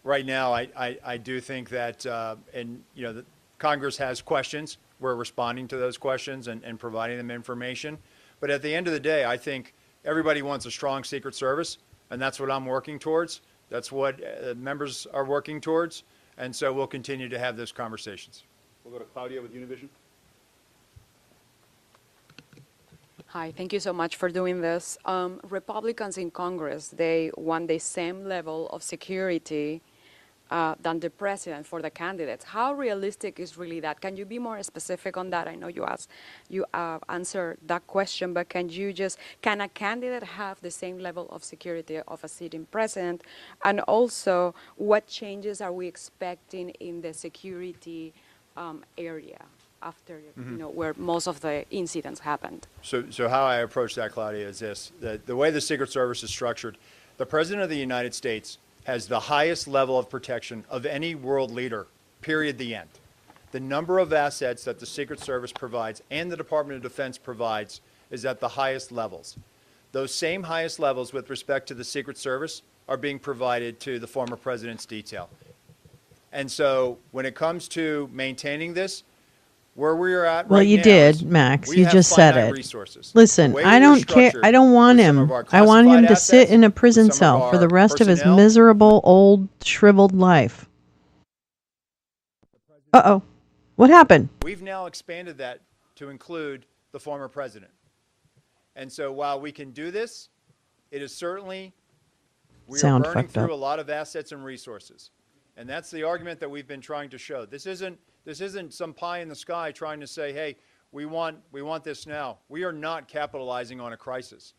right now, I do think that, and, you know, the Congress has questions. We're responding to those questions and providing them information. But at the end of the day, I think everybody wants a strong Secret Service, and that's what I'm working towards. That's what members are working towards. And so we'll continue to have those conversations. We'll go to Claudia with Univision. Hi, thank you so much for doing this. Republicans in Congress, they want the same level of security than the president for the candidates. How realistic is really that? Can you be more specific on that? I know you answered that question, but can a candidate have the same level of security of a sitting president? And also, what changes are we expecting in the security area after, you know, where most of the incidents happened? So how I approach that, Claudia, is this. The way the Secret Service is structured, the President of the United States has the highest level of protection of any world leader, period, the end. The number of assets that the Secret Service provides and the Department of Defense provides is at the highest levels. Those same highest levels with respect to the Secret Service are being provided to the former president's detail. And so when it comes to maintaining this, where we are at Well, right you now did, is Max. we You have just said finite it. resources. Listen, The way I we are don't care. structured I don't want with some him. of our I want him classified to sit assets, in a prison with some of cell for the our rest of his personnel. miserable, old, shriveled life. Uh-oh. What happened? We've now expanded that to include the former president. And so while we can do this, it is certainly, we Sound are burning fucked up. through a lot of assets and resources. And that's the argument that we've been trying to show. This isn't some pie in the sky trying to say, hey, we want this now. We are not capitalizing on a crisis.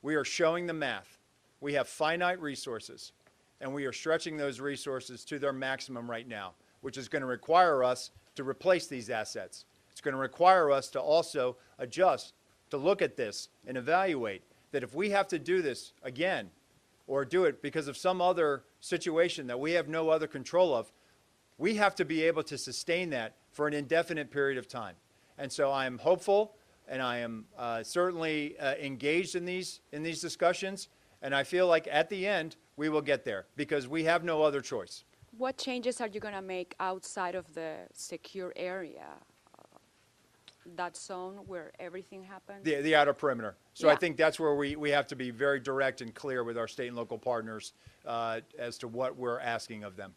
We are showing the math. We have finite resources, and we are stretching those resources to their maximum right now, which is going to require us to replace these assets. It's going to require us to also adjust, to look at this and evaluate that if we have to do this again, or do it because of some other situation that we have no other control of, we have to be able to sustain that for an indefinite period of time. And so I am hopeful, and I am certainly engaged in these discussions, and I feel like at the end we will get there because we have no other choice. What changes are you going to make outside of the secure area? That zone where everything happens? The outer perimeter. So Yeah. I think that's where we have to be very direct and clear with our state and local partners as to what we're asking of them.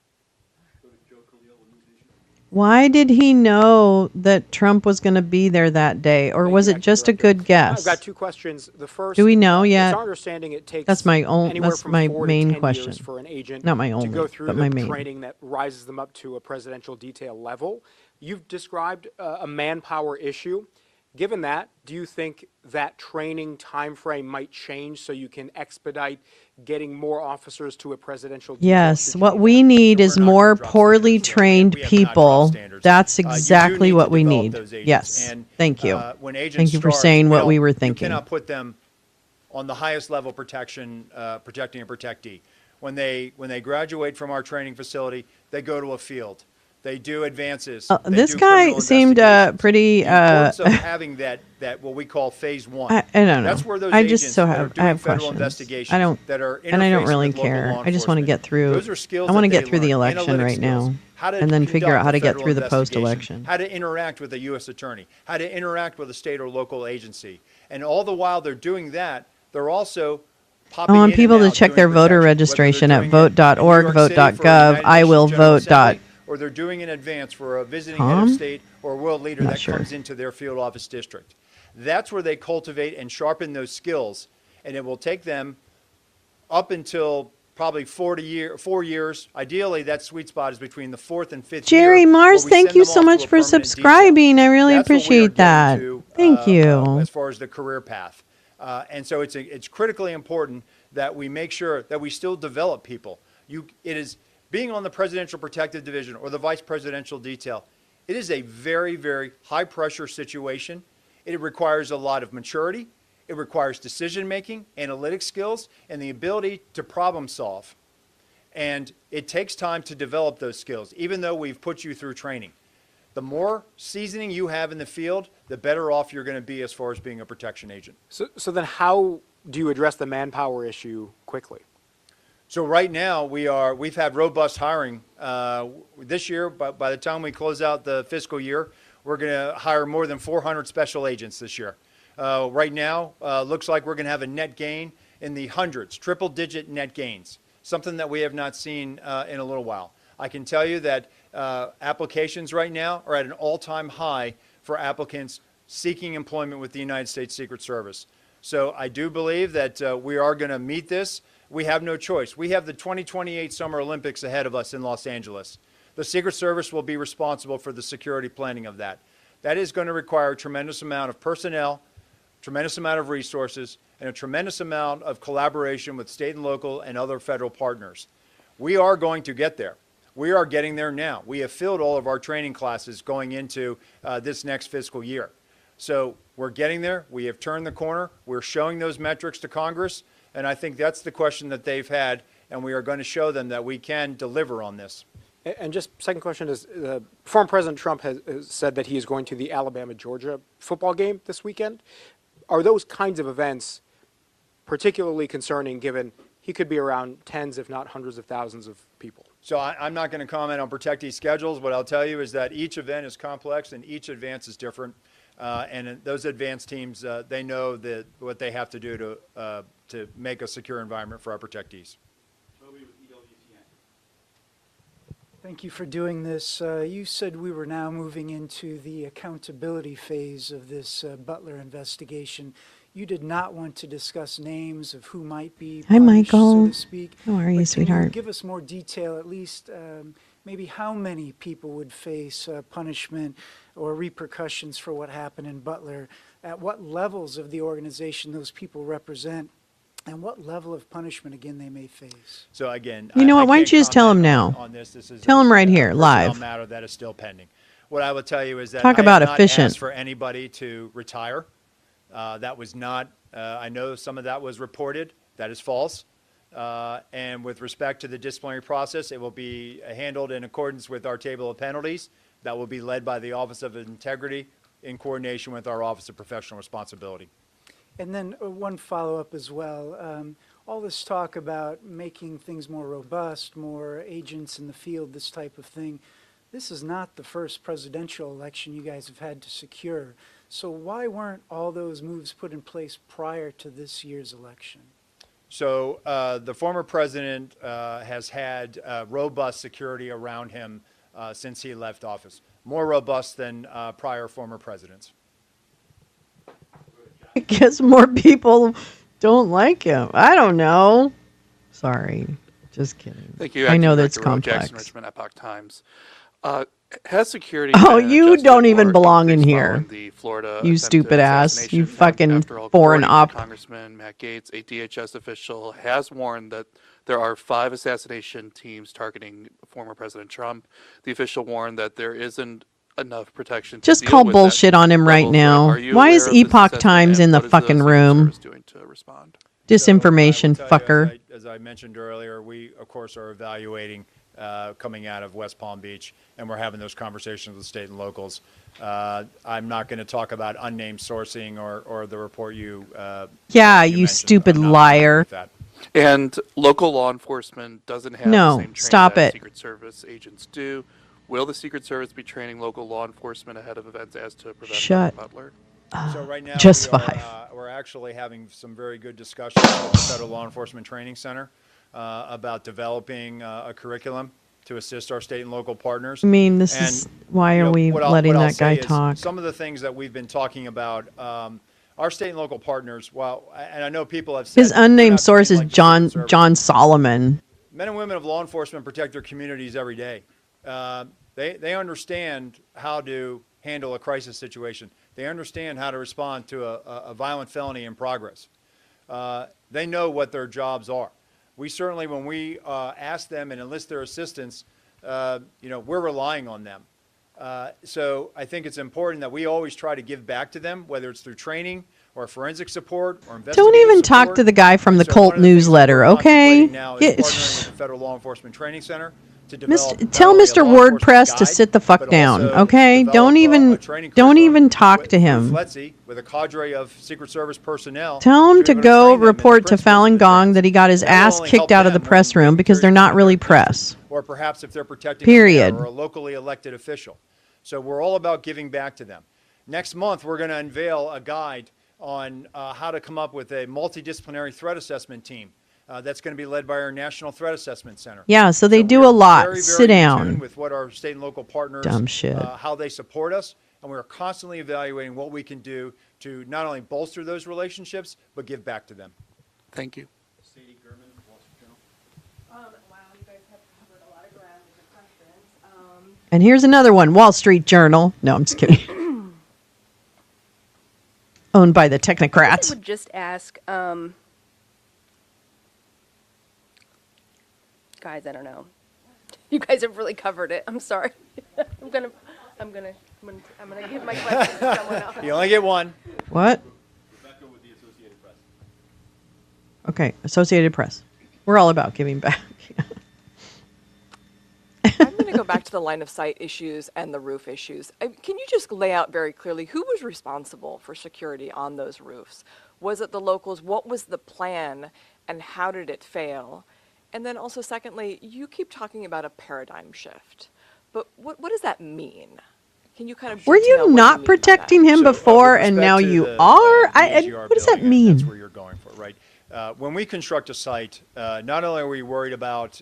Why did he know that Trump was going to be there that day? Or was it just a good guess? I've got two questions. The first, Do we know yet? It's our understanding it takes That's my own. anywhere That's from my 4 to main 10 question. years for an agent Not my to only, go through but the my main. training that rises them up to a presidential detail level. You've described a manpower issue. Given that, do you think that training timeframe might change so you can expedite getting more officers to a presidential detail? Yes, what we need is more poorly trained people. That's exactly what we need. Yes, thank you. When agents Thank you for start, saying what we don't- were You thinking. cannot put them on the highest level protection, protecting a protectee. When they graduate from our training facility, they go to a field. They do advances. They This do guy criminal seemed investigations. pretty. The importance of having that what we call phase one. I don't know. That's where those I agents just so that are have I doing have federal questions. investigations I don't. that are And I don't interfacing really with local care. law I just want to get through. Those are skills I want to that get they through the learn, election analytic right skills, now, how to and then figure conduct out how a to get federal through the investigation, post-election. how to interact with a U.S. attorney, how to interact with a state or local agency, and all the while they're doing that, they're also popping I want in people and to out check doing their voter protection, whether they're registration at doing it in New vote.org, York City for a vote.gov, United Nations General iwillvote. Assembly, or they're doing in advance for a visiting head Tom? of state or world leader Not that sure. comes into their field office district. That's where they cultivate and sharpen those skills, and it will take them up until probably 4 years. Ideally, that sweet spot is between the 4th and 5th Jerry year, Mars, where we thank send you them so off to much a for permanent detail. subscribing. I really That's what we are appreciate that. getting to, Thank you. as far as the career path. And so it's critically important that we make sure that we still develop people. It is being on the Presidential Protective Division or the Vice Presidential Detail. It is a very, very high pressure situation. It requires a lot of maturity. It requires decision making, analytic skills, and the ability to problem solve. And it takes time to develop those skills, even though we've put you through training. The more seasoning you have in the field, the better off you're going to be as far as being a protection agent. So then how do you address the manpower issue quickly? So right now, we've had robust hiring. This year, by the time we close out the fiscal year, we're going to hire more than 400 special agents this year. Right now, looks like we're going to have a net gain in the hundreds, triple-digit net gains, something that we have not seen in a little while. I can tell you that applications right now are at an all-time high for applicants seeking employment with the United States Secret Service. So I do believe that we are going to meet this. We have no choice. We have the 2028 Summer Olympics ahead of us in Los Angeles. The Secret Service will be responsible for the security planning of that. That is going to require a tremendous amount of personnel, tremendous amount of resources, and a tremendous amount of collaboration with state and local and other federal partners. We are going to get there. We are getting there now. We have filled all of our training classes going into this next fiscal year. So we're getting there. We have turned the corner. We're showing those metrics to Congress. And I think that's the question that they've had, and we are going to show them that we can deliver on this. And just second question is, former President Trump has said that he is going to the Alabama-Georgia football game this weekend. Are those kinds of events particularly concerning, given he could be around tens, if not hundreds of thousands of people? So I'm not going to comment on protectee schedules. What I'll tell you is that each event is complex and each advance is different. And those advanced teams, they know what they have to do to make a secure environment for our protectees. Thank you for doing this. You said we were now moving into the accountability phase of this Butler investigation. You did not want to discuss names of who might be Hi, punished, Michael. so to speak. How are you, But sweetheart? Can you give us more detail, at least maybe how many people would face punishment or repercussions for what happened in Butler, at what levels of the organization those people represent, and what level of punishment, again, they may face? So again, You know what? I Why don't can't you just tell him comment now? on this. This is Tell him right here, personnel live. matter that is still pending. What I will tell you is that Talk I about have not efficient. asked for anybody to retire. That was not. I know some of that was reported. That is false. And with respect to the disciplinary process, it will be handled in accordance with our table of penalties. That will be led by the Office of Integrity in coordination with our Office of Professional Responsibility. And then one follow-up as well. All this talk about making things more robust, more agents in the field, this type of thing, this is not the first presidential election you guys have had to secure. So why weren't all those moves put in place prior to this year's election? So the former president has had robust security around him since he left office, more robust than prior former presidents. I guess more people don't like him. I don't know. Sorry. Just kidding. Thank you. I know Acting that's Director Will Jackson, complex. Richmond Epoch Times. Has security Oh, been you adjusted don't even or belong in increased here. following the Florida You attempted stupid ass. assassination You attempt? fucking After all, foreign according to op. Congressman Matt Gaetz, a DHS official has warned that there are 5 assassination teams targeting former President Trump. The official warned that there isn't enough protection to Just deal call with bullshit that on him right level of threat. now. Are you Why aware is of this Epoch assessment, Times and in the what is fucking Secret room? Service doing to respond? Disinformation, So I will tell fucker. you, as I mentioned earlier, we, of course, are evaluating coming out of West Palm Beach, and we're having those conversations with state and locals. I'm not going to talk about unnamed sourcing or the report you Yeah, you you mentioned. stupid I'm not liar. with that. And local law enforcement doesn't have No, the same training stop that it. Secret Service agents do. Will the Secret Service be training local law enforcement ahead of events as to prevent Shut Butler? So right now, Just we are, five. we're actually having some very good discussions with the Federal Law Enforcement Training Center about developing a curriculum to assist our state and local partners. I mean, this And, is why you are know, we what I'll- letting what I'll that guy say is talk? Some of the things that we've been talking about, our state and local partners, and I know people have said His they're unnamed not source is trained like the Secret Service. John Solomon. Men and women of law enforcement protect their communities every day. They understand how to handle a crisis situation. They understand how to respond to a violent felony in progress. They know what their jobs are. We certainly, when we ask them and enlist their assistance, we're relying on them. So I think it's important that we always try to give back to them, whether it's through training or forensic support or investigative Don't even talk support. to the guy from the So Cult one of the things that newsletter, we're okay? contemplating now is partnering with the Federal Law Enforcement Training Center to develop Tell not only a Mr. law enforcement WordPress to guide, sit the fuck but down, also okay? develop, Don't a even training don't curriculum even talk to through him. FLETC with a cadre of Secret Service personnel. Tell him be to able go train them in the report to principles Falun of Gong advance. that he got his And that will ass only kicked help out of the them press when room making because sure they're to not defend really their district, press. or perhaps if they're protecting a Period. mayor or a locally elected official. So we're all about giving back to them. Next month, we're going to unveil a guide on how to come up with a multidisciplinary threat assessment team. That's going to be led by our National Threat Assessment Center. Yeah, so they we do are a lot. very, Sit very in down. tune with what our state and local partners, Dumb shit. how they support us, and we're constantly evaluating what we can do to not only bolster those relationships, but give back to them. Thank you. And here's another one, Wall Street Journal. No, I'm just kidding. Owned by the technocrats. I would just ask, guys, I don't know. You guys have really covered it. I'm sorry. I'm gonna give my question to someone else. You only get one. What? Okay, Associated Press. We're all about giving back. I'm going to go back to the line of sight issues and the roof issues. Can you just lay out very clearly who was responsible for security on those roofs? Was it the locals? What was the plan and how did it fail? And then also secondly, you keep talking about a paradigm shift, but what does that mean? Can you kind of Were you not protecting him before and now you are? What does that mean? That's where you're going for, right? When we construct a site, not only are we worried about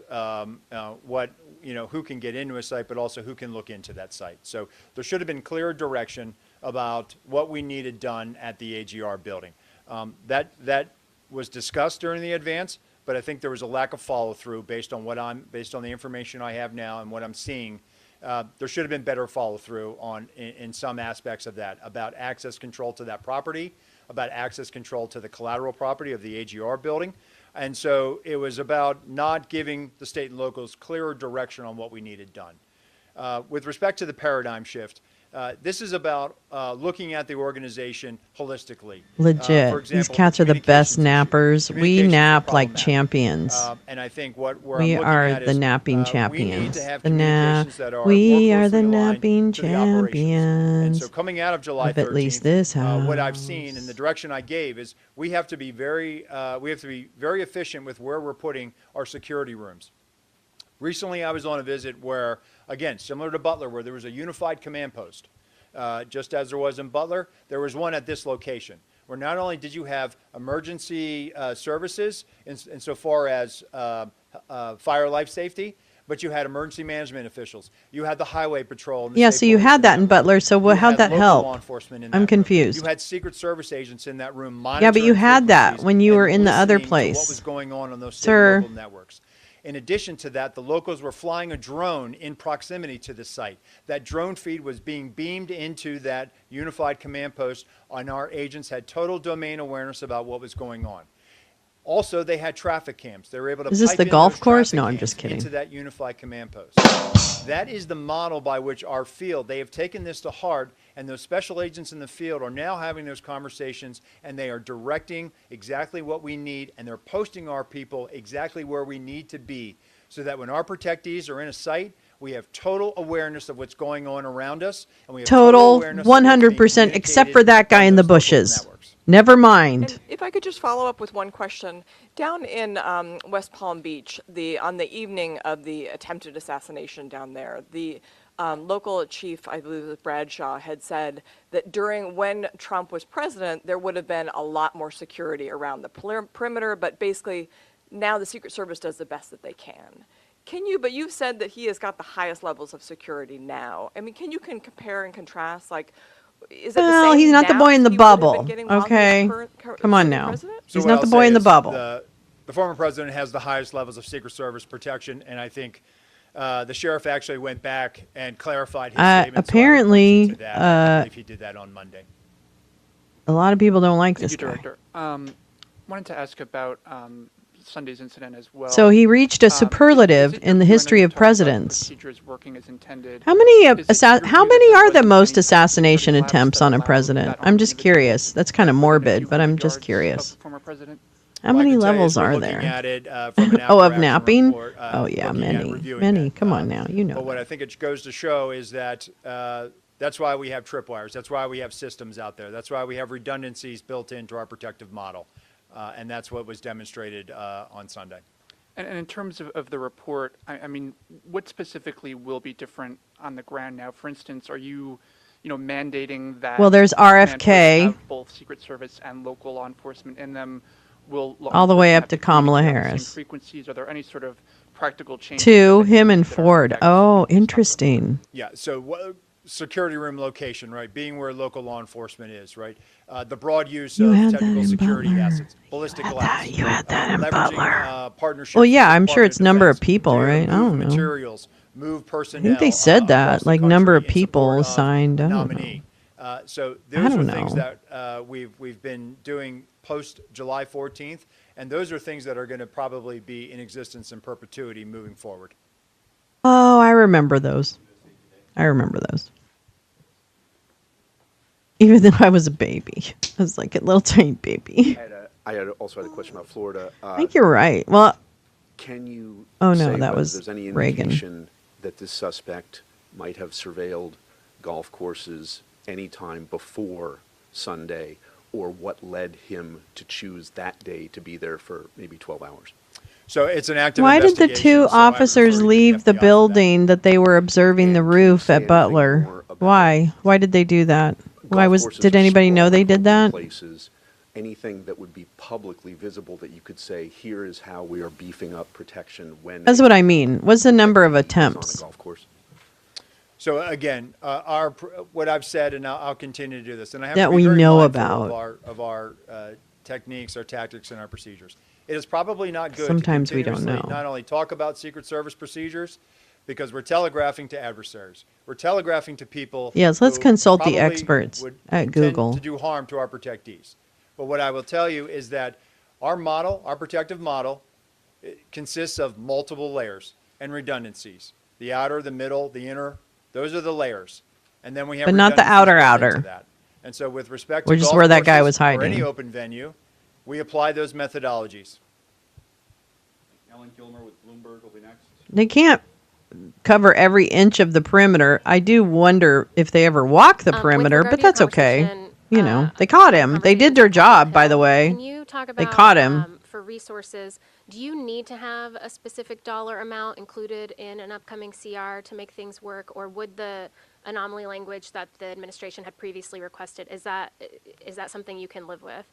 who can get into a site, but also who can look into that site. So there should have been clear direction about what we needed done at the AGR building. That was discussed during the advance, but I think there was a lack of follow through based on the information I have now and what I'm seeing. There should have been better follow through in some aspects of that, about access control to that property, about access control to the collateral property of the AGR building. And so it was about not giving the state and locals clearer direction on what we needed done. With respect to the paradigm shift, this is about looking at the organization holistically. Legit. For example, These cats are the best nappers. We Communications are nap like problematic. champions. And I think where We I'm looking are at the is, napping we need champions. to have The communications that are we more are the closely aligned napping to the operations. And champions. so coming out of July Of at 13th, least this what I've house. seen and the direction I gave is we have to be very efficient with where we're putting our security rooms. Recently, I was on a visit where, again, similar to Butler, where there was a unified command post. Just as there was in Butler, there was one at this location, where not only did you have emergency services insofar as fire life safety, but you had emergency management officials. You had the highway patrol. And the Yeah, state so you police had that in network. Butler. So You how'd had that local help? law enforcement in I'm that room. confused. You had Secret Service agents in that room monitoring Yeah, but you had that frequencies when you and were in the other listening to what place. was going on those state Sir. and local networks. In addition to that, the locals were flying a drone in proximity to the site. That drone feed was being beamed into that unified command post, and our agents had total domain awareness about what was going on. Also, they had traffic cams. They were able to Is this pipe the in golf those course? traffic No, I'm cams just kidding. into that unified command post. That is the model by which our field, they have taken this to heart, and those special agents in the field are now having those conversations, and they are directing exactly what we need, and they're posting our people exactly where we need to be, so that when our protectees are in a site, we have total awareness of what's going on around us, and we have Total awareness of what's being 100%, except for communicated that guy on in the those local bushes. networks. Never mind. And if I could just follow up with one question. Down in West Palm Beach, on the evening of the attempted assassination down there, the local chief, I believe it was Bradshaw, had said that when Trump was president, there would have been a lot more security around the perimeter, but basically now the Secret Service does the best that they can. But you've said that he has got the highest levels of security now. I mean, can you compare and contrast, is it Well, the same he's not the now boy in as the he would have been bubble. getting while he was Okay, come on sitting now. president? So He's what not I'll the boy say in the is bubble. The former president has the highest levels of Secret Service protection, and I think the sheriff actually went back and clarified his statement. Apparently, so I would point you to that. I believe he did that on Monday. A lot of people don't like Thank this you, guy. Director. Wanted to ask about Sunday's incident as well. So he reached a superlative Is it in the your view, I know history you of talked about presidents. procedures working as intended. How many Is it your how view many that there are the wasn't most any assassination security lapse attempts that on a allowed president? that I'm harm just individual curious. That's kind of within a morbid, few but I'm hundred just yards curious. of the former president? How many I can tell you levels is we're are looking there? at it from an Oh, of after-action napping? report, Oh, yeah, looking at many, reviewing many. that. Come on now, you know. But what I think it goes to show is that that's why we have tripwires. That's why we have systems out there. That's why we have redundancies built into our protective model. And that's what was demonstrated on Sunday. And in terms of the report, I mean, what specifically will be different on the ground now? For instance, are you mandating that Well, there's command posts RFK. have both Secret Service and local law enforcement in them? Will law All the way enforcement up have to communicate Kamala on the same Harris. frequencies? Are there any sort of practical changes? Two, him and Ford. Oh, interesting. Yeah, so security room location, right? Being where local law enforcement is, right? The broad use You of had that technical in security Butler. assets, ballistic glass. You had that in leveraging Butler. partnerships. Well, with yeah, the I'm sure Department it's of number of Defense people, to be able to right? I move don't know. materials, move I personnel. think they said across that, the like number country of in people support of assigned. I don't know. nominee. So those are don't things know. that we've been doing post July 14th, and those are things that are going to probably be in existence in perpetuity moving forward. Oh, I remember those. I remember those. Even though I was a baby. I was like a little tiny baby. I had also had a question about Florida. I think you're right. Well, Can you oh no, say that whether was there's any Reagan. indication that this suspect might have surveilled golf courses any time before Sunday, or what led him to choose that day to be there for maybe 12 hours? So it's an active Why did the investigation, two so I would officers refer you to leave the building that they were observing the roof at Butler? Why? Why did they do that? Why was? Courses Did are anybody know they sprawling did open that? Places, anything that would be publicly visible that you could say, here is how we are beefing up protection when That's what I mean. What's the number of attempts? golf course. So again, what I've said, and I'll continue to do this, and I have That to be we very know mindful about. of our techniques, our tactics, and our procedures. It is probably not good Sometimes to we don't continuously know. not only talk about Secret Service procedures, because we're telegraphing to adversaries. We're telegraphing to people. Yes, let's who consult the probably experts would at intend Google. to do harm to our protectees. But what I will tell you is that our model, our protective model, it consists of multiple layers and redundancies. The outer, the middle, the inner, those are the layers. And then we have But not the redundancies outer, built into outer. that. And so with respect to Which is golf where that guy courses was or any hiding. open venue, we apply those methodologies. Ellen Gilmer with Bloomberg will be next. They can't cover every inch of the perimeter. I do wonder if they ever walk the perimeter, regard but to your that's okay. conversation, You know, they caught him. They did their job, by the way. Can you talk about They caught him. For resources, do you need to have a specific dollar amount included in an upcoming CR to make things work, or would the anomaly language that the administration had previously requested, is that something you can live with?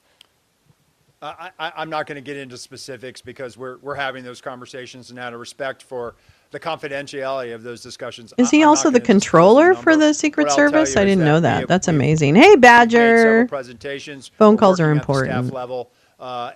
I'm not going to get into specifics because we're having those conversations, and out of respect for the confidentiality of those discussions. Is he I'm not also the gonna disclose a controller for number. the Secret What I'll tell Service? you I is didn't know we that. have- That's we've amazing. Hey, made several Badger. presentations. Phone We're calls are working at the important. staff level,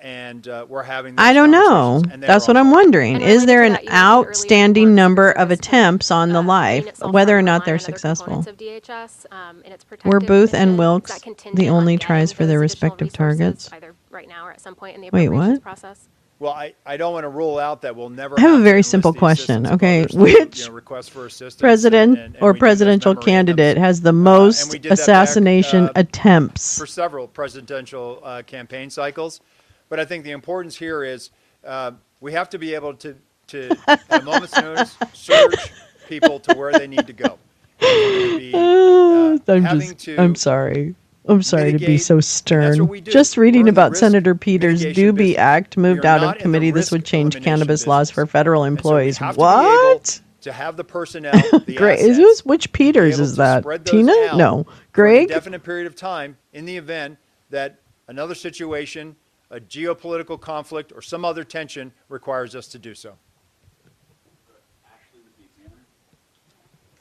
and we're having those I don't know. conversations, and they That's are what on I'm fire. wondering. Is there an outstanding number of attempts on the life, whether or not they're successful? Of DHS, in its Were protective Booth and mission? Is Wilkes that contingent the on only getting tries for their those additional respective resources, targets? either right now or at some point in the Wait, appropriations what? process? Well, I don't want to rule out that we'll never I have a to very enlist simple the question. assistance of Okay, others to, which request for assistance president and or renew those presidential memorandums. candidate has the And most we did that back, assassination attempts? for several presidential campaign cycles. But I think the importance here is we have to be able to at a moment's notice, surge people to where they need to go. I'm sorry. I'm sorry to be mitigate, so and that's stern. what we do. Just reading We're in the about risk Senator Peters' mitigation Doobie business. Act moved We are out not of in the committee. This risk would change elimination cannabis laws for business. federal And so we employees. have to be able What? to have the personnel, the Great. assets, Which and be Peters able is to that? spread those Tina? out No. for an Greg? indefinite period of time in the event that another situation, a geopolitical conflict, or some other tension requires us to do so.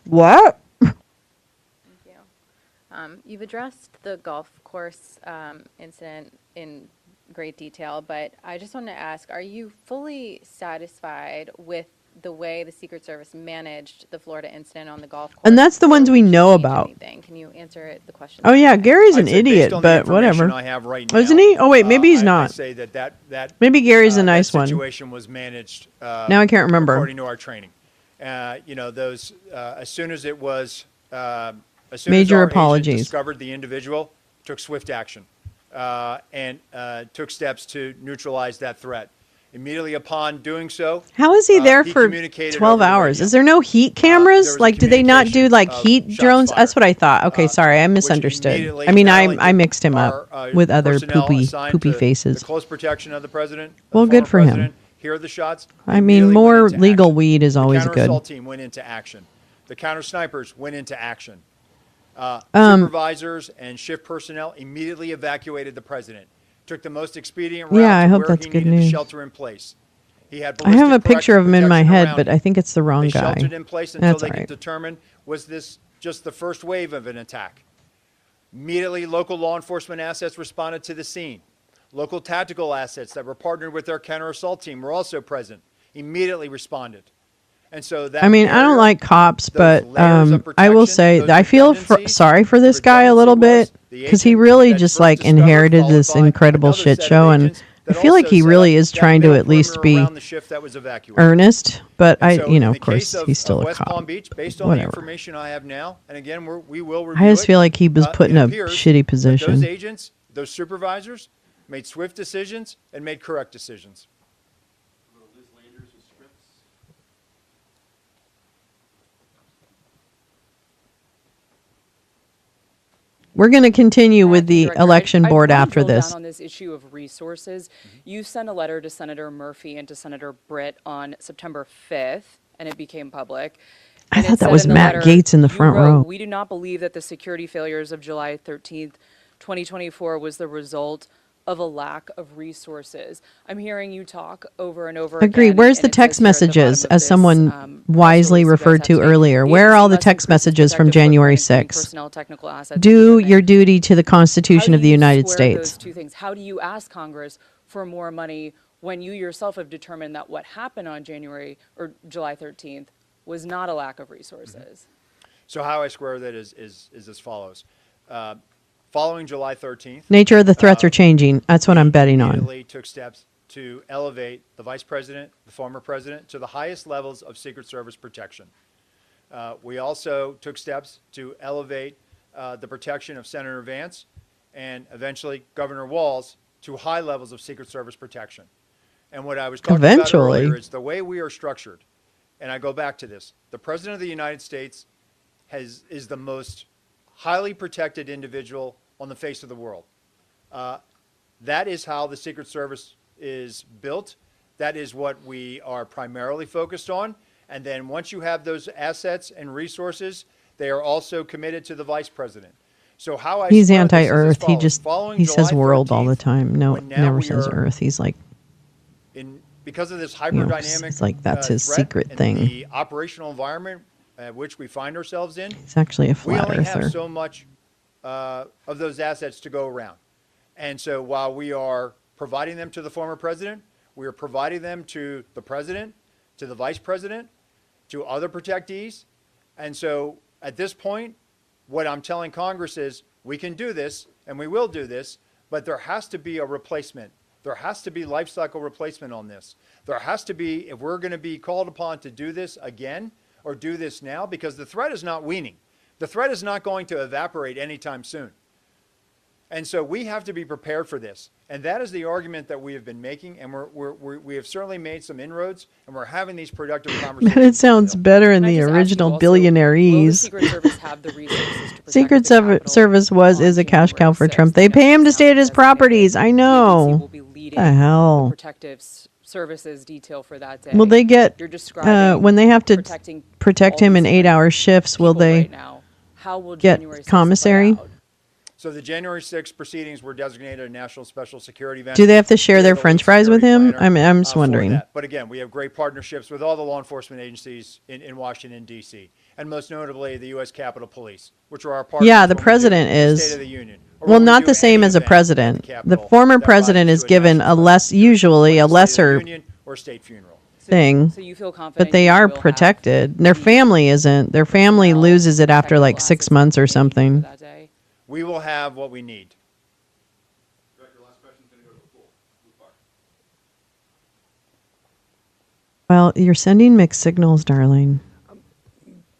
What? You've addressed the golf course incident in great detail, but I just want to ask, are you fully satisfied with the way the Secret Service managed the Florida incident on the golf course? And that's the ones we know Change about. anything? Can you answer the question? Oh yeah, Gary's an I'd say based idiot, on the but whatever. information I have right Isn't now, he? Oh wait, maybe he's I not. say that Maybe Gary's a nice that one. situation was managed. Now I can't remember. According to our training, those as soon as it was as soon Major as our agent apologies. discovered the individual, took swift action. and took steps to neutralize that threat. Immediately upon doing so, How is he there for communicated 12 over the hours? radio. Is there no heat cameras? was a Like, did they not do communication like of heat shots drones? fired. That's what I thought. Okay, sorry, I which misunderstood. immediately I mean, not only I did mixed him our, up with other personnel poopy assigned to faces. the close protection of the president, Well, the good former for him. president, hear the shots. I mean, immediately more went into legal action. weed is The always counter assault good. team went into action. The counter snipers went into action. Supervisors and shift personnel immediately evacuated the president. Took the most expedient route Yeah, I to hope where that's he good needed to news. shelter in place. He had I have a ballistic picture of him in my protection head, around but him. I think it's the wrong They guy. sheltered in place until That's they all could right. determine, was this just the first wave of an attack? Immediately, local law enforcement assets responded to the scene. Local tactical assets that were partnered with our counter assault team were also present, immediately responded. And so that I mean, I don't barrier, like cops, those but layers of I will protection, say those that I feel redundancies, sorry for the this guy a little bit the because he agent really that's just first like discovered, inherited followed this by incredible another shit set of show, and agents I that feel like also he set really up is that trying to middle at least perimeter be around the shift that was evacuated. earnest. But And so you know, in of the course, case he's still a West cop. Palm Beach, based on the Whatever. information I have now, and again, we will review I just it, feel like he was put in it a appears shitty that position. those agents, those supervisors, made swift decisions and made correct decisions. We're going to continue with the Director, election I'd board wanna after drill this. down on this issue of resources. You sent a letter to Senator Murphy and to Senator Britt on September 5th, and it became public. I And it thought that said was in the Matt letter, Gaetz in the you front wrote, row. "We do not believe that the security failures of July 13th, 2024 was the result of a lack of resources." I'm hearing you talk over and over Agree. again. Where's and the it text says here at the bottom messages, of as this, someone press wisely release you guys referred have to today. earlier? The Where are agency all the must text increase its messages from protective January equipment, including 6th? personnel, technical assets, and Do equipment. your duty to the How Constitution do of the you United square States. those two things? How do you ask Congress for more money when you yourself have determined that what happened on January or July 13th was not a lack of resources? So how I square that is as follows. Following July 13th, Nature of the threats are changing. That's what I'm betting on. immediately took steps to elevate the vice president, the former president, to the highest levels of Secret Service protection. We also took steps to elevate the protection of Senator Vance and eventually Governor Walz to high levels of Secret Service protection. And what I was talking about earlier is the way we are structured. And I go back to this. The President of the United States is the most highly protected individual on the face of the world. That is how the Secret Service is built. That is what we are primarily focused on. And then once you have those assets and resources, they are also committed to the vice president. So how I He's square this is as anti-Earth. He follows. just Following he says July world all the 13th, time. No, when now never we says are Earth. He's like, because of this you know, hyperdynamic it's like that's his threat secret and thing. the operational environment at which we find ourselves in, He's actually a we flat only have earther. so much of those assets to go around. And so while we are providing them to the former president, we are providing them to the president, to the vice president, to other protectees. And so at this point, what I'm telling Congress is we can do this and we will do this, but there has to be a replacement. There has to be life cycle replacement on this. There has to be, if we're going to be called upon to do this again or do this now, because the threat is not weaning. The threat is not going to evaporate anytime soon. And so we have to be prepared for this. And that is the argument that we have been making. And we have certainly made some inroads, and we're having these productive conversations. But it sounds better in the original billionaireese. Secret Service have the resources to protect Secret the Capitol Service is a cash cow for Trump. They pay him to stay at his properties. I know. The hell. protective services detail for that day? Will they get You're describing when they have to protecting protect all him in these 8-hour shifts? Will people they right now. How will get January 6th play commissary? out? So the January 6th proceedings were designated a national special security event. Do they have to share We are their the French lead fries with security him? planner, I'm just for wondering. that. But again, we have great partnerships with all the law enforcement agencies in Washington, D.C., and most notably the U.S. Capitol Police, which are our partners. Yeah, the when we do president the is. State of the Union, or Well, when we not do the same any as a event at president. the The Capitol former that president rises is to given national a less, usually a like the State of the lesser Union or state funeral. thing. So you feel confident But they you are will have protected. Their family isn't. Their family loses it after like 6 months or something. that day? We will have what we need. Well, you're sending mixed signals, darling.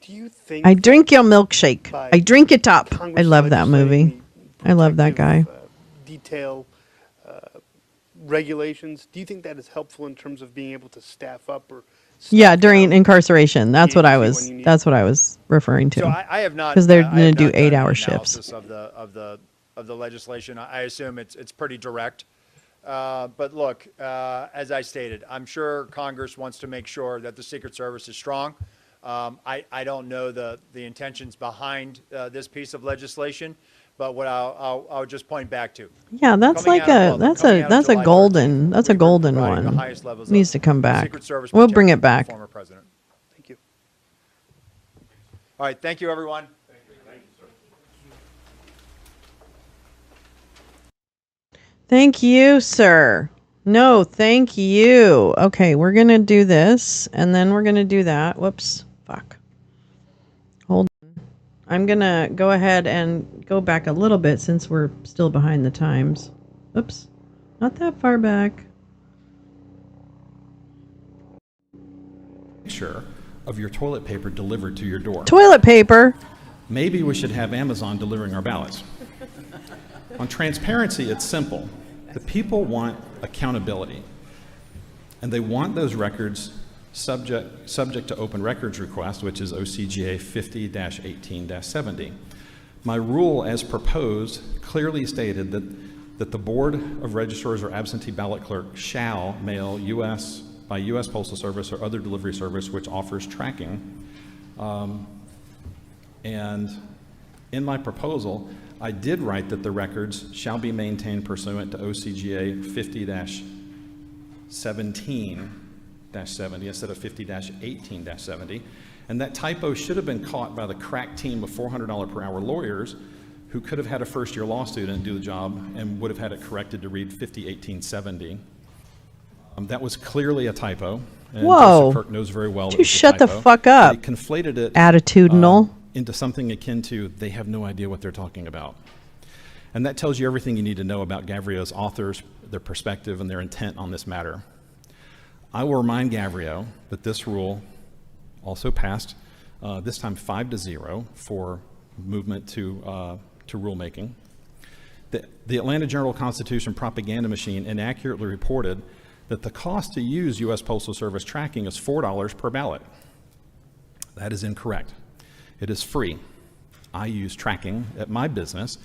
Do you think I drink your milkshake. by I drink it up. I Congress love that movie. legislating I love that guy. detail regulations. Do you think that is helpful in terms of being able to staff up or Yeah, during incarceration. That's what I when was. you need That's what I was referring to. So I have not, because they're I going to have do not done an 8-hour shifts. analysis of the legislation. I assume it's pretty direct. But look, as I stated, I'm sure Congress wants to make sure that the Secret Service is strong. I don't know the intentions behind this piece of legislation, but what I'll just point back to. Yeah, that's Coming like out of- a well, that's coming a out of that's a July golden 13th, that's a we've been golden providing the one. highest levels Needs of to come back. Secret Service We'll bring it protection for the back. former president. Thank you. All right, thank you, everyone. Thank you, sir. No, thank you. Okay, we're going to do this, and then we're going to do that. Whoops. Fuck. Hold on. I'm going to go ahead and go back a little bit since we're still behind the times. Oops. Not that far back. Picture of your toilet paper delivered to your door. Toilet paper. Maybe we should have Amazon delivering our ballots. On transparency, it's simple. The people want accountability, and they want those records subject to open records request, which is OCGA 50-18-70. My rule as proposed clearly stated that the Board of Registrars or absentee ballot clerk shall mail by U.S. Postal Service or other delivery service which offers tracking. And in my proposal, I did write that the records shall be maintained pursuant to OCGA 50-17-70 instead of 50-18-70. And that typo should have been caught by the crack team of $400 per hour lawyers who could have had a first-year law student do the job and would have had it corrected to read 50-18-70. That was clearly a typo. And Whoa. Joseph Kirk knows very well Dude, shut the fuck up. They conflated it Attitudinal. into something akin to they have no idea what they're talking about. And that tells you everything you need to know about Gavrio's authors, their perspective, and their intent on this matter. I will remind Gavrio that this rule also passed, this time 5-0 for movement to rulemaking. The Atlanta Journal-Constitution propaganda machine inaccurately reported that the cost to use U.S. Postal Service tracking is $4 per ballot. That is incorrect. It is free. I use tracking at my business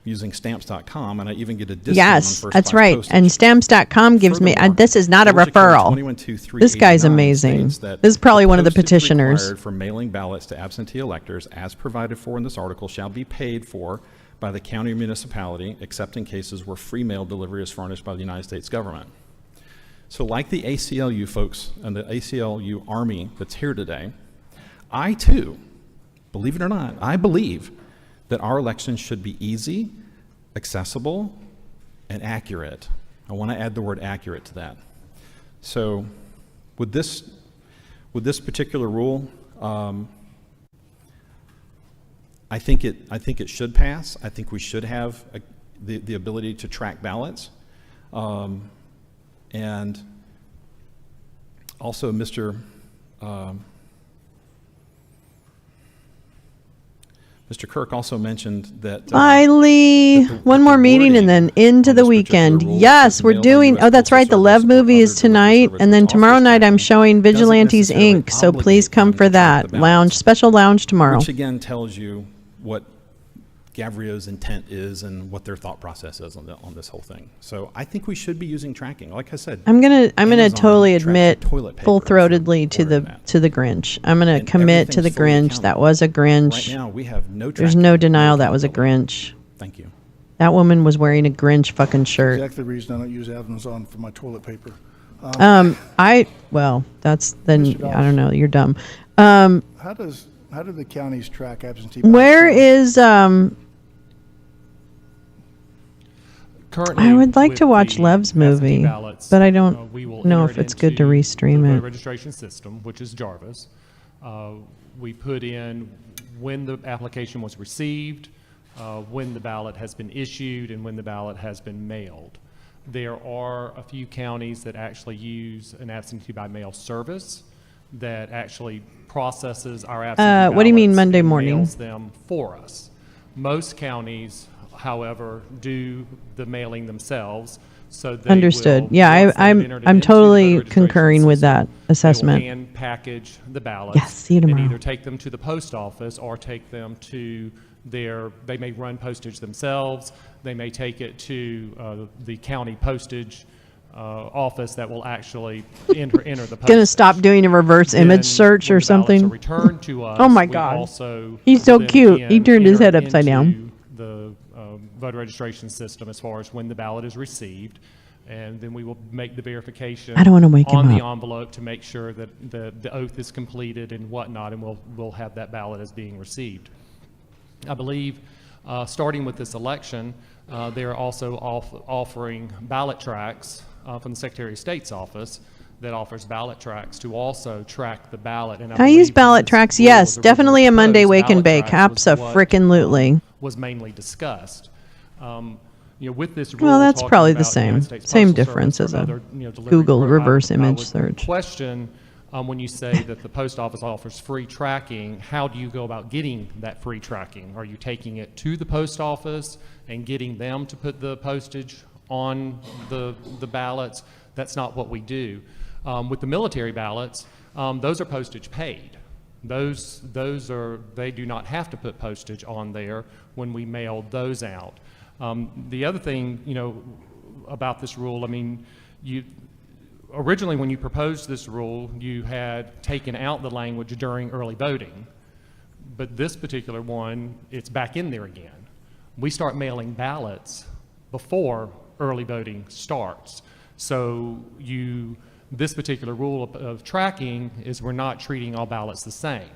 using stamps.com, and I even get a discount on Yes, first that's class right. postage. And stamps.com gives me, Furthermore, this is not a Georgia Code referral. 21-2-389 This guy's amazing. states that This is probably one of the postage petitioners. required for mailing ballots to absentee electors, as provided for in this article, shall be paid for by the county or municipality, except in cases where free mail delivery is furnished by the United States government. So like the ACLU folks and the ACLU Army that's here today, I too, believe it or not, I believe that our elections should be easy, accessible, and accurate. I want to add the word accurate to that. So with this particular rule, I think it should pass. I think we should have the ability to track ballots. And also, Mr. Kirk also mentioned that. Bye, Lee. One more meeting and then into the weekend. Yes, we're doing. Oh, that's right. The Lev movie is tonight, and then tomorrow night I'm showing Vigilantes Inc. So please come for that lounge, special lounge tomorrow. Which again tells you what Gavrio's intent is and what their thought process is on this whole thing. So I think we should be using tracking. Like I said, I'm gonna Amazon totally tracks admit toilet paper full-throatedly to the Grinch. I'm gonna commit to the everything's fully Grinch. That was a Grinch. Right now we have no There's tracking, no denial that was a Grinch. Thank you. That woman was wearing a Grinch fucking shirt. Exactly the reason I don't use Amazon for my toilet paper. Well, that's then Mr. Doss. I don't know. You're dumb. How do the counties track absentee ballots? Where is Currently, I would like to with watch the Lev's absentee movie, ballots, but I don't we will know enter if it's good to into restream the voter it. registration system, which is Jarvis. We put in when the application was received, when the ballot has been issued, and when the ballot has been mailed. There are a few counties that actually use an absentee by mail service that actually processes our absentee ballots what do you mean Monday and morning? mails them for us. Most counties however, do the mailing themselves. So they Understood. will, Yeah, once they've entered it I'm into the totally voter registration concurring with that system, assessment. They will hand package the ballots. Yes, see you and tomorrow. either take them to the post office or take them to they may run postage themselves. They may take it to the county postage office that will actually enter the postage. Gonna stop doing a reverse image search or something. Returned to us, Oh my we God, also he's so then cute. He again turned his head enter upside down. into the voter registration system as far as when the ballot is received, and then we will make the verification I don't wanna wake on him the up. envelope to make sure that the oath is completed and whatnot, and we'll have that ballot as being received. I believe, starting with this election, they're also offering ballot tracks from the Secretary of State's office that offers ballot tracks to also track the ballot. And I use ballot tracks. Yes, definitely a Monday wake and bake. Abso-frickin-lutely. Was mainly discussed. With this rule, Well, that's talking probably the about the United same. States Same Postal difference Service as or a other, delivery Google program, reverse I image would search. question when you say that the post office offers free tracking, how do you go about getting that free tracking? Are you taking it to the post office and getting them to put the postage on the ballots? That's not what we do. With the military ballots, those are postage paid. They do not have to put postage on there when we mail those out. The other thing, about this rule, I mean, originally when you proposed this rule, you had taken out the language during early voting, but this particular one, it's back in there again. We start mailing ballots before early voting starts. So this particular rule of tracking is we're not treating all ballots the same.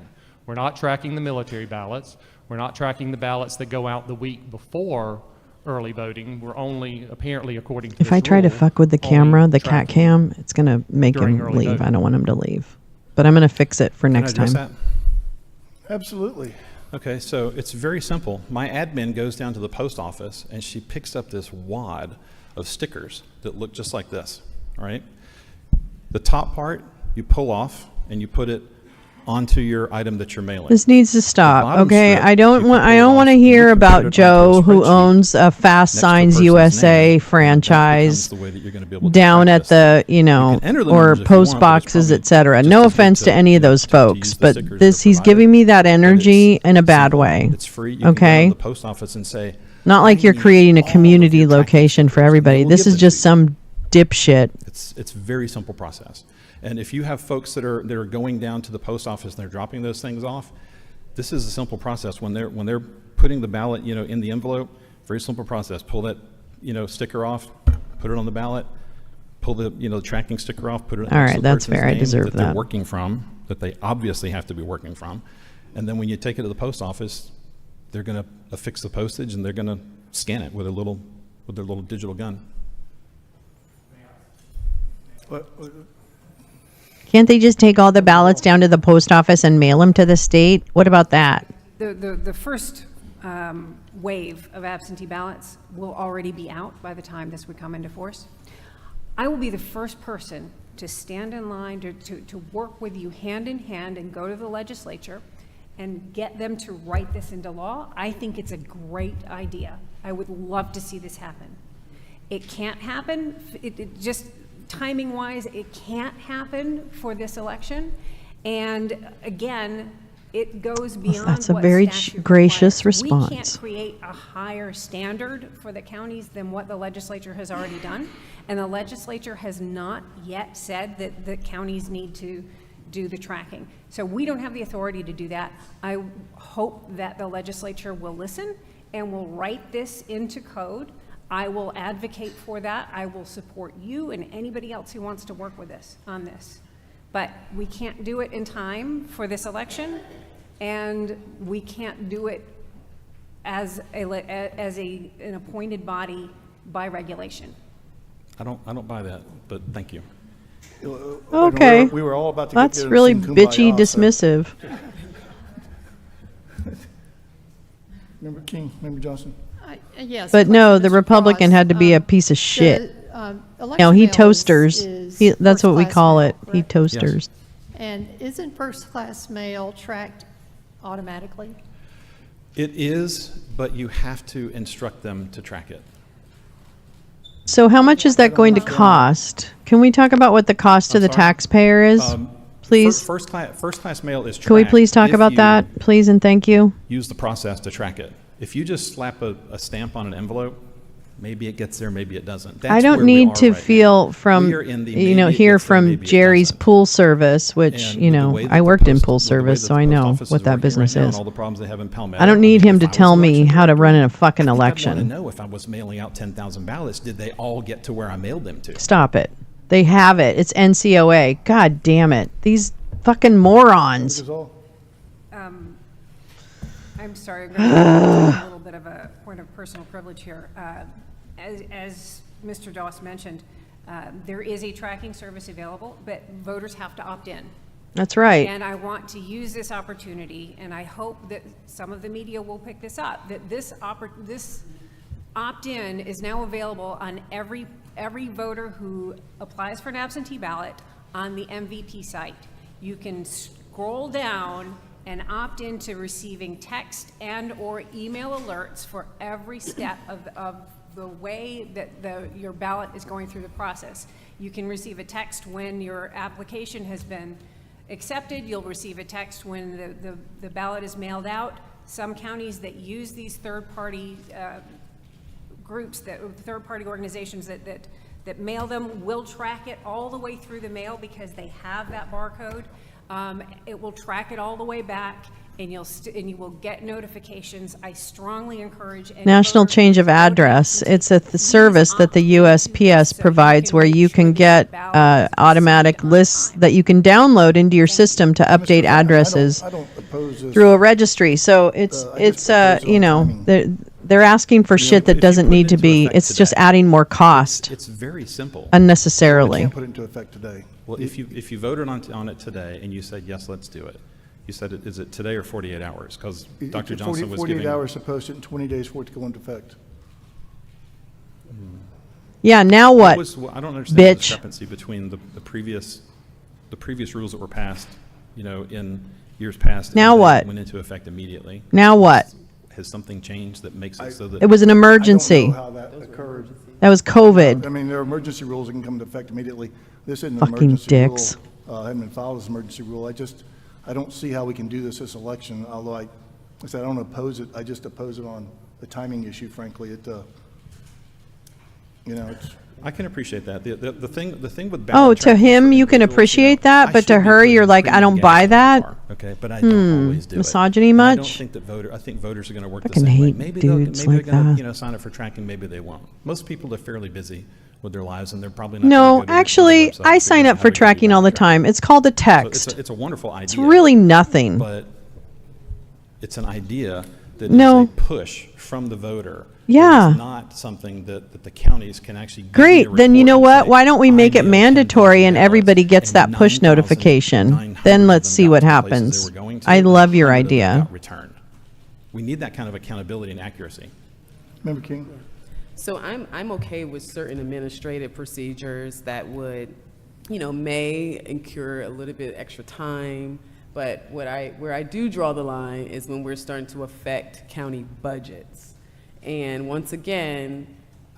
We're not tracking the military ballots. We're not tracking the ballots that go out the week before early voting. We're only, apparently, according to If I try to fuck with the camera, the cat cam, it's going to make him leave. voting. I don't want him to leave. But I'm going to fix it for next Can I time. address Absolutely. that? Okay, so it's very simple. My admin goes down to the post office and she picks up this wad of stickers that look just like this, all right? The top part you pull off and you put it onto your item that you're mailing. This needs to stop, bottom okay? strip, I don't want to hear about Joe who owns a Fast next to the Signs person's USA name. franchise The way that you're going to be able to down track at the, enter the or numbers if you post want, but it's boxes, probably etc. just No as good offense to any of those use folks, the but stickers that this are he's giving me that energy in a bad simple. way. It's free. You can go Okay? to the post office and say, Not like you're need creating a all of community your tracking location for stickers, and everybody. they will This give is them just to you. some dipshit. It's very simple process. And if you have folks that are going down to the post office and they're dropping those things off, this is a simple process. When they're putting the ballot, in the envelope, very simple process. Pull that, sticker off, put it on the ballot, pull the tracking sticker off, put it All next right, to the that's person's fair. I name deserve that they're that. working from, that they obviously have to be working from. And then when you take it to the post office, they're going to affix the postage and they're going to scan it with their little digital gun. Can't they just take all the ballots down to the post office and mail them to the state? What about that? The first wave of absentee ballots will already be out by the time this would come into force. I will be the first person to stand in line to work with you hand in hand and go to the legislature and get them to write this into law. I think it's a great idea. I would love to see this happen. It can't happen, it just timing-wise, it can't happen for this election. And again, it goes beyond That's a what very statute gracious requires. We response. can't create a higher standard for the counties than what the legislature has already done. And the legislature has not yet said that the counties need to do the tracking. So we don't have the authority to do that. I hope that the legislature will listen and will write this into code. I will advocate for that. I will support you and anybody else who wants to work with us on this. But we can't do it in time for this election, and we can't do it as an appointed body by regulation. I don't buy that, but thank you. Okay. We were all about to That's get really and sing Kumbaya, bitchy, so- dismissive. Member King, Member Johnson. Yes. But no, the Republican had to be a piece of shit. No, he toasters. That's what we call it. He toasters. And isn't first-class mail tracked automatically? It is, but you have to instruct them to track it. So how much is that going to cost? Can we talk about what the cost to the taxpayer is, please? First class mail is tracked. Can we please talk if about you that, please, and thank you? Use the process to track it. If you just slap a stamp on an envelope, maybe it gets there, maybe it doesn't. That's I don't where we need are to right feel now. from, We are in the you know, maybe it hear gets there, from maybe it Jerry's doesn't. pool service, which, And you with the know, way that I the worked in post- pool with the way service, that so the I post know office what is that working business right now and is. all the problems they have in Palmetto, I don't need think him if to I was tell me election how to director, run a fucking I think I'd election. want to know if I was mailing out 10,000 ballots, did they all get to where I mailed them to? Stop it. They have it. It's NCOA. God damn it. These fucking morons. I'm sorry, I'm going to take a little bit of a point of personal privilege here. As Mr. Doss mentioned, there is a tracking service available, but voters have to opt in. That's right. And I want to use this opportunity, and I hope that some of the media will pick this up, that this opt-in is now available on every voter who applies for an absentee ballot on the MVP site. You can scroll down and opt into receiving text and or email alerts for every step of the way that your ballot is going through the process. You can receive a text when your application has been accepted. You'll receive a text when the ballot is mailed out. Some counties that use these third-party groups, third-party organizations that mail them will track it all the way through the mail because they have that barcode. It will track it all the way back, and you will get notifications. I strongly encourage any National voter Change of who vote Address. absentee, It's a service that the USPS provides where you can get automatic lists that you can download into your system to update addresses I don't oppose this. through a registry. So it's you know, they're asking for shit that doesn't need to be. It's just adding more cost It's very simple. unnecessarily. Can't put it into effect today. Well, if you voted on it today and you said, yes, let's do it, you said, is it today or 48 hours? Because Dr. Johnson was 48 giving... hours to post it and 20 days for it to go into effect. Yeah, now what? I don't understand bitch? the discrepancy between the previous rules that were passed, you know, in years past. Now and what? Went into effect immediately. Now what? Has something changed that makes it so that... It was an emergency. I don't know how that occurred. That was COVID. I mean, there are emergency rules that can come into effect immediately. This isn't an Fucking emergency dicks. rule. I haven't been followed as an emergency rule. I don't see how we can do this election, although I said I don't oppose it. I just oppose it on the timing issue, frankly. You know, it's... I can appreciate that. The thing with ballot Oh, to tracking him, for you can individuals, appreciate you know, that, I but to should be her, putting you're like, I premium don't gas buy in my that. car, okay, but I don't always do Misogyny it. And I don't much? think that I think voters are going to work Fucking the same way. hate Maybe dudes they're like going that. to, you know, sign up for tracking. Maybe they won't. Most people are fairly busy with their lives, and they're probably not. No, gonna go to actually, the website I and sign figure up out for how to do tracking all the ballot tracking. time. It's called a So text. it's a wonderful idea. It's really nothing. But it's an idea that No. is a push from the voter. Yeah. It's not something that the counties can actually give Great. you a Then you report know and what? say, Why don't we make it mailed mandatory 10,000 and ballots, everybody gets and that push 9,900 notification? of Then let's them see got what to the places they happens. were going to, I and love your 100 of them idea. got returned. We need that kind of accountability and accuracy. Member King? So I'm okay with certain administrative procedures that would, you know, may incur a little bit extra time, but where I do draw the line is when we're starting to affect county budgets. And once again,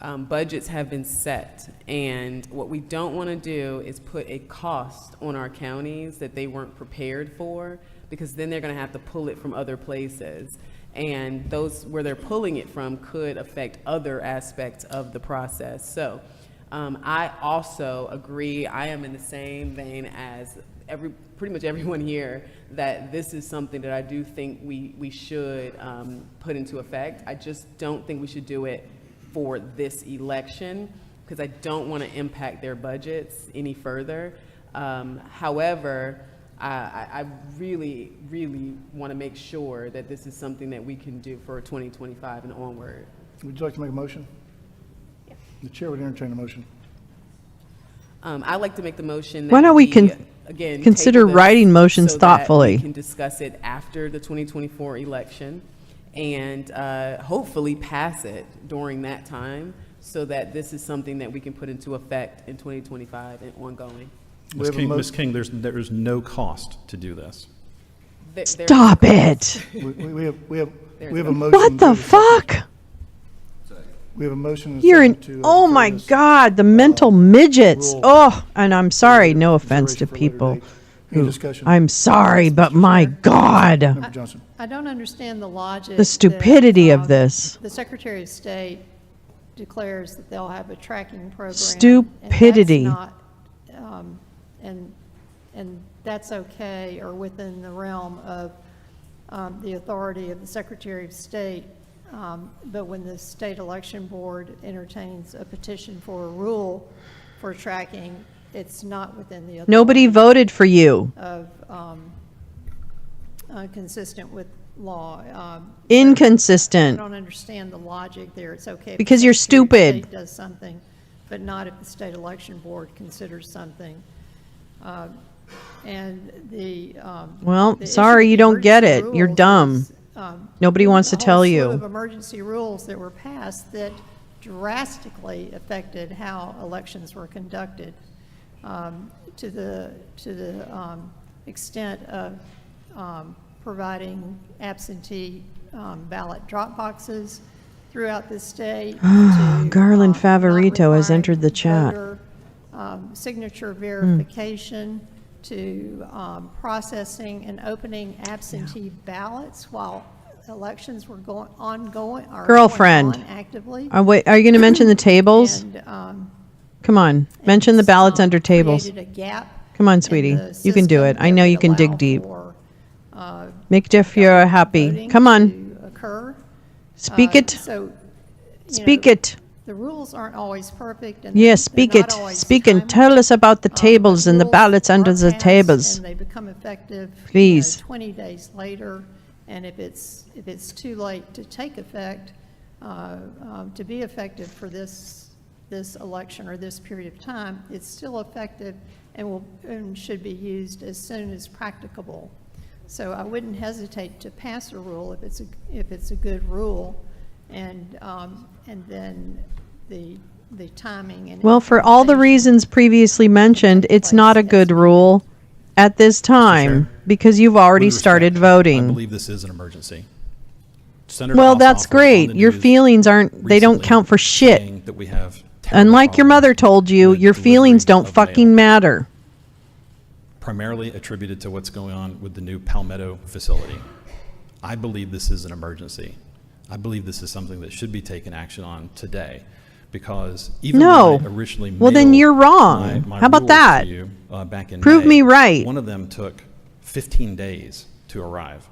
budgets have been set, and what we don't want to do is put a cost on our counties that they weren't prepared for, because then they're going to have to pull it from other places. And those where they're pulling it from could affect other aspects of the process. So I also agree, I am in the same vein as pretty much everyone here, that this is something that I do think we should put into effect. I just don't think we should do it for this election, because I don't want to impact their budgets any further. However, I really, really want to make sure that this is something that we can do for 2025 and onward. Would you like to make a motion? Yeah. The chair would entertain a motion. I'd like to make the motion that Why don't we again, consider table this writing motions so that thoughtfully? we can discuss it after the 2024 election and hopefully pass it during that time, so that this is something that we can put into effect in 2025 and ongoing. Ms. King, there's no cost to do this. Stop it. We have a motion. What the fuck? We have a motion. And a You're second an, to, oh defer my this, God, the mental midgets. rule. Oh, and I'm sorry, no offense to Consideration for a later people. date. Any who- discussion? I'm sorry, but my God. Member Johnson. I don't understand the logic. The stupidity of this. The Secretary of State declares that they'll have a tracking program. Stupidity. And that's not, and that's okay or within the realm of the authority of the Secretary of State. But when the State Election Board entertains a petition for a rule for tracking, it's not within the authority. Nobody voted for you. Of, consistent with law. Inconsistent. I don't understand the logic there. It's okay. if Because the you're Secretary of stupid. State does something, but not if the State Election Board considers something. And the. Well, the issue sorry, with you the don't get it. emergency You're rules dumb. is, Nobody wants to a whole tell slew you. of emergency rules that were passed that drastically affected how elections were conducted, to the extent of providing absentee ballot drop boxes throughout the state. to, Garland not Favorito has requiring entered the chat. voter, signature verification, to processing and opening absentee ballots while elections were ongoing. Girlfriend. Going on actively. Are you going to mention the tables? And, Come on, mention the ballots under tables. created a gap Come on, in sweetie. the You can do it. system I that know would you can dig allow deep. for, Make Jeff you're happy. voting Come on. to occur. Speak it. So, Speak it. The rules aren't always perfect. And Yes, they're speak not it. always Speak and timely. tell us about the But tables and the rules ballots under are the passed tables. And they become effective. Please. 20 days later, and if it's too late to take effect, to be effective for this election or this period of time, it's still effective and should be used as soon as practicable. So I wouldn't hesitate to pass a rule if it's a good rule, and then the timing and. Well, for all the reasons previously mentioned, it's not a good rule at this time because you've already With respect, started I voting. believe this is an emergency. Senator Well, Ossoff that's was great. on the Your news feelings they don't recently count for shit. saying that we have terrible Unlike your problems mother told you, with your feelings delivery don't of fucking mail, matter. primarily attributed to what's going on with the new Palmetto facility. I believe this is an emergency. I believe this is something that should be taken action on today, because even No. when I originally Well, then mailed you're wrong. my How about rules that? to you, back in Prove May, me right. One of them took 15 days to arrive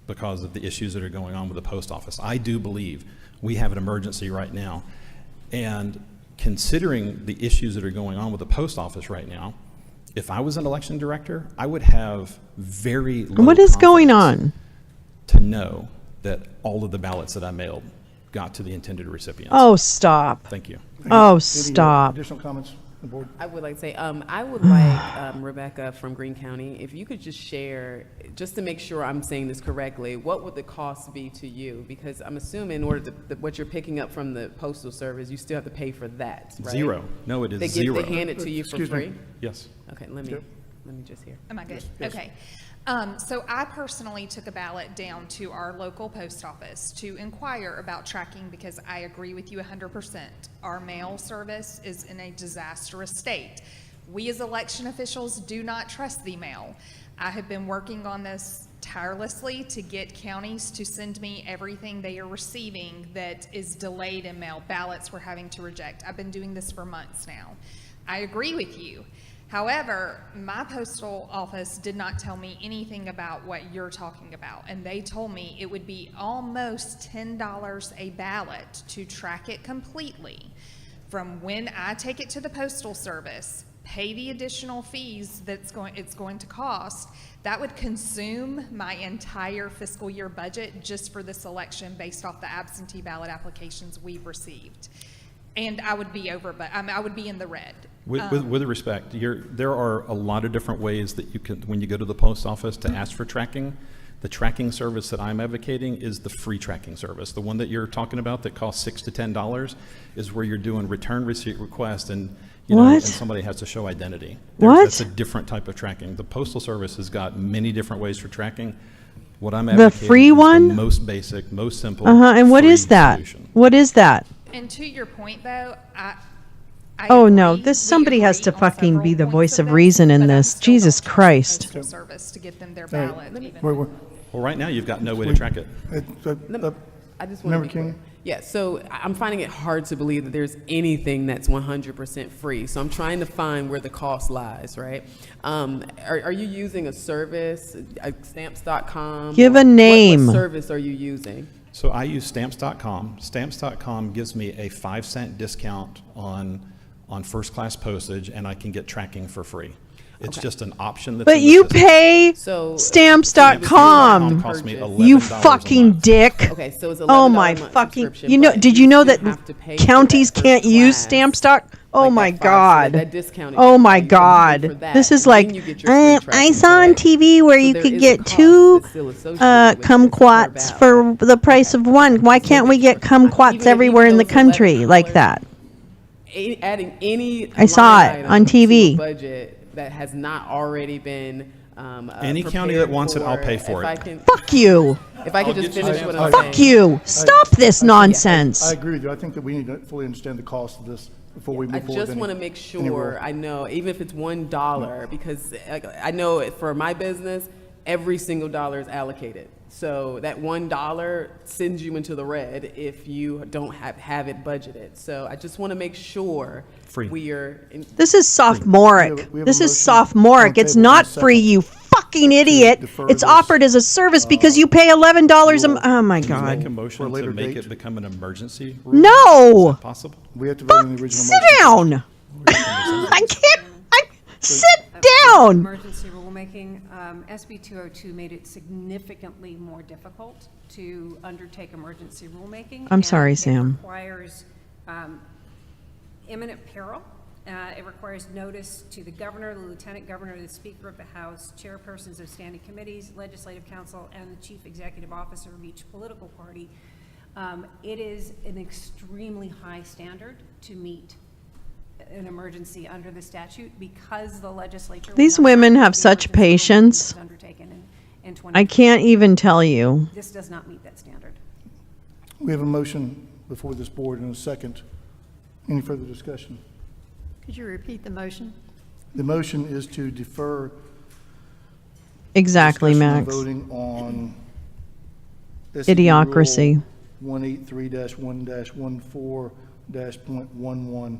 because of the issues that are going on with the post office. I do believe we have an emergency right now, and considering the issues that are going on with the post office right now, if I was an election director, I would have very low What is going confidence on? to know that all of the ballots that I mailed got to the intended recipients. Oh, stop. Thank you. Oh, Any, stop. additional comments, the board? I would like to say, I would like Rebecca from Greene County, if you could just share, just to make sure I'm saying this correctly, what would the cost be to you? Because I'm assuming in order to, what you're picking up from the Postal Service, you still have to pay for that, right? Zero. No, it is They zero. hand it to you for Excuse me. free? Yes. Okay, let me just hear. Am I good? Yes. Okay. So I personally took a ballot down to our local post office to inquire about tracking because I agree with you 100%. Our mail service is in a disastrous state. We as election officials do not trust the mail. I have been working on this tirelessly to get counties to send me everything they are receiving that is delayed in mail. Ballots we're having to reject. I've been doing this for months now. I agree with you. However, my postal office did not tell me anything about what you're talking about, and they told me it would be almost $10 a ballot to track it completely. From when I take it to the Postal Service, pay the additional fees it's going to cost, that would consume my entire fiscal year budget just for this election based off the absentee ballot applications we've received. And I would be over, but I would be in the red. With respect, there are a lot of different ways that you can, when you go to the post office to ask for tracking. The tracking service that I'm advocating is the free tracking service. The one that you're talking about that costs $6 to $10 is where you're doing return receipt request and and somebody has to show identity. That's a different type of tracking. The Postal Service has got many different ways for tracking. What I'm The advocating free is one? the most basic, most simple. And what free is that? solution. What is that? And to your point, though, I Oh no, agree. this We somebody has agree to on fucking several be the points voice of this, reason in but I this. still Jesus don't trust the Christ. Postal Service to get them their All right. ballot. even- We're- Well, right now, you've got no way to track it. I just want to Member be King? clear. Yeah, so I'm finding it hard to believe that there's anything that's 100% free. So I'm trying to find where the cost lies, right? Are you using a service, stamps.com? Give or a name. What service are you using? So I use stamps.com. Stamps.com gives me a 5-cent discount on first-class postage, and I can get tracking for free. It's just an option that's But in the you system. pay So- stamps.com. Costs me You $11 a fucking month. dick. Okay, so it's Oh $11 my a month fucking, subscription, you know, but did you know still that have to pay for counties that can't first use class, stamps.com? Oh like my that God. that discounted Oh my value, so you pay for God. that, This is and then like, you get your free I tracking, saw on correct? TV where So you there could is a get cost 2 that's still associated with this kumquats for the price of one. Why can't we get kumquats Even everywhere in the those country like $11 that? Adding any I saw line it item on to a TV. budget that has not already been Any county that wants it, I'll pay for if I it. can- Fuck you. If I could I'll just get you finish what stamps. I'm saying. Fuck you. Stop this nonsense. I agree with you. I think that we need to fully understand the cost of this before we I move forward. just with want to any- make any rule. sure I know, even if it's $1, because I know for my business, every single dollar is allocated. So that $1 sends you into the red if you don't have it budgeted. So I just want to make sure Free. we are. This is sophomoric. We have a This is motion sophomoric. on It's the table not in a free, second you fucking idiot. defer It's this, offered as a service because you pay $11 a month. Oh my Can you make a God. motion For a to later make date? it become an emergency rule? No. Is that possible? We have to vote on the original Sit motion. down. I can't. Sit down. Emergency rulemaking, SB 202 made it significantly more difficult to undertake emergency rulemaking. I'm sorry, and Sam. It requires imminent peril. It requires notice to the governor, the lieutenant governor, the speaker of the House, chairpersons of standing committees, legislative council, and the chief executive officer of each political party. It is an extremely high standard to meet an emergency under the statute because the legislature. These will not women have the such emergency rulemaking patience. that was undertaken in I can't even tell you. This does not meet that standard. We have a motion before this board in a second. Any further discussion? Could you repeat the motion? The motion is to defer Exactly, discussion and Max. voting on SCB Idiocracy. Rule 183-1-14-.11.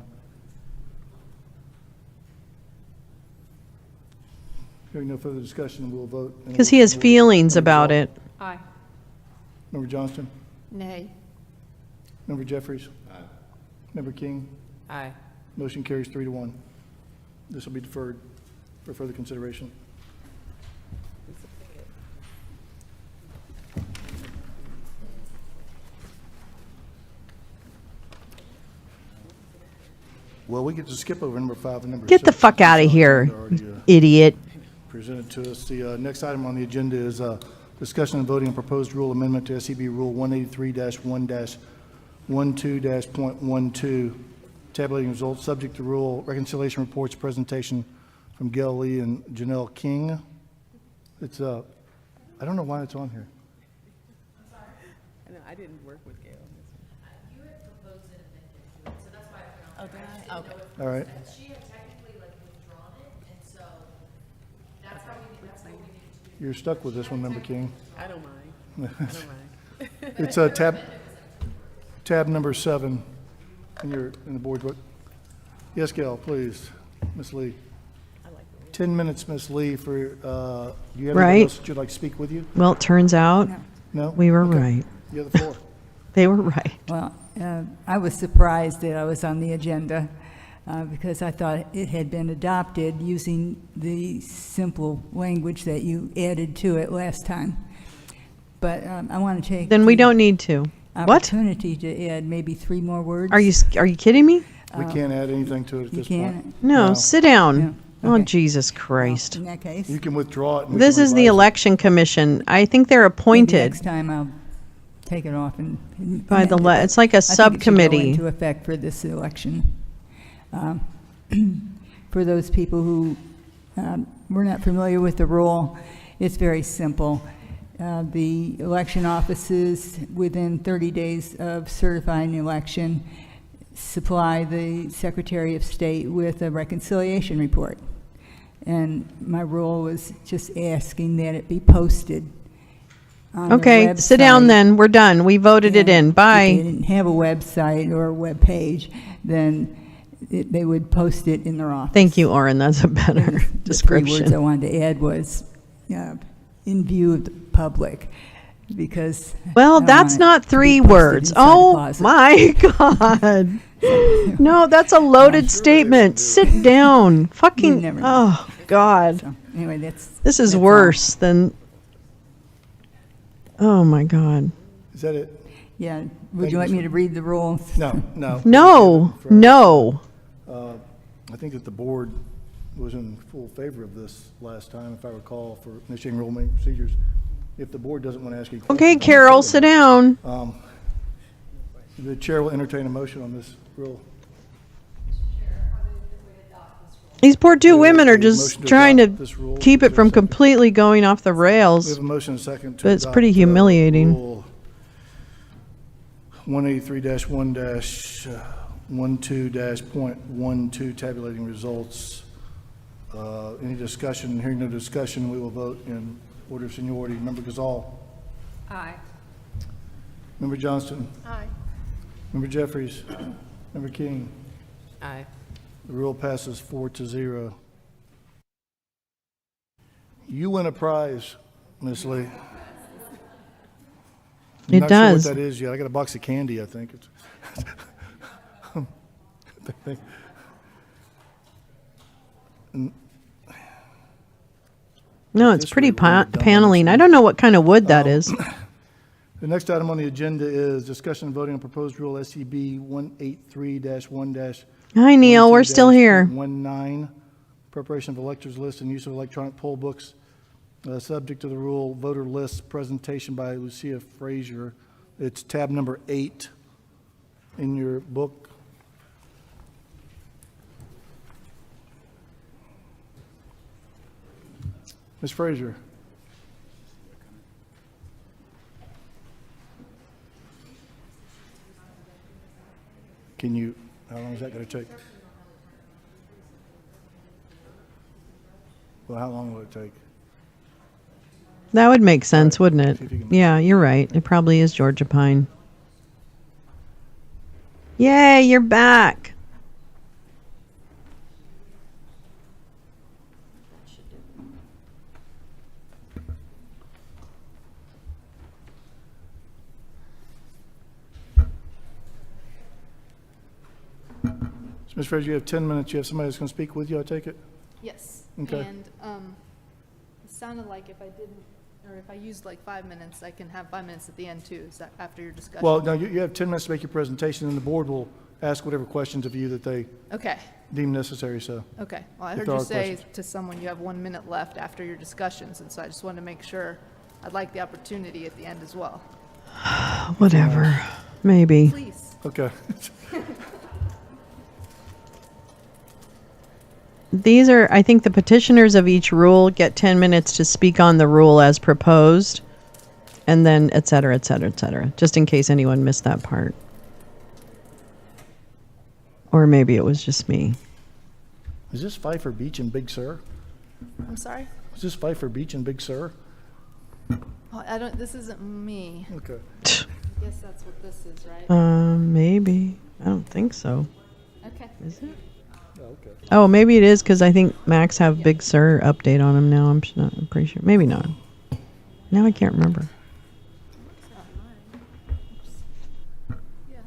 Hearing no further discussion, we'll vote. and Because we'll- he has we'll- feelings Member about Zoll. it. Aye. Member Johnston? Nay. Member Jeffries? Member King? Aye. Motion carries 3-1. This will be deferred for further consideration. Well, we get to skip over number 5 and number 6. Get the fuck out of here, Already, idiot. presented to us. The next item on the agenda is discussion and voting on proposed rule amendment to SCB Rule 183-1-12.12, tabulating results subject to rule reconciliation reports presentation from Gail Lee and Janelle King. It's I don't know why it's on here. I know, I didn't work with Gail. You had proposed an amendment to it, so that's why I found it. Okay. All right. She had technically withdrawn it, and so that's what we need to do. You're stuck with this one, Member King. I don't mind. I don't mind. It's tab number 7 in the board book. Yes, Gail, please, Ms. Lee. 10 minutes, Ms. Lee, for, do you have anybody Right. else that you'd like to speak with you? Well, it turns out No? we were Okay. right. You have the floor. They were right. Well, I was surprised that I was on the agenda because I thought it had been adopted using the simple language that you added to it last time. But I want to take. Then we the don't need to. What? Opportunity to add maybe 3 more words. Are you kidding me? We can't add anything to it at You this point. can't? No, sit down. No. Oh, Okay. Jesus Christ. In that case, You can withdraw it. and we This can is the revise it. election commission. I think they're maybe appointed next time I'll take it off and by the, amend it. it's like a I think it should go subcommittee. into effect for this election. For those people who were not familiar with the rule, it's very simple. the election offices, within 30 days of certifying the election, supply the Secretary of State with a reconciliation report. And my role was just asking that it be posted on their Okay, sit down website. then. We're done. We voted it in. If Bye. they didn't have a website or a web page, then they would post it in their office. Thank you, Oren. That's a better The 3 words I description. wanted to add was, in view of the public, because. I Well, don't that's want it not to be 3 posted words. inside the Oh, closet. my God. No, that's a loaded statement. Sit down. Fucking, never know. oh, God. So, anyway, This is that's all. worse than, oh, my God. Is that it? Yeah, Thank would you, you like Ms. me to read the rule? No, no. No, no. I think that the board was in full favor of this last time, if I recall, for initiating rulemaking procedures. If the board doesn't want to ask any questions. Okay, Carol, sit down. The chair will entertain a motion on this rule. These poor 2 women are Motion just to trying adopt to this rule. keep it from completely going off the We rails. have a motion and a second to But it's adopt, pretty humiliating. Rule 183-1-12.12 tabulating results. Any discussion? Hearing no discussion, we will vote in order of seniority. Member Gazal. Aye. Member Johnston. Aye. Member Jeffries. Member King. Aye. The rule passes 4-0. You win a prize, Ms. Lee. I'm It not does. sure what that is yet. I got a box of candy, I think. No, it's This pretty way, we're done on this paneling. I one. don't know what kind of wood that is. The next item on the agenda is discussion and voting on proposed rule SCB 183-1- Hi, Neil. We're still here. 19, preparation of electors list and use of electronic poll books. Subject to the rule, voter list presentation by Lucia Frazier. It's tab number 8 in your book. Ms. Frazier. Can you, how long is that going to take? Well, how long will it take? That would make sense, wouldn't it? Yeah, you're right. It probably is Georgia pine. Yay, you're back. So, Ms. Frazier, you have 10 minutes. You have somebody that's going to speak with you, I take it? Yes. Okay. And it sounded like if I didn't, or if I used like 5 minutes, I can have 5 minutes at the end too. Is that after your discussion? Well, no, you have 10 minutes to make your presentation, and the board will ask whatever questions of you that they Okay. deem necessary, so. Okay. Well, I if heard there you are say questions. to someone you have 1 minute left after your discussions, and so I just wanted to make sure I'd like the opportunity at the end as well. Whatever. Maybe. Please. Okay. These are, I think the petitioners of each rule get 10 minutes to speak on the rule as proposed, and then et cetera, et cetera, et cetera, just in case anyone missed that part. Or maybe it was just me. Is this Pfeiffer Beach and Big Sur? I'm sorry? Is this Pfeiffer Beach and Big Sur? Oh, I don't, this isn't me. Okay. I guess that's what this is, right? Maybe. I don't think so. Okay. Is it? Oh, okay. Oh, maybe it is because I think Max have Big Sur update on him now. I'm pretty sure. Maybe not. Now I can't remember. Yeah,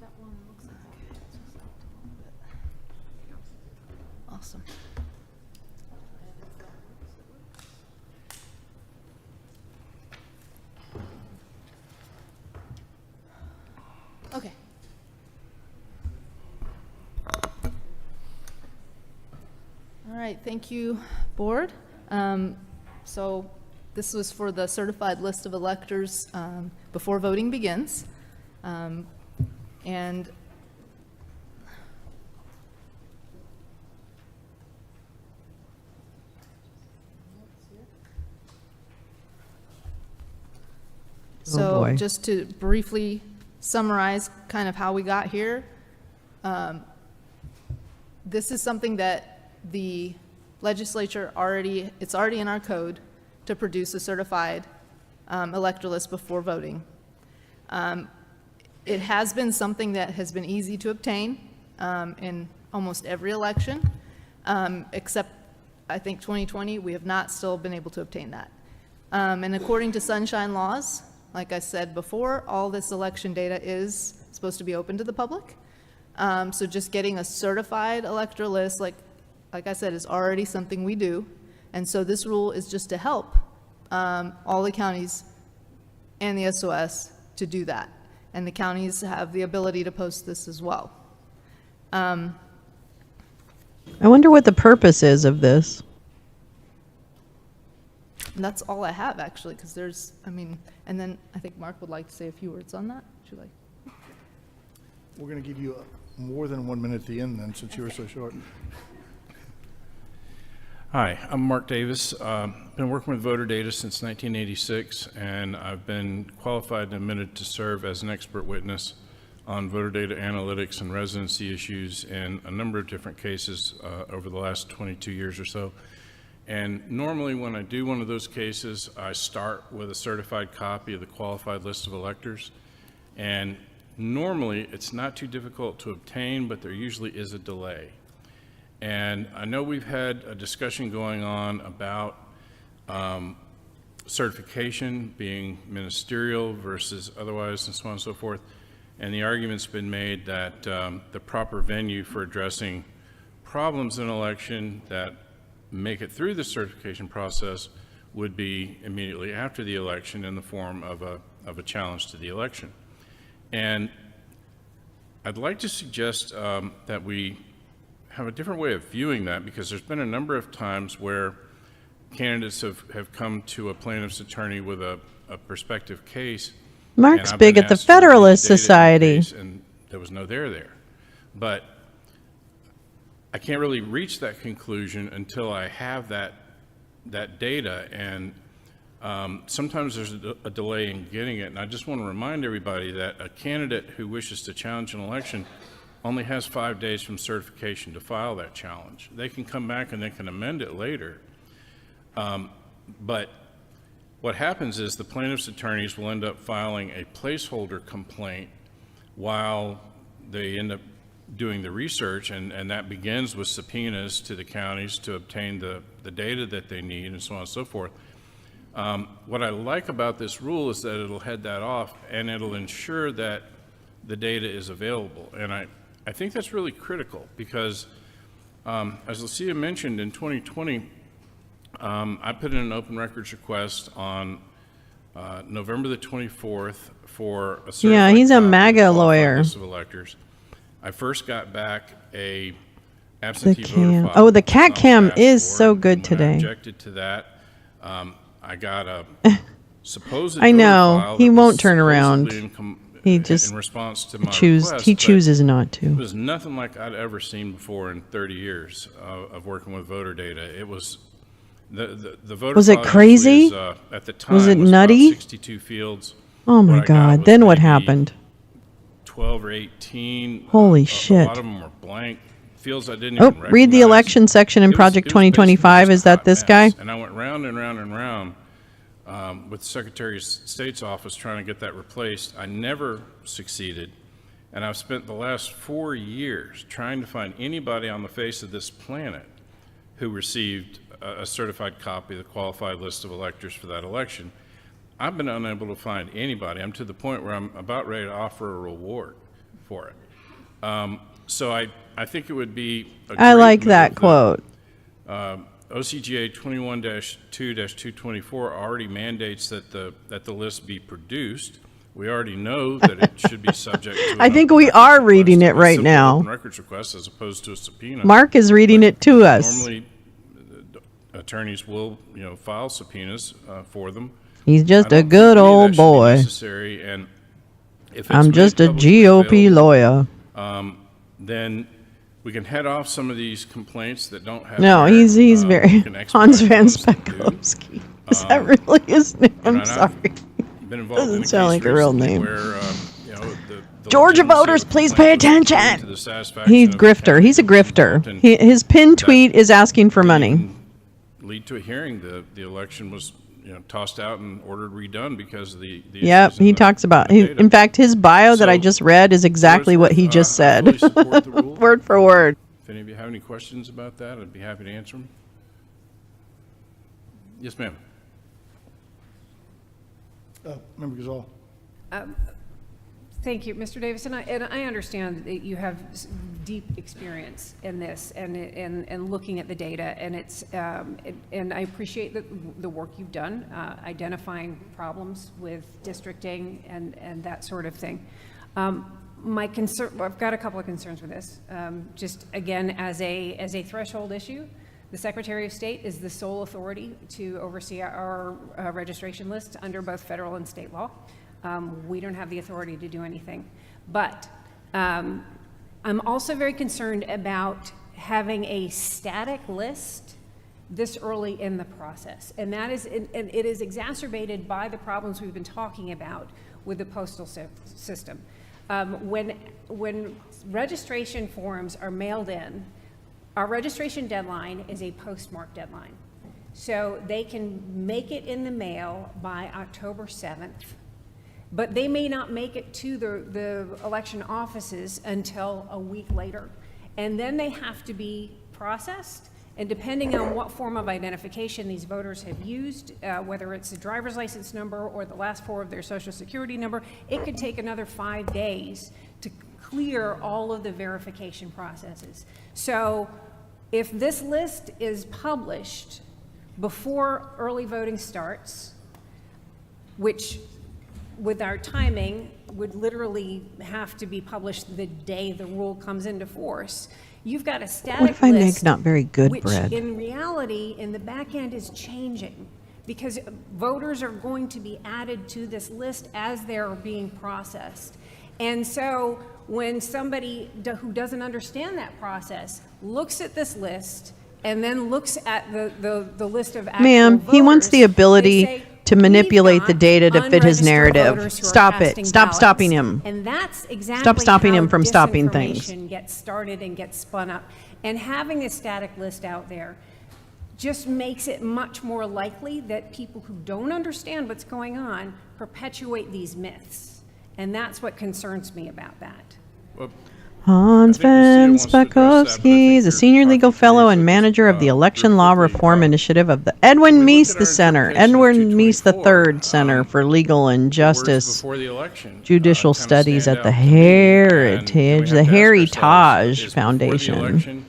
that one looks like it's just out a little bit. Awesome. Okay. All right, thank you, board. So this was for the certified list of electors before voting begins. And So boy. just to briefly summarize kind of how we got here, this is something that the legislature it's already in our code to produce a certified elector list before voting. It has been something that has been easy to obtain in almost every election, except I think 2020, we have not still been able to obtain that. And according to sunshine laws, like I said before, all this election data is supposed to be open to the public. So just getting a certified elector list, like I said, is already something we do. And so this rule is just to help all the counties and the SOS to do that. And the counties have the ability to post this as well. I wonder what the purpose is of this. And that's all I have, actually, because there's, and then I think Mark would like to say a few words on that. Would you like? We're going to give you more than 1 minute at the end then, since you were so short. Hi, I'm Mark Davis. Been working with voter data since 1986, and I've been qualified and admitted to serve as an expert witness on voter data analytics and residency issues in a number of different cases over the last 22 years or so. And normally when I do one of those cases, I start with a certified copy of the qualified list of electors. And normally it's not too difficult to obtain, but there usually is a delay. And I know we've had a discussion going on about certification being ministerial versus otherwise and so on and so forth. And the argument's been made that the proper venue for addressing problems in an election that make it through the certification process would be immediately after the election in the form of a challenge to the election. And I'd like to suggest that we have a different way of viewing that, because there's been a number of times where candidates have come to a plaintiff's attorney with a prospective case. Mark's and I've big been at the asked to review Federalist the data in the Society. case, and there was no there. But I can't really reach that conclusion until I have that data, and sometimes there's a delay in getting it. And I just want to remind everybody that a candidate who wishes to challenge an election only has 5 days from certification to file that challenge. They can come back and they can amend it later. But what happens is the plaintiff's attorneys will end up filing a placeholder complaint while they end up doing the research, and that begins with subpoenas to the counties to obtain the data that they need and so on and so forth. What I like about this rule is that it'll head that off and it'll ensure that the data is available. And I think that's really critical because, as Lucia mentioned, in 2020, I put in an open records request on November the 24th for a certified Yeah, he's a copy of the MAGA qualified lawyer. list of electors. I first got back a absentee voter cam. file. Oh, the cat that cam I asked is for, so good and when I today. objected to that. I got a supposed I voter know. file He that won't was turn around. supposedly He just in response to my he request, but chooses not to. It was nothing like I'd ever seen before in 30 years of working with voter data. It was the voter Was it file crazy? usually is, at the time Was it about nutty? 62 fields. Oh my What I got God. was Then what maybe happened? 12 or 18. Holy A shit. lot of them were blank. Fields I didn't Oh, even recognize. read the election section in It was- Project it was basically 2025. just Is a that hot this guy? mess. And I went round and round and round with the Secretary of State's office trying to get that replaced. I never succeeded. And I've spent the last 4 years trying to find anybody on the face of this planet who received a certified copy of the qualified list of electors for that election. I've been unable to find anybody. I'm to the point where I'm about ready to offer a reward for it. So I think it would be a I great like move that quote. OCGA 21-2-224 already mandates that the list be produced. We already know that it should be subject to I think we are reading it right now. open records request as opposed to a subpoena. Mark is reading it to us. Normally, attorneys will, file subpoenas for them. He's just I a don't good think any of old that should be boy. necessary, and if it's I'm made just a publicly GOP available, lawyer. then we can head off some of these complaints that don't have No, merit. he's We very can expedite Hans Van those that do. Spekulowski. Is that really his name? I'm and sorry. been involved in a Doesn't case sound like a real recently name. where, the Georgia legitimacy voters, of the please complaint pay was attention. to the satisfaction He's of the grifter. county He's a that was involved, grifter. and His pinned that tweet is asking for didn't money. even lead to a hearing. The election was, tossed out and ordered redone because of the Yep, issues in he the- talks about. in the data. In fact, his bio that I So, just read is exactly what he worth, just I said, fully support the rule. word for word. If any of you have any questions about that, I'd be happy to answer them. Yes, ma'am. Member Gazal. Thank you, Mr. Davis, and I understand that you have deep experience in this and looking at the data, and and I appreciate the work you've done identifying problems with districting and that sort of thing. My concern, I've got a couple of concerns with this. Just again, as a threshold issue, the Secretary of State is the sole authority to oversee our registration list under both federal and state law. We don't have the authority to do anything. But I'm also very concerned about having a static list this early in the process. And that is, and it is exacerbated by the problems we've been talking about with the postal system. When registration forms are mailed in, our registration deadline is a postmark deadline. So they can make it in the mail by October 7th. But they may not make it to the election offices until a week later. And then they have to be processed. And depending on what form of identification these voters have used, whether it's a driver's license number or the last four of their social security number, it could take another 5 days to clear all of the verification processes. So if this list is published before early voting starts, which with our timing would literally have to be published the day the rule comes into force. You've got a static What if I make list, not very good which bread? in reality, in the back end is changing because voters are going to be added to this list as they're being processed. And so when somebody who doesn't understand that process looks at this list and then looks at the list of actual Ma'am, he wants voters, the they ability say, to manipulate the data to fit his unregistered narrative. voters who are Stop it. casting Stop ballots. stopping him. And that's exactly Stop stopping how him from stopping things. disinformation gets started and gets spun up. And having a static list out there just makes it much more likely that people who don't understand what's going on perpetuate these myths. And that's what concerns me about that. Well, Hans I think Lucia Van wants to address that, but I Spakovsky think is a you're senior talking legal too fellow and briefly. manager of the Election Law Reform Initiative of the Edwin we Meese look at our Center, interpretation of Edwin Meese 224, III Center for Legal and words Justice before the election, Judicial kinda Studies stand at the out to me, and we Heritage, have the to ask Heritage ourselves, is before the Foundation. election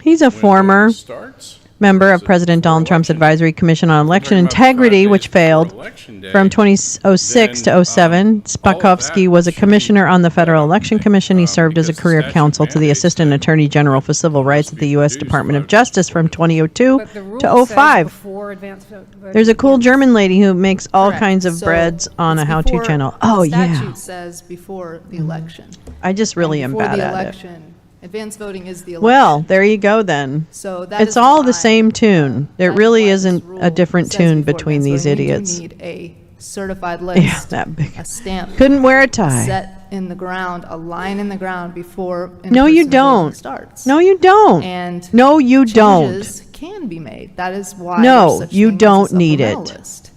He's a when voting former starts? member of President Donald Trump's Advisory Commission on Election talking about 5 Integrity, days which before failed Election Day, from 2006 to 07. all of Spakovsky that was a should be commissioner on the Federal Election Commission. He served as a because the career statute counsel to the mandates Assistant that Attorney General for Civil Rights at the U.S. produced Department of 5 Justice from 2002 But the rule to says 05. before advance voting There's a cool begins. German lady who makes all Correct. kinds of So breads on a it's how-to before- channel. the Oh, yeah. statute says before the election. I just really am Before bad the at it. election, advance voting is the election. Well, there you go then. So that It's is all why- the same tune. There that is really why this isn't rule a different says tune before between advance these voting. idiots. We do need a certified list. Yeah, that big. A stamp. Couldn't wear a tie. Set in the ground, a line in the ground before No, you in-person voting don't. starts. No, you don't. And no, you don't. changes can be made. That is why No, there's such you thing as a don't need supplemental it. list.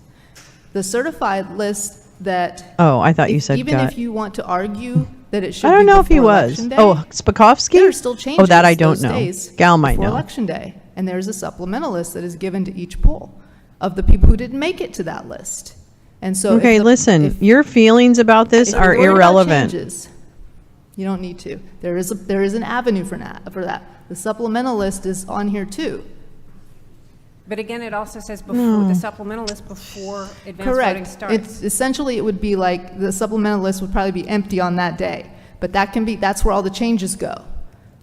The certified list that. Oh, I thought you said even gut. if you want to argue that it should I don't be know if he before was. Election Day, Oh, Spakovsky? there are still changes Oh, that I don't those know. days Gal might before know. Election Day, and there's a supplemental list that is given to each poll of the people who didn't make it to that list. And so, Okay, listen, your feelings about this if you're are worried about irrelevant. changes, you don't need to. There is an avenue for that. The supplemental list is on here too. But again, it also says before No. the supplemental list before advance voting Correct. starts. It's essentially, it would be like the supplemental list would probably be empty on that day, but that's where all the changes go.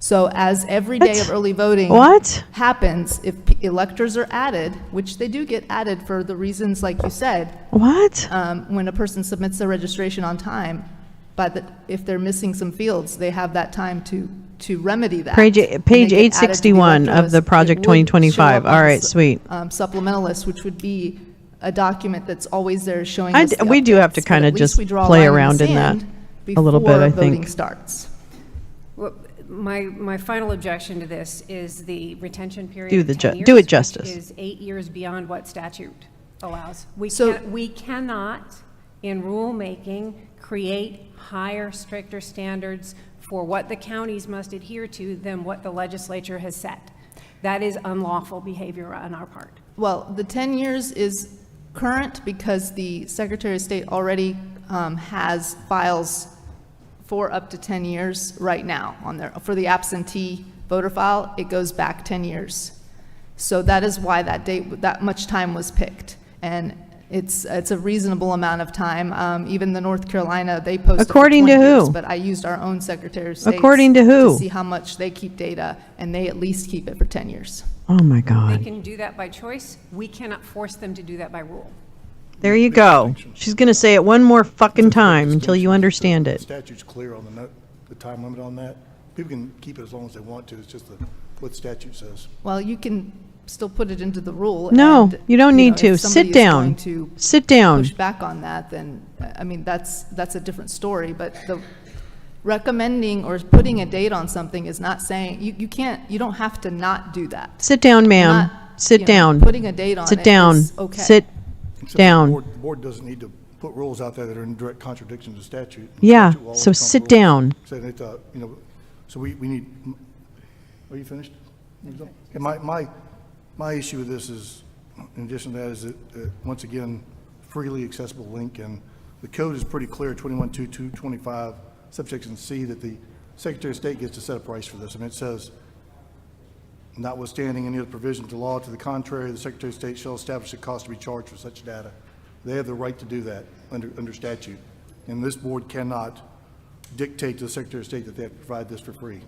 So as every day What? of early voting What? happens, if electors are added, which they do get added for the reasons like you said, What? when a person submits their registration on time, if they're missing some fields, they have that time to remedy that. Page And they page get added to the 861 elector of the list. Project It would show 2025. up on All the right, sweet. Supplemental list, which would be a document that's always there showing us the we do have to updates, but kind at of least just we draw a play line around in that sand a little bit, I before voting think. starts. Well, my final objection to this is the retention period Do of the 10 ju- years, do it which justice. is 8 years beyond what statute allows. So- We cannot, in rulemaking, create higher, stricter standards for what the counties must adhere to than what the legislature has set. That is unlawful behavior on our part. Well, the 10 years is current because the Secretary of State already has files for up to 10 years right now on there. For the absentee voter file, it goes back 10 years. So that is why that date, that much time was picked. And it's a reasonable amount of time. Even the North Carolina, they posted for According to 20 years, who? but I used our own Secretary of State According to who? to see how much they keep data, and they at least keep it for 10 years. Oh my They God. can do that by choice. We cannot force them to do that by rule. There you go. She's going to say it one more fucking time until you understand The it. statute's clear on the time limit on that. People can keep it as long as they want to, it's just what statute says. Well, you can still put it into the rule. No, and, you don't need know, to. if somebody Sit is down. going to Sit down. Push back on that, then, I mean, that's a different story, but the recommending or putting a date on something is not saying, you don't have to not do that. Sit down, ma'am. Not, Sit you know, down. putting a date on Sit it down. is okay. Sit Except down. The board doesn't need to put rules out there that are in direct contradiction to statute. Yeah, Statute will always so trump sit rules. down. So they thought, so we need, are you finished? Yeah, my issue with this is, in addition to that, is that, once again, freely accessible link, and the code is pretty clear, 21.2.225, subsection C, that the Secretary of State gets to set a price for this. I mean, it says, notwithstanding any other provision to law to the contrary, the Secretary of State shall establish a cost to be charged for such data. They have the right to do that under statute. And this board cannot dictate to the Secretary of State that they have to provide this for free.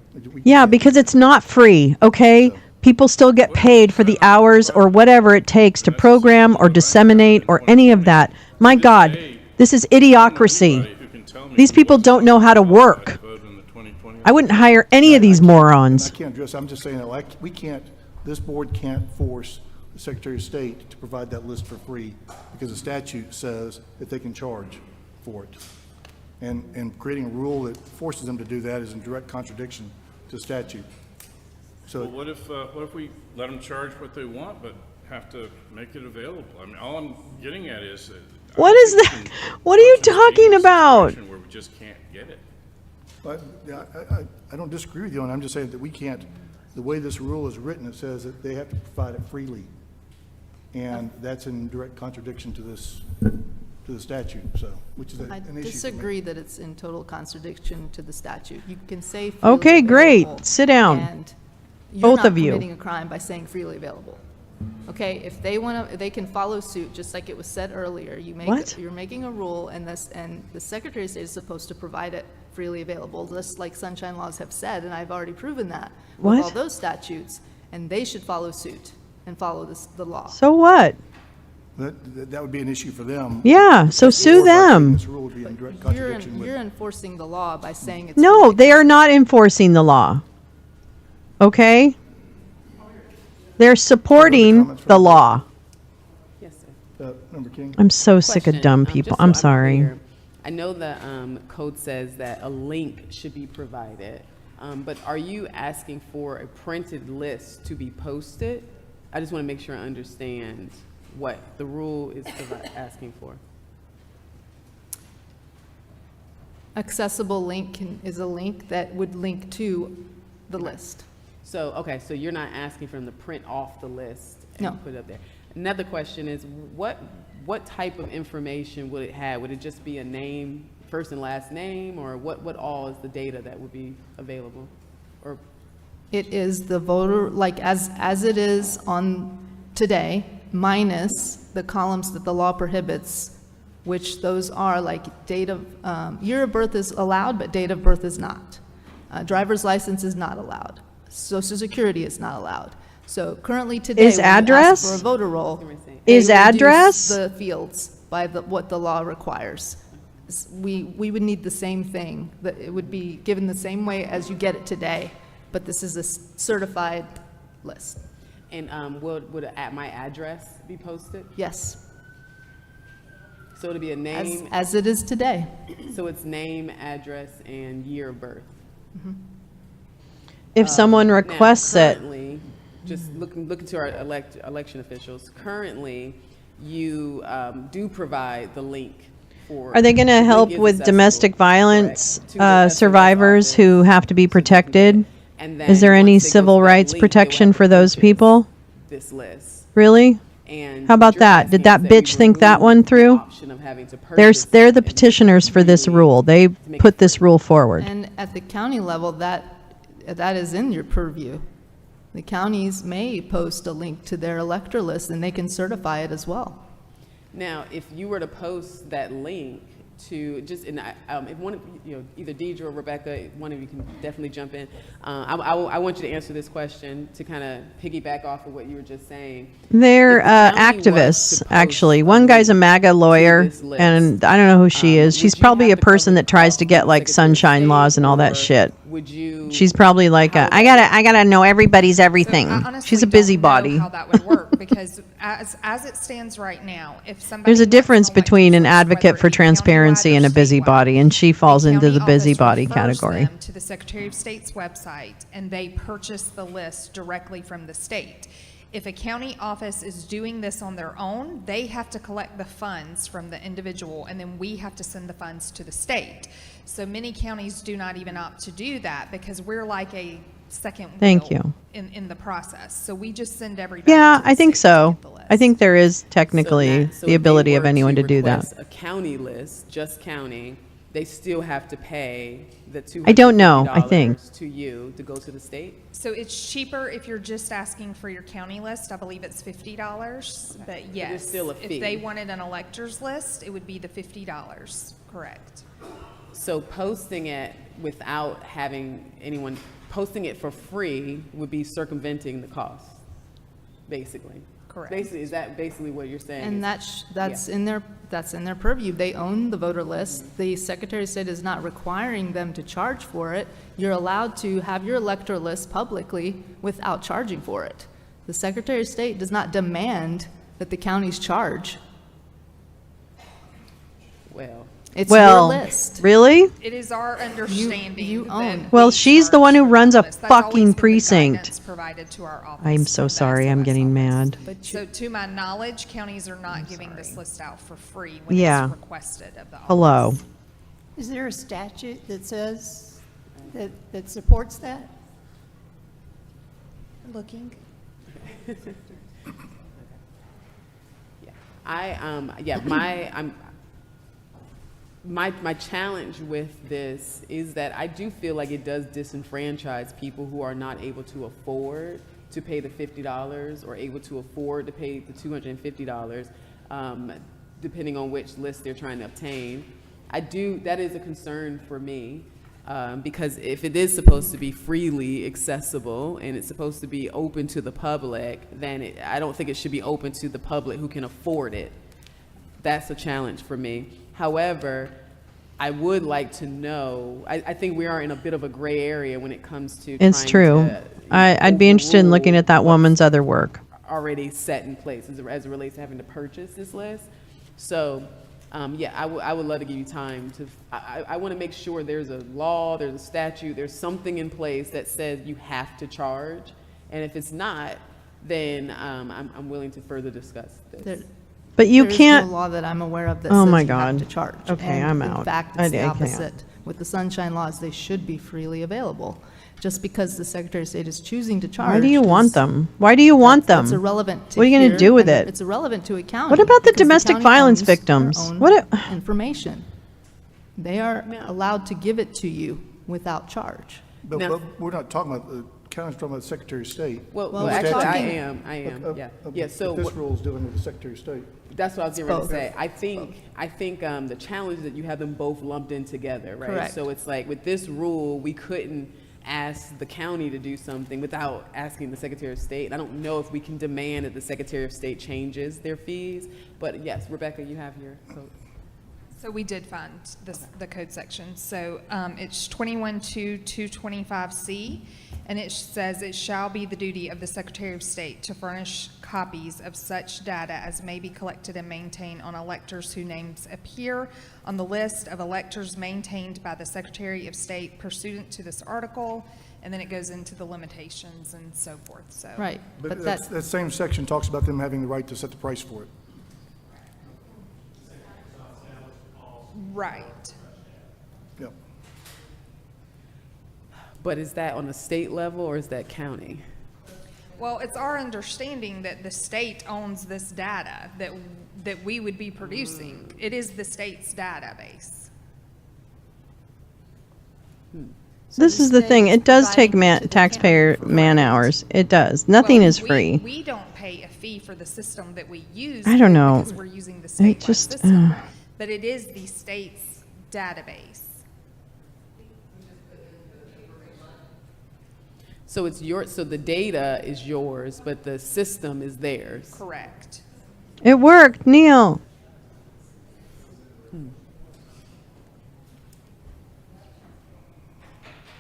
Yeah, because it's not free, okay? People still get paid for the hours or whatever it takes to program or disseminate or any of that. My God, this is idiocracy. These people don't know how to work. I wouldn't hire any of these I morons. can't address, I'm just saying that this board can't force the Secretary of State to provide that list for free because the statute says that they can charge for it. And creating a rule that forces them to do that is in direct contradiction to statute. So Well, what if we let them charge what they want, but have to make it available? I mean, all I'm getting at is. What is that? What are you talking about? Where we just can't get it. But yeah, I don't disagree with you, and I'm just saying that we can't, the way this rule is written, it says that they have to provide it freely. And that's in direct contradiction to the statute, so, which is an I issue for me. disagree that it's in total contradiction to the statute. You can say freely Okay, great. available, Sit down. and Both of You're you. not committing a crime by saying freely available. Okay, if they want to, they can follow suit, just like it was said earlier. What? You're making a rule, and the Secretary of State is supposed to provide it freely available, just like sunshine laws have said, and I've already proven that with What? all those statutes, and they should follow suit and follow the law. So what? That would be an issue for them. Yeah, so The sue board, by saying them. This rule would be in direct contradiction with. You're enforcing the law by saying it's. No, freely they are not enforcing the law. Okay? They're supporting the law. Yes, sir. Member King? I'm so sick of Question, dumb just people. so I'm sorry. clear, I know the code says that a link should be provided, but are you asking for a printed list to be posted? I just want to make sure I understand what the rule is asking for. Accessible link is a link that would link to the list. So, okay, so you're not asking for them to print off the list and No. put it up there. Another question is, what type of information would it have? Would it just be a name, first and last name, or what all is the data that would be available? Or It is the voter, like as it is on today, minus the columns that the law prohibits, which those are like date of, year of birth is allowed, but date of birth is not. Driver's license is not allowed. Social Security is not allowed. So currently today, Is when you ask address? for a voter roll, Is they reduce address? the fields by what the law requires. We would need the same thing, that it would be given the same way as you get it today, but this is a certified list. And would my address be posted? Yes. So it'll be a name. As it is today. So it's name, address, and year of birth. If someone requests now, it, currently, just looking to our election officials, currently, you do provide the link for. are they going to the link help is with accessible, domestic violence correct, to the SOS survivors office. who have to be protected? And Is there then any once they go to civil that rights link, they will protection have to for those purchase people? This list. Really? And How what about you're that? Did asking that is we bitch think that remove one the through? option of having to purchase They're the and petitioners for this freely rule. They to make it put this rule forward. And at the county level, that is in your purview. The counties may post a link to their elector list, and they can certify it as well. Now, if you were to post that link to just, and if one of you, either Deidre or Rebecca, one of you can definitely jump in. I want you to answer this question to kind of piggyback off of what you were just saying. They're If the county was to activists, post actually. a One guy's a link MAGA lawyer, this list, and I don't know who she is. She's would you probably have a to person cover that the tries cost to of get the like Secretary of sunshine State, laws and all that or shit. Would you? She's probably like, I gotta know everybody's everything. So I honestly She's a don't busybody. know how that would work, because as it stands right now, if somebody There's a wants difference an elected between an list, advocate whether for it be transparency countywide or and a statewide, busybody, and she falls into county the office busybody refers category. them to the Secretary of State's website, and they purchase the list directly from the state. If a county office is doing this on their own, they have to collect the funds from the individual, and then we have to send the funds to the state. So many counties do not even opt to do that, because we're like a second Thank wheel you. in the process. So we just send everybody. Yeah, to the I think state to so. get the list. I think there is technically So the if they ability of were anyone to do that. request a county list, just county, they still have to pay the $250 I don't know, I think. to you to go to the state? So it's cheaper if you're just asking for your county list. I believe it's $50, but yes. still a fee. If they wanted an electors list, it would be the $50, correct? So posting it without having anyone, posting it for free would be circumventing the cost, basically. Correct. Basically, is that basically what you're saying? And that's in their purview. They own the voter list. The Secretary of State is not requiring them to charge for it. You're allowed to have your elector list publicly without charging for it. The Secretary of State does not demand that the counties charge. Well, It's your list. Really? It is our understanding. You own. that Well, we she's the one who charge for runs a that list. That's always fucking been the precinct. guidance provided to our office I'm so from the sorry. I'm SOS getting office. mad. So to my knowledge, counties are not giving this list out for free when Yeah. it's requested of the office. Hello. Is there a statute that says, that supports that? Looking. My challenge with this is that I do feel like it does disenfranchise people who are not able to afford to pay the $50 or able to afford to pay the $250, depending on which list they're trying to obtain. That is a concern for me, because if it is supposed to be freely accessible and it's supposed to be open to the public, then I don't think it should be open to the public who can afford it. That's a challenge for me. However, I would like to know, I think we are in a bit of a gray area when it comes to It's trying true. to, I'd be interested in looking at that overrule woman's other work. already set in place as it relates to having to purchase this list. So, yeah, I would love to give you time to, I want to make sure there's a law, there's a statute, there's something in place that says you have to charge. And if it's not, then I'm willing to further discuss this. But you There is can't. no law that I'm aware of that Oh says my you have God. to charge. Okay, And I'm in out. fact, I it's the can't. opposite. With the sunshine laws, they should be freely available. Just because the Secretary of State is choosing to charge. Why do you is- want them? Why do you want them? That's irrelevant to What are you going here, to do with and it? It's irrelevant to a county. What about the because domestic county violence owns their victims? own What information. They are allowed to give it to you without charge. But we're not talking about, the county's talking about the Secretary of State. Well, The actually, statute. I am, yeah. Yeah, But so this what- rule's dealing with the Secretary of State. That's what I was getting ready to both. say. I think the challenge is that you have them both lumped in together, right? Correct. So it's like with this rule, we couldn't ask the county to do something without asking the Secretary of State. I don't know if we can demand that the Secretary of State changes their fees, but yes, Rebecca, you have your quote. So we did find the code section. So it's 21.2.225C, and it says it shall be the duty of the Secretary of State to furnish copies of such data as may be collected and maintained on electors whose names appear on the list of electors maintained by the Secretary of State pursuant to this article, and then it goes into the limitations and so forth. So Right, But that same section talks about them having the right to set the price for it. right. Yep. But is that on a state level or is that county? Well, it's our understanding that the state owns this data that we would be producing. It is the state's database. This is the thing. It does take taxpayer man hours. It does. Nothing is free. We don't pay a fee for the system that we use. I don't know. Because we're using the statewide system. But it is the state's database. So so the data is yours, but the system is theirs. Correct. It worked, Neil.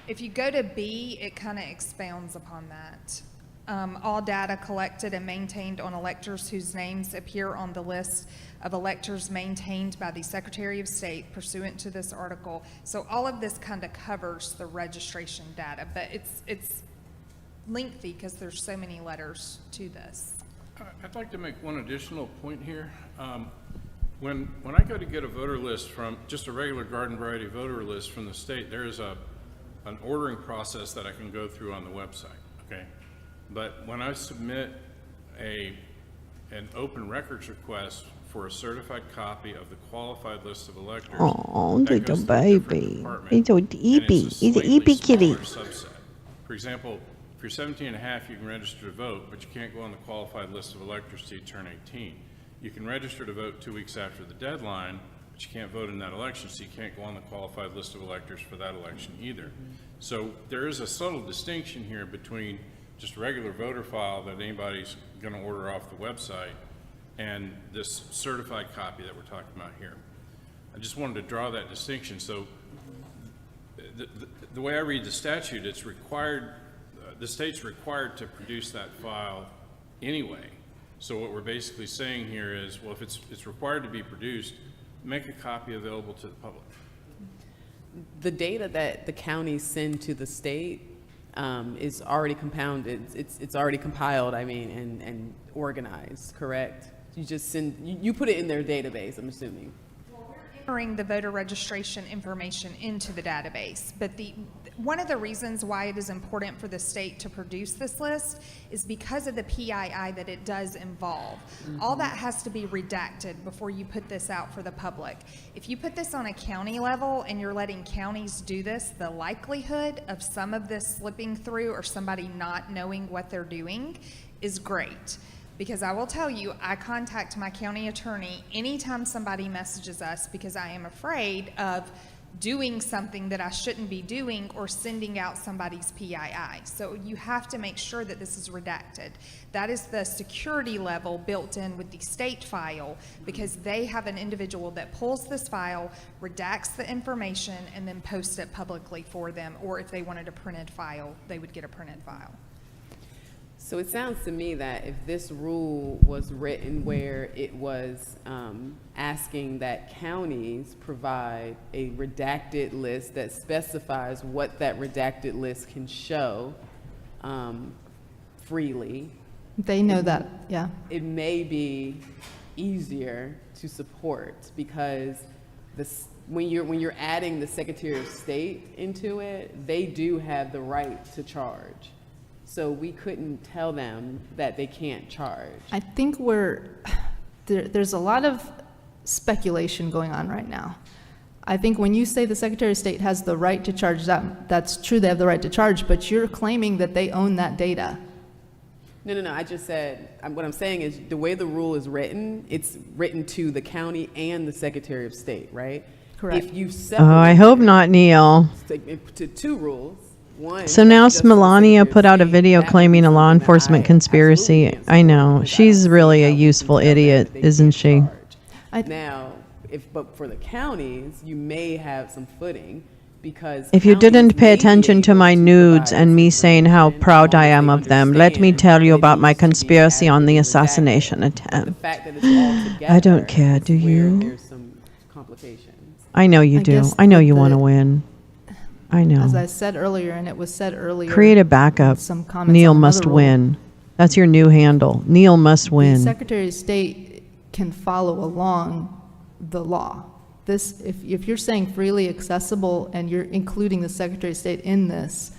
If you go to B, it kind of expounds upon that. All data collected and maintained on electors whose names appear on the list of electors maintained by the Secretary of State pursuant to this article. So all of this kind of covers the registration data, but it's lengthy because there's so many letters to this. I'd like to make one additional point here. When I go to get a voter list from just a regular garden variety voter list from the state, there is an ordering process that I can go through on the website, okay? But when I submit an open records request for a certified copy of the qualified list of electors, Oh, that little goes to a different baby. department, He's a and eepy. it's He's a slightly eepy kitty. smaller subset. For example, if you're 17 and a half, you can register to vote, but you can't go on the qualified list of electors till you turn 18. You can register to vote 2 weeks after the deadline, but you can't vote in that election, so you can't go on the qualified list of electors for that election either. So there is a subtle distinction here between just a regular voter file that anybody's going to order off the website and this certified copy that we're talking about here. I just wanted to draw that distinction. So the way I read the statute, it's required, the state's required to produce that file anyway. So what we're basically saying here is, well, if it's required to be produced, make a copy available to the public. The data that the counties send to the state is already compounded. It's already compiled, I mean, and organized, correct? You just you put it in their database, I'm assuming. Entering the voter registration information into the database, but one of the reasons why it is important for the state to produce this list is because of the PII that it does involve. All that has to be redacted before you put this out for the public. If you put this on a county level and you're letting counties do this, the likelihood of some of this slipping through or somebody not knowing what they're doing is great. Because I will tell you, I contact my county attorney anytime somebody messages us because I am afraid of doing something that I shouldn't be doing or sending out somebody's PII. So you have to make sure that this is redacted. That is the security level built in with the state file because they have an individual that pulls this file, redacts the information, and then posts it publicly for them. Or if they wanted a printed file, they would get a printed file. So it sounds to me that if this rule was written where it was asking that counties provide a redacted list that specifies what that redacted list can show freely. They know that, yeah. It may be easier to support because when you're adding the Secretary of State into it, they do have the right to charge. So we couldn't tell them that they can't charge. I think there's a lot of speculation going on right now. I think when you say the Secretary of State has the right to charge, that's true, they have the right to charge, but you're claiming that they own that data. No, I just said, what I'm saying is the way the rule is written, it's written to the county and the Secretary of State, right? Correct. If you I hope not, Neil. to two rules. One, So now Melania put out a video claiming a law enforcement conspiracy. I know. She's really a useful idiot, isn't she? Now, but for the counties, you may have some footing because If you counties didn't pay may be attention to able my to nudes provide and me saying how information proud as long I as am they of them, let me understand tell you that it about my needs to be conspiracy on the adequately assassination redacted. But the attempt. fact that it's all together I don't care, is do where you? there's some complications. I know you I do. guess I know with you want to the- win. I As I know. said earlier, and it was said earlier. Create a in backup. Some comments Neil on another must rule, win. That's your new handle. Neil must The win. Secretary of State can follow along the law. This, if you're saying freely accessible and you're including the Secretary of State in this,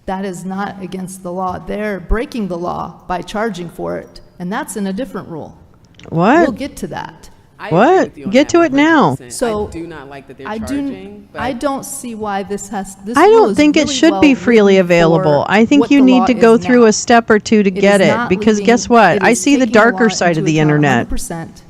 that is not against the law. They're breaking the law by charging for it, and that's in a different rule. What? We'll get to that. I agree What? with you on Get that to it now. 100%. So I do not like that they're I charging, but I don't see why this has, this I rule don't is think it really should be well freely written available. for I think what you the need law to go is through now. a step or two to It get is it, not because leaving- guess what? it I is see the taking the law darker side of into the account internet. 100%.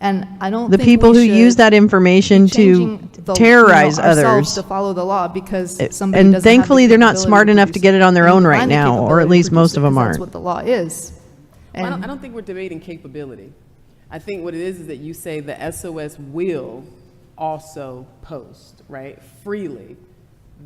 And I don't The think people we who use should that information be to changing the- terrorize ourselves others. to follow the law because somebody And doesn't have the thankfully, they're not capability smart to enough to produce get it on their they own need to right find the now, or at capability to least produce most it of them because aren't. That's what the law is. Well, And I don't think we're debating capability. I think what it is that you say the SOS will also post, right, freely.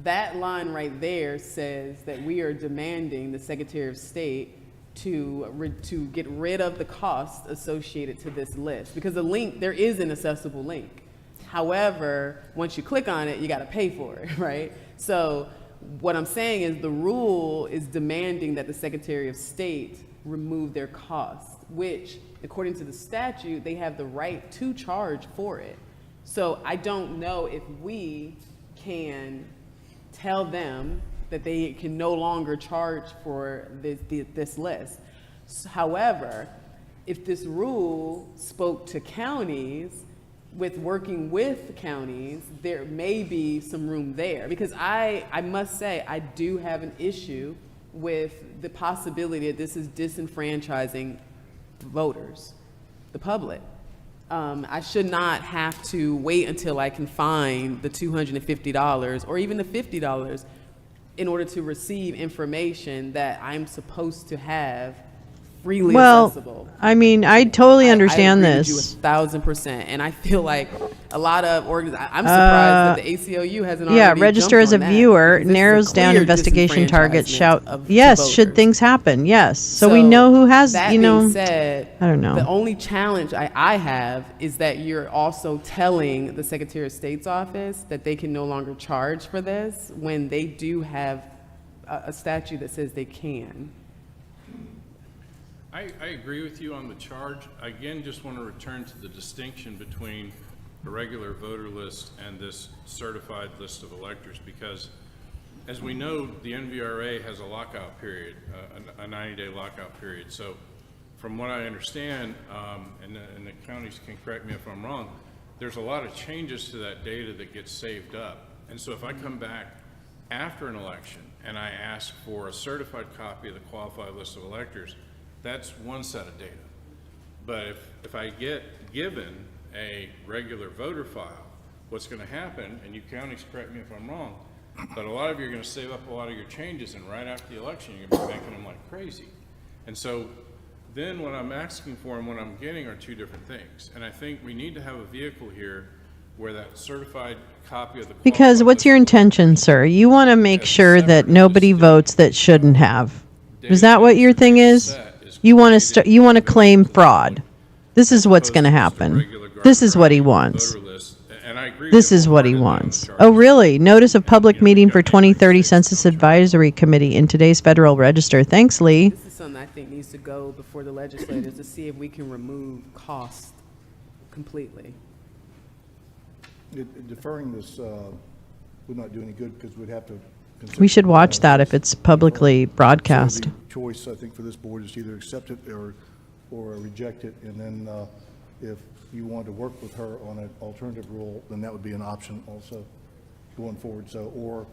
That line right there says that we are demanding the Secretary of State to get rid of the costs associated to this list. Because the link, there is an accessible link. However, once you click on it, you got to pay for it, right? So what I'm saying is the rule is demanding that the Secretary of State remove their costs, which, according to the statute, they have the right to charge for it. So I don't know if we can tell them that they can no longer charge for this list. However, if this rule spoke to counties, with working with counties, there may be some room there. Because I must say, I do have an issue with the possibility that this is disenfranchising voters, the public. I should not have to wait until I can find the $250 or even the $50 in order to receive information that I'm supposed to have freely accessible. I mean, I totally understand I agree this. with you 1,000%, and I feel like a lot of I'm surprised that the ACLU hasn't already Yeah, register jumped as a on that, viewer, because this is a narrows down clear investigation targets, disenfranchisement shout, to yes, should voters. things happen, yes. So we know who has, that you know, being said, I don't know. The only challenge I have is that you're also telling the Secretary of State's office that they can no longer charge for this when they do have a statute that says they can. I agree with you on the charge. I again just want to return to the distinction between a regular voter list and this certified list of electors, because as we know, the NVRA has a lockout period, a 90-day lockout period. So from what I understand, and the counties can correct me if I'm wrong, there's a lot of changes to that data that gets saved up. And so if I come back after an election and I ask for a certified copy of the qualified list of electors, that's one set of data. But if I get given a regular voter file, what's going to happen, and you counties correct me if I'm wrong, but a lot of you are going to save up a lot of your changes, and right after the election, you're going to be making them like crazy. And so then what I'm asking for and what I'm getting are two different things. And I think we need to have a vehicle here where that certified copy of the Because qualified what's list your of intention, sir? You want to make sure that nobody votes that shouldn't have. Is that what your thing is? You want to you want to claim fraud. This is what's going to happen. This is what he wants. This is what he wants. Oh, really? Notice of public meeting for 2030 Census Advisory Committee in today's Federal Register. Thanks, Lee. This is something I think needs to go before the legislators to see if we can remove cost completely. Deferring this would not do any good because we'd have to. We should watch that if it's publicly broadcast. So the choice, I think, for this board is to either accept it or reject it. And then if you want to work with her on an alternative rule, then that would be an option also going forward. So, or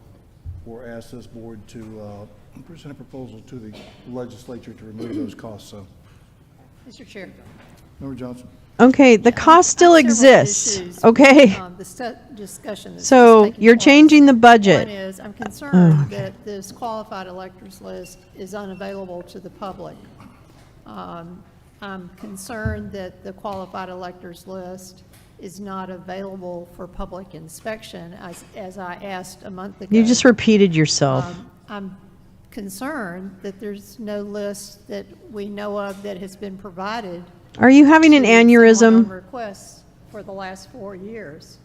ask this board to present a proposal to the legislature to remove those costs. So, Mr. Chair. Member Johnson. Okay, the cost still exists, okay? The discussion that's So taking you're place. changing the budget. One is, I'm concerned that this qualified electors list is unavailable to the public. I'm concerned that the qualified electors list is not available for public inspection, as I asked a month ago. You just repeated yourself. I'm concerned that there's no list that we know of that has been provided. Are you having an to someone on aneurysm? requests for the last 4 years.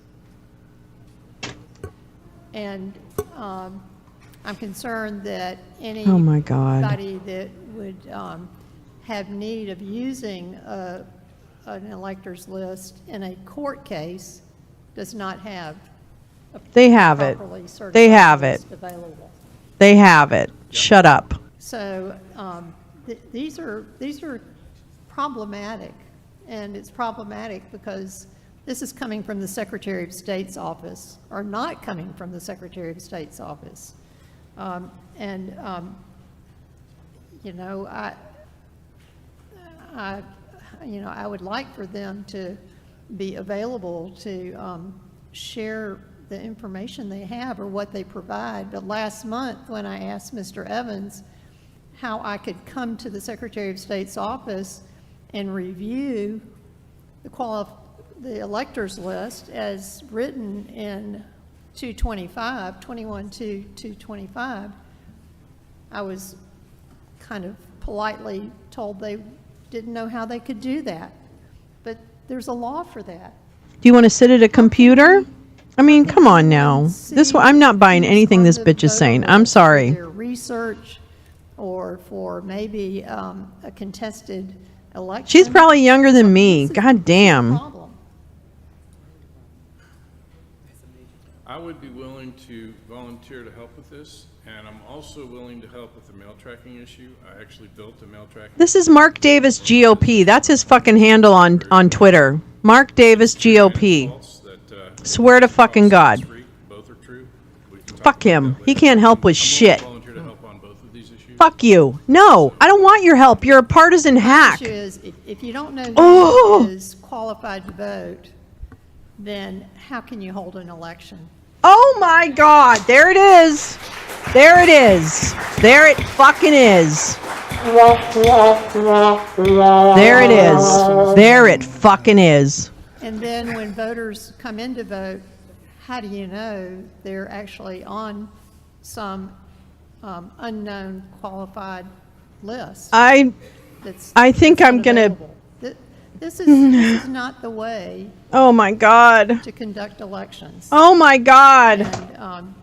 And I'm concerned that Oh, my God. anybody that would have need of using an electors list in a court case does not have a They have it. properly certified They have it. list available. They have it. Shut up. So these are problematic, and it's problematic because this is coming from the Secretary of State's office, or not coming from the Secretary of State's office. You know, I would like for them to be available to share the information they have or what they provide. But last month, when I asked Mr. Evans how I could come to the Secretary of State's office and review the electors list as written in 21-2-225, I was kind of politely told they didn't know how they could do that. But there's a law for that. Do you want to sit at a computer? I mean, come on now. I'm not buying anything this bitch is saying. I'm sorry. For their research or for maybe a contested election. She's probably younger than me. God damn. I would be willing to volunteer to help with this, and I'm also willing to help with the mail tracking issue. I actually built a mail tracking. This is Mark Davis GOP. That's his fucking handle on Twitter. Mark Davis GOP. Swear to fucking God. Both are true. Fuck him. He can't help with shit. Volunteer to help on both of these issues. Fuck you. No, I don't want your help. You're a partisan hack. The issue is, if you don't know Oh. who is qualified to vote, then how can you hold an election? Oh my God. There it is. There it is. There it fucking is. There it is. There it fucking is. And then when voters come in to vote, how do you know they're actually on some unknown qualified list? I think I'm gonna. This is not the way. Oh my God. To conduct elections. Oh my God. And,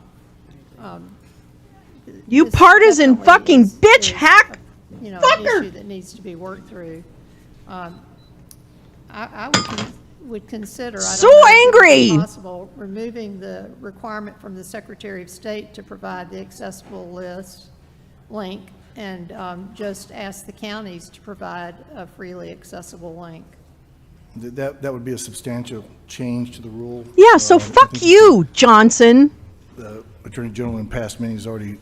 you this partisan definitely fucking is bitch hack. An Fucker. issue that needs to be worked through. I would consider. I don't So know if it would be angry. possible removing the requirement from the Secretary of State to provide the accessible list link and just ask the counties to provide a freely accessible link. That would be a substantial change to the rule. Yeah, so fuck you, Johnson. The Attorney General in past meetings already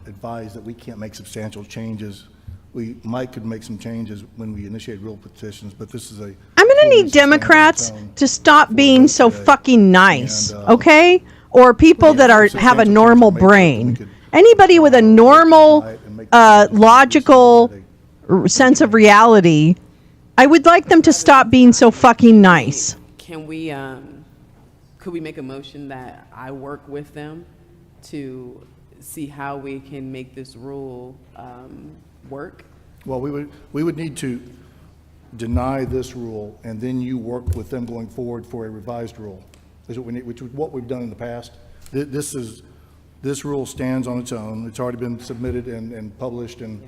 advised that we can't make substantial changes. We could make some changes when we initiate rule petitions, but this is a. I'm going to need Democrats to stop being so fucking nice, okay? Or people that have a normal brain. Anybody with a normal, logical sense of reality, I would like them to stop being so fucking nice. Can we, could we make a motion that I work with them to see how we can make this rule work? Well, we would need to deny this rule, and then you work with them going forward for a revised rule. Is what we need, which is what we've done in the past. This rule stands on its own. It's already been submitted and published and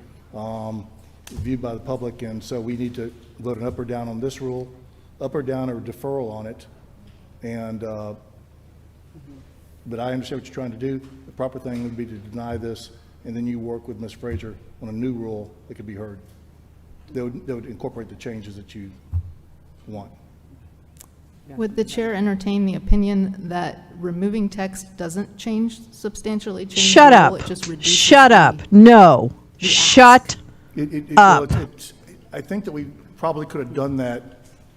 viewed by the public, and so we need to vote an up or down on this rule, up or down or deferral on it. And but I understand what you're trying to do. The proper thing would be to deny this, and then you work with Ms. Frazier on a new rule that could be heard. They would incorporate the changes that you want. Would the chair entertain the opinion that removing text doesn't substantially change Shut the up. rule? It just reduces Shut the- up. No. Shut up. Well, I think that we probably could have done that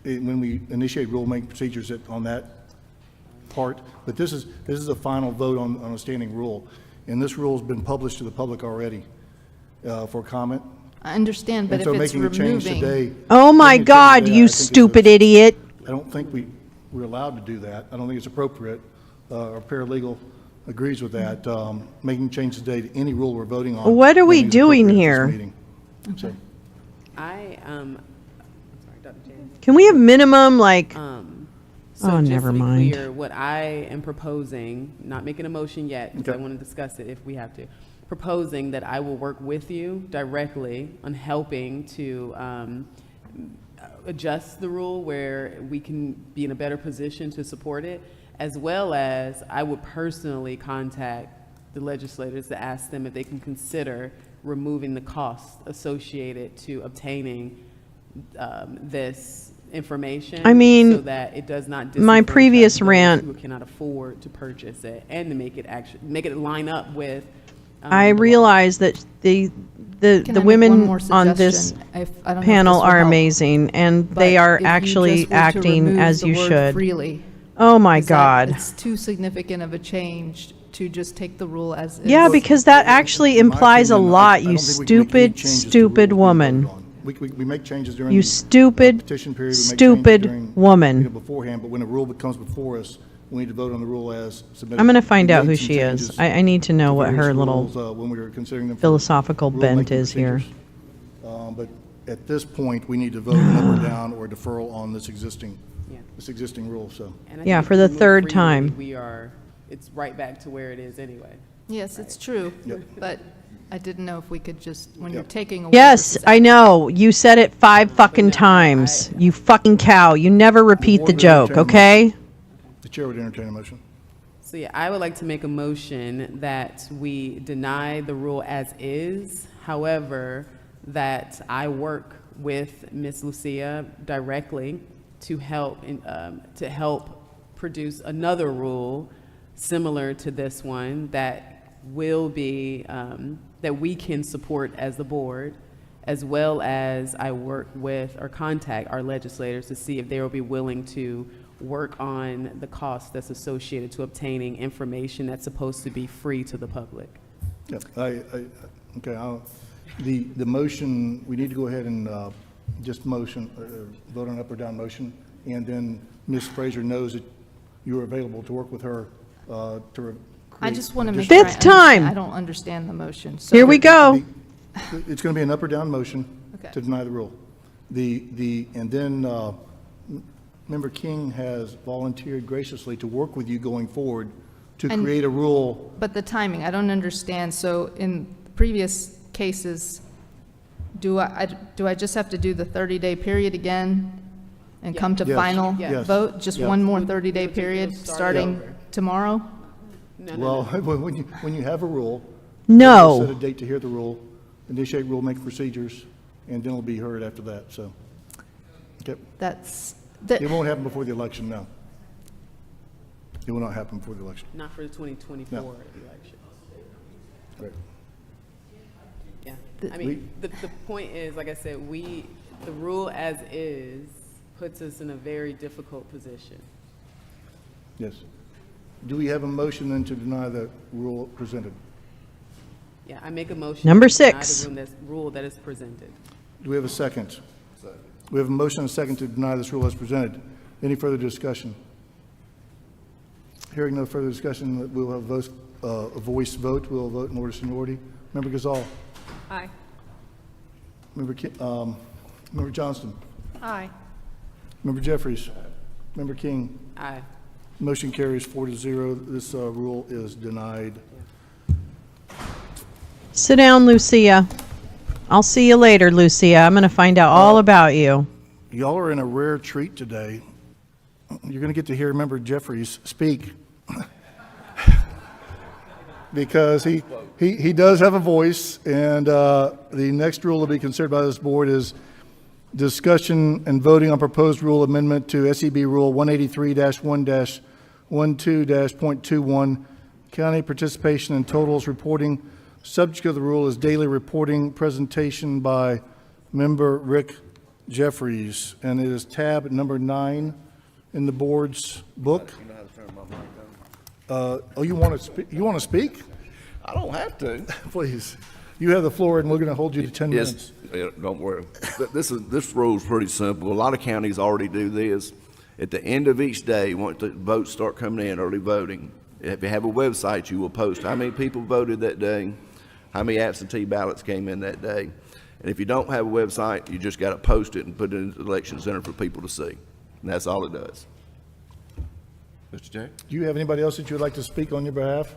when we initiate rulemaking procedures on that part, but this is a final vote on a standing rule, and this rule has been published to the public already for comment. I understand, but And if so it's making a change removing, today. Oh my making a change God, today, I you think is stupid idiot. I don't think we're allowed to do that. I don't think it's appropriate. Our paralegal agrees with that. Making changes today to any rule we're voting on. What are we I think is doing appropriate at here? this meeting. So, I'm sorry, Dr. James. Can we have minimum, like, So oh, just never to be mind. clear, what I am proposing, not making a motion yet, because I want to discuss it if we have to, proposing that I will work with you directly on helping to adjust the rule where we can be in a better position to support it, as well as I would personally contact the legislators to ask them if they can consider removing the costs associated to obtaining this information. I mean, so that it does not my disenfranchise previous those rant- who cannot afford to purchase it, and to make it line up with. I realize that the Can I make one women more on this suggestion? I don't know if panel this will are help, amazing, and but they are if you actually just were to acting remove as the you word should. freely, Oh my is that God. It's too significant of a change to just take the rule as is. Yeah, because that actually in my implies a opinion, lot, I you don't think we can make any stupid, changes to stupid rules being woman. voted on. We make changes during You the stupid, petition period. We make changes stupid during, woman. beforehand, but when a rule comes before us, we need to vote on the rule as submitted. I'm going to find We out made who some she is. changes I need to know to what various her little rules, when we were considering them for philosophical bent rulemaking is here. procedures. But at this point, we need to vote up or down or deferral on this existing rule, so. And I Yeah, think for if the we move third freely, time. It's right back to where it is anyway. Yes, it's true, Yep. but I didn't know if we could just, when you're Yep. taking away. Yes, versus I know. You said it 5 fucking times. You fucking cow. You never repeat the board will joke, entertain a okay? The chair would entertain a motion. So yeah, I would like to make a motion that we deny the rule as is. However, that I work with Ms. Lucia directly to help produce another rule similar to this one that will be, that we can support as the board, as well as I work with or contact our legislators to see if they will be willing to work on the cost that's associated to obtaining information that's supposed to be free to the public. Yeah, okay, the motion, we need to go ahead and just motion, vote on up or down motion, and then Ms. Fraser knows that you are available to work with her to I just want to make Fifth sure I understand. time. I don't understand the motion. So Here we go. It's going to be an up or down motion Okay. to deny the rule. And then Member King has volunteered graciously to work with you going forward to And- create a rule. But the timing, I don't understand. So in previous cases, do I just have to do the 30-day period again and come to Yes. final Yes. vote? Just Yeah. one more 30-day period, starting tomorrow? Well, when you have a rule. No. Set a date to hear the rule, initiate rulemaking procedures, and then it'll be heard after that, so. Okay. It won't happen before the election, no. It will not happen before the election. Not for the 2024 election. Right. Yeah, I mean, the point is, like I said, the rule as is puts us in a very difficult position. Yes. Do we have a motion then to deny the rule presented? Yeah, I make a motion. Number to deny 6. the rule that is presented. Do we have a second? We have a motion and a second to deny this rule as presented. Any further discussion? Hearing no further discussion, we'll have a voice vote. We'll vote in order of seniority. Member Gazal. Aye. Member Johnston. Aye. Member Jeffries. Member King. Aye. Motion carries 4-0. This rule is denied. Sit down, Lucia. I'll see you later, Lucia. I'm going to find out all about you. Y'all are in a rare treat today. You're going to get to hear Member Jeffries speak because he does have a voice, and the next rule to be considered by this board is discussion and voting on proposed rule amendment to SEB Rule 183-1-12-.21, county participation in totals reporting. Subject of the rule is daily reporting presentation by Member Rick Jeffries, and it is tab number 9 in the board's book. Oh, you want to speak? I don't have to. Please. You have the floor, and we're going to hold you to 10 minutes. Yes, don't worry. This rule is pretty simple. A lot of counties already do this, At the end of each day, once the votes start coming in, early voting, if you have a website, you will post how many people voted that day, how many absentee ballots came in that day. And if you don't have a website, you just got to post it and put it in the election center for people to see. And that's all it does. Mr. Jay? Do you have anybody else that you would like to speak on your behalf?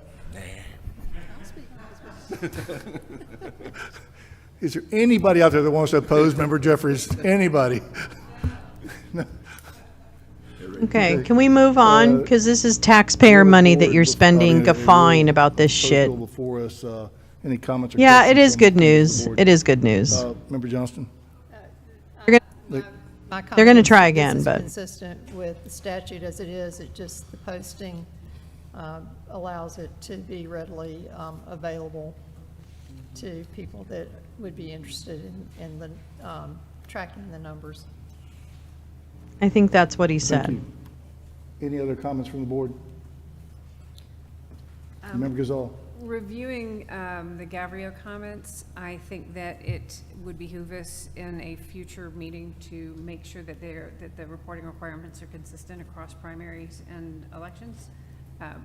Is there anybody out there that wants to oppose Member Jeffries? Anybody? No. Okay, can we move on? Because this is taxpayer money that you're spending guffawing about this shit. Before us, any comments or Yeah, it questions is from good the news. board? It is good news. Member Johnston? They're My They're gonna comment try is this again, is but- consistent with the statute as it is, it just, the posting allows it to be readily available to people that would be interested in the tracking the numbers. I think that's what he Thank said. you. Any other comments from the board? Member Gazal? Reviewing the Gavrio comments, I think that it would behoove us in a future meeting to make sure that the reporting requirements are consistent across primaries and elections.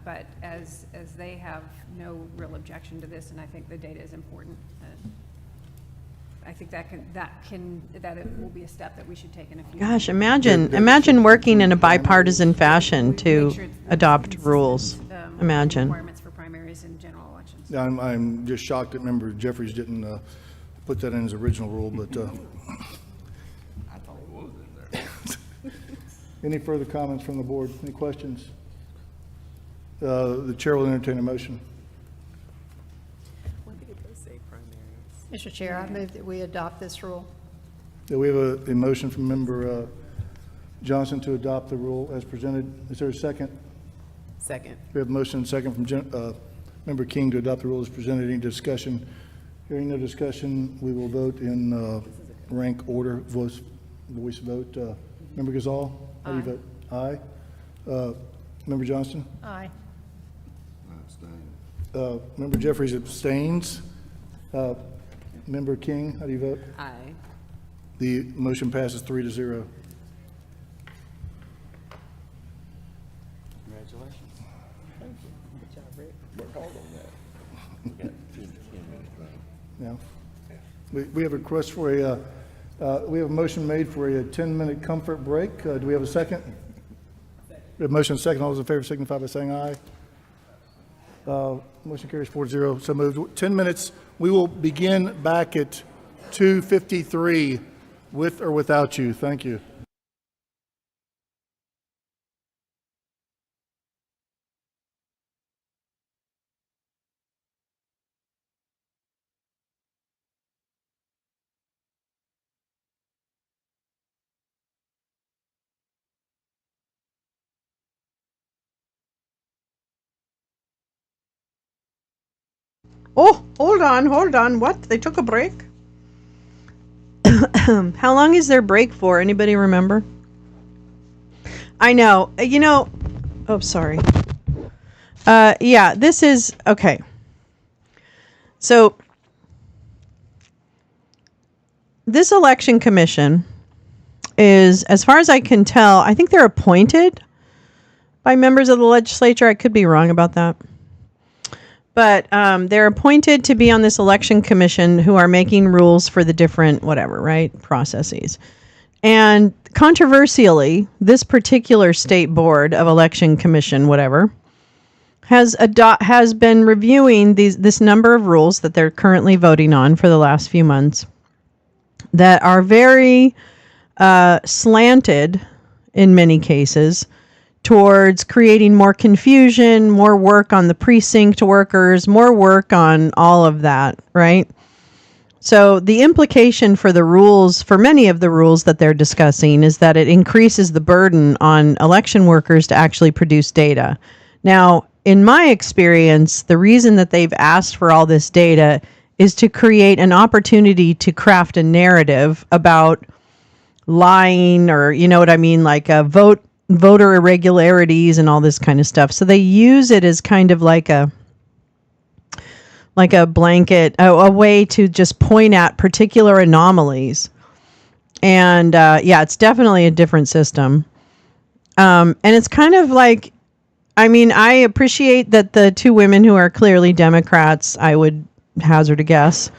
But as they have no real objection to this, and I think the data is important, I think that it will be a step that we should take in a future. Gosh, imagine working in a bipartisan fashion to adopt rules. Imagine. Requirements for primaries and general elections. Yeah, I'm just shocked that Member Jeffries didn't put that in his original rule, but. I thought it was in there. Any further comments from the board? Any questions? The chair will entertain a motion. Mr. Chair, I move that we adopt this rule. We have a motion from Member Johnson to adopt the rule as presented. Is there a second? Second. We have a motion and second from Member King to adopt the rule as presented. Any discussion? Hearing no discussion, we will vote in rank order, voice vote. Member Gazal, how do you vote? Aye. Member Johnston? Aye. Member Jeffries abstains. Member King, how do you vote? Aye. The motion passes 3-0. Congratulations. Thank you. Good job, Rick. Worked hard on that. We got 10 minutes now. Yeah. We have a request for we have a motion made for a 10-minute comfort break. Do we have a second? We have a motion and a second. All those in favor signify by saying aye. Motion carries 4-0. So moved. 10 minutes. We will begin back at 2:53 with or without you. Thank you. Oh, hold on. What? They took a break? How long is their break for? Anybody remember? I know. Oh, sorry. Yeah, this is, okay. So, this election commission is, as far as I can tell, I think they're appointed by members of the legislature. I could be wrong about that. But they're appointed to be on this election commission who are making rules for the different whatever, right, processes. And controversially, this particular state board of election commission, whatever, has been reviewing this number of rules that they're currently voting on for the last few months that are very slanted in many cases towards creating more confusion, more work on the precinct workers, more work on all of that, right? So the implication for the rules, for many of the rules that they're discussing, is that it increases the burden on election workers to actually produce data. Now, in my experience, the reason that they've asked for all this data is to create an opportunity to craft a narrative about lying, or you know what I mean, like a voter irregularities and all this kind of stuff. So they use it as kind of like a blanket, a way to just point at particular anomalies. And yeah, it's definitely a different system. And it's kind of like, I mean, I appreciate that the two women who are clearly Democrats, I would hazard a guess,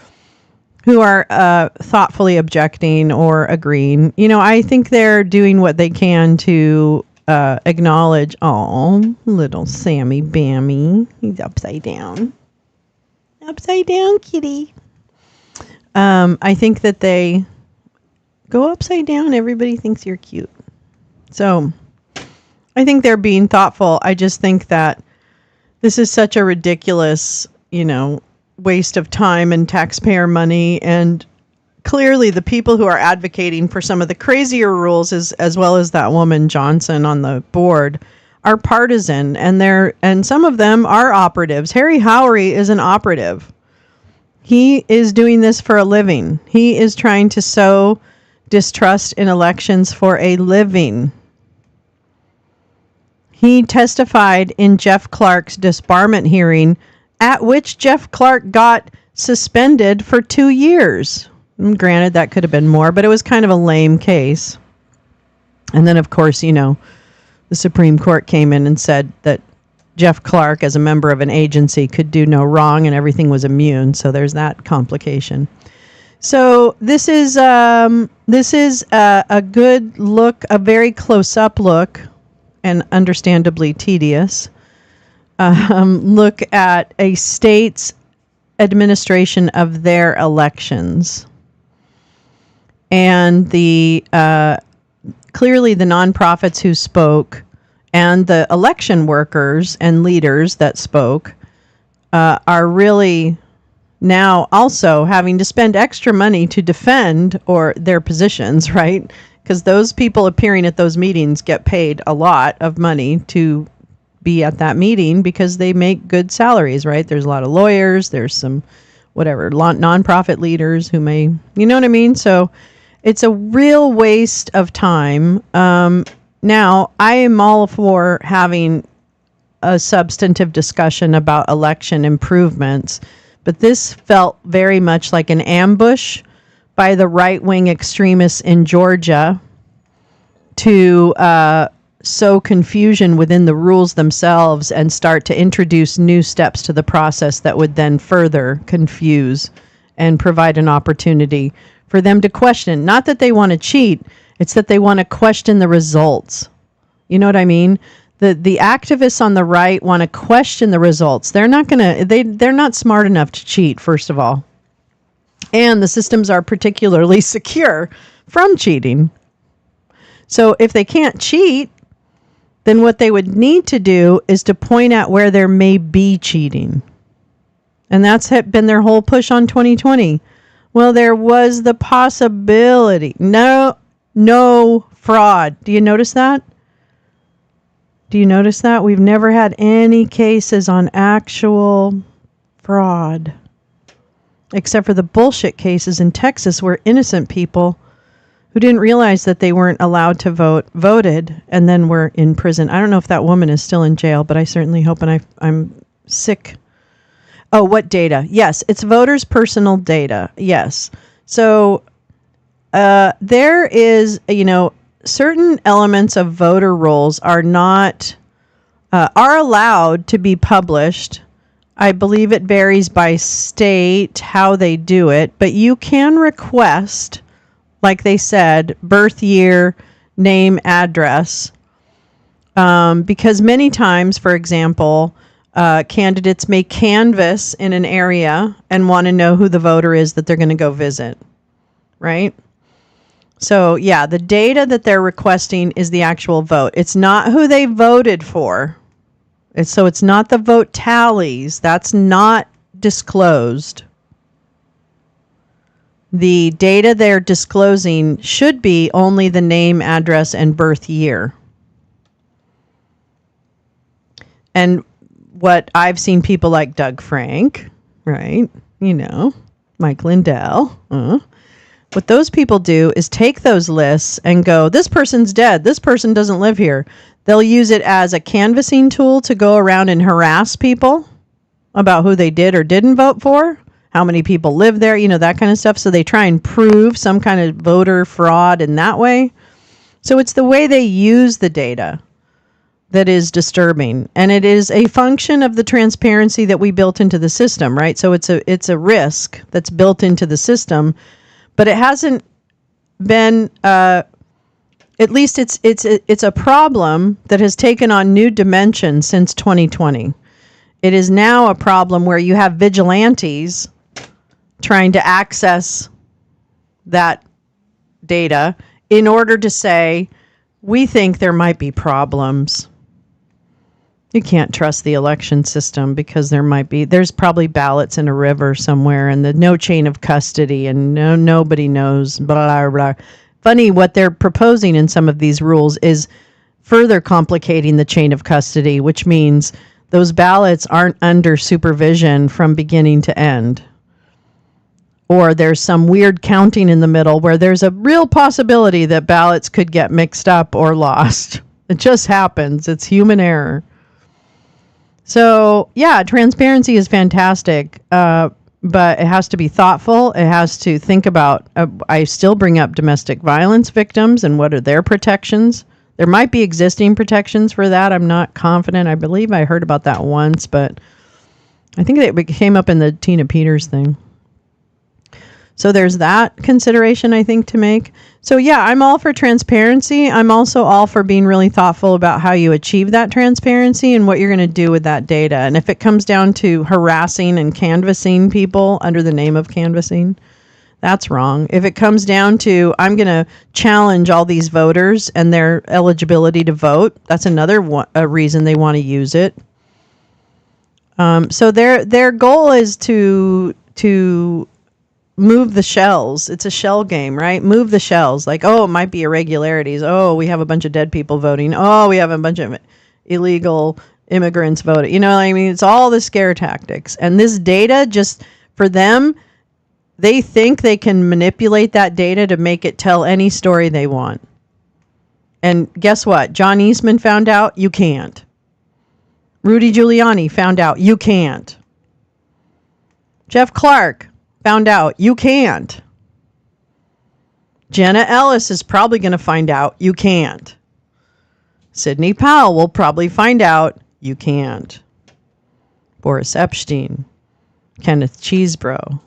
who are thoughtfully objecting or agreeing. You know, I think they're doing what they can to acknowledge, oh, little Sammy Bammy. He's upside down. Upside down, kitty. I think that they go upside down. Everybody thinks you're cute. So I think they're being thoughtful. I just think that this is such a ridiculous, waste of time and taxpayer money. And clearly the people who are advocating for some of the crazier rules, as well as that woman Johnson on the board, are partisan, and some of them are operatives. Harry Howery is an operative. He is doing this for a living. He is trying to sow distrust in elections for a living. He testified in Jeff Clark's disbarment hearing, at which Jeff Clark got suspended for 2 years. And granted, that could have been more, but it was kind of a lame case. And then, of course, the Supreme Court came in and said that Jeff Clark, as a member of an agency, could do no wrong and everything was immune. So there's that complication. So this is a good look, a very close-up look, and understandably tedious, look at a state's administration of their elections. And clearly the nonprofits who spoke and the election workers and leaders that spoke are really now also having to spend extra money to defend their positions, right? Because those people appearing at those meetings get paid a lot of money to be at that meeting because they make good salaries, right? There's a lot of lawyers, there's some nonprofit leaders who may, you know what I mean? So it's a real waste of time. Now, I am all for having a substantive discussion about election improvements, but this felt very much like an ambush by the right-wing extremists in Georgia to sow confusion within the rules themselves and start to introduce new steps to the process that would then further confuse and provide an opportunity for them to question. Not that they want to cheat, it's that they want to question the results. You know what I mean? The activists on the right want to question the results. They're not smart enough to cheat, first of all. And the systems are particularly secure from cheating. So if they can't cheat, then what they would need to do is to point out where there may be cheating. And that's been their whole push on 2020. Well, there was the possibility. No fraud. Do you notice that? We've never had any cases on actual fraud. Except for the bullshit cases in Texas where innocent people who didn't realize that they weren't allowed to vote voted and then were in prison. I don't know if that woman is still in jail, but I certainly hope, and I'm sick. Oh, what data? Yes, it's voters' personal data. Yes. So there is, certain elements of voter rolls are allowed to be published. I believe it varies by state how they do it, but you can request, like they said, birth year, name, address, because many times, for example, candidates may canvass in an area and want to know who the voter is that they're going to go visit, right? So, yeah, the data that they're requesting is the actual vote. It's not who they voted for. So it's not the vote tallies. That's not disclosed. The data they're disclosing should be only the name, address, and birth year. And what I've seen people like Doug Frank, right? Mike Lindell. What those people do is take those lists and go, this person's dead. This person doesn't live here. They'll use it as a canvassing tool to go around and harass people about who they did or didn't vote for, how many people live there, that kind of stuff. So they try and prove some kind of voter fraud in that way. So it's the way they use the data that is disturbing, and it is a function of the transparency that we built into the system, right? So it's a risk that's built into the system, but it hasn't been at least it's a problem that has taken on new dimensions since 2020. It is now a problem where you have vigilantes trying to access that data in order to say, we think there might be problems. You can't trust the election system because there's probably ballots in a river somewhere and no chain of custody and nobody knows, blah, blah, blah. Funny, what they're proposing in some of these rules is further complicating the chain of custody, which means those ballots aren't under supervision from beginning to end. Or there's some weird counting in the middle where there's a real possibility that ballots could get mixed up or lost. It just happens. It's human error. So, yeah, transparency is fantastic, but it has to be thoughtful. It has to think about, I still bring up domestic violence victims and what are their protections. There might be existing protections for that. I'm not confident. I believe I heard about that once, but I think it came up in the Tina Peters thing. So there's that consideration, I think, to make. So yeah, I'm all for transparency. I'm also all for being really thoughtful about how you achieve that transparency and what you're going to do with that data. And if it comes down to harassing and canvassing people under the name of canvassing, that's wrong. If it comes down to, I'm going to challenge all these voters and their eligibility to vote, that's another a reason they want to use it. So their goal is to move the shells. It's a shell game, right? Move the shells. Like, oh, it might be irregularities. Oh, we have a bunch of dead people voting. Oh, we have a bunch of illegal immigrants voting. You know what I mean? It's all the scare tactics. And this data, just for them, they think they can manipulate that data to make it tell any story they want. And guess what? John Eastman found out you can't. Rudy Giuliani found out you can't. Jeff Clark found out you can't. Jenna Ellis is probably going to find out you can't. Sidney Powell will probably find out you can't. Boris Epstein, Kenneth Chesebro.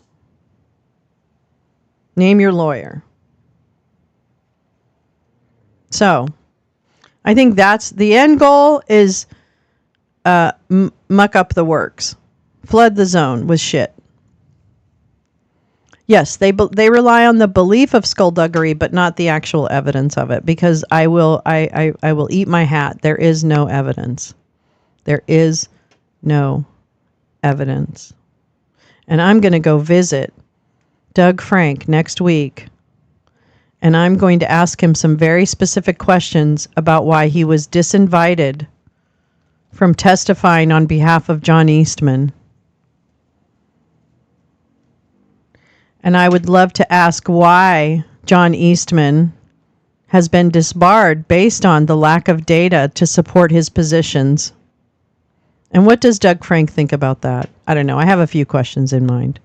Name your lawyer. So, I think that's the end goal is muck up the works. Flood the zone with shit. Yes, they rely on the belief of skullduggery, but not the actual evidence of it. Because I will eat my hat. There is no evidence. There is no evidence. And I'm going to go visit Doug Frank next week, and I'm going to ask him some very specific questions about why he was disinvited from testifying on behalf of John Eastman. And I would love to ask why John Eastman has been disbarred based on the lack of data to support his positions. And what does Doug Frank think about that? I don't know. I have a few questions in mind.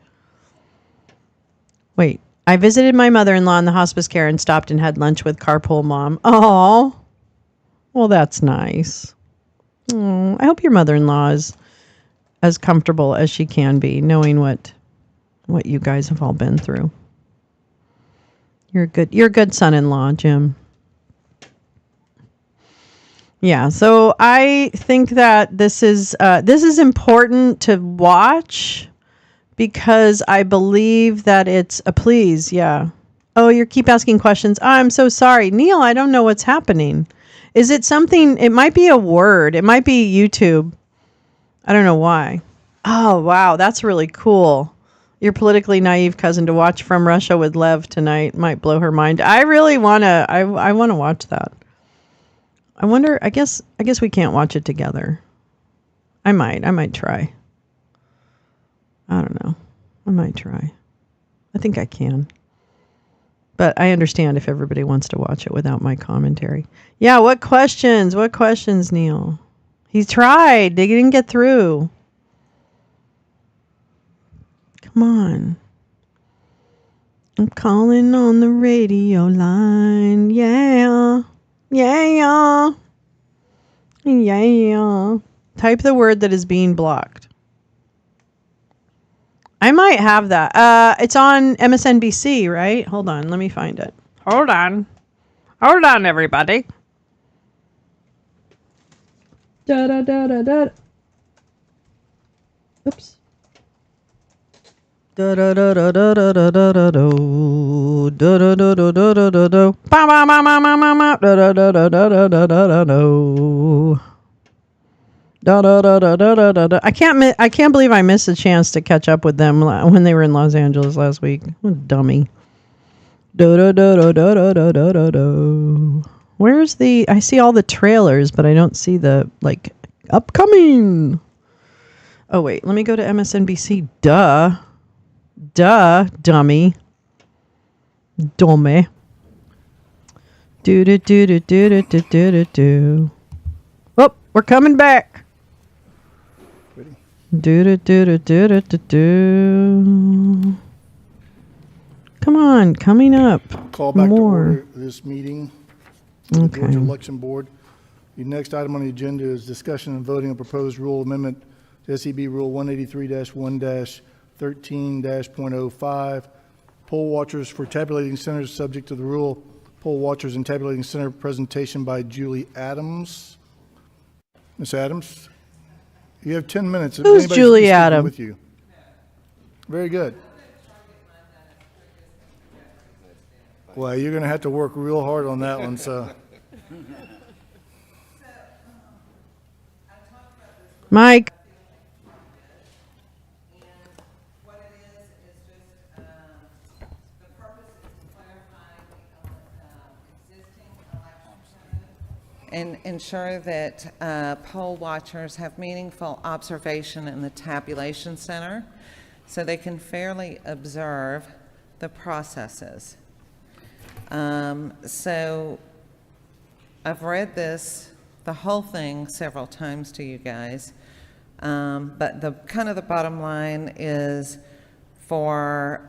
Wait, I visited my mother-in-law in the hospice care and stopped and had lunch with Carpool Mom. Oh, well, that's nice. I hope your mother-in-law is as comfortable as she can be, knowing what you guys have all been through. You're a good son-in-law, Jim. Yeah, so I think that this is important to watch because I believe that it's a please, yeah. Oh, you keep asking questions. I'm so sorry. Neil, I don't know what's happening. Is it something, it might be a word. It might be YouTube. I don't know why. Oh, wow, that's really cool. Your politically naive cousin to watch From Russia with Lev tonight might blow her mind. I really want to, I want to watch that. I wonder, I guess we can't watch it together. I might try. I don't know. I might try. I think I can. But I understand if everybody wants to watch it without my commentary. Yeah, what questions? What questions, Neil? He tried. They didn't get through. Come on. I'm calling on the radio line. Yeah. Yeah. Yeah. Type the word that is being blocked. I might have that. It's on MSNBC, right? Hold on, let me find it. Hold on, everybody. Da da da da da. Oops. Da da da da da da da da da do. Da da da da da da da do. Ba ba ba ba ba ba ba. Da da da da da da da da da do. Da da da da da da da da. I can't believe I missed a chance to catch up with them when they were in Los Angeles last week. What a dummy. Da da da da da da da da da da. Where's the? I see all the trailers, but I don't see the like upcoming. Oh wait, let me go to MSNBC. Duh, dummy. Dummy. Do do do do do do do do do. Oh, we're coming back. Do do do do do do do do. Come on, coming up. Call back more. to order this meeting of the Okay. Georgia Election Board. The next item on the agenda is discussion and voting on proposed rule amendment to SEB Rule 183-1-13-.05. Poll watchers for tabulating centers subject to the rule. Poll watchers and tabulating center presentation by Julie Adams. Ms. Adams, you have 10 minutes. If Who's anybody's Julie speaking Adams? with you. Very good. Well, you're going to have to work real hard on that one, so. Mike. And ensure that poll watchers have meaningful observation in the tabulation center so they can fairly observe the processes. So I've read the whole thing several times to you guys, but the bottom line is for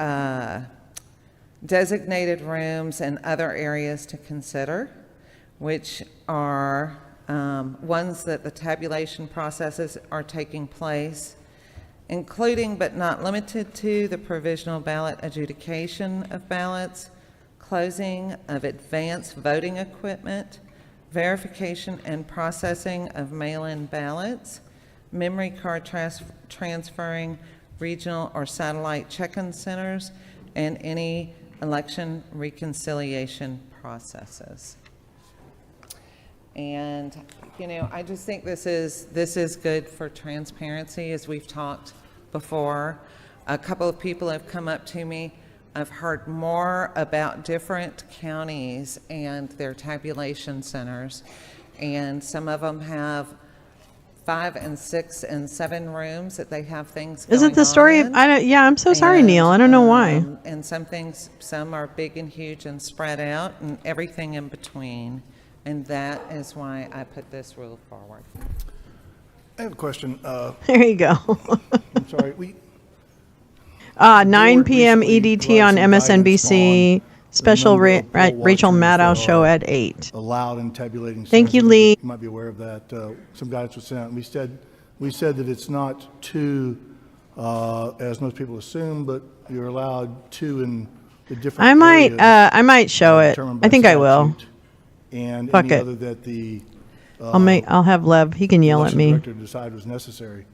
designated rooms and other areas to consider, which are ones that the tabulation processes are taking place, including but not limited to the provisional ballot adjudication of ballots, closing of advanced voting equipment, verification and processing of mail-in ballots, memory card transferring regional or satellite check-in centers, and any election reconciliation processes. And, I just think this is good for transparency, as we've talked before. A couple of people have come up to me. I've heard more about different counties and their tabulation centers, and some of them have 5 and 6 and 7 rooms that they have things going on. Isn't the story? I'm so sorry, Neil. I don't know why. And some are big and huge and spread out, and everything in between. And that is why I put this rule forward. I have a question. There you go. I'm sorry. 9 p.m. recently EDT on provided some guidance MSNBC. on Special the number of poll Rachel watchers Maddow that show are at 8. allowed in tabulating Thank centers. you, I think Lee. You might be aware of that. Some guidance was sent out, and we said that it's not 2, as most people assume, but you're allowed 2 in the different areas. I might show it. determined by I think I will. statute, and Fuck any it. other that the I'll have Lev. He can yell at election me. director decide was necessary.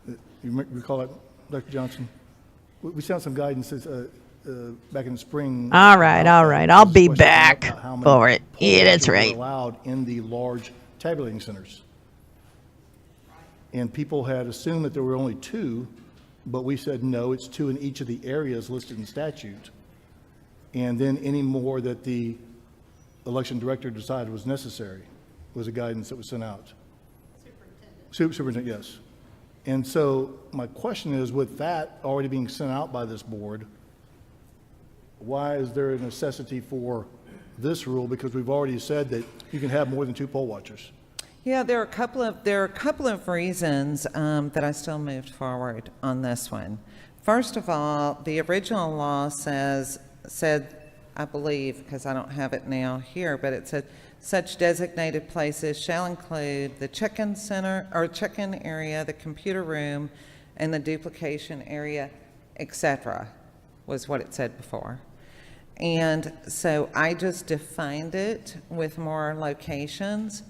You recall that, Dr. Johnson? We sent some guidance back in the spring. All right. I'll be back for for it. Yeah, that's Were right. allowed in the large tabulating centers. And people had assumed that there were only 2, but we said, no, it's 2 in each of the areas listed in statute. And then any more that the election director decided was necessary was a guidance that was sent out. Superintendent, yes. And so my question is, with that already being sent out by this board, why is there a necessity for this rule? Because we've already said that you can have more than 2 poll watchers. Yeah, there are a couple of reasons that I still moved forward on this one. First of all, the original law said I believe, because I don't have it now here, but it said, such designated places shall include the check-in center, or check-in area, the computer room, and the duplication area, etc., was what it said before. And so I just defined it with more locations.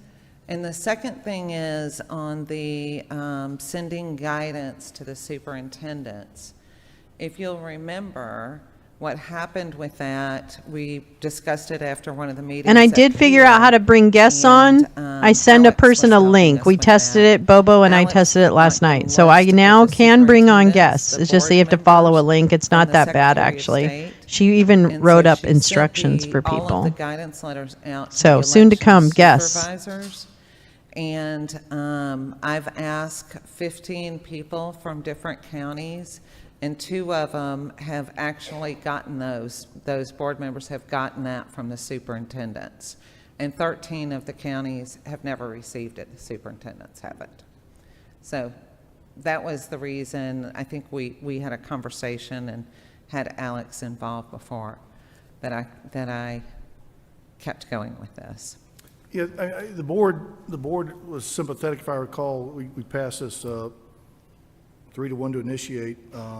And the second thing is on the sending guidance to the superintendents. If you'll remember, what happened with that, we discussed it after one of the meetings. And I did figure out how to bring guests on. I send a person a link. We tested it, Bobo and I tested it last night. So I now can bring on guests. It's just that you have to follow a link. It's not that bad, actually. She even wrote up instructions for all of people. the guidance letters out to So the soon to election come, guests. supervisors. And I've asked 15 people from different counties, and 2 of them have actually gotten those board members have gotten that from the superintendents. And 13 of the counties have never received it. The superintendents haven't. So that was the reason. I think we had a conversation and had Alex involved before that I kept going with this. Yeah, the board was sympathetic, if I recall. We passed this 3-1 to initiate.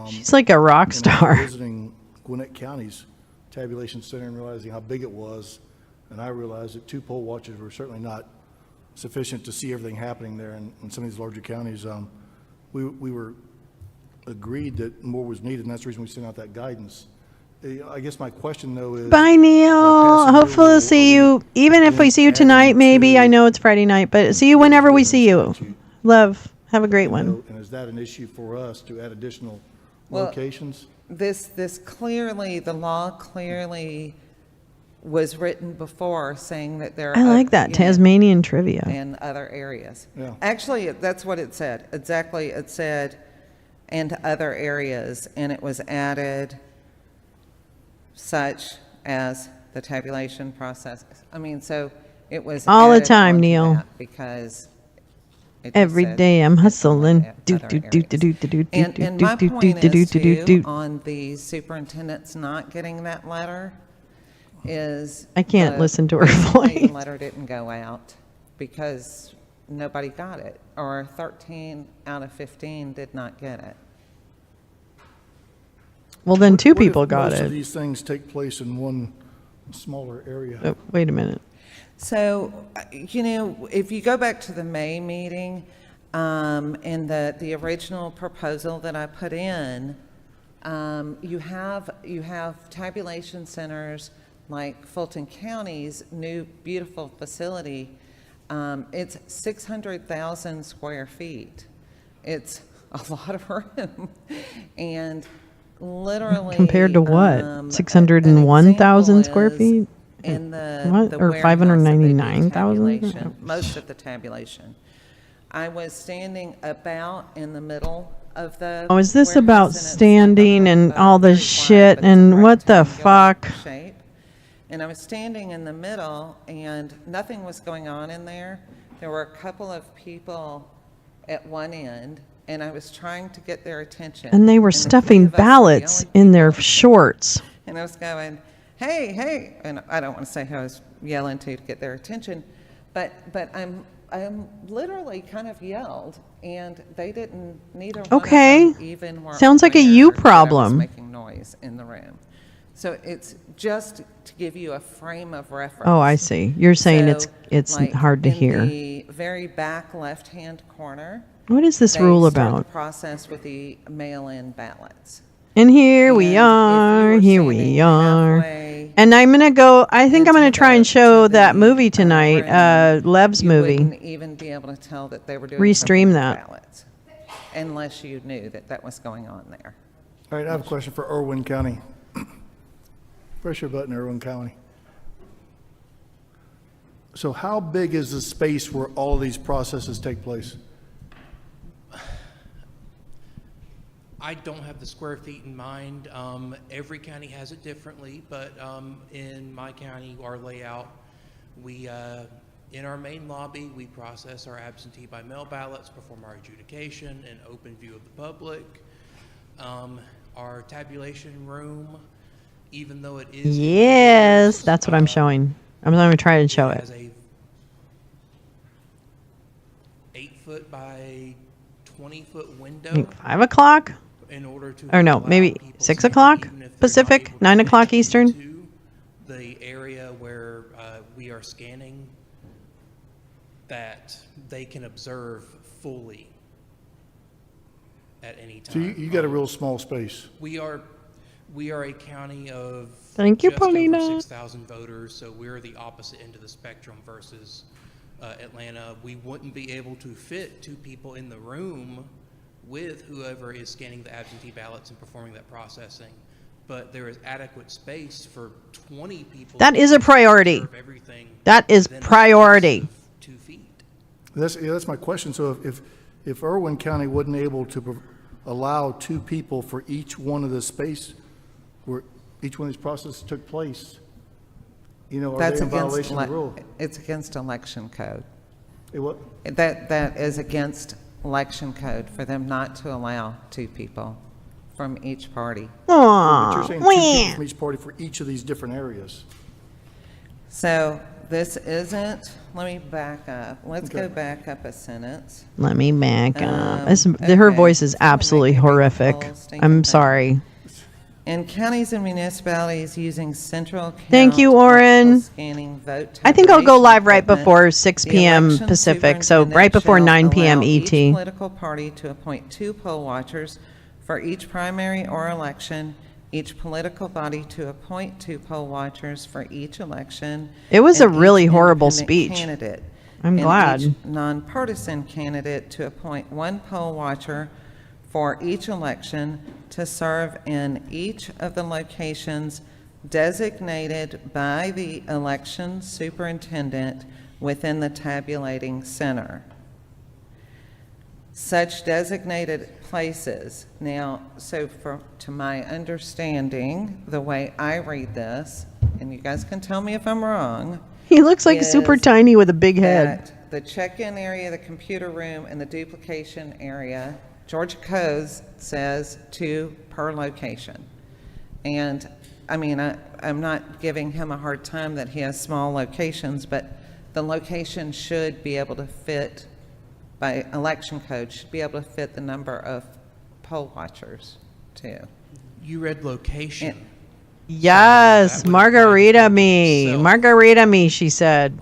She's like a rock star. Visiting Gwinnett County's tabulation center and realizing how big it was, and I realized that 2 poll watchers were certainly not sufficient to see everything happening there in some of these larger counties. We were agreed that more was needed, and that's the reason we sent out that guidance. I guess my question, though, is... Bye, Neil. Hopefully we'll see you, even if we see you tonight, maybe. I know it's Friday night, but see you whenever we see you. Love. Have a great one. And is that an issue for us to add additional locations? This clearly, the law clearly was written before saying that there are... I like that, Tasmanian trivia. And other areas. Yeah. Actually, that's what it said. Exactly, it said, and other areas, and it was added such as the tabulation process. I mean, so it was all the added time, onto Neil. that because it just Every said day I'm hustling. and my point is too, on the superintendents not getting that letter is I can't listen to her basically voice. The letter didn't go out because nobody got it, or 13 out of 15 did not get it. Well, then 2 What if people got most of it. these things take place in one smaller area? Oh, wait a minute. So, you know, if you go back to the May meeting, and the original proposal that I put in, you have tabulation centers like Fulton County's new beautiful facility. It's 600,000 square feet. It's a lot of room, and literally Compared to what? 601,000 square feet? In the What? the Or warehouse that they do 599,000? tabulation, most of the tabulation. I was standing about in the middle of the Oh, is this warehouse, about and it's standing and all very this flat, shit but it's a and what the rectangular fuck? shape. And I was standing in the middle, and nothing was going on in there. There were a couple of people at one end, and I was trying to get their attention. And they were the three stuffing of us were the ballots only in their shorts. and I was going, hey, hey, and I don't want to say how I was yelling to get their attention, but I'm literally kind of yelled, and they didn't, neither Okay. one of them even were Sounds like a aware you that I was problem. making noise in the room. So it's just to give you a frame of reference. Oh, I see. You're saying So, it's like, hard to in hear. the very back left-hand corner. What is this they rule start about? the process with the mail-in ballots. And here we And if you are, were here we standing are. halfway And I'm going to go, I think I'm going to try and show that movie tonight, room, Lev's you movie. wouldn't even be able to tell that they were doing Restream something with that. ballots, unless you knew that that was going on there. All right, I have a question for Irwin County. Press your button, Irwin County. So how big is the space where all of these processes take place? I don't have the square feet in mind. Every county has it differently, but in my county, our layout, we, in our main lobby, we process our absentee by mail ballots, perform our adjudication in open view of the public. Our tabulation room, even though it is. Yes, that's what I'm showing. I'm going to try and show it. Has a 8-foot by 20-foot window. 5 o'clock? In order to Or no, allow maybe people 6 scanning, o'clock even if they're not Pacific, able to 9 o'clock get Eastern. into the area where we are scanning, that they can observe fully at any time. So you got a real small space. We are a county of Thank you, just over Paulina. 6,000 voters, so we're the opposite end of the spectrum versus Atlanta. We wouldn't be able to fit 2 people in the room with whoever is scanning the absentee ballots and performing that processing, but there is adequate space for 20 people. That is a priority. observe everything That is within a space priority. of 2 feet. That's my question. So if Irwin County wasn't able to allow 2 people for each one of the space where each one of these processes took place, you know, are That's they in against, violation of the rule? it's against election code. What? That is against election code for them not to allow 2 people from each party. But you're saying 2 people from each party for each of these different areas. So this isn't, let me back up. Let's Okay. go back up a sentence. Let me back up. Her Okay. voice is absolutely horrific. I'm sorry. In counties and municipalities using central Thank you, count Oren. partial scanning vote I think I'll go tabulation live right equipment, before 6 the p.m. election Pacific, so superintendent right before shall 9 p.m. allow ET. Each political party to appoint 2 poll watchers for each primary or election, each political body to appoint 2 poll watchers for each election. It was a and each really horrible independent speech. Candidate. I'm and glad. Each nonpartisan candidate to appoint 1 poll watcher for each election to serve in each of the locations designated by the election superintendent within the tabulating center. Such designated places. Now, so to my understanding, the way I read this, and you guys can tell me if I'm wrong. He looks like super is tiny with a big head. that the check-in area, the computer room, and the duplication area, Georgia Code says 2 per location. And, I mean, I'm not giving him a hard time that he has small locations, but the location should be able to fit, by election code, should be able to fit the number of poll watchers, too. You read location. Yes, margarita me. Margarita me, she said.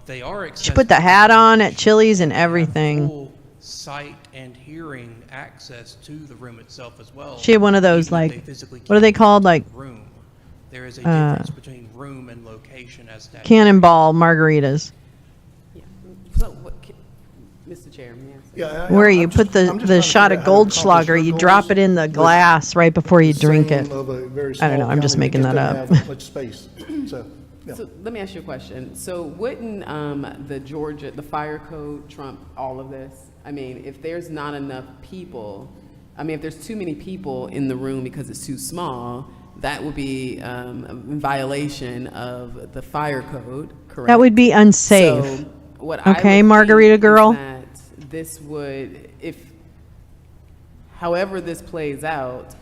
They are She put the hat on at Chili's and everything. full sight and hearing access to the room itself as well. She had one of those, even if they like, physically what are they can't called? get Like, to the room. There is a difference between room and location as that. cannonball margaritas. So, Mr. Chair, may I say? Where you put the shot of Goldschlager, you drop it in the glass right before you drink it. I don't know, I'm just making that up. Much space. So, yeah. So let me ask you a question. So wouldn't the fire code trump all of this? I mean, if there's not enough people, I mean, if there's too many people in the room because it's too small, that would be in violation of the fire code, correct? That would be unsafe. So what Okay, I would margarita think is girl? that this would, however this plays out,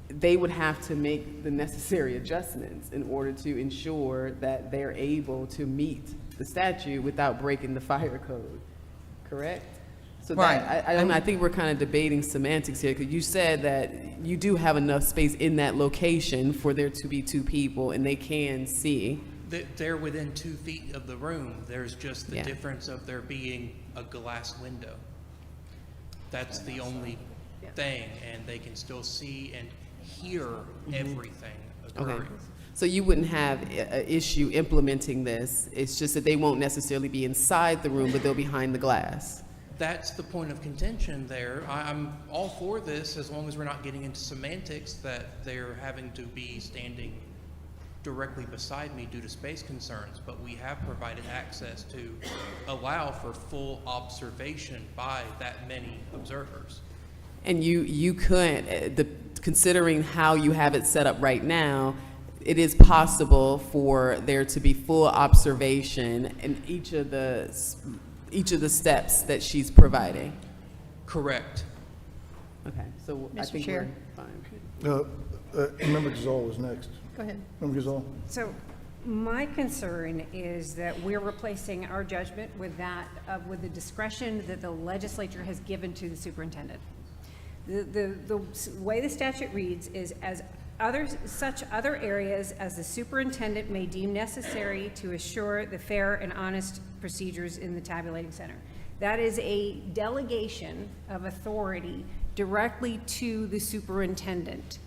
they would have to make the necessary adjustments in order to ensure that they're able to meet the statute without breaking the fire code, correct? So that, I think we're kind of debating semantics here, because you said that you do have enough space in that location for there to be 2 people and they can see. They're within 2 feet of the room. There's just the Yeah. difference of there being a glass window. That's the only thing, and they can still see and hear everything occurring. Okay. So you wouldn't have an issue implementing this. It's just that they won't necessarily be inside the room, but they'll be behind the glass. That's the point of contention there. I'm all for this as long as we're not getting into semantics that they're having to be standing directly beside me due to space concerns, but we have provided access to allow for full observation by that many observers. And you could, considering how you have it set up right now, it is possible for there to be full observation in each of the steps that she's providing. Correct. Okay, so I Mr. think Chair. we're fine. Member Gazal was next. Go ahead. Member Gazal. So my concern is that we're replacing our judgment with that, with the discretion that the legislature has given to the superintendent. The way the statute reads is such other areas as the superintendent may deem necessary to assure the fair and honest procedures in the tabulating center. That is a delegation of authority directly to the superintendent.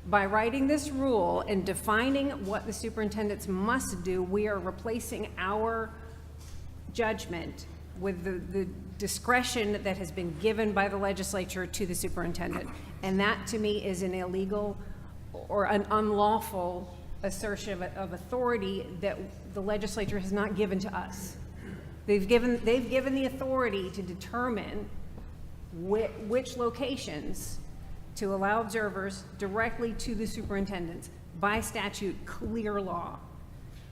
By writing this rule and defining what the superintendents must do, we are replacing our judgment with the discretion that has been given by the legislature to the superintendent. And that, to me, is an illegal or an unlawful assertion of authority that the legislature has not given to us. They've given the authority to determine which locations to allow observers directly to the superintendents by statute, clear law.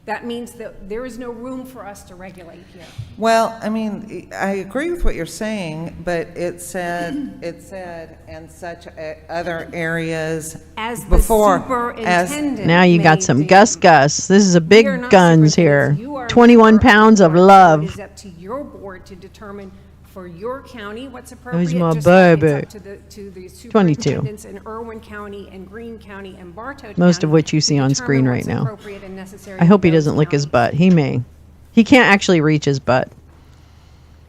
That means that there is no room for us to regulate here. Well, I mean, I agree with what you're saying, but it said, and such other areas as the before. superintendent. Now you got some Gus. This is a We are big not guns here. superintendents. You are 21 not pounds of board. love. It is up to your board to determine for your county what's appropriate. my just like baby. it's up to the 22. superintendents in Irwin County and Greene County and Bartow County. Most of which you to see on determine screen right what's now. appropriate and necessary I hope he in those doesn't lick his counties. butt. He may. He can't actually reach his butt.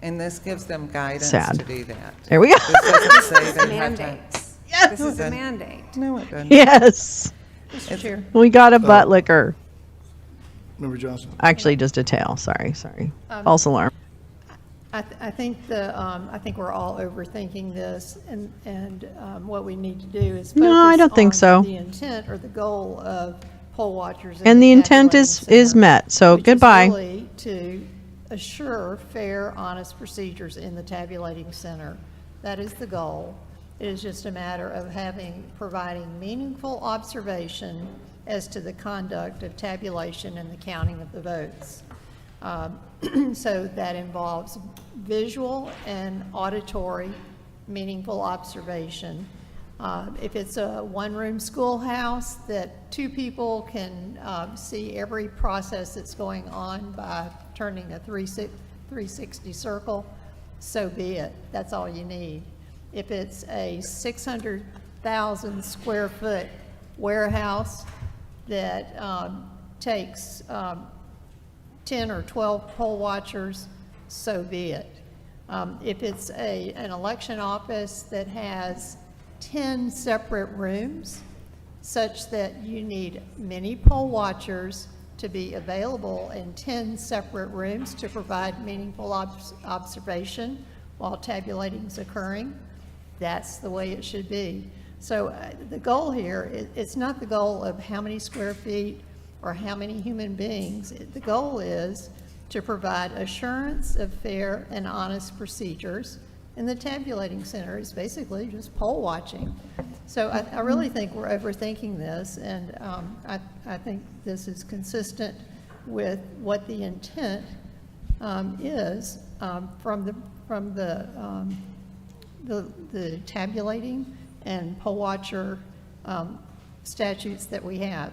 And this gives them guidance Sad. to do that. There we go. This doesn't say This is they have to. mandates. Yes. This is a mandate. No, it doesn't. Yes. Mr. Chair. We got a butt licker. Member Johnson. Actually, just a tail. Sorry. False alarm. I think we're all overthinking this, and what we need to do is No, I don't focus think on so. the intent or the goal of poll watchers. in And the intent tabulating is center, met. So which is goodbye. really to assure fair, honest procedures in the tabulating center. That is the goal. It is just a matter of providing meaningful observation as to the conduct of tabulation and the counting of the votes. So that involves visual and auditory meaningful observation. If it's a one-room schoolhouse, that two people can see every process that's going on by turning a 360 circle, so be it. That's all you need. If it's a 600,000 square foot warehouse that takes 10 or 12 poll watchers, so be it. If it's an election office that has 10 separate rooms, such that you need many poll watchers to be available in 10 separate rooms to provide meaningful observation while tabulating is occurring, that's the way it should be. So the goal here, it's not the goal of how many square feet or how many human beings. The goal is to provide assurance of fair and honest procedures, and the tabulating center is basically just poll watching. So I really think we're overthinking this, and I think this is consistent with what the intent is from the tabulating and poll watcher statutes that we have.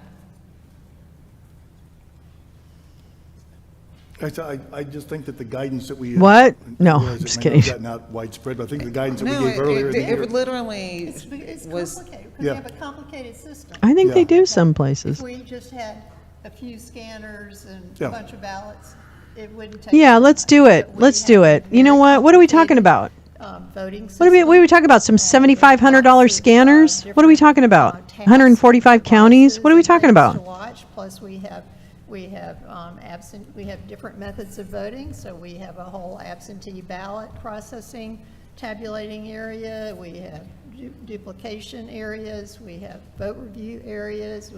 I just think that the guidance that we. What? No, I realize I'm it just may kidding. not have gotten out widespread, but I think the guidance that we gave earlier in the year. It literally It's was. complicated, because Yeah. we have a complicated system. I think they Yeah. do some places. If we just had a few scanners and Yeah. a bunch of ballots, it wouldn't take. Yeah, much. let's do it. But we Let's have do a it. You know very what? What are we talking complicated, about? Voting What are system. we talking about? Some $7,500 scanners? What are we talking about? 145 counties? What are we talking about? To watch. Plus, we have different methods of voting. So we have a whole absentee ballot processing, tabulating area. We have duplication areas. We have vote review areas.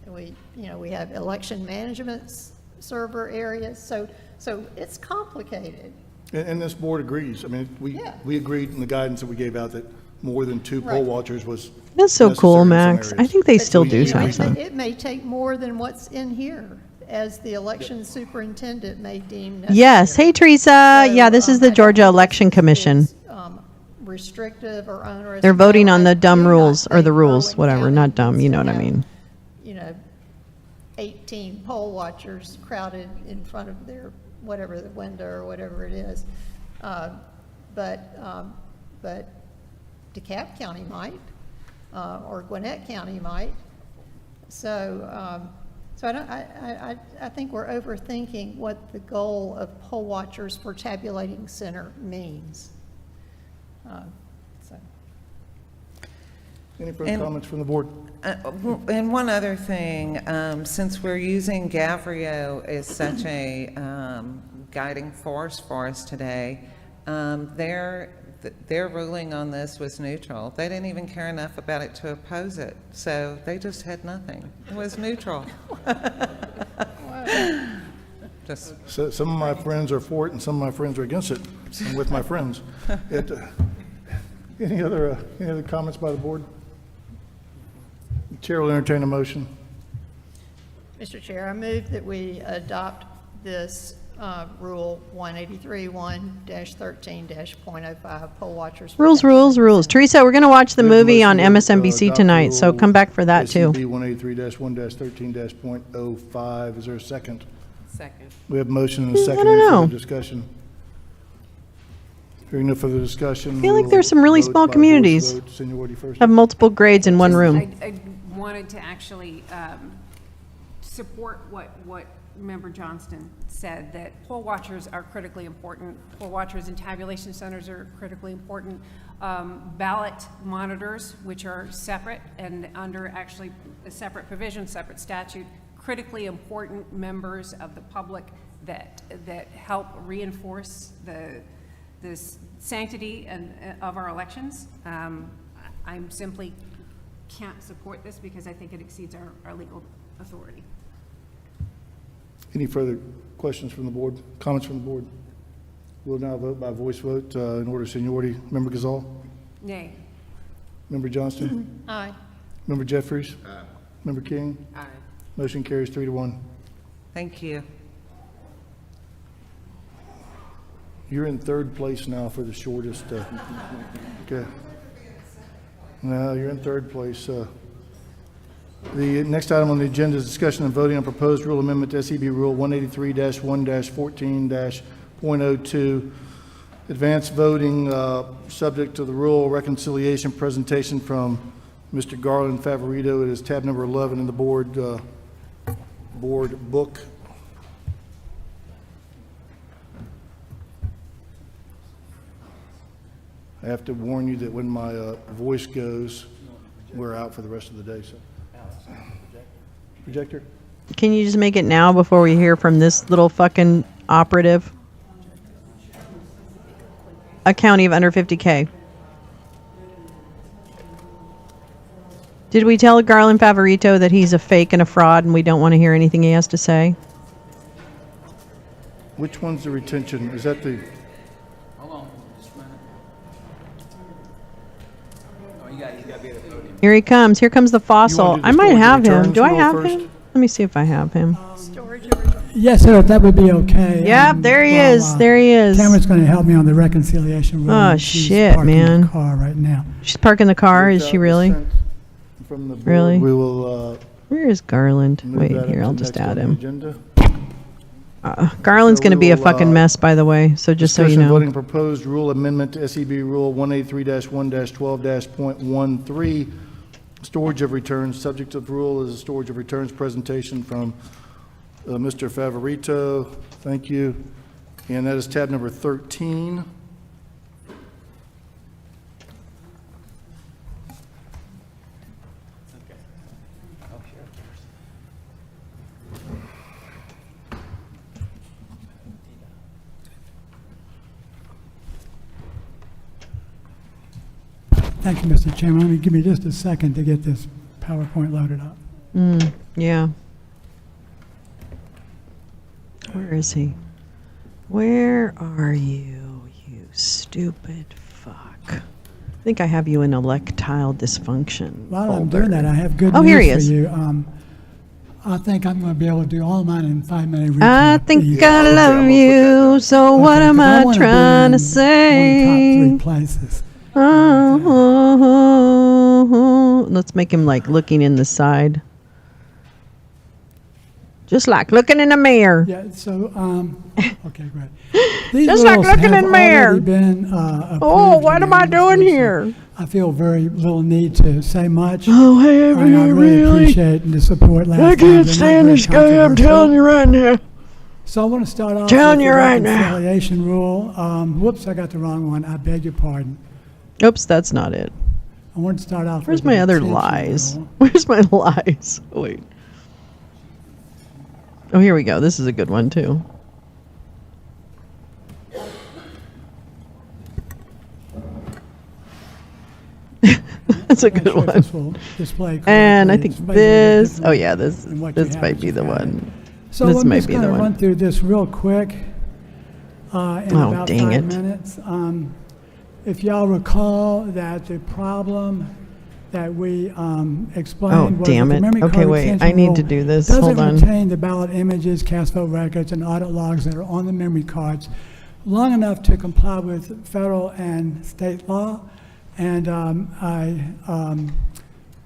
We have election management server areas. So it's complicated. And this board agrees. I mean, Yeah. we agreed in the guidance that we gave out that more than two poll Right. watchers was. That's so cool, necessary in some Max. I areas. think they But still we- do we some. agreed to that. It may take more than what's in here, as the election superintendent may deem necessary. Yes. Hey, Teresa. So, Yeah, this is I the don't Georgia think Election it's, Commission. restrictive or onerous. They're voting on the I dumb do not rules, or the think rules, Berlin whatever, County not dumb, needs you to know what I have, mean. 18 poll watchers crowded in front of their, whatever, the window or whatever it is. But DeKalb County might, or Gwinnett County might. So, I think we're overthinking what the goal of poll watchers for tabulating center means. Any further comments from the board? And one other thing, since we're using Gavrio as such a guiding force for us today, their ruling on this was neutral. They didn't even care enough about it to oppose it, so they just had nothing. It was neutral. So, some of my friends are for it, and some of my friends are against it. I'm with my friends. Any other comments by the board? The chair will entertain a motion. Mr. Chair, I move that we adopt this Rule 183-1-13-.05, poll watchers. Rules. Teresa, we're going to watch the movie on MSNBC tonight, so come back for that too. SCB 183-1-13-.05. Is there a second? Second. We have a motion and a second. I don't Any further know. Discussion. Hearing no further discussion. I feel like there's some really small communities Seniority first. have multiple grades in one room. I wanted to actually support what Member Johnston said, that poll watchers are critically important. Poll watchers and tabulation centers are critically important. Ballot monitors, which are separate and under actually a separate provision, separate statute, critically important members of the public that help reinforce the sanctity of our elections. I'm simply can't support this because I think it exceeds our legal authority. Any further questions from the board? Comments from the board? We'll now vote by voice vote in order of seniority. Member Gazal? Nay. Member Johnston? Aye. Member Jeffries? Aye. Member King? Aye. Motion carries 3-1. Thank you. You're in third place now for the shortest. Okay. No, you're in third place. The next item on the agenda is discussion and voting on proposed rule amendment to SEB Rule 183-1-14-.02. Advanced voting, subject to the rule reconciliation presentation from Mr. Garland Favorito. It is tab number 11 in the board book. I have to warn you that when my voice goes, we're out for the rest of the day. So, projector. Can you just make it now before we hear from this little fucking operative? A county of under 50K. Did we tell Garland Favorito that he's a fake and a fraud and we don't want to hear anything he has to say? Which one's the retention? Is that the? Hold on, just a minute. Oh, you gotta be at the podium. Here he comes. Here comes the fossil. do the I might storage have him. returns Do I rule have first? him? Let me see if I have him. Yes, sir, if that would be okay. Yep, there he is. There he is. Tamara's going to help me on the reconciliation rule. Oh, She's shit, parking man. the car right now. She's parking the car. Is she really? From the board, Really? we will Where is Garland? move Wait, that here, up I'll to just next add on the him. agenda. Garland's So going to we be a will, fucking mess, by the way, so just so you Discussion know. voting proposed rule amendment to SEB Rule 183-1-12-.13. Storage of returns. Subject of rule is a storage of returns presentation from Mr. Favorito. Thank you. And that is tab number 13. Thank you, Mr. Chairman. Let me give me just a second to get this PowerPoint loaded up. Yeah. Where is he? Where are you, you stupid fuck? I think I have you in electile dysfunction. While I'm folder. doing that, I have good Oh, here he news is. for you. I think I'm going to be able to do all mine in 5-minute recap. I think I love you, so what Okay, am 'cause I wanna be trying in to say? One of the top 3 places. Let's make him like looking in the side. Just like looking in a mirror. Yeah, so, okay, great. These Just like rules looking have in a mirror. already been Oh, approved what am I doing unanimously, so here? I feel very little need to say much. Oh, hey, haven't I you really really? appreciate the support last time. I can't They're not stand very this guy, I'm telling you right now. So I want to start off Telling with you the right now. reconciliation rule. Whoops, I got the wrong one. I beg your pardon. Oops, that's not it. I want to start off Where's with the my other retention lies? rule. Where's my lies? Oh, wait. Oh, here we go. This is a good one, too. That's a I'm not good sure if one. this will display And I correctly. think It's maybe a little this, different oh yeah, this than what you this have might as be your the guide. one. So This I'm might just be going the to one. run through this real quick in Oh, about dang 5 it. minutes. If y'all recall that the problem that we explained Oh, was damn that it. the memory Okay, card wait, retention I need rule to do this. doesn't Hold on. retain the ballot images, cast vote records, and audit logs that are on the memory cards long enough to comply with federal and state law. And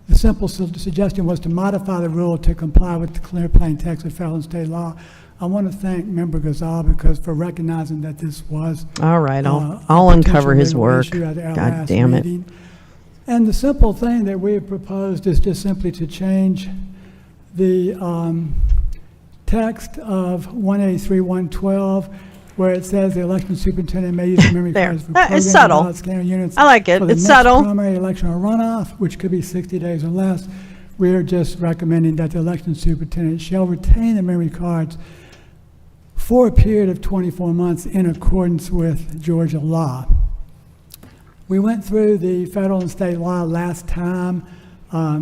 the simple suggestion was to modify the rule to comply with the clear plain text of federal and state law. I want to thank Member Gazal because for recognizing that this was All right, a I'll uncover potential his legal work. issue at our God last damn it. meeting. And the simple thing that we have proposed is just simply to change the text of 183-112, where it says the election superintendent may use the memory There. cards for It's programming subtle. ballot scanner units I like it. for the It's next subtle. primary election or runoff, which could be 60 days or less. We are just recommending that the election superintendent shall retain the memory cards for a period of 24 months in accordance with Georgia law. We went through the federal and state law last time.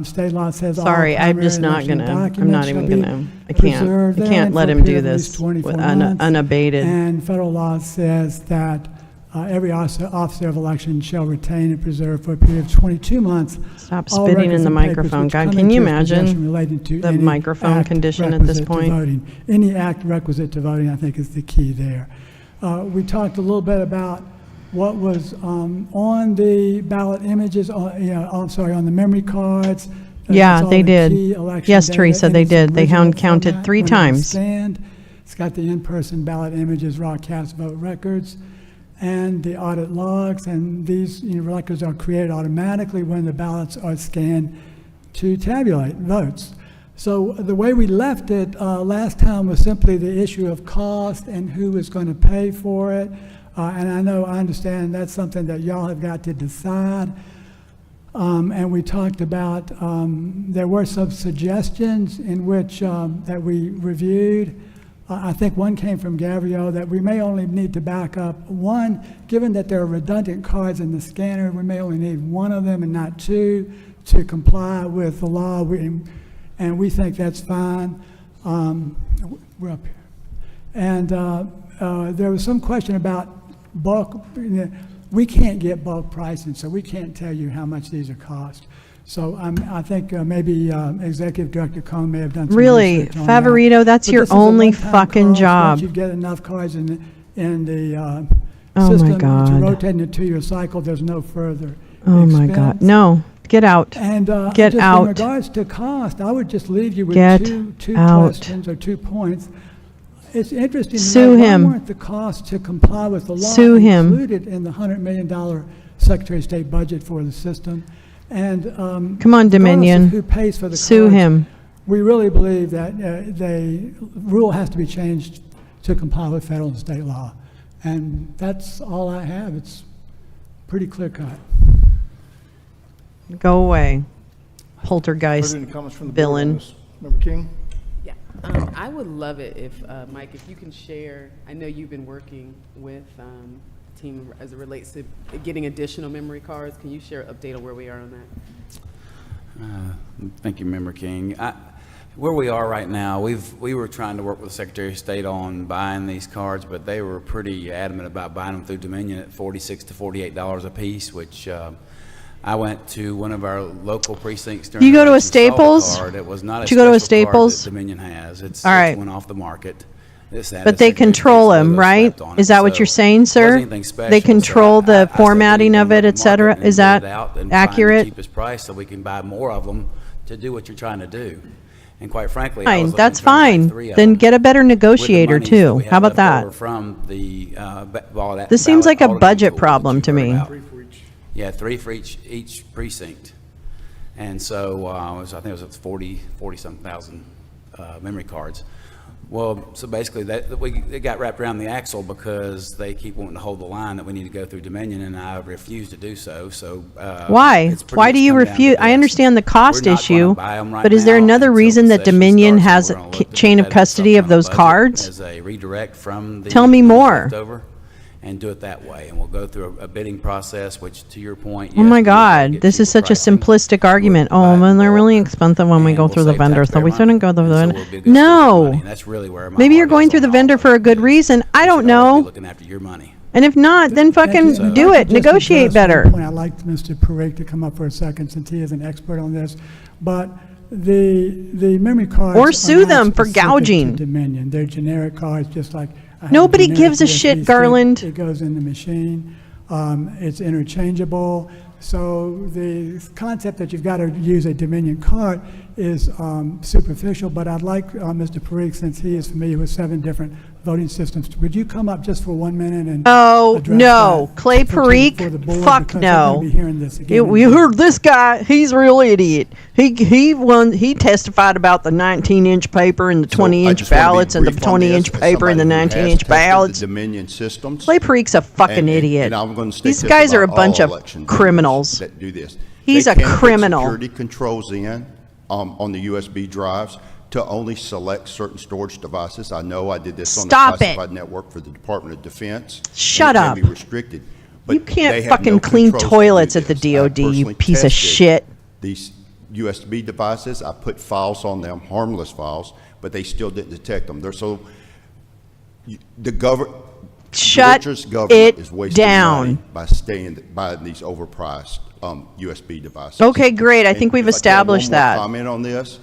State law says all Sorry, I'm primary just not election gonna, I'm documents not shall even be gonna, I can't. preserved You therein can't let for a him do period of at least this 24 with months. unabated. And federal law says that every officer of election shall retain and preserve for a period of 22 months. Stop all spitting in records the and papers microphone. which God, come can you into his possession imagine relating to the any microphone act condition at this requisite to point? voting. Any act requisite to voting, I think, is the key there. We talked a little bit about what was on the ballot images, on the memory cards. Yeah, That's all they the did. key election Yes, data Teresa, in they its did. They original counted format 3 when it was times. scanned. It's got the in-person ballot images, raw cast vote records, and the audit logs, and these records are created automatically when the ballots are scanned to tabulate votes. So the way we left it last time was simply the issue of cost and who is going to pay for it. And I understand that's something that y'all have got to decide. And we talked about, there were some suggestions in which that we reviewed. I think one came from Gabrielle that we may only need to back up one, given that there are redundant cards in the scanner, we may only need one of them and not 2 to comply with the law. And we think that's fine. We're up here. And there was some question about bulk. We can't get bulk pricing, so we can't tell you how much these are cost. So I think maybe Executive Director Cohn may have done some Really, research on Favorito, that. that's But your this is a only one-time fucking cost. job. Once you get enough cards in the Oh, my system to God. rotate in a 2-year cycle, there's no further Oh my God. expense. No, get out. And Get just out. in regards to cost, I would just leave you with Get two out. questions or 2 points. It's interesting to Sue know why him. weren't the costs to comply with the law Sue him. included in the $100 million Secretary of State budget for the system? And Come on, regardless of Dominion. who pays for the Sue cards, him. we really believe that the rule has to be changed to comply with federal and state law. And that's all I have. It's pretty clear cut. Go away. Poltergeist Are there any comments from the board on villain. this? Member King? Yeah, I would love it if, Mike, if you can share, I know you've been working with the team as it relates to getting additional memory cards. Can you share an update on where we are on that? Thank you, Member King. Where we are right now, we were trying to work with the Secretary of State on buying these cards, but they were pretty adamant about buying them through Dominion at $46 to $48 a piece, which I went to one of our local precincts during You the go to a election, saw the Staples? card. It was not a Did you go to a special card Staples? that Dominion has. It's All right. went off the market. this, that. But the they Secretary of control State's them, logo right? slapped on Is it. that what So you're saying, it wasn't sir? anything special. They So control I the said we formatting need to of go it, to et market cetera? and Is get that it out and find accurate? the cheapest price so we can buy more of them to do what you're trying to do. And quite frankly, I Fine, was looking that's to try to buy fine. 3 of Then them get a better with the negotiator monies that too. we How have about left over that? from the This seems like a ballot budget auditing tool problem that to you heard me. about. Yeah, 3 for each precinct. And so I think it was 40-something thousand memory cards. Well, so basically it got wrapped around the axle because they keep wanting to hold the line that we need to go through Dominion, and I refuse to do so. So Why? it's pretty Why much do you come down to refuse? I this. understand the cost We're not gonna issue, buy 'em right but is there now another until reason the that session Dominion starts, and has we're a gonna look to chain put of that in custody of supplemental those budget cards? as a redirect from the Tell me money more. left over, and do it that way. And we'll go through a bidding process, which to your point, Oh yes, my we will God, get this is cheaper such a pricing. simplistic argument. buy Oh, it in well, they're bulk, really expensive when we and go we'll through the save vendor, so taxpayer we shouldn't go through the money, and vendor. so we'll be a good steward of money. No. And that's really where my Maybe you're heart going is through the on all vendor of for a it, good is reason. I we don't should always be know. looking after your money. And if not, then fucking Thank you. do If I it, could just negotiate address one better. point. I'd like Mr. Parikh to come up for a second since he is an expert on this. But the memory cards Or are sue not them for specific to gouging. Dominion. They're generic cards, just like I have Nobody generic gives a USB shit, stick. Garland. It goes in the machine. It's interchangeable. So the concept that you've got to use a Dominion card is superficial. But I'd like Mr. Parikh, since he is familiar with 7 different voting systems, would you come up just for 1 minute and Oh, address no. that Clay for Parikh? the board? Fuck Because no. We're going to be hearing this again. We heard this guy. He's a real idiot. He testified about the 19-inch paper and the 20-inch ballots and the 20-inch paper and the 19-inch ballots. Dominion systems. Clay Parikh's a fucking idiot. And I'm going to state These this guys are a about bunch all of election criminals. that do this. He's They a can put criminal. security controls in on the USB drives to only select certain storage devices. I know I did this on the Stop it. classified network for the Department of Defense. Shut and up. It can be restricted. But You can't they have fucking no clean controls to do toilets at the this. I DOD, you personally piece of tested shit. These USB devices, I put files on them, harmless files, but they still didn't detect them. They're so, the government, Shut Georgia's government it is wasting down. money by these overpriced USB devices. Okay, great. I And think we've if I could have one established more that. comment on this,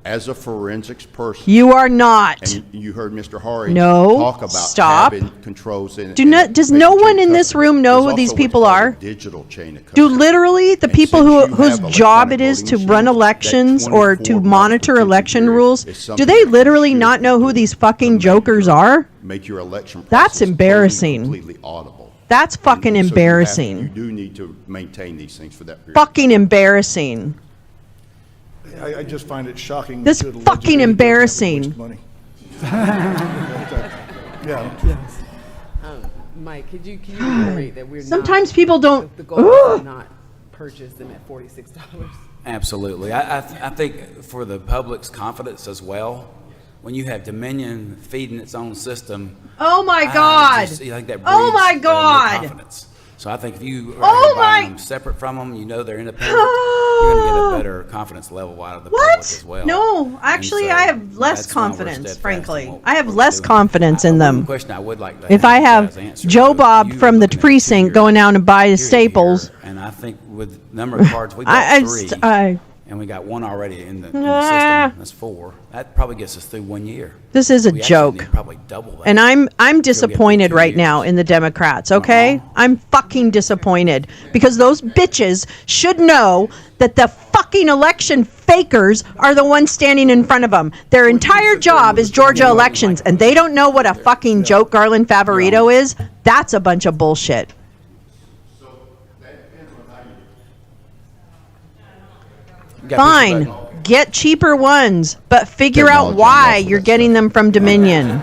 as a forensics person. You are not. And you heard Mr. Hari No, talk about stop. having controls in. Does no one in this room know who these people are? Digital chain of Do literally the people whose have job it electronic is to voting run machines, elections that or to 24 monitor month election retention rules, period is do something they that literally should not know who these fucking jokers are? make your election That's process embarrassing. completely audible. That's fucking So you embarrassing. do need to maintain these things for that period. Fucking embarrassing. I just find it shocking. This that the fucking legislature doesn't embarrassing. waste money. Yeah. Mike, can you reiterate that we're Sometimes not, people don't. the goal is to not purchase them at $46? Absolutely. I think for the public's confidence as well, when you have Dominion feeding its own system. Oh my I God. think that Oh my breeds, God. no confidence. So I think if you are Oh buying my- them separate from them, you know they're independent, you're going to get a better confidence level out of the public as well. No, actually, And so I have less that's why we're confidence, steadfast in frankly. what I have we're less doing. confidence in One them. question I would like to If I you have guys answer, Joe so Bob you from the looking at precinct going out and buy period Staples, here, and I think with the number of cards, we I- bought I 3, st- I- and we got 1 already in the Ah. system. That's 4. That probably gets us through 1 year. this is a We actually joke. need probably double that. And I'm through disappointed 2 right years. now in the Democrats, okay? I'm fucking disappointed because those bitches should know that the fucking election fakers are the ones standing in front of them. Their entire job is Georgia elections, and they don't know what a fucking joke Garland Favorito is. That's a bunch of bullshit. Fine, get cheaper ones, but figure out Technology, why I'm all for you're that getting them from Dominion.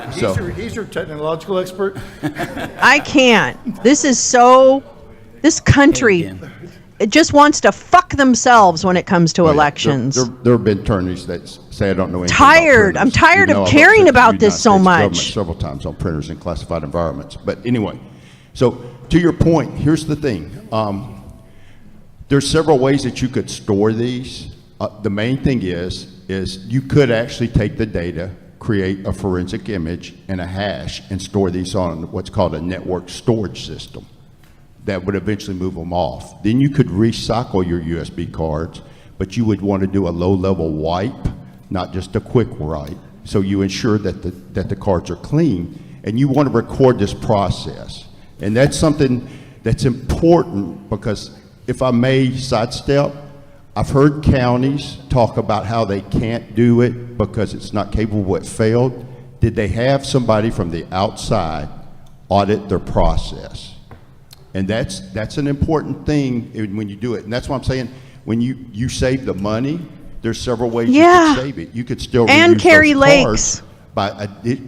He's your technological expert. I can't. This country, it just wants to fuck themselves when it comes to elections. There have been attorneys that say I don't know anything Tired. about I'm printers, tired even of though I've caring represented about the this United so States government much. several times on printers in classified environments. But anyway, so to your point, here's the thing. There's several ways that you could store these. The main thing is you could actually take the data, create a forensic image and a hash, and store these on what's called a network storage system that would eventually move them off. Then you could recycle your USB cards, but you would want to do a low-level wipe, not just a quick write. so you ensure that the cards are clean, and you want to record this process. And that's something that's important, because if I may sidestep, I've heard counties talk about how they can't do it because it's not capable, it failed. Did they have somebody from the outside audit their process? And that's an important thing when you do it. And that's what I'm saying, when you save the money, there's several ways you could save it. You could still And reuse Carrie those Lakes. cards,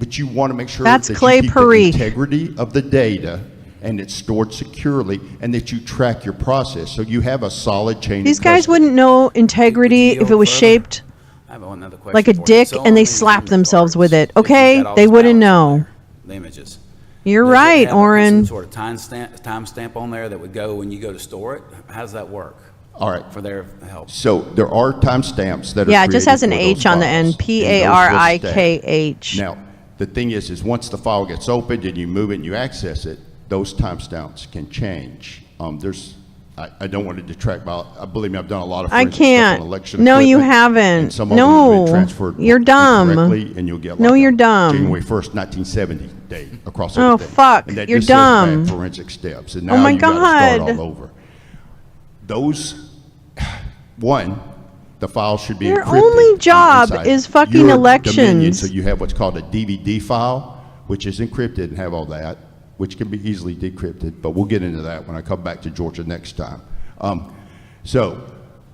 but you want to make sure That's that Clay you keep Parikh. the integrity of the data, and it's stored securely, and that you track your process so you have a solid chain These of guys custody. wouldn't know integrity if it was shaped I have another question like a for you. dick So on and they these slap image themselves cards, with it. if you've Okay, got all they these wouldn't ballots on know. there, the images. You're Does it right, have some Oren. sort of time stamp on there that would go when you go to store it? How does that work? All right. For their help. So there are timestamps that are Yeah, it just has an created for those H on the end, files, and those will P-A-R-I-K-H. stay. Now, the thing is once the file gets opened and you move it and you access it, those timestamps can change. I don't want to detract, believe me, I've done a lot of I forensic stuff can't. on election No, you equipment, haven't. and some of them have been No, transferred you're dumb. incorrectly, and you'll get No, like you're a dumb. January 1st, 1970 date across Oh, everything. fuck, And that you're just says back dumb. forensic steps, and Oh now my you got to start God. all over. One, the file should be Your encrypted only from job inside is fucking your elections. Dominion, so you have what's called a DVD file, which is encrypted and have all that, which can be easily decrypted, but we'll get into that when I come back to Georgia next time. So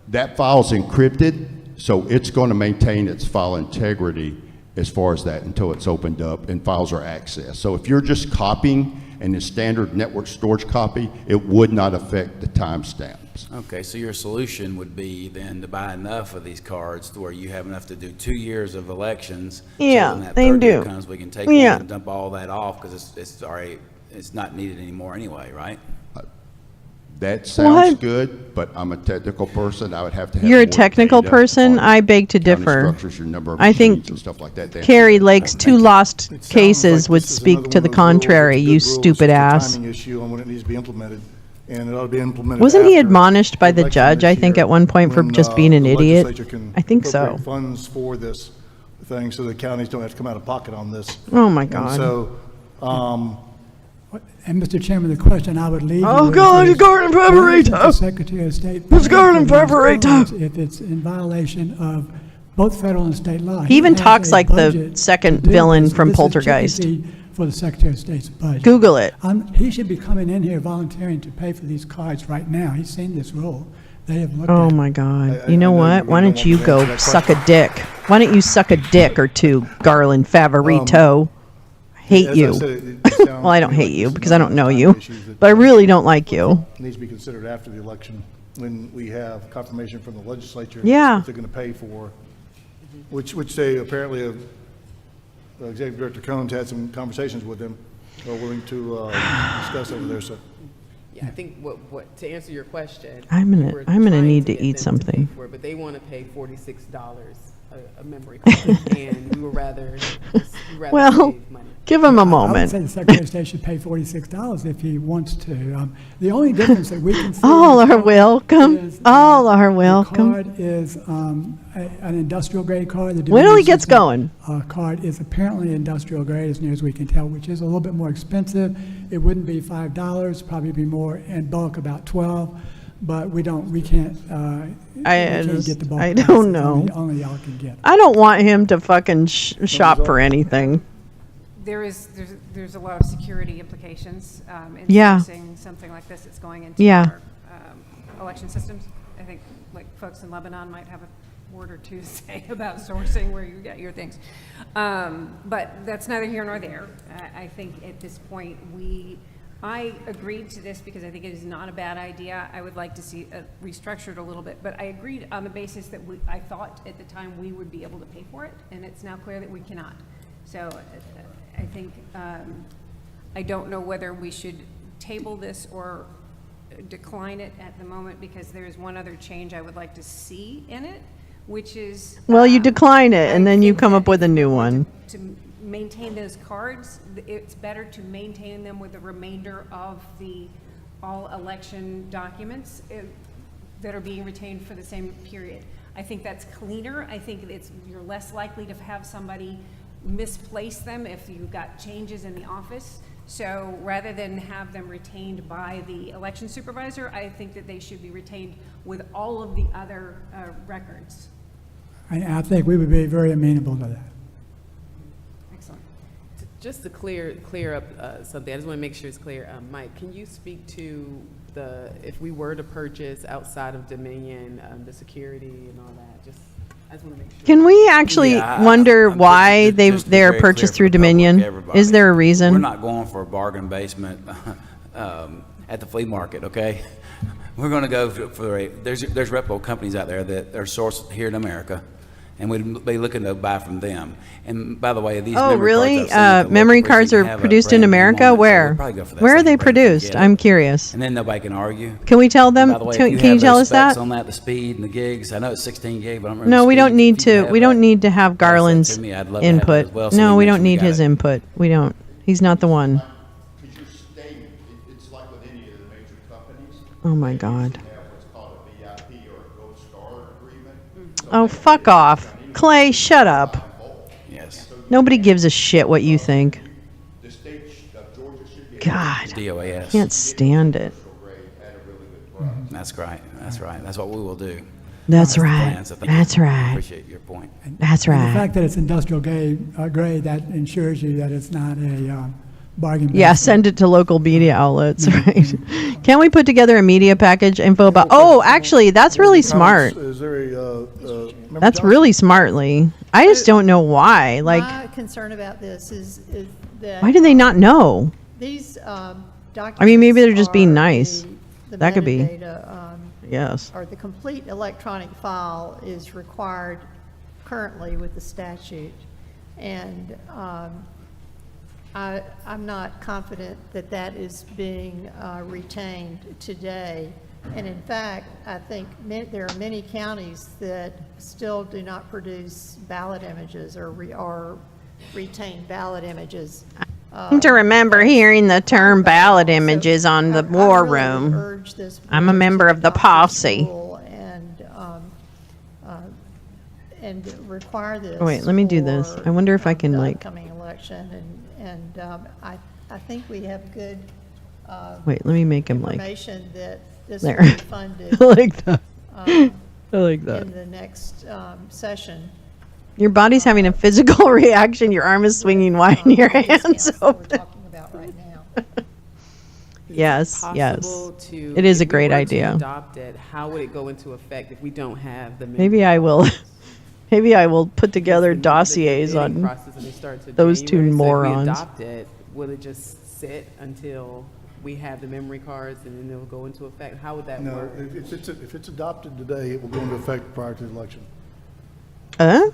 that file's encrypted, so it's going to maintain its file integrity as far as that until it's opened up and files are accessed. So if you're just copying in a standard network storage copy, it would not affect the timestamps. Okay, so your solution would be then to buy enough of these cards to where you have enough to do 2 years of elections. Yeah, so when that they third year do. comes, we can take Yeah. one and dump all that off because it's not needed anymore anyway, right? That sounds What? good, but I'm a technical person. I would have to have You're a more technical data person? on I beg to county differ. structures, your number of I think machines and stuff like that. Carrie Lake's two lost It sounds cases like would this is speak another to one the of those rules. contrary, It's a you good rule. It's stupid just a ass. timing issue on when it needs to be implemented, and it ought to be implemented. Wasn't he after admonished by the election judge, this I think, year, at one point for when, just being an the idiot? legislature can I think so. appropriate funds for this thing, so the counties don't have to come out of pocket on this. Oh, my And God. so, And Mr. Chairman, the question I would leave you Oh, with God, is, garden why isn't preparator. the Secretary of State It's garden paying for these preparator. cards if it's in violation of both federal and state law? He even has talks a like the budget second to do villain this. from This is Poltergeist. chicken feed for the Secretary of State's budget. Google it. He should be coming in here volunteering to pay for these cards right now. He's seen this rule. They have looked Oh at it. my God. I You know know what? you Why don't don't you want to answer go that suck a question. dick? Why don't you suck a dick or two, Garland Favorito? Hate as I you. said, it sounds Well, I to don't me hate like you this is because I don't know another you, timing issue that but I really don't like you. needs to be considered after the election, when we have confirmation from the legislature. Yeah. That they're going to pay for, which they apparently, Executive Director Cohn's had some conversations with them, are willing to discuss over there, so. Yeah, I think what to answer your question. I'm gonna- we're I'm gonna trying need to get eat them pay something. for it, but they want to pay $46 a memory card, and we would rather Well, save money. give him a I would moment. say the Secretary of State should pay $46 if he wants to. The only difference that we can see. All in the are card welcome. is All that are the welcome. card is an industrial grade card. The Wait till he Dominion gets System, going. Card is apparently industrial grade, as near as we can tell, which is a little bit more expensive. It wouldn't be $5, probably be more in bulk, about $12. But we can't get the bulk. I price. don't know. Only y'all can get it. I don't want him to fucking shop for anything. There's a lot of security implications in Yeah. sourcing something like this that's going into Yeah. our election systems. I think like folks in Lebanon might have a word or two to say about sourcing where you get your things. But that's neither here nor there. I think at this point I agreed to this because I think it is not a bad idea. I would like to see it restructured a little bit, but I agreed on the basis that I thought at the time we would be able to pay for it, and it's now clear that we cannot. So I think, I don't know whether we should table this or decline it at the moment, because there's one other change I would like to see in it, which is. Well, you decline it, and I then you think come that up with a if new we want one. To maintain those cards, it's better to maintain them with the remainder of the all election documents that are being retained for the same period. I think that's cleaner. I think you're less likely to have somebody misplace them if you've got changes in the office. So rather than have them retained by the election supervisor, I think that they should be retained with all of the other records. I think we would be very amenable to that. Excellent. Just to clear up something, I just want to make sure it's clear. Mike, can you speak to if we were to purchase outside of Dominion, the security and all that? I just want to make sure. Can we actually wonder why they're purchased through Dominion? Is there a reason? We're not going for a bargain basement at the flea market, okay? We're going to go there's repo companies out there that are sourced here in America, and we'd be looking to buy from them. And by the way, these really? Memory cards are produced in America? Where? Where are they produced? I'm curious. And then nobody can argue. Can we tell them? By the way, Can if you have tell those us that? specs on that, the speed and the gigs. I know it's 16 gig, but I don't remember. No, the we speed. don't need If you to. have We that, don't need to have Garland's pass that to me. I'd love to have it input. as well, so No, we we make don't sure we need got his it. input. We don't. He's not the one. Because you're stating, it's like with any of the major companies. Oh my God. They have what's called a VIP or a Gold Star agreement. So Oh, fuck off. Clay, shut up. Yes. Nobody gives a shit what you think. the state of Georgia should be God. DOAS. Can't stand it. That's right. That's right. That's what we will do. That's the right. plan, so thank That's you. right. Appreciate your point. That's And right. the fact that it's industrial grade, that ensures you that it's not a bargain. Yeah, basement. send it to local media outlets, right? Can we put together a media package info about? Oh, actually, that's really smart. Is there a, Member That's Johnson? really smartly. I just don't know why. Like, My concern about this is that. why do they not know? These documents. I mean, maybe they're just being are nice. the That could be. metadata, Yes. Or the complete electronic file is required currently with the statute. And I'm not confident that that is being retained today. And in fact, I think there are many counties that still do not produce ballot images or retain ballot images. I seem to remember hearing the term ballot images on the war room. I'm a member of the posse. And require this. Wait, let me do this. I wonder if I can, the like. upcoming election, and I think we have good. Wait, let me make him like. Information that this There. will be funded. I like that. I like that. In the next session. Your body's having a physical reaction. Your arm is swinging wide and your hands open. Talking about right now. Yes, yes. Possible to- It is a if we great were to idea. adopt it, how would it go into effect if we don't have the? Maybe I will. Maybe I will put together dossiers bidding on process and they start to those two January, so morons. If we adopt it, will it just sit until we have the memory cards and then they'll go into effect? How would that No, work? if it's adopted today, it will go into effect prior to the election. How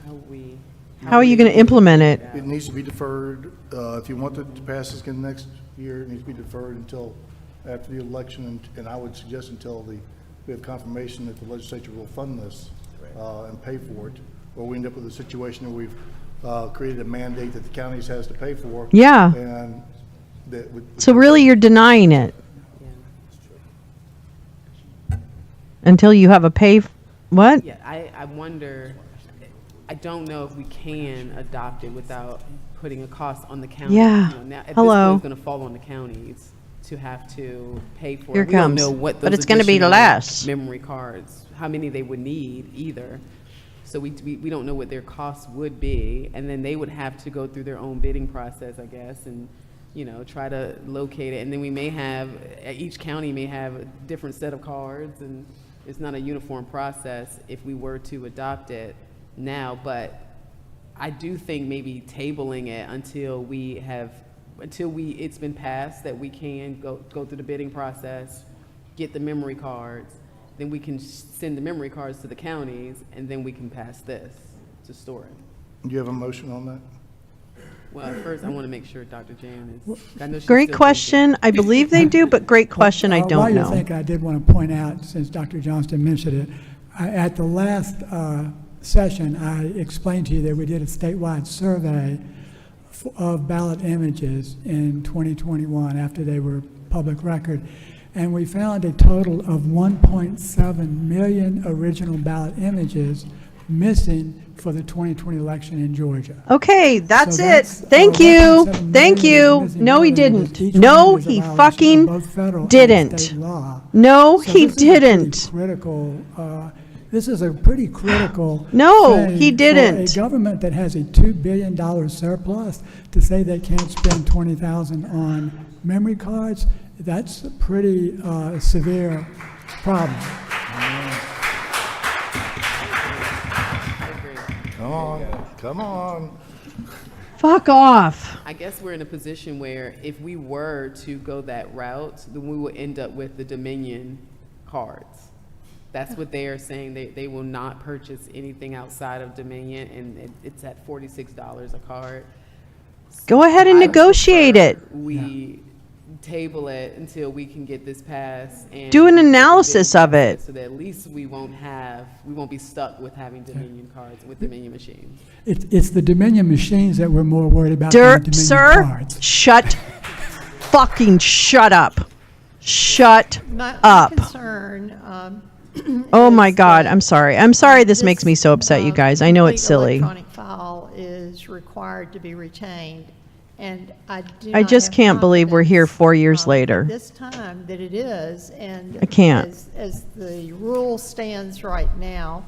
are you going to implement it? It needs to be deferred. If you want it to pass this again next year, it needs to be deferred until after the election, and I would suggest until we have confirmation that the legislature will fund this and pay for it, or we end up with a situation where we've created a mandate that the counties has to pay for. Yeah. And that would. So really, you're denying it until you have a what? Yeah, I wonder, I don't know if we can adopt it without putting a cost on the county. Yeah. You know, now, at Hello. this point, it's going to fall on the counties to have to pay for Here it. We don't comes. know what But those it's gonna be additional less. memory cards, how many they would need either. So we don't know what their costs would be, and then they would have to go through their own bidding process, I guess, and, you know, try to locate it. And then we may have, each county may have a different set of cards, and it's not a uniform process if we were to adopt it now. But I do think maybe tabling it until it's been passed, that we can go through the bidding process, get the memory cards, then we can send the memory cards to the counties, and then we can pass this to store it. Do you have a motion on that? Well, first, I want to make sure Dr. Jan is, I know she's Great still question. I believe they do, but great question. I While don't you know. think, I did want to point out, since Dr. Johnston mentioned it, at the last session, I explained to you that we did a statewide survey of ballot images in 2021 after they were public record. and we found a total of 1.7 million original ballot images missing for the 2020 election in Georgia. Okay, that's So it. that's, Thank you. 1.7 Thank million you. missing No, he ballot images. didn't. Each No, one is a he violation of fucking both federal and didn't. state law. No, So he this is a pretty didn't. critical, this is a pretty critical No, thing he didn't. For a government that has a $2 billion surplus to say they can't spend $20,000 on memory cards, that's a pretty severe problem. Come on, come on. Fuck off. I guess we're in a position where if we were to go that route, then we would end up with the Dominion cards. That's what they are saying. They will not purchase anything outside of Dominion, and it's at $46 a card. Go ahead and I negotiate prefer it. We table it until we can get this passed and Do an get the analysis bidding of it. process so that at least we won't be stuck with having Dominion cards with Dominion machines. It's the Dominion machines that we're more worried about than the Dominion Sir, cards. shut up. Shut My up. concern, Oh my God, I'm sorry. I'm sorry this makes me so upset, you guys. I know it's silly. electronic file is required to be retained, and I I just can't believe we're here 4 years later. this time that it is, and I can't. as the rule stands right now,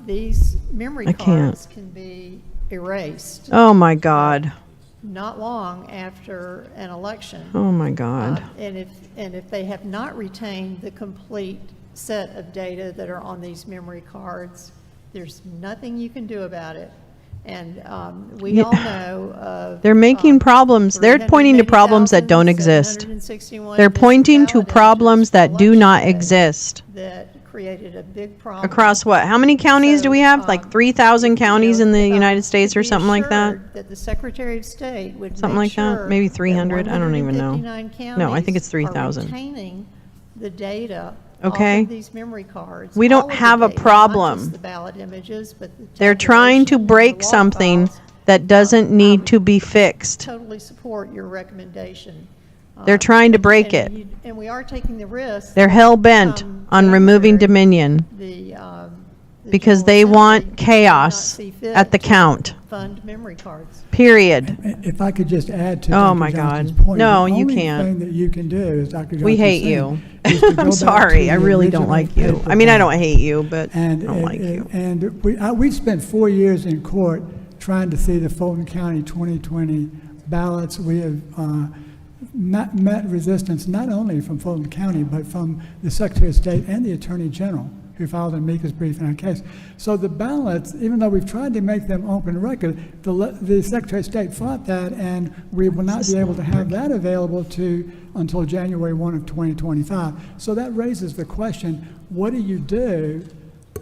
these memory I can't. cards can be erased Oh my God. not long after an election. Oh my God. And if they have not retained the complete set of data that are on these memory cards, there's nothing you can do about it. And we Yeah. all know of. They're making problems. They're pointing to problems that don't exist. 380,761 They're pointing to ballot problems that do not election day exist. that created a big problem. Across what? How many counties do we have? Like 3,000 counties in the United States or Be something like that? assured That the Secretary of State would Something make like that? sure Maybe that 300? I don't even know. 159 No, I think it's counties are 3,000. retaining the data Okay. off of these memory cards. We don't all of the have a data, not problem. just the ballot images, but the They're trying to tabulation and break the log something files. that doesn't need to be fixed. Totally support your recommendation. They're trying to break it. And we are taking the risk. They're that hell-bent come on removing January, Dominion the because General they Assembly want may not chaos see fit at the to count. Fund memory cards. Period. If I could just add to Oh, Dr. my Johnson's God. point. No, the you only can't. thing that you can do is Dr. We Johnson's hate saying, you. is to go back I'm to sorry. I the really don't original like you. paper I mean, I don't ballot. hate you, but I And, don't like you. and we spent 4 years in court trying to see the Fulton County 2020 ballots. We have not met resistance not only from Fulton County, but from the Secretary of State and the Attorney General, who filed an amicus brief in our case. So the ballots, even though we've tried to make them open record, the Secretary of State fought that, and we will not be able to have that available until January 1 of 2025. So that raises the question, what do you do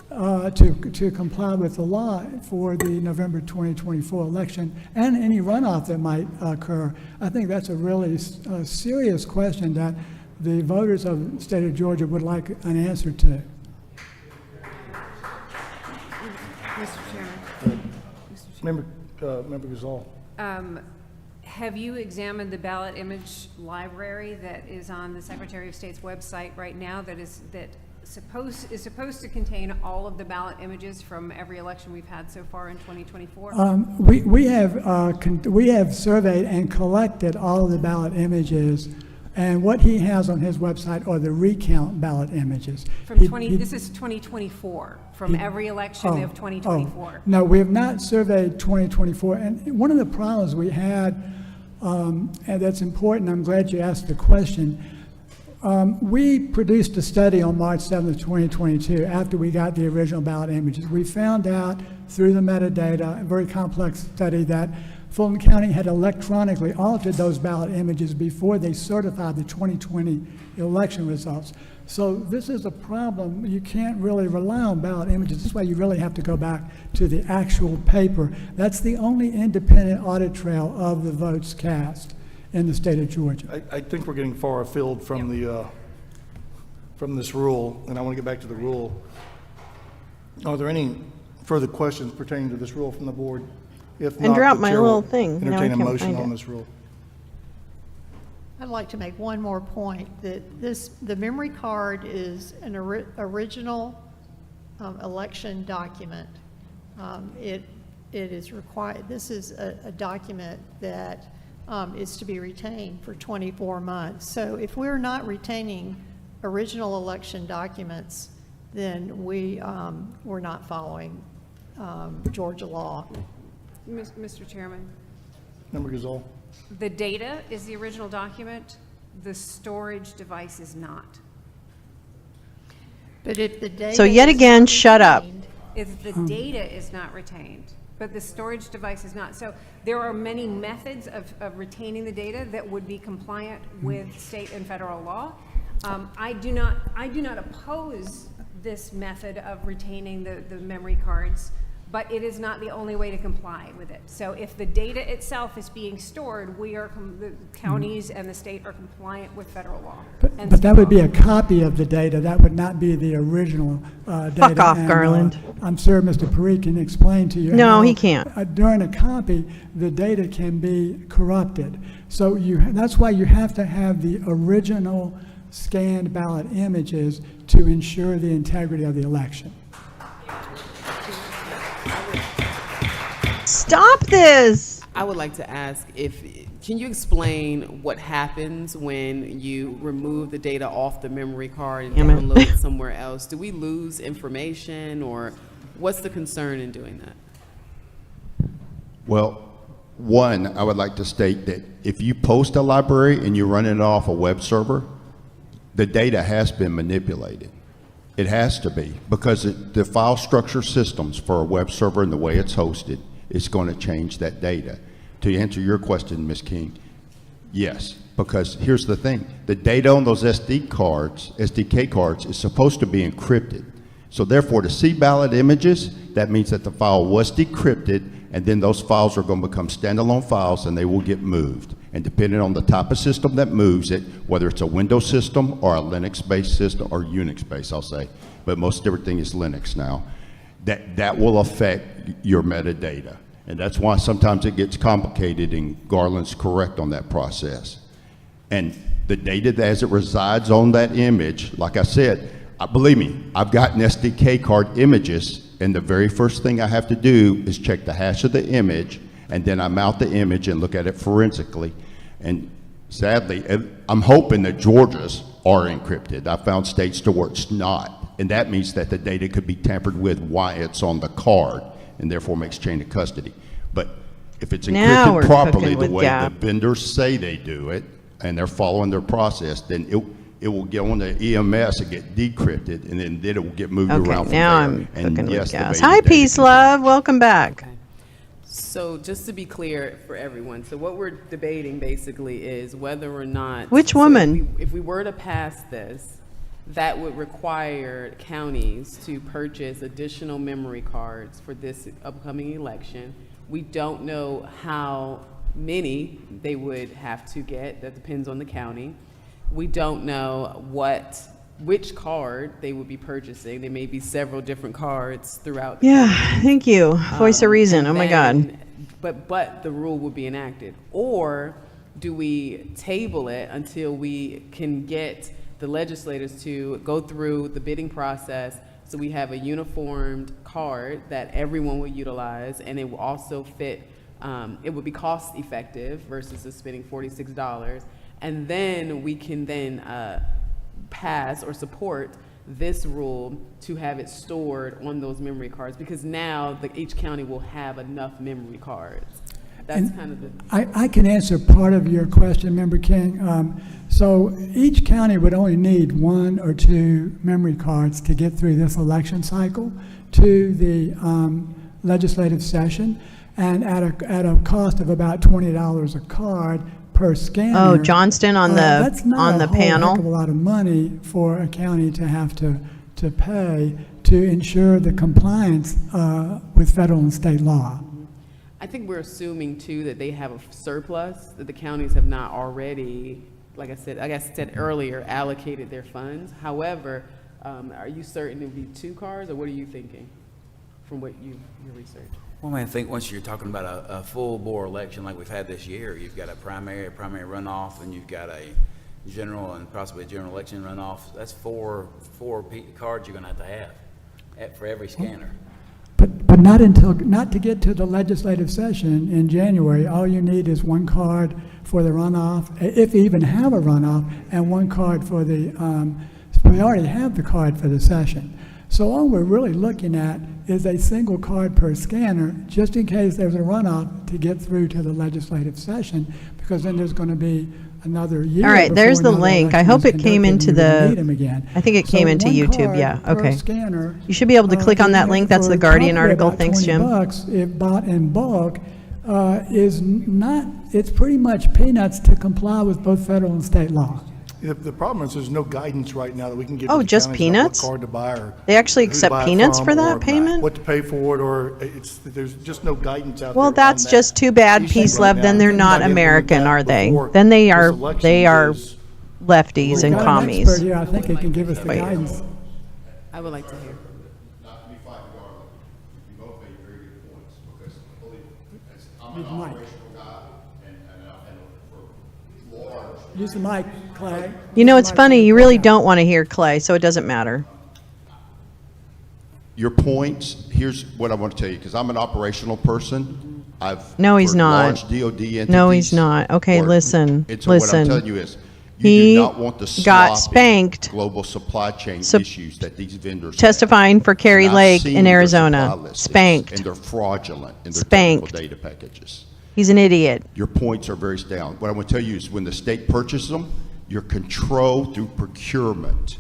to comply with the law for the November 2024 election and any runoff that might occur? I think that's a really serious question that the voters of the state of Georgia would like an answer to. Mr. Chairman. Member Gazal. Have you examined the ballot image library that is on the Secretary of State's website right now that is supposed to contain all of the ballot images from every election we've had so far in 2024? We have surveyed and collected all of the ballot images, and what he has on his website are the recount ballot images. This is 2024, from every election of 2024. No, we have not surveyed 2024, and one of the problems we had, and that's important, I'm glad you asked the question. We produced a study on March 7th, 2022, after we got the original ballot images. We found out through the metadata, a very complex study, that Fulton County had electronically altered those ballot images before they certified the 2020 election results. So this is a problem. You can't really rely on ballot images. This is why you really have to go back to the actual paper. That's the only independent audit trail of the votes cast in the state of Georgia. I think we're getting far afield from from this rule, and I want to get back to the rule. Are there any further questions pertaining to this rule from the board? If And not, drop the my chair will little thing. Now I entertain a can't motion find on it. this rule. I'd like to make one more point, that the memory card is an original election document. It is required, this is a document that is to be retained for 24 months. So if we're not retaining original election documents, then we're not following Georgia law. Mr. Chairman, Member Gazal. the data is the original document, the storage device is not. But if the data So yet is again, not shut up. retained, If the data is not retained, but the storage device is not. So there are many methods of retaining the data that would be compliant with state and federal law. I do not oppose this method of retaining the memory cards, but it is not the only way to comply with it. So if the data itself is being stored, the counties and the state are compliant with federal law. But that would be a copy of the data. That would not be the original data. Fuck off, And, Garland. I'm sure Mr. Parikh can explain to you. No, how, he can't. During a copy, the data can be corrupted. So that's why you have to have the original scanned ballot images to ensure the integrity of the election. Stop this! I would like to ask can you explain what happens when you remove the data off the memory card and download it somewhere else? Do we lose information, or what's the concern in doing that? Well, one, I would like to state that if you post a library and you're running it off a web server, the data has been manipulated. It has to be, because the file structure systems for a web server and the way it's hosted is going to change that data. To answer your question, Ms. King, yes, because here's the thing. The data on those SDK cards is supposed to be encrypted. So therefore, to see ballot images, that means that the file was decrypted, and then those files are going to become standalone files and they will get moved. And depending on the type of system that moves it, whether it's a Windows system or a Linux-based system, or Unix-based, I'll say, but most everything is Linux now, that will affect your metadata. And that's why sometimes it gets complicated, and Garland's correct on that process. And the data as it resides on that image, like I said, believe me, I've gotten SDK card images, and the very first thing I have to do is check the hash of the image, and then I mount the image and look at it forensically. And sadly, I'm hoping that Georgia's are encrypted. I found states to where it's not, and that means that the data could be tampered with while it's on the card, and therefore makes chain of custody. But if it's encrypted properly the way the vendors say they do it, and they're following their process, then it will get on the EMS and get decrypted, and then it will get moved around from now there. I'm cooking with gas. the Hi, Peace Love. Welcome back. Okay. So just to be clear for everyone, so what we're debating basically is whether or not... Which woman? If we were to pass this, that would require counties to purchase additional memory cards for this upcoming election. We don't know how many they would have to get. That depends on the county. We don't know which card they would be purchasing. There may be several different cards throughout. Thank you. Voice of reason. Oh my God. But the rule would be enacted. Or do we table it until we can get the legislators to go through the bidding process, so we have a uniformed card that everyone will utilize, and it will also fit, it would be cost effective versus just spending $46. And then we can then pass or support this rule to have it stored on those memory cards, because now each county will have enough memory cards. That's kind of the... I can answer part of your question, Member King. So each county would only need 1 or 2 memory cards to get through this election cycle to the legislative session, and at a cost of about $20 a card per scanner. Oh, Johnston on the that's not on the panel. Heck of a lot of money for a county to have to pay to ensure the compliance with federal and state law. I think we're assuming too that they have a surplus, that the counties have not already, like I said earlier, allocated their funds. However, are you certain it would be 2 cards, or what are you thinking from what your research? Well, I think once you're talking about a full-bore election like we've had this year, you've got a primary runoff, and you've got a general and possibly a general election runoff. That's four cards you're going to have for every scanner. But not to get to the legislative session in January. All you need is one card for the runoff, if you even have a runoff, and one card for the, we already have the card for the session. So all we're really looking at is a single card per scanner, just in case there's a runoff to get through to the legislative session, because then there's going to be another year. All right, there's the before another link. I election hope is it came conducted into and you need the, them again. I think it So came into one YouTube, card yeah, per okay. scanner, You should be able to click on that even link. That's the for Guardian probably article. about Thanks, Jim. $20 if bought in bulk, is not, it's pretty much peanuts to comply with both federal and state law. The problem is there's no guidance right now that we can give Oh, to the just counties about peanuts? what card to buy or They actually who to accept buy it peanuts from for that or payment? what to pay for it, or there's just no guidance out there. Well, on that's that just too bad, issue Peace right Love. now. Then they're And not trying to implement American, that are they? before Then they this are election is- lefties and We've got an commies. expert here, I think he can give us the Wait. guidance. I would like to hear. Not to be fighting Garland, you both made very good points, because believe me, I'm Use an the mic. operational guy, and for large. Use the mic, Clay. You know, it's funny. You really don't want to hear Clay, so it doesn't matter. Your points, here's what I want to tell you, because I'm an operational person. No, he's for not. large DOD entities. No, he's not. Okay, worked. listen, And so what I'm listen. telling you is, He you do not want the got sloppy spanked global supply chain Sup- issues that these vendors have. Testifying for Kerry And I've Lake seen in their Arizona. supply lists, Spanked. And they're fraudulent in their Spanked. technical data packages. He's an idiot. Your points are very sound. What I want to tell you is when the state purchases them, you're controlled through procurement.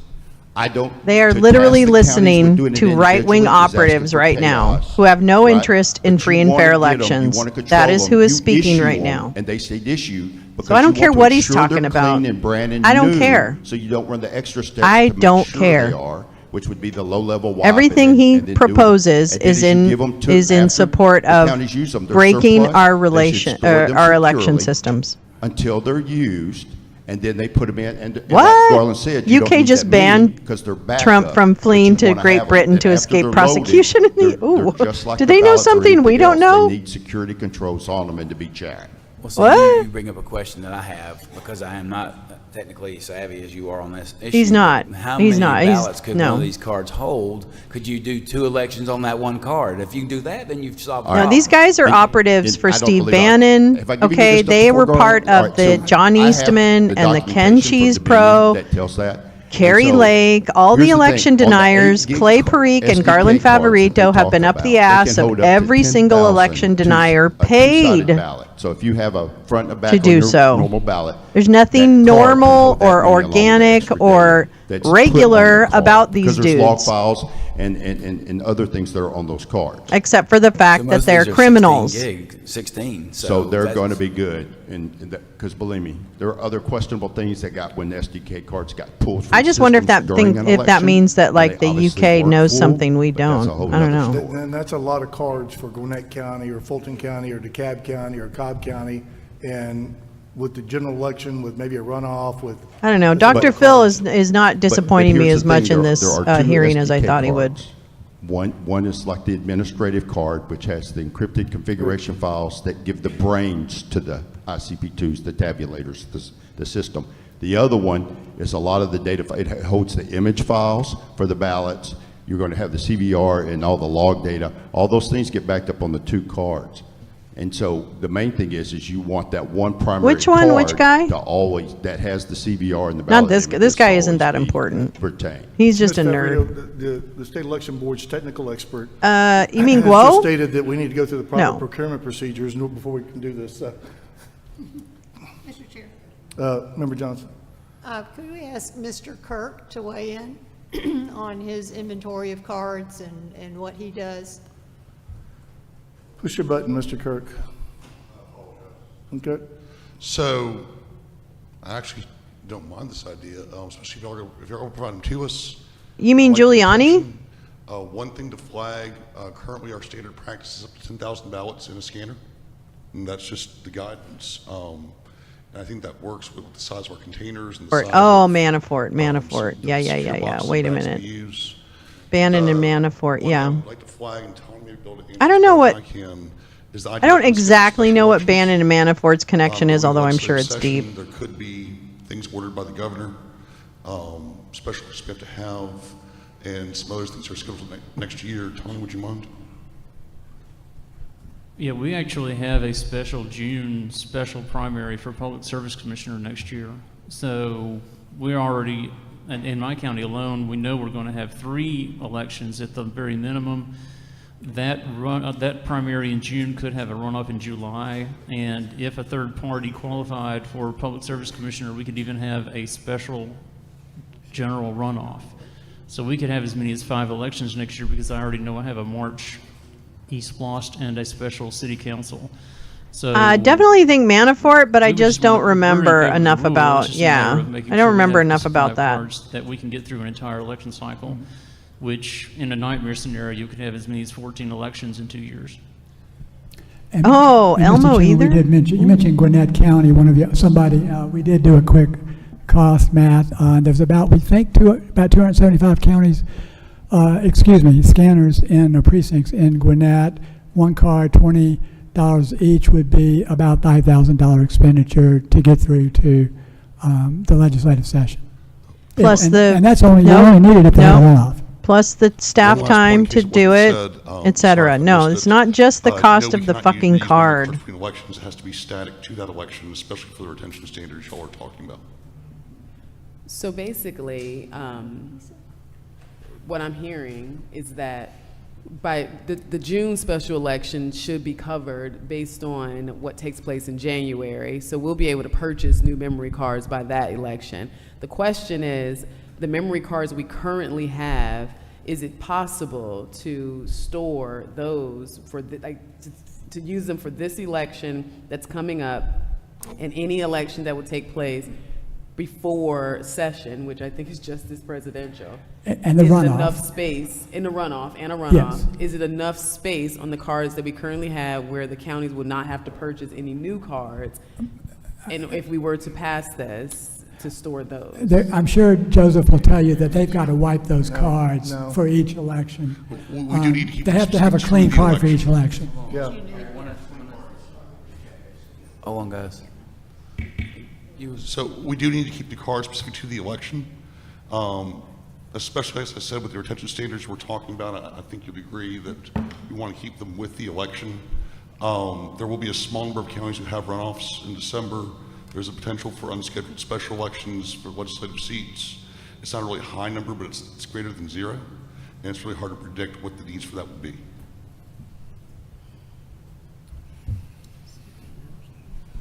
I don't. They are to literally task the counties with listening doing it to right-wing individually is asking operatives for right now chaos, who have no right? interest in But free you and wanna fair get 'em, you elections. wanna control That is who 'em, is you speaking issue right 'em, now. And they say issue because So I don't you care want to what he's ensure they're talking about. clean and brand I don't new, care. So you don't run the extra steps I to make don't sure care. they are, which would be the low-level WAP Everything and he then do it. proposes And then is as you in give 'em to- is in after support the of counties use 'em, they're breaking surplus, our they should relation store them our election securely systems. until they're used, and then they put them in. And What? like Garland said, you UK don't need just that many banned because they're backup, Trump from but fleeing you to wanna Great have 'em. Britain And to after escape they're prosecution in loaded, the- ooh. they're just like Do the they know ballots or something we anything don't else. know? They need security controls on them and to be checked. Well, so What? you bring up a question that I have, because I am not technically savvy as you are on this issue. He's not. How He's many not. He's- ballots could no. one of these cards hold? Could you do 2 elections on that one card? If you can do that, then you've solved the No, problem. these guys are And- operatives and for I don't Steve believe I- Bannon. if I give you Okay, this they were before part going- all of right, the so John I have Eastman the and the Ken documentation from Cheese the Pro, Bannon that tells that. Kerry And so, Lake, all the here's thing, election on the 8 deniers, gig Clay card, Parikh and SDK Garland cards that they Favorito have talk been up about, the they ass can of hold up to every single 10,000 election to denier a two-sided paid ballot. So if you have a front and back to on do your so. normal ballot, There's nothing that card can normal hold that or many along with organic extra or data that's put on regular the card, about these because there's log dudes, files and other things that are on those cards. except for the So fact most that of they're these are criminals. 16. So they're that's- going to be good, and because believe me, there are other questionable things that got when SDK cards got pulled from I just wonder if that systems during thing, an if that election, means that and like they the obviously UK weren't knows full, something we but that's a don't. whole I don't nother know. story. And that's a lot of cards for Gwinnett County or Fulton County or DeKalb County or Cobb County, and with the general election, with maybe a runoff, with. I don't know. But- Dr. Phil is not disappointing me here's as the much thing, in there- this there are two hearing as I SDK thought he would. cards. One is like the administrative card, which has the encrypted configuration files that give the brains to the ICP2s, the tabulators, the system. The other one is a lot of the data, it holds the image files for the ballots. You're going to have the CVR and all the log data. All those things get backed up on the 2 cards. And so the main thing is you want that one primary Which one? Which card guy? to always, that has the CVR and the Not ballot. this guy. images This guy to isn't that always be important. retained. He's just a Ms. nerd. Favorito, the state election board's technical expert. You mean has Guo? just stated that we need to go through the proper No. procurement procedures before we can do this. Mr. Chair. Member Johnson. Could we ask Mr. Kirk to weigh in on his inventory of cards and what he does? Push your button, Mr. Kirk. Okay. So, I actually don't mind this idea, especially if you're going to provide them to us. You mean I like the Giuliani? intention. One thing to flag, currently our standard practice is up to 10,000 ballots in a scanner, and that's just the guidance. And I think that works with the size of our containers and the size Oh, of, Manafort. the Yeah. secure boxes Wait a and bags minute. we use. Bannon and Manafort, One yeah. thing I'd like to flag and tell me to build it. I don't know what- I can, is the I idea don't of this exactly special know what elections. Bannon and Manafort's connection is, During although I'm sure legislative it's deep. session, There could be things ordered by the governor, special we have to have, and some other things are scheduled next year. Tony, would you mind? Yeah, we actually have a June special primary for Public Service Commissioner next year. So we're already, in my county alone, we know we're going to have 3 elections at the very minimum. That primary in June could have a runoff in July, and if a third party qualified for Public Service Commissioner, we could even have a special general runoff. So we could have as many as 5 elections next year, because I already know I have a March East Lost and a special city council. So Definitely think Manafort, but I we just just wanna- don't we're in remember favor of the enough rule. It's about, just a matter yeah. of making I sure don't we remember have enough the about 5 that. cards that we can get through an entire election cycle, which in a nightmare scenario, you could have as many as 14 elections in 2 years. And- Oh, and Mr. Elmo Chairman, either? We did mention, you mentioned Gwinnett County, we did do a quick cost math. There's about, we think, about 275 counties, scanners in precincts in Gwinnett. One card, $20 each, would be about $5,000 expenditure to get through to the legislative session. Plus and, the- and that's only, you Nope. only need it if they have a Nope. runoff. Plus the staff One last time point to in case do what it, you said, et cetera. sorry if I No, missed it's it. not just the No, cost we of the cannot fucking use card. between elections, it has to be static to that election, especially for the retention standards y'all are talking about. So basically, what I'm hearing is that by the June special election should be covered based on what takes place in January. So we'll be able to purchase new memory cards by that election. The question is, the memory cards we currently have, is it possible to store those for to use them for this election that's coming up, and any election that would take place before session, which I think is just as presidential? And the is runoff. It enough space in the runoff and a runoff? Yes. Is it enough space on the cards that we currently have where the counties would not have to purchase any new cards? And if we were to pass this, to store those? I'm sure Joseph will tell you that they've got to wipe those cards for each election. We do need to keep They have to have a this clean to the card for each election. Yeah. Hold on, guys. So we do need to keep the cards specific to the election, especially, as I said, with the retention standards we're talking about. I think you'd agree that we want to keep them with the election. There will be a small number of counties who have runoffs in December. There's a potential for unscheduled special elections for legislative seats. It's not a really high number, but it's greater than 0, and it's really hard to predict what the needs for that would be.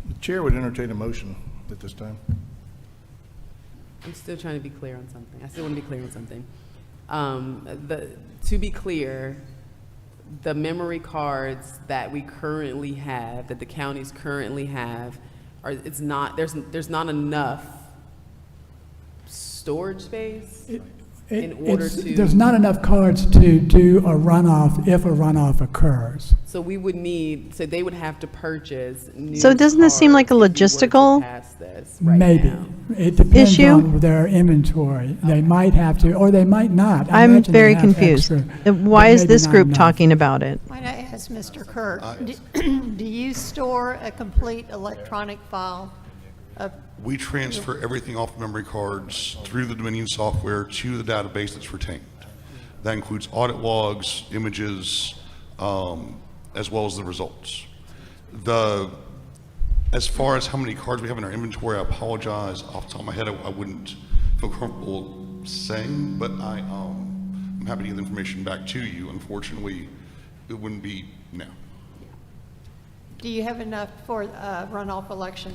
The chair would entertain a motion at this time. I'm still trying to be clear on something. I still want to be clear on something. To be clear, the memory cards that we currently have, that the counties currently have, there's not enough storage space in order to. There's not enough cards to do a runoff if a runoff occurs. So we would need, so they would have to purchase new So doesn't this seem like a cards if we were to logistical pass this right Maybe. now. It depends issue? on their inventory. They might have to, or they might not. I I'm imagine they very have confused. extra, Why but is maybe this not group enough. talking about it? Might I ask Mr. Kirk, do you store a complete electronic file of? We transfer everything off memory cards through the Dominion software to the database that's retained. That includes audit logs, images, as well as the results. As far as how many cards we have in our inventory, I apologize. Off the top of my head, I wouldn't feel comfortable saying, but I'm happy to get the information back to you. Unfortunately, it wouldn't be now. Do you have enough for a runoff election?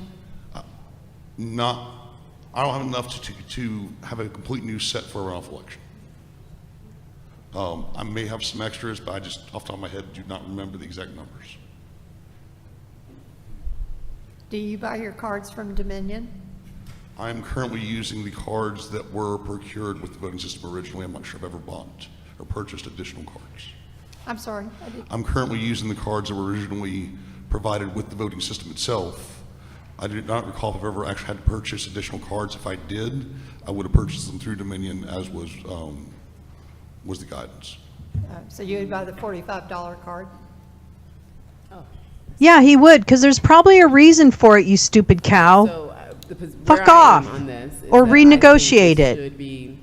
I don't have enough to have a complete new set for a runoff election. I may have some extras, but I just, off the top of my head, do not remember the exact numbers. Do you buy your cards from Dominion? I am currently using the cards that were procured with the voting system originally. I'm not sure I've ever bought or purchased additional cards. I'm sorry. I'm currently using the cards that were originally provided with the voting system itself. I do not recall if I've ever actually had to purchase additional cards. If I did, I would have purchased them through Dominion, as was was the guidance. So you would buy the $45 card? Yeah, he would, because there's probably a reason for it, you stupid cow. So, Fuck where I am off. on this is Or that I think renegotiate it. should be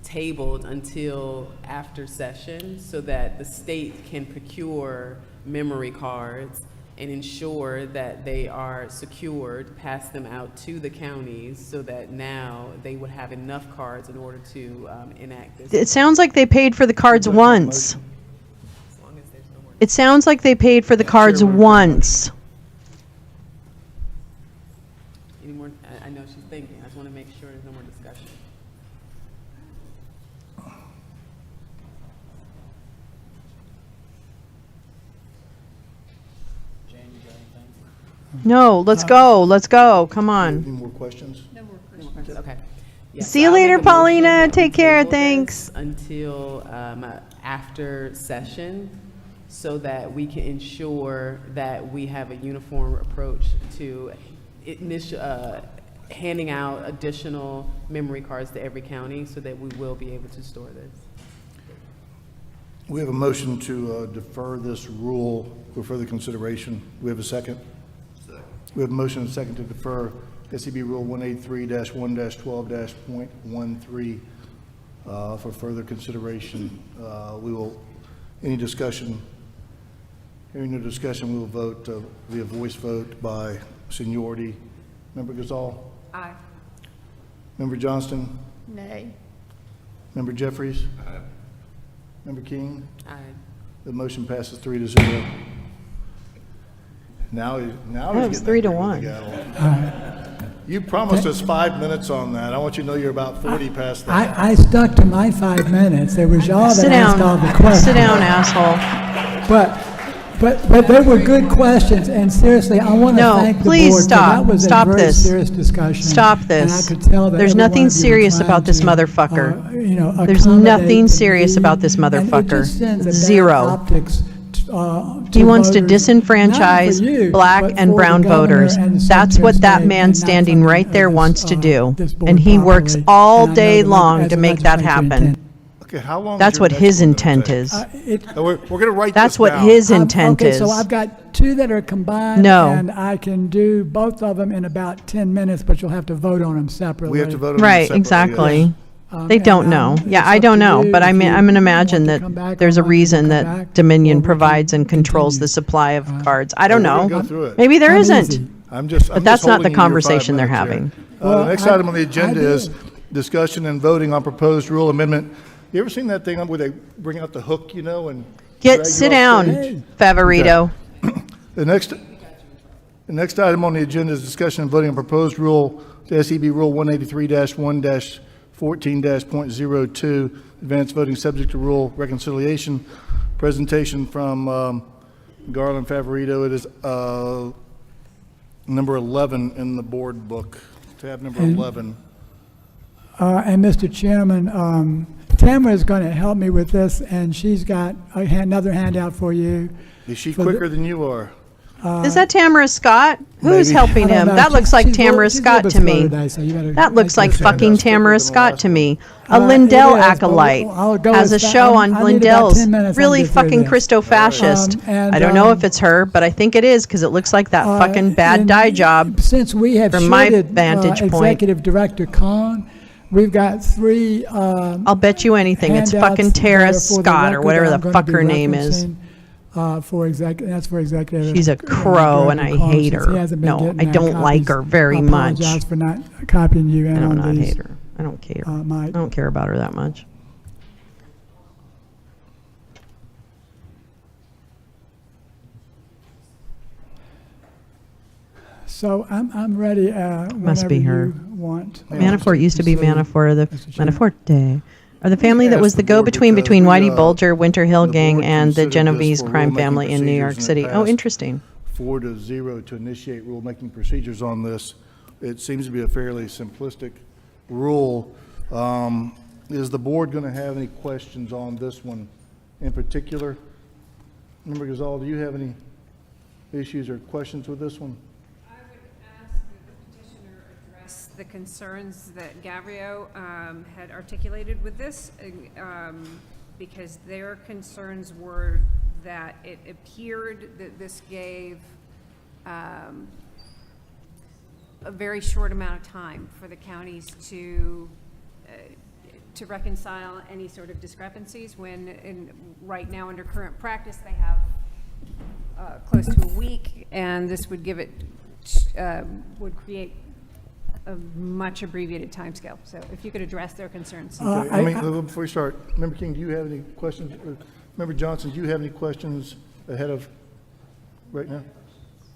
tabled until after session so that the state can procure memory cards and ensure that they are secured, pass them out to the counties so that now they would have enough cards in order to enact this. It sounds like they paid for the cards once. As long as there's no more. It sounds like they paid for the cards once. Any more, I know she's thinking, I just want to make sure there's no more discussion. No, let's go. Let's go. Come on. Any more questions? No more questions, okay. Yeah, See so you I'll make later, a motion Paulina. that we Take care. table this Thanks. Until after session, so that we can ensure that we have a uniform approach to handing out additional memory cards to every county, so that we will be able to store this. We have a motion to defer this rule for further consideration. We have a second? We have a motion and a second to defer SCB Rule 183-1-12-.13 for further consideration. Any discussion? Hearing no discussion, we will vote via voice vote by seniority. Member Gazal? Aye. Member Johnston? Nay. Member Jeffries? Aye. Member King? Aye. The motion passes 3-0. Now he's That was getting 3-1. the gavel. You promised us 5 minutes on that. I want you to know you're about 40 past that. I stuck to my 5 minutes. It was y'all Sit that asked all down. the questions. Sit down, asshole. But they were good questions, and seriously, I want to No, thank the board. please 'cause stop. That was Stop a very this. serious discussion. Stop And this. I could tell that There's every one nothing of you were serious trying about this to, motherfucker. accommodate There's nothing the serious need, about this and it motherfucker. just sends a bad Zero. optics, He wants to voters, disenfranchise not for you, black but and for the brown governor voters. and the That's Secretary what of that State man and not standing funding right there this, wants to do. this board And he works properly. all And I know day the long as to a make that legislature happen. intent. Okay, how long? That's is your what next his one gonna intent take? is. We're going to write That's this what down. his intent Okay, is. so I've got 2 that are combined. No. And I can do both of them in about 10 minutes, but you'll have to vote on them separately. We have to vote on them Right, separately, exactly. yes. They don't know. Yeah, it's I up don't to know, you but if I'm you going to imagine want to come that back there's a on Monday, reason come that back, or Dominion we can provides and controls continue. the supply of cards. I don't Well, we're know. gonna go through it. Maybe there I'm isn't. easy. I'm just But that's not the holding you to your 5 conversation they're minutes here. having. The Well, next I- item on the agenda I is did. discussion and voting on proposed rule amendment. You ever seen that thing where they bring out the hook, and drag you Sit off down, stage? Favorito. The next item on the agenda is discussion and voting on proposed rule, to SEB Rule 183-1-14-.02, advanced voting subject to rule reconciliation. Presentation from Garland Favorito. It is number 11 in the board book, tab number 11. And Mr. Chairman, Tamara is going to help me with this, and she's got another handout for you. Is she For the- quicker than you are? Is that Tamara Scott? Who's Maybe. helping I don't him? know. That looks like She's a little- Tamara she's a Scott little to bit me. slow today, so you better That looks like make this fucking That's quicker Tamara than the Scott last to me. A It Lindell is, but acolyte I'll go has a as fa- show I'm- on I need about Lindell's. 10 minutes, I'll Really get through fucking this. Christo-fascist. And, I don't know if it's her, but I think it is because it looks like that fucking bad and dye job. Since we have from my shorted, vantage point. Executive Director Khan, we've got 3 I'll bet you anything. It's handouts fucking that Tara are for the Scott or record whatever that the I'm gonna fuck be her name is. referencing, that's for executive. She's a crow and I Director Khan, hate since her. he hasn't been No, getting I our don't like copies. her very I much. apologize for not copying you in I don't on not these. hate her. I don't care. I Mike. don't care about her that much. So I'm ready. Must be whenever her. you want. Manafort used to be proceed. Manafort of the Mr. Chairman. Manafort or the family that Ask was the the board go-between because between we, Whitey Bulger, Winter Hill the Gang, board and the considered this Genovese for crime rulemaking family in New procedures York in the City. Oh, past. interesting. 4-0 to initiate rulemaking procedures on this. It seems to be a fairly simplistic rule. Is the board going to have any questions on this one in particular? Member Gazal, do you have any issues or questions with this one? I would ask that the petitioner address the concerns that Gavrio had articulated with this. because their concerns were that it appeared that this gave a very short amount of time for the counties to reconcile any sort of discrepancies, when right now under current practice they have close to a week, and this would give it would create a much abbreviated timescale. So if you could address their concerns. Okay, before we start, Member King, do you have any questions? Member Johnson, do you have any questions ahead of right now?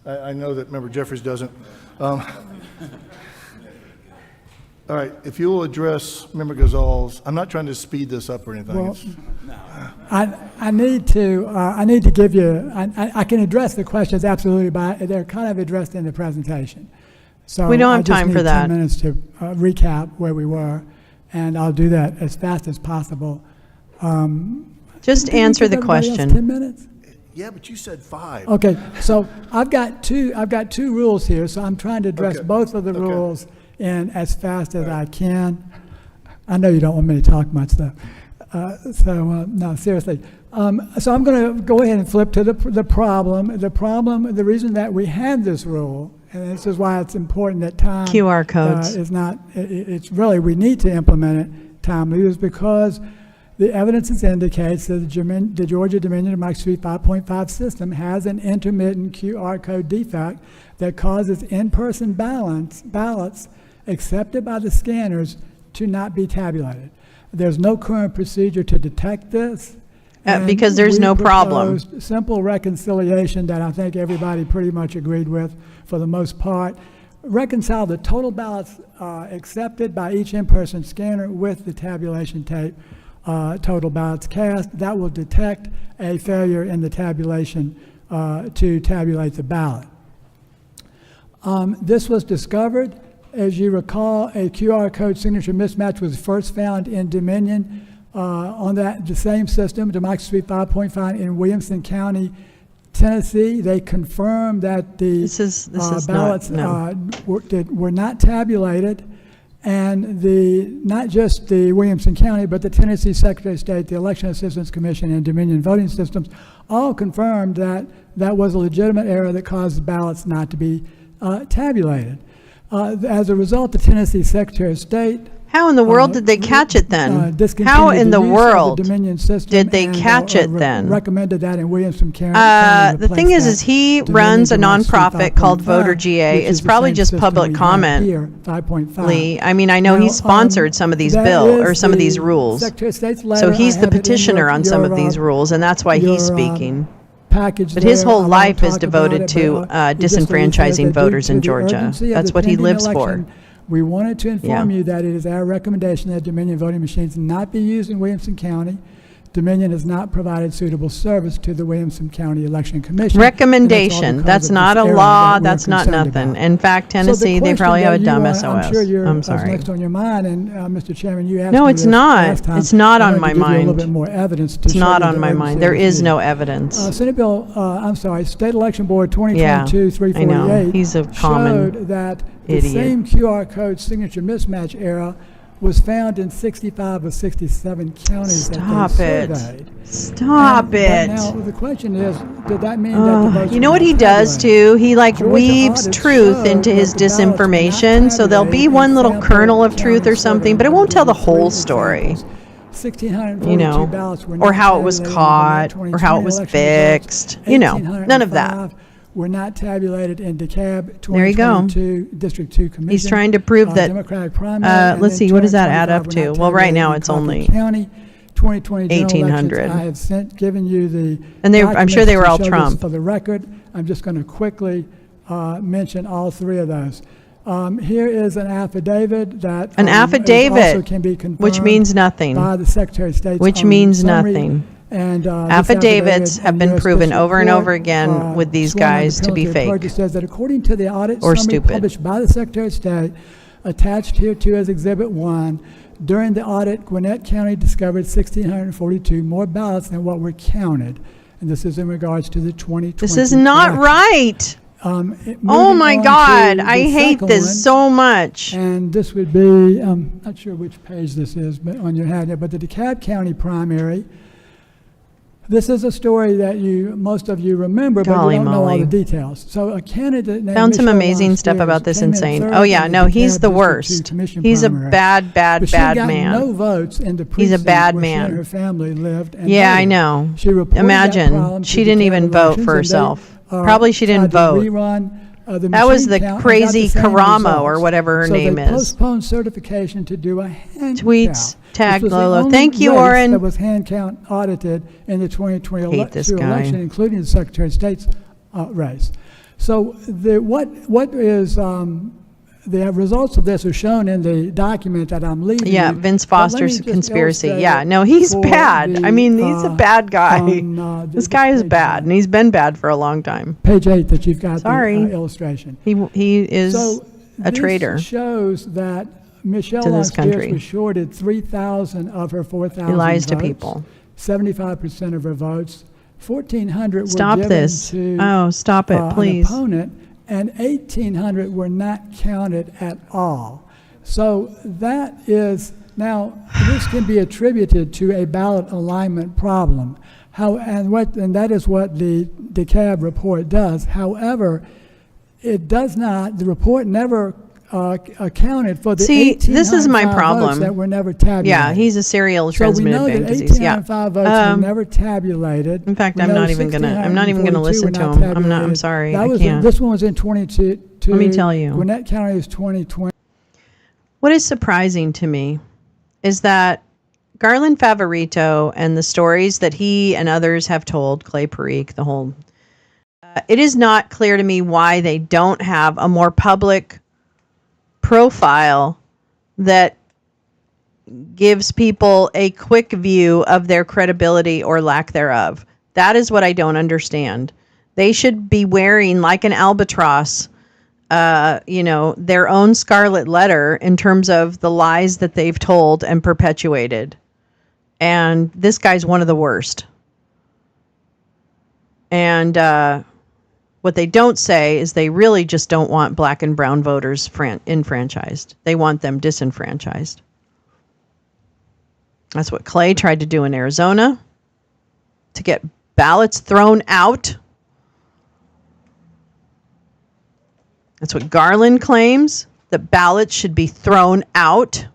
I know that Member Jeffries doesn't. All right, if you will address Member Gazal's, I'm not trying to speed this up or anything. Well, I need to give you, I can address the questions absolutely, but they're kind of addressed in the presentation. So we don't have time for that. 10 minutes to recap where we were, and I'll do that as fast as possible. Just answer the question. 10 minutes? Yeah, but you said 5. Okay, so I've got two rules here, so I'm trying to address both of the rules in as fast as I can. I know you don't want me to talk much though. No, seriously. So I'm going to go ahead and flip to the problem. The reason that we have this rule, and this is why it's important that time QR codes is not. It's really we need to implement it timely, is because the evidence indicates that the Georgia Dominion Democracy 5.5 system has an intermittent QR code defect that causes in-person ballots accepted by the scanners to not be tabulated. There's no current procedure to detect this. Because there's no problem. Simple reconciliation that I think everybody pretty much agreed with for the most part. Reconcile the total ballots accepted by each in-person scanner with the tabulation tape total ballots cast. That will detect a failure in the tabulation to tabulate the ballot. This was discovered. As you recall, a QR code signature mismatch was first found in Dominion on the same system, Democracy 5.5 in Williamson County, Tennessee. They confirmed that the ballots were not tabulated, and not just the Williamson County, but the Tennessee Secretary of State, the Election Assistance Commission, and Dominion Voting Systems all confirmed that that was a legitimate error that caused the ballots not to be tabulated. As a result, the Tennessee Secretary of State. How in the world did they catch it then? How in the world did they catch it then? Recommended that in Williamson County. The thing is he runs a nonprofit called Voter GA. It's probably just public comment. Lee, I mean, I know he sponsored some of these some of these rules. So he's the petitioner on some of these rules, and that's why he's speaking. But his whole life is devoted to disenfranchising voters in Georgia. That's what he lives for. We wanted to inform you that it is our recommendation that Dominion voting machines not be used in Williamson County. Dominion has not provided suitable service to the Williamson County Election Commission. Recommendation. That's not a law. That's not nothing. In fact, Tennessee, they probably have a dumb SOS. I'm sorry. Next on your mind, and Mr. Chairman, you asked No, me it's this last not. time. It's not on my A little mind. bit more evidence to It's show not you on that my it was mind. There is needed. no evidence. Senate Bill, State Election Board Yeah, 2022-348 I know. He's a common showed that the idiot. same QR code signature mismatch error was found in 65 of 67 counties Stop that they it. surveyed. Stop it. But now the question is, did that mean that the votes You know were what he not does tabulated? too? He Georgia weaves audits truth showed into his that the ballots were not disinformation. So there'll be tabulated one in little sample kernel of truth or counties something, but it surveyed. won't tell the There were whole 3 story. examples. 1,642 You know, ballots were or not how it was tabulated in the caught, or how it 2020 was election results. fixed. You know, none of that. 1,805 were not tabulated in DeKalb There you go. 2022 District 2 Commission. He's trying to prove that. Democratic primary, and Let's then see, what does that add 225 up were to? not Well, right now tabulated in it's Coffee only County. 2020 general 1,800. elections. I have given you the And I'm sure they were all documents to show this Trump. for the record. I'm just going to quickly mention all 3 of those. Here is an affidavit that also can be confirmed which means nothing. by the Secretary of State. Which means nothing. And this Affidavits have been US proven District over and Court, over again with these sworn under guys to be penalty of perjury, fake says that according to the audit or summary stupid. published by the Secretary of State, attached here to as Exhibit 1, during the audit, Gwinnett County discovered 1,642 more ballots than what were counted. And this is in regards to the 2020 This is not election. right. Oh Moving my on God, to I the hate second this one, so much. And this would be, not sure which page this is but on your hand here, but the DeKalb County primary this is a story that most of you remember, but Golly you don't know all moly. the details. So a candidate named Found some Michelle amazing stuff Spears about this came in insane. third Oh yeah, in no, the he's DeKalb the District 2 worst. commission He's a primary. bad, bad, But she bad got man. no votes in the He's a precinct bad where she and man. her family lived. And Yeah, I voted. know. She reported that Imagine, problem to she didn't DeKalb even vote Elections, for and they, herself. Probably she didn't tried to vote. rerun, the That was machine the count and got crazy the same Karamo or results. whatever her so name they is. postponed certification to do a hand Tweets, count. tag This was the Lolo. only Thank you, race Oren. That was hand count audited in the 2020 Hate this election, guy. including the Secretary of State's race. So what is the results of this are shown in the document that I'm leaving. Yeah, you. Vince But let me Foster's just conspiracy. illustrate Yeah, it no, he's for bad. I mean, he's a bad guy. This guy is bad, and he's been bad for a long time. Page 8 that you've got Sorry. the illustration. He is So a traitor. This shows that Michelle to this Spears country. was shorted 3,000 of her 4,000 He lies to votes, people. 75% of her votes. 1,400 Stop were given this. to Oh, stop it, please. an opponent, and 1,800 were not counted at all. So that is, now, this can be attributed to a ballot alignment problem. And that is what the DeKalb report does. However, it does not, the report never accounted for the See, this is my 1,805 problem. votes that were never tabulated. Yeah, he's a serial So we transmitted know that disease. Yeah. 1,805 votes were never tabulated. In fact, We I'm know not even gonna 1,642 listen were to not him. I'm tabulated. sorry. That I was can't. This one was in 22. Let me tell you. Gwinnett County is 2020. What is surprising to me is that Garland Favorito and the stories that he and others have told, Clay Parikh, the whole, it is not clear to me why they don't have a more public profile that gives people a quick view of their credibility or lack thereof. That is what I don't understand. They should be wearing, like an albatross, their own scarlet letter in terms of the lies that they've told and perpetuated. And this guy's one of the worst. And what they don't say is they really just don't want black and brown voters enfranchised. They want them disenfranchised. That's what Clay tried to do in Arizona, to get ballots thrown out. That's what Garland claims, that ballots should be thrown out.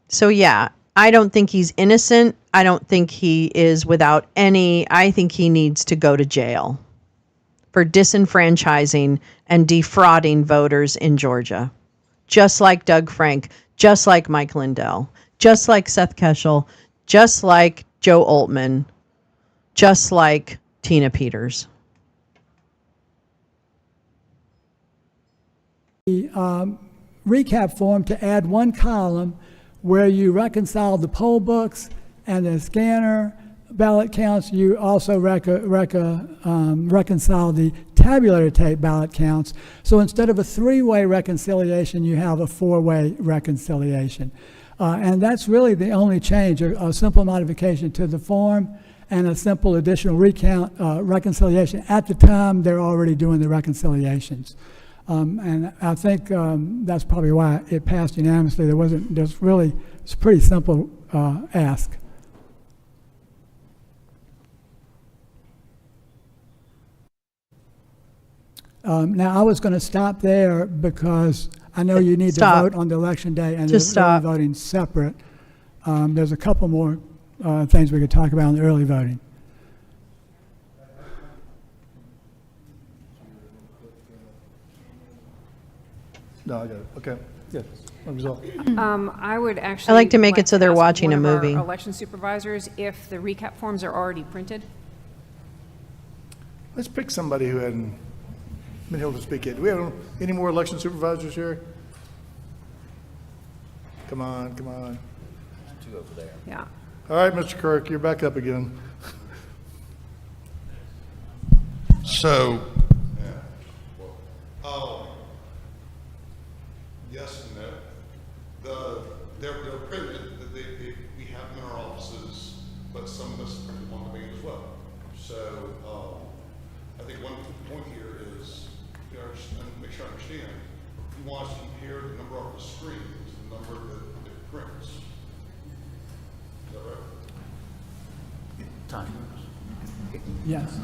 So yeah, I don't think he's innocent. I don't think he is without any, I think he needs to go to jail for disenfranchising and defrauding voters in Georgia. Just like Doug Frank, just like Mike Lindell, just like Seth Keshel, just like Joe Oltman, just like Tina Peters. The recap form to add one column where you reconcile the poll books and the scanner ballot counts. You also reconcile the tabulated tape ballot counts. So instead of a three-way reconciliation, you have a four-way reconciliation. And that's really the only change, a simple modification to the form and a simple additional recount reconciliation. At the time, they're already doing the reconciliations. And I think that's probably why it passed unanimously. It's a pretty simple ask. Now, I was going to stop there because I know you need to vote on the election day and Just the early stop. voting separate. There's a couple more things we could talk about in the early voting. No, I got it. Okay. Yeah. Result. I would actually. I like to make it so they're ask watching one a of our movie. election supervisors if the recap forms are already printed. Let's pick somebody who hadn't been able to speak yet. Do we have any more election supervisors here? Come on, come on. Two over there. Yeah. All right, Mr. Kirk, you're back up again. So, yes and no. They're printed, we have them in our offices, but some of us print them on demand as well. So, I think one point here is, make sure I understand, you want us to compare the number on the screen to the number that it prints. time. Yes.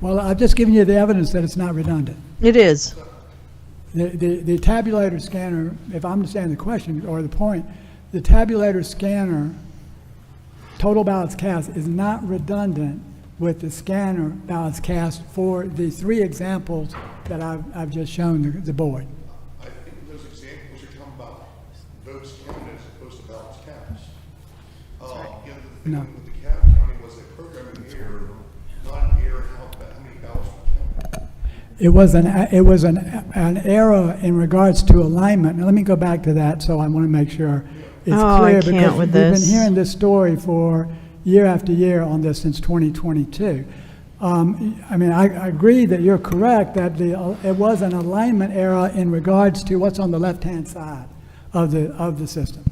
Well, I've just given you the evidence that it's not redundant. It is. The tabulator scanner, if I understand the question or the point, the tabulator scanner total ballots cast is not redundant with the scanner ballots cast for the 3 examples that I've just shown the board. I think those examples you're talking about votes counted as opposed to ballots cast. No. With the Cobb County was a programming error, not an error how many ballots were counted. It was an error in regards to alignment. Now let me go back to that, so I want to make sure it's clear, I can't because with we've this. been hearing this story for year after year on this since 2022. I mean, I agree that you're correct that it was an alignment error in regards to what's on the left-hand side of the system.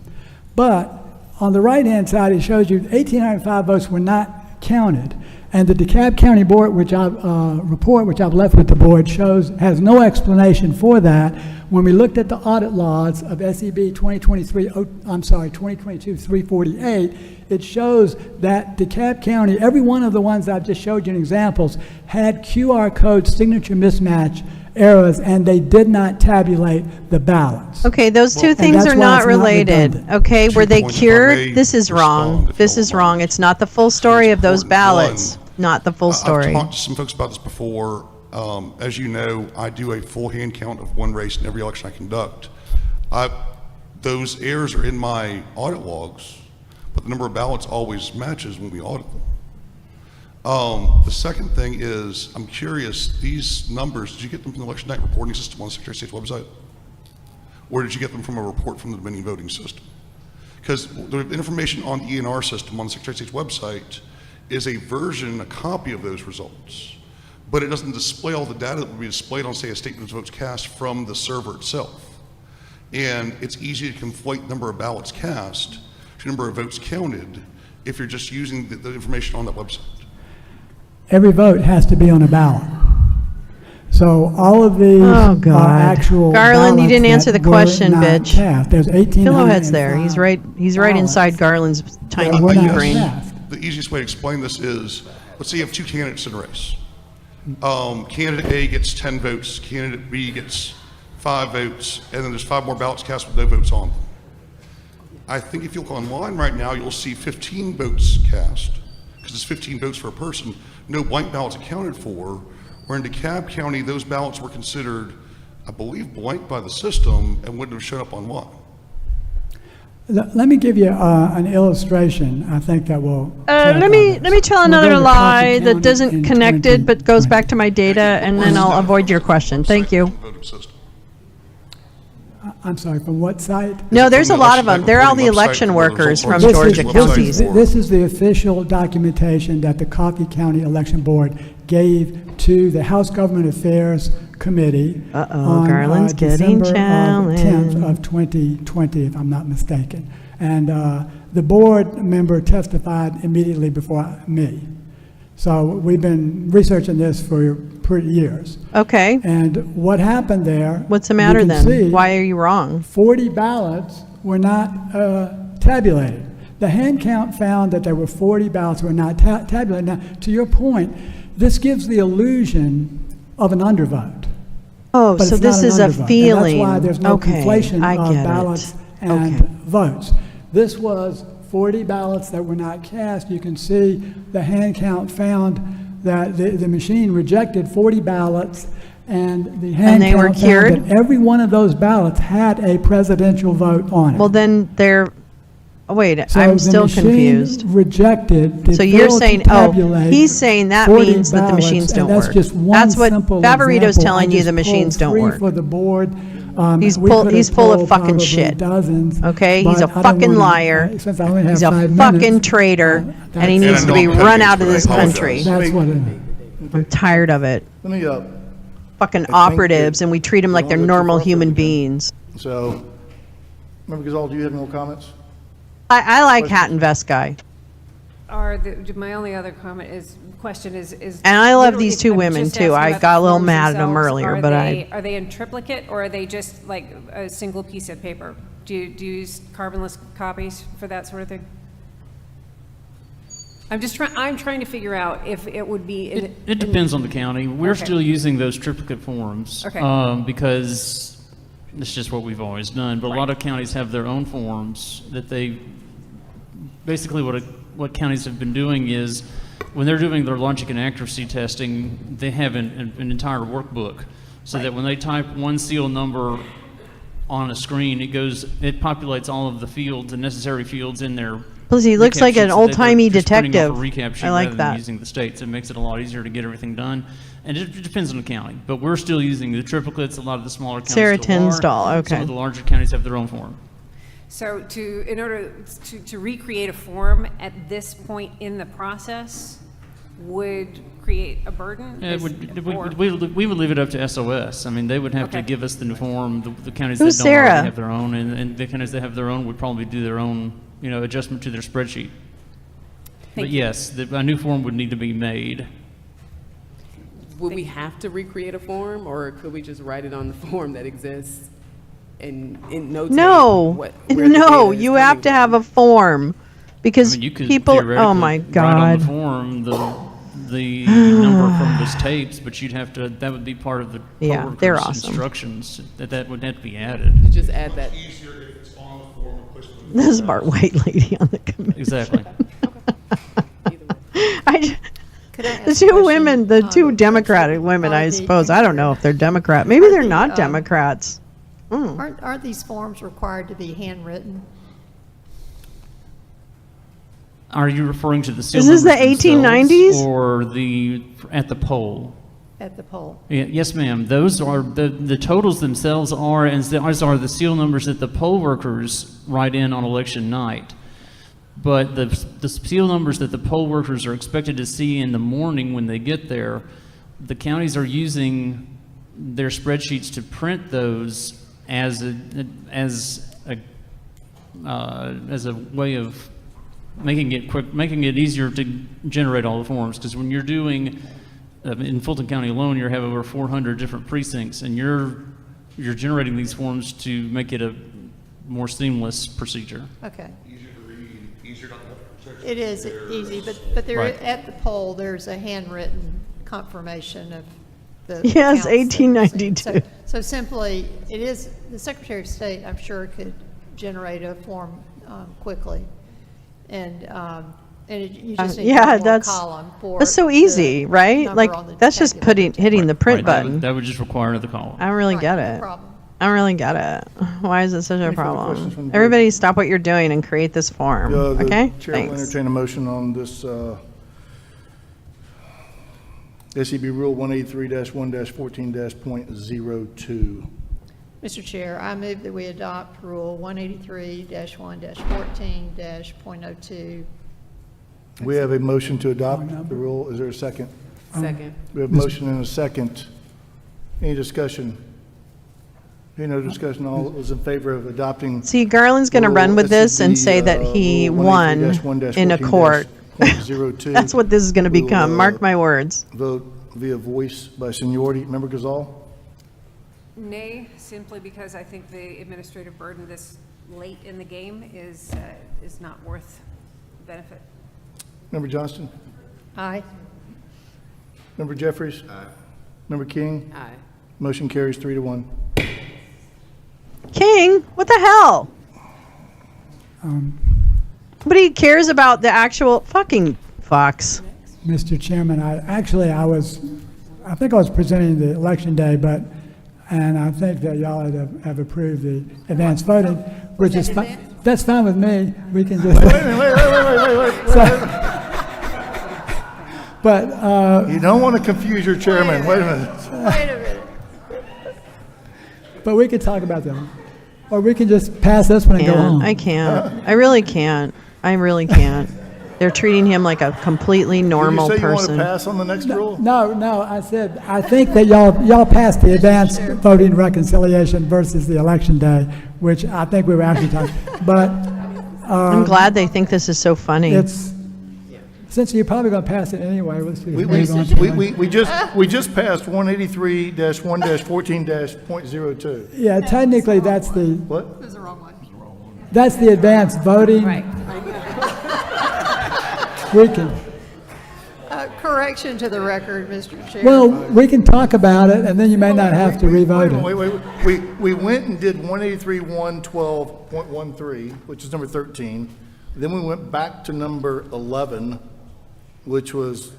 But on the right-hand side, it shows you 1,805 votes were not counted. And the DeKalb County Board, report, which I've left with the board, has no explanation for that. When we looked at the audit logs of SEB 2022-348, it shows that DeKalb County, every one of the ones I've just showed you in examples, had QR code signature mismatch errors, and they did not tabulate the ballots. Okay, those two things are not related. Okay, were they cured? This is wrong. This is wrong. It's not the full story of those ballots. Not the full story. I've talked to some folks about this before. As you know, I do a full hand count of one race in every election I conduct. Those errors are in my audit logs, but the number of ballots always matches when we audit them. The second thing is, I'm curious, these numbers, did you get them from the election night reporting system on the Secretary of State's website? Or did you get them from a report from the Dominion voting system? Because the information on the ENR system on the Secretary of State's website is a version, a copy of those results, but it doesn't display all the data that would be displayed on, say, a statement of votes cast from the server itself. And it's easy to conflate number of ballots cast to number of votes counted if you're just using the information on that website. Every vote has to be on a ballot. So all of these are actual Garland, you didn't answer the question, not bitch. cast. There's 18. Pillowhead's there. He's right inside Garland's tiny were pea not brain. cast. The easiest way to explain this is, let's say you have 2 candidates in a race. Candidate A gets 10 votes, candidate B gets 5 votes, and then there's 5 more ballots cast with no votes on them. I think if you look online right now, you'll see 15 votes cast, because it's 15 votes for a person, no blank ballots accounted for, where in DeKalb County, those ballots were considered, I believe, blank by the system and wouldn't have shown up online. Let me give you an illustration. I think that will. Let me tell another lie that doesn't connect it but goes back to my data, and then I'll avoid your question. Thank you. I'm sorry, from what site? No, there's a lot of them. They're all the election workers from Georgia counties. This is the official documentation that the Coffee County Election Board gave to the House Government Affairs Committee on Garland's getting December challenged. 10th of 2020, if I'm not mistaken. And the board member testified immediately before me. So we've been researching this for years. Okay. And what happened there? What's the matter then? Why are you wrong? 40 ballots were not tabulated. The hand count found that there were 40 ballots were not tabulated. Now, to your point, this gives the illusion of an undervote. Oh, But so it's this not is an a undervote. feeling. And that's why there's no Okay, conflation I of get it. ballots and Okay. votes. This was 40 ballots that were not cast. You can see the hand count found that the machine rejected 40 ballots, and the hand they were count cured? found that every one of those ballots had a presidential vote on it. Well, then they're. Oh, wait, So I'm the still machine confused. Rejected the So you're ability saying, to oh, tabulate he's saying that 40 means that the ballots, machines and don't that's work. just one That's what simple Favorito's example. telling I you, just the machines pulled don't 3 work. for the board. He's We could have full of pulled fucking probably shit. dozens, Okay, but he's a I don't fucking wanna- liar. Since I only have He's a 5 fucking minutes, traitor, and he that's- needs to be run out of this country. That's what it is. I'm tired of it. Let me, Fucking think operatives, and we treat them like don't they're look too normal far from human it. beings. so, Member Gazal, do you have any more comments? I like hat and vest guy. My only other question is. And I love literally, these 2 I'm women, just too. asking I about got the a little forms mad at them themselves. earlier, Are but they in triplicate, or are they just like a single piece of paper? Do you use carbonless copies for that sort of thing? I'm trying to figure out if it would be. It depends on the county. We're Okay. still using those triplicate forms. Okay. Because it's just what we've always done. But a lot of counties have their own forms that they, basically what counties have been doing is, when they're doing their logic and accuracy testing, they have an entire workbook. So that when they type one seal number on a screen, it populates all of the fields, the necessary fields in there. Plus, he looks like an old-timey detective. Recap sheet I like rather than that. using the states. It makes it a lot easier to get everything done. And it depends on the county. But we're still using the triplicates. A lot of the smaller counties Sarah still are. Tinsdall, okay. Some of the larger counties have their own form. So in order to recreate a form at this point in the process would create a burden? We would leave it up to SOS. I mean, they would have to Okay. give us the form. The counties Who's that don't Sarah? already have their own, and the counties that have their own would probably do their own, adjustment to their spreadsheet. But yes, a new form would need to be made. Would we have to recreate a form, or could we just write it on the form that exists and notate No, where the data no, is you coming have to from? have a form because I mean, you could people. Oh theoretically my write on God! the form the number from those tapes, but you'd have to. That would be part of the Yeah, coworkers' they're awesome. instructions. That would have to be added. You just add that. Easier if it's on the form and pushed on the This smart white lady on the committee. Exactly. Could I The ask a two question women, the on two the Democratic women, I the- suppose. I don't know if they're Democrat. Maybe they're the, not Democrats. Aren't these forms required to be handwritten? Are you referring to the seal Is this the numbers themselves 1890s? or at the poll? At the poll. Yes, ma'am. Those are the totals themselves are, as are the seal numbers that the poll workers write in on election night. But the seal numbers that the poll workers are expected to see in the morning when they get there, the counties are using their spreadsheets to print those as a way of making it easier to generate all the forms. Because when you're doing in Fulton County alone, you have over 400 different precincts, and you're generating these forms to make it a more seamless procedure. Okay. Easier to read, easier to. It is easy, but there, Right. at the poll, there's a handwritten confirmation of the. Yes, counts that were seen. 1892. So simply, it is, the Secretary of State, I'm sure, could generate a form quickly. And you just need Yeah, one more that's column for. that's so the easy, right? number Like on the that's just hitting the print Right, button. That would just require another column. I don't really Right, get no it. problem. I don't really get it. Why is it such a Any further questions from problem? the board? Everybody, stop what you're doing and create this form. The Okay. Chair will Thanks. entertain a motion on this, SCB Rule 183-1-14-.02. Mr. Chair, I move that we adopt Rule 183-1-14-.02. We have a motion to adopt the rule. Is there a second? Second. We have a motion and a second. Any discussion? Any no discussion? All those in favor of adopting? See, Garland's going to run with this and say that he won in a court. That's what this is going to become. Mark my words. Vote via voice by seniority. Member Gazal? Nay, simply because I think the administrative burden this late in the game is not worth the benefit. Member Johnston? Aye. Member Jeffries? Aye. Member King? Aye. Motion carries 3-1. King, what the hell? Nobody cares about the actual fucking Fox. Mr. Chairman, I think I was presenting the election day, and I think that y'all have approved the advanced voting, which is fine. That's fine with me. We can just. Wait. But You don't want to confuse your chairman. Wait a minute. Wait a minute. but we could talk about them, or we can just pass this one and go on. I can't. I really can't. I really can't. They're treating him like a completely normal Did you say you want to person. pass on the next rule? No. I said I think that y'all passed the advanced voting reconciliation versus the election day, which I think we were actually talking. But I'm glad they think this is so funny. it's since you're probably going to pass it anyway. Let's We move on to it. just passed 183-1-14-.02. Yeah, technically that's the. What? This is the wrong one. That's the advanced voting. Right. We can, Correction to the record, Mr. Chair. well, we can talk about it, and then you may not have to revote it. We went and did 183.112.13, which is number 13. Then we went back to number 11, which was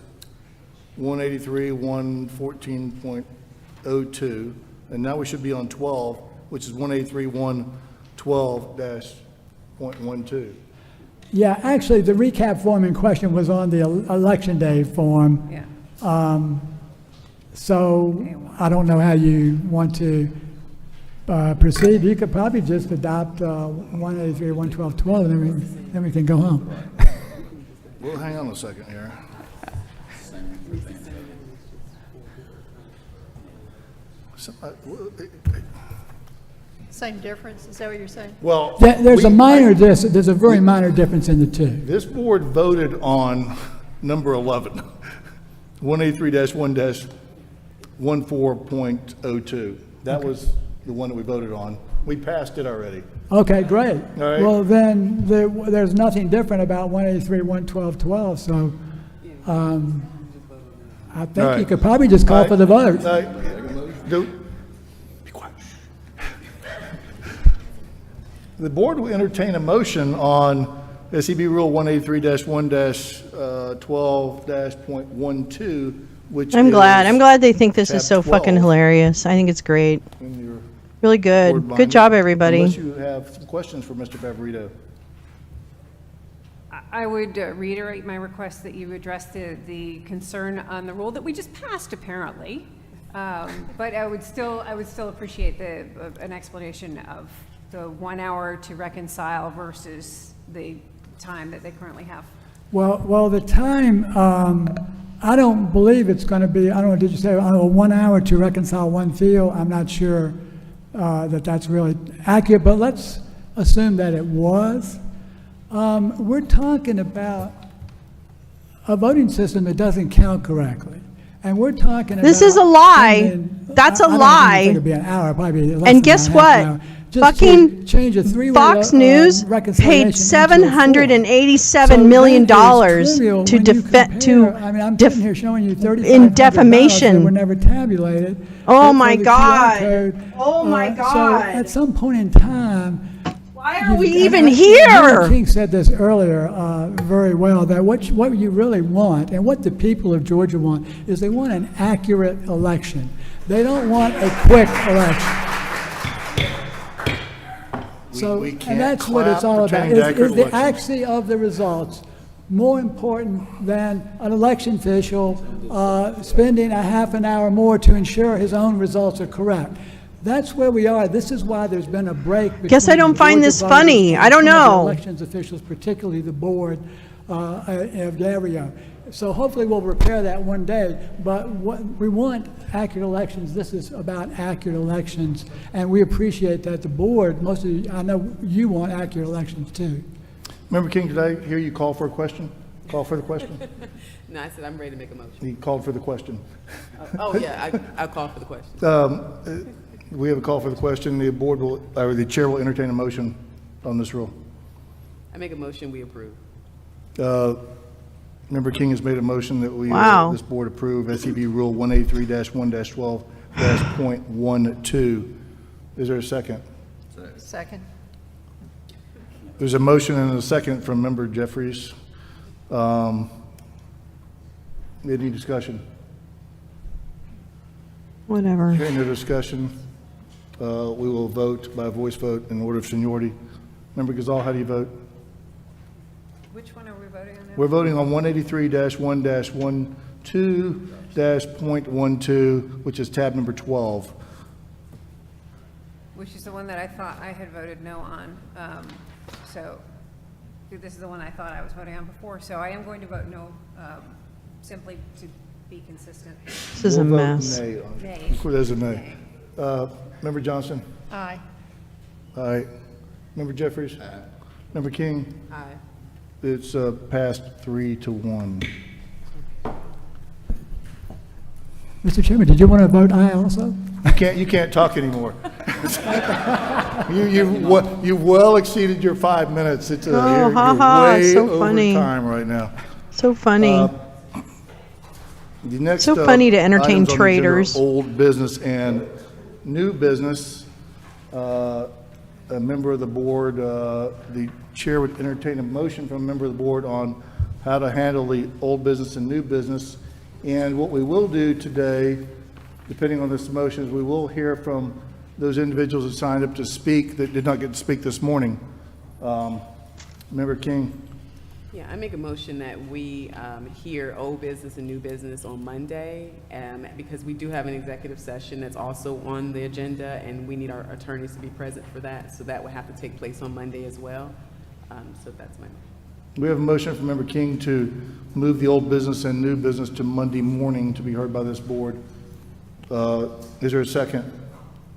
183.114.02, and now we should be on 12, which is 183.112.12. Yeah, actually, the recap form in question was on the election day form. Yeah. So I don't know how you want to proceed. You could probably just adopt 183, 112, 12, and then we can go home. Well, hang on a second here. Same difference, is that what you're saying? Well, There's a very minor difference in the two. This board voted on number 11, 183-1-14.02. That was the one that we voted on. We passed it already. Okay, great. All right. Well, then there's nothing different about 183, 112, 12, so I think All right. you could probably just call for the vote. Be quiet. The board will entertain a motion on SEB Rule 183-1-12-.12, which I'm glad. is I'm glad they think this tab is so 12 fucking hilarious. I think it's great. in your Really good. board Good binder, job, everybody. Unless you have some questions for Mr. Favorito. I would reiterate my request that you address the concern on the rule that we just passed, apparently. But I would still appreciate an explanation of the 1 hour to reconcile versus the time that they currently have. Well, the time, I don't believe it's going to be, I don't know, did you say 1 hour to reconcile one field? I'm not sure that's really accurate, but let's assume that it was. We're talking about a voting system that doesn't count correctly. And we're talking about... This is a lie. That's a I don't lie. think it'd be an hour, probably less And than guess a half what? an hour. Just to Fucking change a three-way Fox News reconciliation paid into a four. $787 million trivial to when you defend compare- I mean, I'm sitting here showing you 3,500 in defamation. ballots that were never tabulated. Oh for my the QR God. code. Oh my So God. at some point in time, Why are we and even Mayor here? King said this earlier very well, that what you really want, and what the people of Georgia want, is they want an accurate election. They don't want a quick election. So, we can't and that's what it's clap all about. pretending to Is accurate the elections. accuracy of the results more important than an election official spending a half an hour more to ensure his own results are correct? That's where we are. This is why there's been a break. Guess I between don't find Georgia this voters funny. and I don't some of the know. Elections officials, particularly the board of Gario. So hopefully we'll repair that one day. But what we want accurate elections. This is about accurate elections, and we appreciate that the board. Most of you, I know you want accurate elections too. Member King, did I hear you call for a question? Call for the question? No, I said I'm ready to make a motion. He called for the question. Oh, yeah, I'll call for the question. We have a call for the question. The board will, or the chair will entertain a motion on this rule. I make a motion, we approve. Member King has made a motion that we, Wow. this board approve SEB Rule 183-1-12-.12. Is there a second? Second. There's a motion and a second from Member Jeffries. Any discussion? Whatever. Hearing no discussion, we will vote by voice vote in order of seniority. Member Gazal, how do you vote? Which one are we voting on now? We're voting on 183-1-12-.12, which is tab number 12. Which is the one that I thought I had voted no on. So this is the one I thought I was voting on before. So I am going to vote no, simply to be consistent. This is a We'll vote mess. nay on- Nay. There's a nay. Member Johnson? Aye. Aye. Member Jeffries? Aye. Member King? Aye. It's passed 3-1. Mr. Chairman, did you want to vote aye also? You can't talk anymore. You've well exceeded your 5 minutes. It's you're way so over funny. time right now. So funny. The next, So funny to entertain items on the agenda are traitors. Old business and new business. A member of the board, the chair would entertain a motion from a member of the board on how to handle the old business and new business. And what we will do today, depending on this motion, is we will hear from those individuals that signed up to speak that did not get to speak this morning. Member King. Yeah, I make a motion that we hear old business and new business on Monday, because we do have an executive session that's also on the agenda, and we need our attorneys to be present for that, so that will have to take place on Monday as well. So that's my motion. We have a motion from Member King to move the old business and new business to Monday morning to be heard by this board. Is there a second?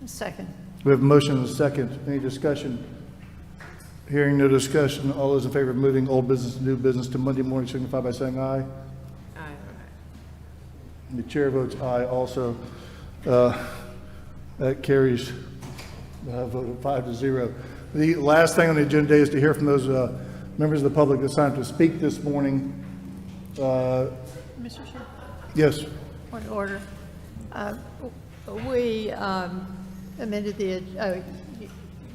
Second. We have a motion and a second. Any discussion? Hearing no discussion, all those in favor of moving old business and new business to Monday morning signify by saying aye. Aye. The chair votes aye also. That carries a vote of 5-0. The last thing on the agenda is to hear from those members of the public that signed up to speak this morning. Mr. Chair? Yes. Point of order. We amended the,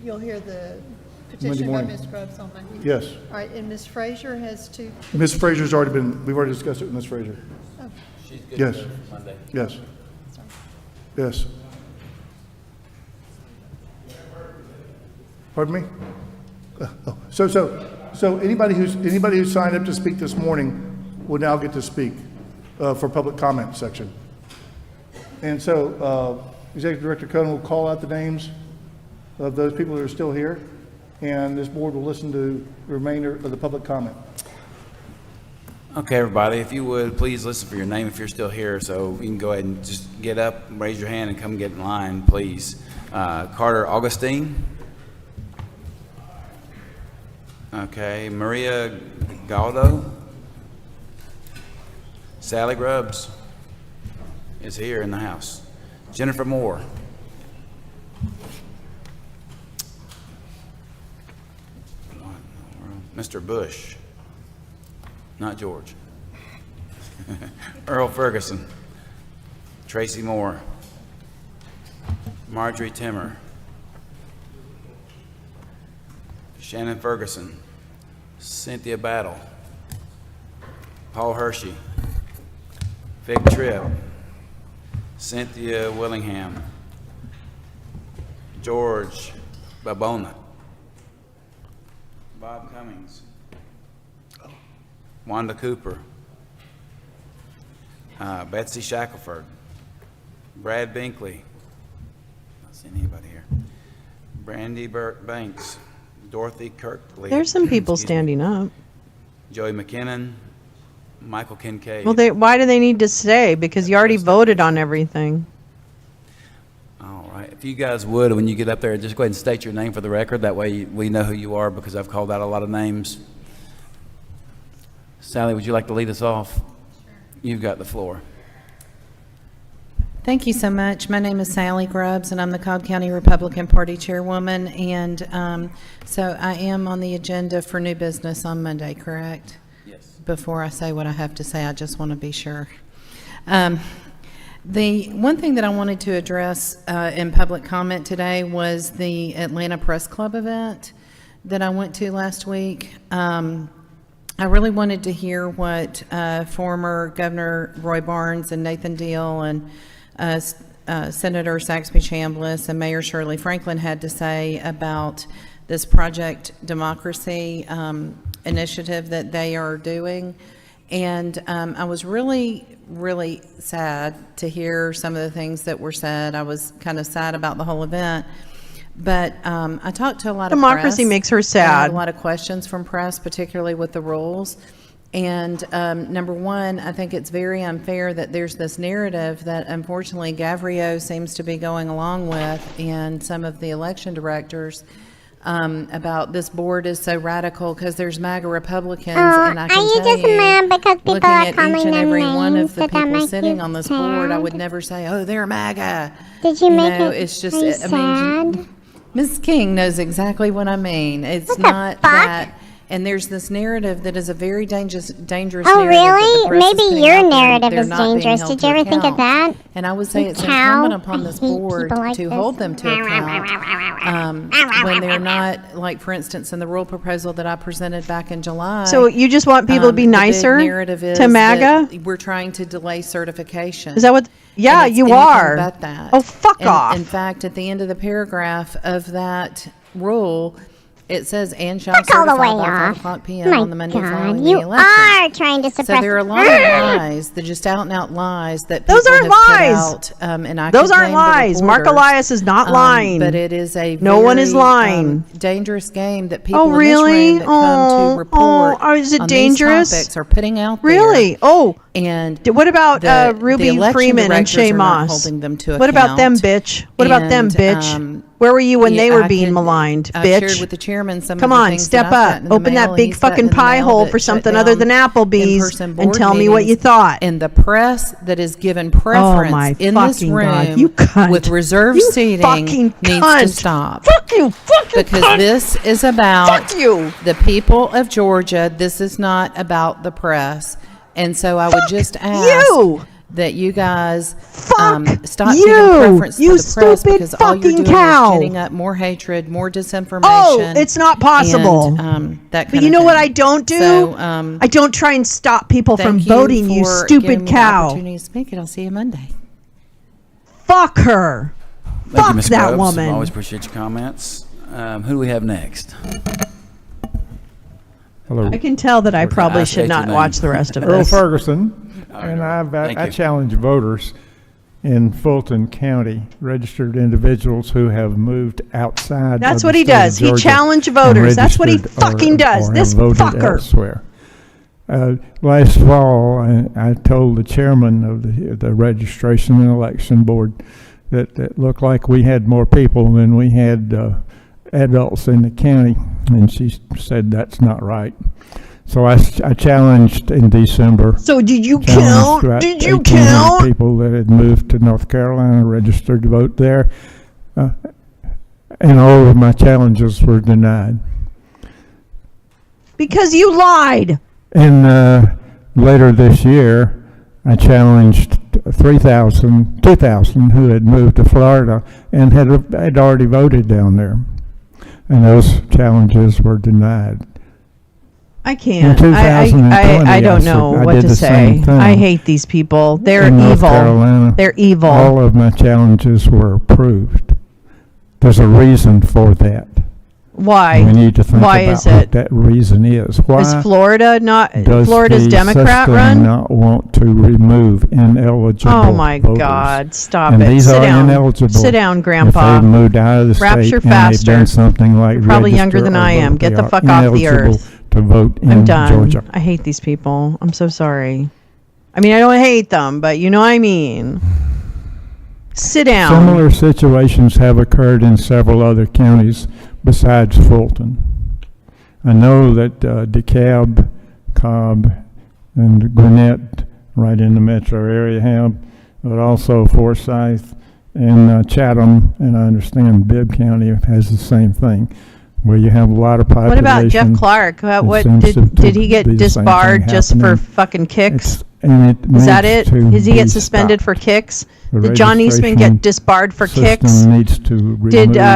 you'll hear the petition by morning. Ms. Grubbs on Monday? Yes. All right, and Ms. Frazier has to... Ms. Frazier's already been, we've already discussed it with Ms. Frazier. Oh. She's good Yes. for Monday. Yes. Yes. Pardon me? So anybody who signed up to speak this morning will now get to speak for public comment section. And so Executive Director Cohen will call out the names of those people that are still here, and this board will listen to the remainder of the public comment. Okay, everybody, if you would, please listen for your name if you're still here, so you can go ahead and just get up, raise your hand, and come get in line, please. Carter Augustine. Okay, Maria Galdo. Sally Grubbs is here in the house. Jennifer Moore. Mr. Bush. Not George. Earl Ferguson. Tracy Moore. Marjorie Timmer. Shannon Ferguson. Cynthia Battle. Paul Hershey. Vic Tripp. Cynthia Willingham. George Babona. Bob Cummings. Wanda Cooper. Betsy Shackelford. Brad Binkley. Not seeing anybody here. Brandy Banks. Dorothy Kirkley. There's some people Excuse me. standing up. Joey McKinnon. Michael Kincaid. Well, why do they need to stay? Because you already voted on everything. All right. If you guys would, when you get up there, just go ahead and state your name for the record. That way we know who you are, because I've called out a lot of names. Sally, would you like to lead us off? Sure. You've got the floor. Thank you so much. My name is Sally Grubbs, and I'm the Cobb County Republican Party Chairwoman. And so I am on the agenda for new business on Monday, correct? Yes. Before I say what I have to say, I just want to be sure. The one thing that I wanted to address in public comment today was the Atlanta Press Club event that I went to last week. I really wanted to hear what former Governor Roy Barnes and Nathan Deal and Senator Saxby Chambliss and Mayor Shirley Franklin had to say about this Project Democracy initiative that they are doing. And I was really, really sad to hear some of the things that were said. I was kind of sad about the whole event. But I talked to a lot of press. Democracy makes her I had sad. a lot of questions from press, particularly with the rules. And number one, I think it's very unfair that there's this narrative that unfortunately Gavrio seems to be going along with, and some of the election directors, about this board is so radical because there's MAGA Republicans, and I can are you tell just you, mad because people looking are at calling each and them every one names? of the Did that people make sitting you on this board, I would sad? never say, "Oh, they're MAGA." Did you make know, it? it's just, Are you I mean, sad? Ms. King knows exactly what I mean. It's What the not fuck? that. And there's this narrative that is a very dangerous Oh, narrative. That the really? press is Maybe putting your out there, and narrative they're is not being dangerous. held Did to you ever think of account. that? And I would say You it's cow. incumbent upon I this hate board people like to this. hold them to account when they're not, like, for instance, in the rule proposal that I presented back in July. So you just want people to be the big nicer narrative is to MAGA? that we're trying to delay certification. Is that what? Yeah, And it's you anything are. but that. Oh, fuck And off. In fact, at the end of the paragraph of that rule, it says, "and shall Fuck all the certify way by 5 off. o'clock p.m. My on the Monday God, following you the election." are trying to suppress. So there are a lot of lies, the just out and out lies that Those people aren't have lies. put out, and I Those could aren't name the lies. Mark reporters, Elias is not lying. But it is a No one is very, lying. dangerous game that people Oh, really? in this room that come to report is it on dangerous? these topics are putting out there. Really? Oh. And what about the Ruby election Freeman and directors Shay are not Moss? holding them to What about them, account. bitch? What about them, And, bitch? Where were you when yeah, they were I being could- maligned, I've bitch? shared with the chairman some Come of the on, things step that I've up. gotten in the Open mail, that and big he's gotten fucking in the pie mail hole that for shut something other down than Applebee's in-person and board tell me what you meetings. thought. And the press that is given preference my in this fucking room God, you cunt. with reserved You seating fucking needs cunt. to stop. Fuck you, Because cunt. this is about Fuck you. the people of Georgia. This is not about the press. And so I would just ask that you guys stop you, giving preference you to the press, stupid because all you're fucking doing cow. is getting up more hatred, more disinformation. Oh, it's not possible. And, that But kind you of know what thing. I don't do? So, I don't try and stop people from thank voting, you for stupid giving me the cow. opportunity to speak, and I'll see you Monday. Fuck her. Thank Fuck you, Ms. that Grubbs. woman. Always appreciate your comments. Who do we have next? Hello. I can tell that I probably State should your not name. watch the rest of Earl this. Ferguson, and Thank I you. challenge voters in Fulton County, registered individuals who have moved outside. That's of what the he state of does. He Georgia challenged and voters. That's what he registered fucking does. or This have voted fucker. elsewhere. Last fall, I told the chairman of the Registration and Election Board that it looked like we had more people than we had adults in the county, and she said that's not right. So I challenged in December. So did you challenged count? about Did you 1,800 count? people that had moved to North Carolina, registered to vote there, and all of my challenges were denied. Because you lied. And later this year, I challenged 2,000 who had moved to Florida and had already voted down there. And those challenges were denied. I can't. In I 2020, don't know what did to the say. same thing. I hate these people. They're In North evil. Carolina, They're evil. All of my challenges were approved. There's a reason for that. Why? We need to think Why about is what it? that reason is. Why Is Florida not? does Florida's the Democrat system run? not want to remove ineligible Oh my voters? God! Stop And it. these Sit are down. ineligible. Sit down, Grandpa. If they've moved out of the Rapture state faster. and they've done something like You're probably younger register than or I am. vote, Get they the are fuck off the ineligible earth. to vote in I'm done. Georgia. I hate these people. I'm so sorry. I mean, I don't hate them, but you know what I mean. Sit down. Similar situations have occurred in several other counties besides Fulton. I know that DeKalb, Cobb, and Gwinnett, right in the metro area, have, but also Forsyth and Chatham, and I understand Bibb County has the same thing, where you have a lot of population. What about Jeff Clark? What did he get disbarred just for fucking kicks? Is that it? Does he get suspended for kicks? Did John Eastman get disbarred for kicks? Did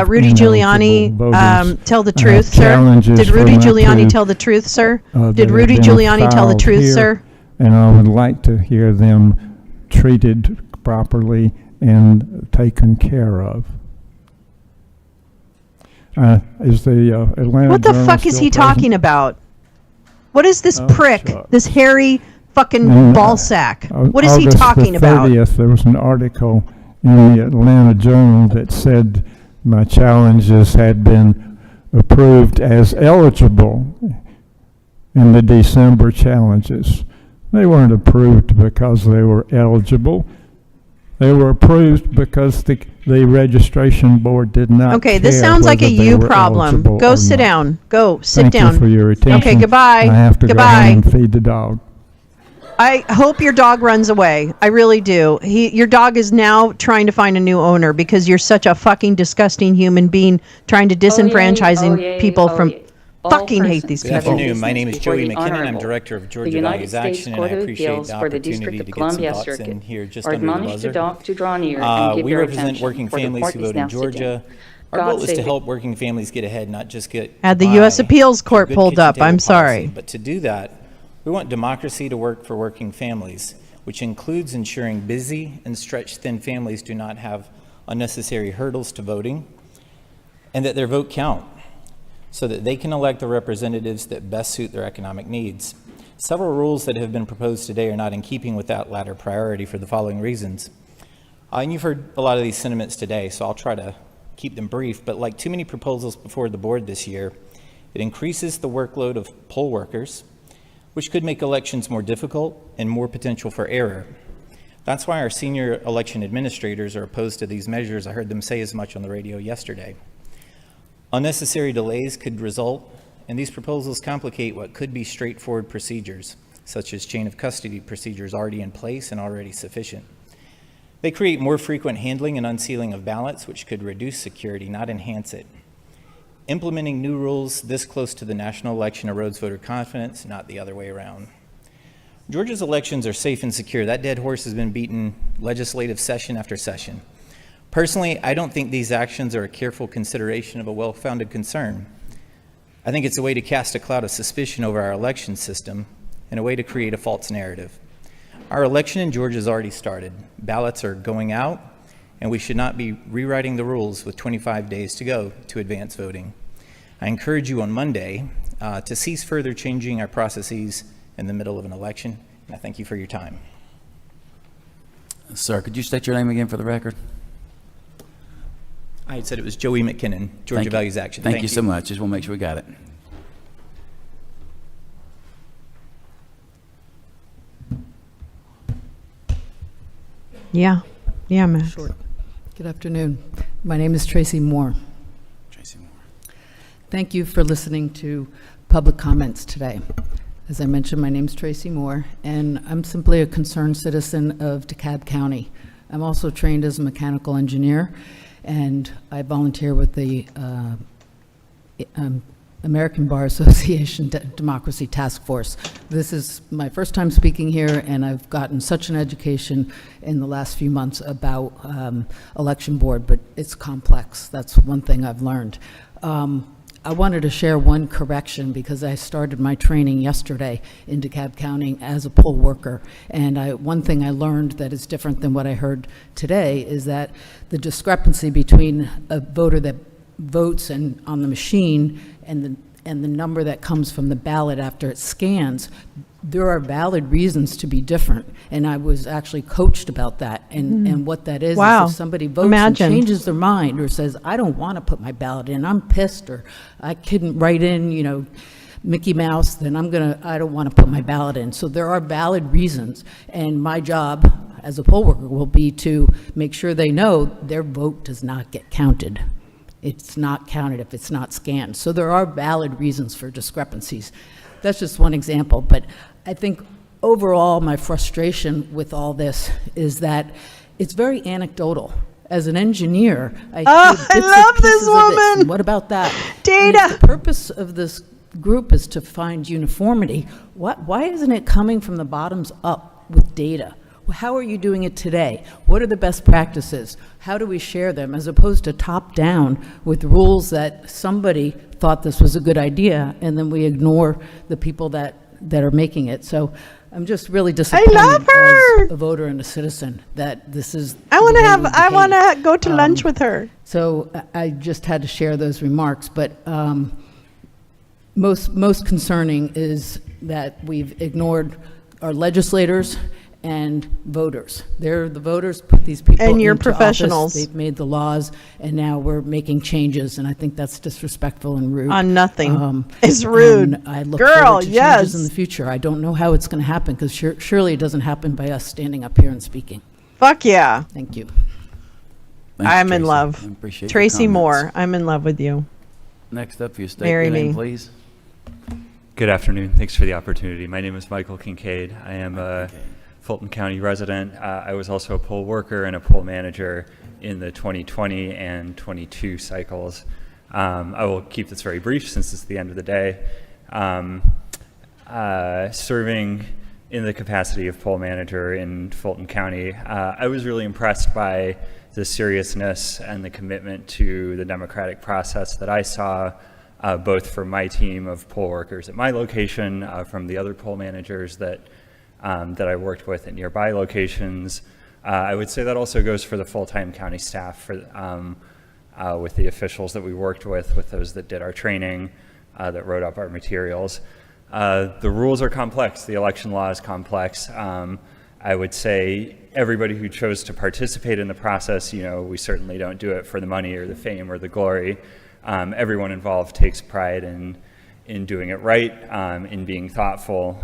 Rudy Giuliani tell the truth, sir? Did Rudy Giuliani tell the truth, sir? Did Rudy Giuliani tell the truth, sir? And I would like to hear them treated properly and taken care of. Is the Atlanta What the Journal fuck is still he present? talking about? What is this Oh, prick? shucks. This hairy fucking And, ball sack? On What is he August talking the about? 30th, there was an article in the Atlanta Journal that said my challenges had been approved as eligible in the December challenges. They weren't approved because they were eligible. They were approved because the registration board did not Okay, this care sounds like a whether they you were problem. eligible Go or sit not. down. Go sit Thank down. you for your attention. Okay, goodbye. I have to go Goodbye. home and feed the dog. I hope your dog runs away. I really do. Your dog is now trying to find a new owner because you're such a fucking disgusting human being trying to disenfranchising people from fucking hate these Good people. afternoon. My name is Joey McKinnon. I'm Director of Georgia Values Action, and I appreciate the opportunity to get some thoughts in here just under the buzzer. We represent working families who vote in Georgia. Our goal is to help working families get ahead, not just get Had the by U.S. Appeals through Court good pulled kitchen up. table I'm policy. sorry. But to do that, we want democracy to work for working families, which includes ensuring busy and stretched-thin families do not have unnecessary hurdles to voting, and that their vote count, so that they can elect the representatives that best suit their economic needs. Several rules that have been proposed today are not in keeping with that latter priority for the following reasons. And you've heard a lot of these sentiments today, so I'll try to keep them brief, but like too many proposals before the board this year, it increases the workload of poll workers, which could make elections more difficult and more potential for error. That's why our senior election administrators are opposed to these measures. I heard them say as much on the radio yesterday. Unnecessary delays could result, and these proposals complicate what could be straightforward procedures, such as chain of custody procedures already in place and already sufficient. They create more frequent handling and unsealing of ballots, which could reduce security, not enhance it. Implementing new rules this close to the national election erodes voter confidence, not the other way around. Georgia's elections are safe and secure. That dead horse has been beaten legislative session after session. Personally, I don't think these actions are a careful consideration of a well-founded concern. I think it's a way to cast a cloud of suspicion over our election system and a way to create a false narrative. Our election in Georgia has already started. Ballots are going out, and we should not be rewriting the rules with 25 days to go to advance voting. I encourage you on Monday to cease further changing our processes in the middle of an election, and I thank you for your time. Sir, could you state your name again for the record? I had said it was Joey McKinnon, Georgia Values Action. Thank you so much. Just want to make sure we got it. Yeah, man. Short. Good afternoon. My name is Tracy Moore. Tracy Moore. Thank you for listening to public comments today. As I mentioned, my name is Tracy Moore, and I'm simply a concerned citizen of DeKalb County. I'm also trained as a mechanical engineer, and I volunteer with the American Bar Association Democracy Task Force. This is my first time speaking here, and I've gotten such an education in the last few months about election board, but it's complex. That's one thing I've learned. I wanted to share one correction because I started my training yesterday in DeKalb County as a poll worker, and one thing I learned that is different than what I heard today is that the discrepancy between a voter that votes on the machine and the number that comes from the ballot after it scans, there are valid reasons to be different. And I was actually coached about that. And what that is Wow. if somebody votes Imagine. and changes their mind or says, I don't want to put my ballot in, I'm pissed, or I couldn't write in, Mickey Mouse, then I don't want to put my ballot in. So there are valid reasons. And my job as a poll worker will be to make sure they know their vote does not get counted. It's not counted if it's not scanned. So there are valid reasons for discrepancies. That's just one example, but I think overall my frustration with all this is that it's very anecdotal. As an engineer, I love this woman. What about that? Data. And if the purpose of this group is to find uniformity, why isn't it coming from the bottoms up with data? How are you doing it today? What are the best practices? How do we share them as opposed to top down with rules that somebody thought this was a good idea and then we ignore the people that are making it? So I'm just really disappointed as a voter and a citizen that this is. I want to go to lunch with her. So I just had to share those remarks, but most concerning is that we've ignored our legislators and voters. The voters put these people And your into professionals. office. They've made the laws, and now we're making changes, and I think that's disrespectful and rude. On nothing. It's rude. And I look Girl, forward to yes. changes in the future. I don't know how it's going to happen, because surely it doesn't happen by us standing up here and speaking. Fuck yeah. Thank you. Thanks, I'm in Tracy. love. I appreciate your Tracy comments. Moore, I'm in love with you. Next up, your state Marry your name, me. please. Good afternoon. Thanks for the opportunity. My name is Michael Kincaid. I am a Fulton County resident. I was also a poll worker and a poll manager in the 2020 and 22 cycles. I will keep this very brief since it's the end of the day. Serving in the capacity of poll manager in Fulton County, I was really impressed by the seriousness and the commitment to the democratic process that I saw both from my team of poll workers at my location, from the other poll managers that I worked with at nearby locations. I would say that also goes for the full-time county staff, for with the officials that we worked with those that did our training, that wrote up our materials. The rules are complex. The election law is complex. I would say everybody who chose to participate in the process, we certainly don't do it for the money or the fame or the glory. Everyone involved takes pride in doing it right, in being thoughtful,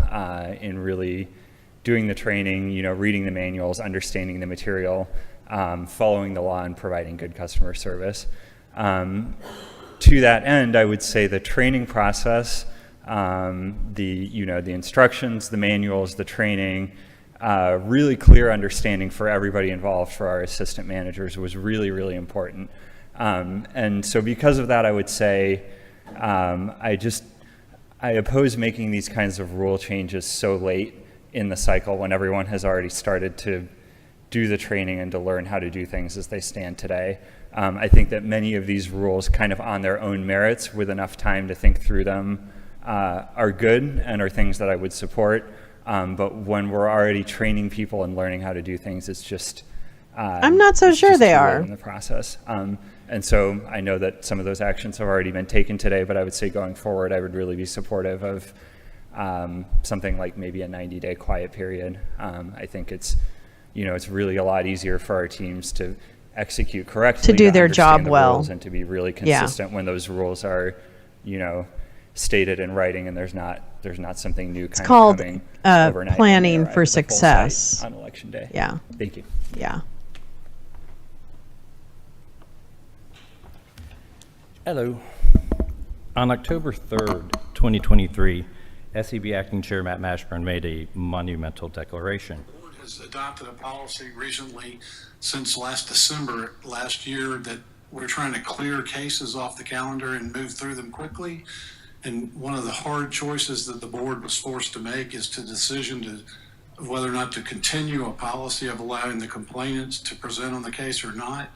in really doing the training, reading the manuals, understanding the material, following the law, and providing good customer service. To that end, I would say the training process, the instructions, the manuals, the training, really clear understanding for everybody involved, for our assistant managers, was really, really important. And so because of that, I would say I oppose making these kinds of rule changes so late in the cycle when everyone has already started to do the training and to learn how to do things as they stand today. I think that many of these rules, kind of on their own merits, with enough time to think through them, are good and are things that I would support. But when we're already training people and learning how to do things, it's just I'm not so sure they are in the process. And so I know that some of those actions have already been taken today, but I would say going forward, I would really be supportive of something like maybe a 90-day quiet period. I think it's really a lot easier for our teams to execute correctly, to do their understand job the well, rules, and to be really consistent when those rules are, stated in writing, and there's not something new It's kind called of coming overnight planning when they for arrive at the poll success site on election day. Yeah. Thank you. Yeah. Hello. On October 3rd, 2023, SEB Acting Chair Matt Mashburn made a monumental declaration. The board has adopted a policy recently, since last December last year, that we're trying to clear cases off the calendar and move through them quickly. And one of the hard choices that the board was forced to make is the decision of whether or not to continue a policy of allowing the complainants to present on the case or not.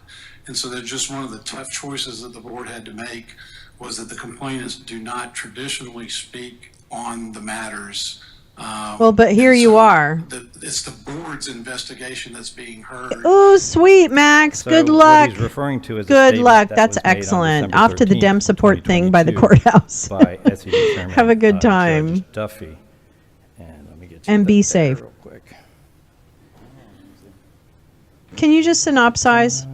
And so that just one of the tough choices that the board had to make was that the complainants do not traditionally speak on the matters. Well, but here you are. It's the board's investigation that's being heard. Oh, sweet, Max. So Good what luck. he's referring to is a Good statement luck. that That's was made on excellent. December Off to the 13th, Dem support thing by the 2022 courthouse. by SED Chairman, Have a good time. Judge Duffy. And let me get you And that be there safe. real quick. Can you just synopsize?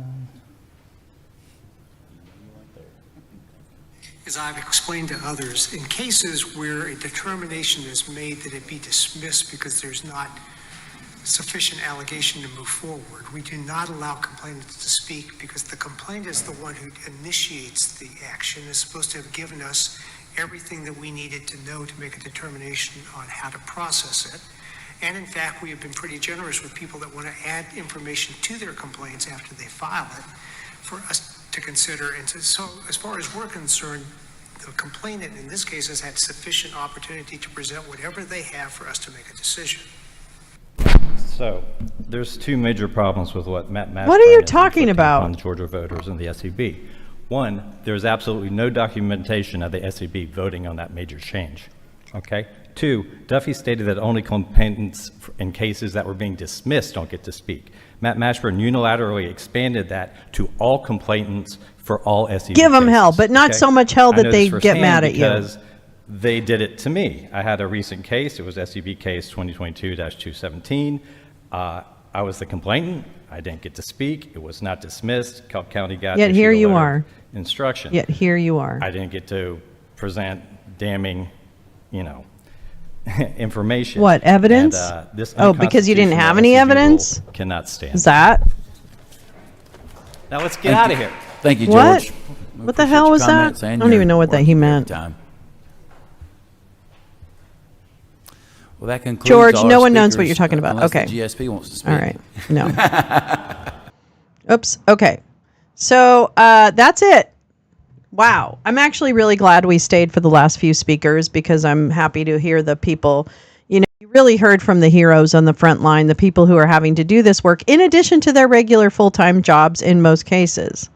As I've explained to others, in cases where a determination is made that it be dismissed because there's not sufficient allegation to move forward, we do not allow complainants to speak because the complainant is the one who initiates the action, is supposed to have given us everything that we needed to know to make a determination on how to process it. And in fact, we have been pretty generous with people that want to add information to their complaints after they file it for us to consider. And so as far as we're concerned, the complainant in this case has had sufficient opportunity to present whatever they have for us to make a decision. So there's two major problems with what Matt Mashburn What are you is talking inflicting about? upon Georgia voters and the SEB. One, there's absolutely no documentation of the SEB voting on that major change. Okay? Two, Duffy stated that only complainants in cases that were being dismissed don't get to speak. Matt Mashburn unilaterally expanded that to all complainants for all SEB Give them cases, hell, but not okay? so much hell I that know they this get mad firsthand at you. because they did it to me. I had a recent case. It was SEB case 2022-217. I was the complainant. I didn't get to speak. It was not dismissed. Cobb County got Yet issued here a you letter are. of instruction. Yet here you are. I didn't get to present damning, information. What, evidence? And, this Oh, because you didn't have any unconstitutional evidence? rule cannot stand. Is that? Now let's get out of here. Thank you, What? George. We What the appreciate hell your was that? comments I and don't your even know what that work he here every meant. time. Well, that concludes George, all no our one knows what speakers, you're talking about. unless the Okay. GSP wants to speak. All right. No. Oops. Okay. So that's it. Wow. I'm actually really glad we stayed for the last few speakers because I'm happy to hear the people. You know, you really heard from the heroes on the front line, the people who are having to do this work in addition to their regular full-time jobs in most cases.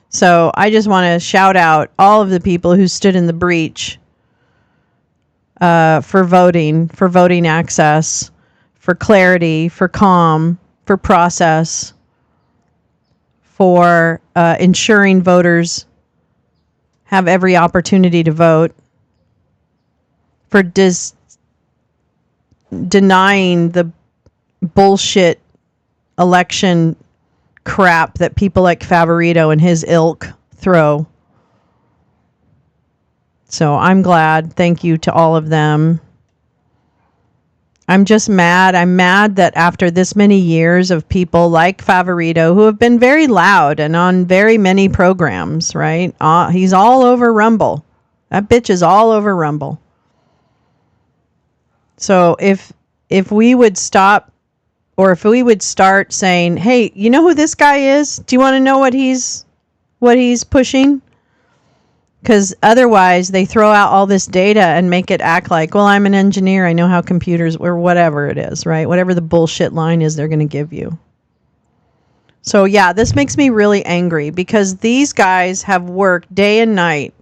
So I just want to shout out all of the people who stood in the breach for voting access, for clarity, for calm, for process, for ensuring voters have every opportunity to vote, for denying the bullshit election crap that people like Favorito and his ilk throw. So I'm glad. Thank you to all of them. I'm just mad. I'm mad that after this many years of people like Favorito, who have been very loud and on very many programs, right? He's all over Rumble. That bitch is all over Rumble. So if we would stop, or if we would start saying, hey, you know who this guy is? Do you want to know what he's pushing? Because otherwise they throw out all this data and make it act like, well, I'm an engineer. I know how computers, or whatever it is, right? Whatever the bullshit line is they're going to give you. So yeah, this makes me really angry because these guys have worked day and night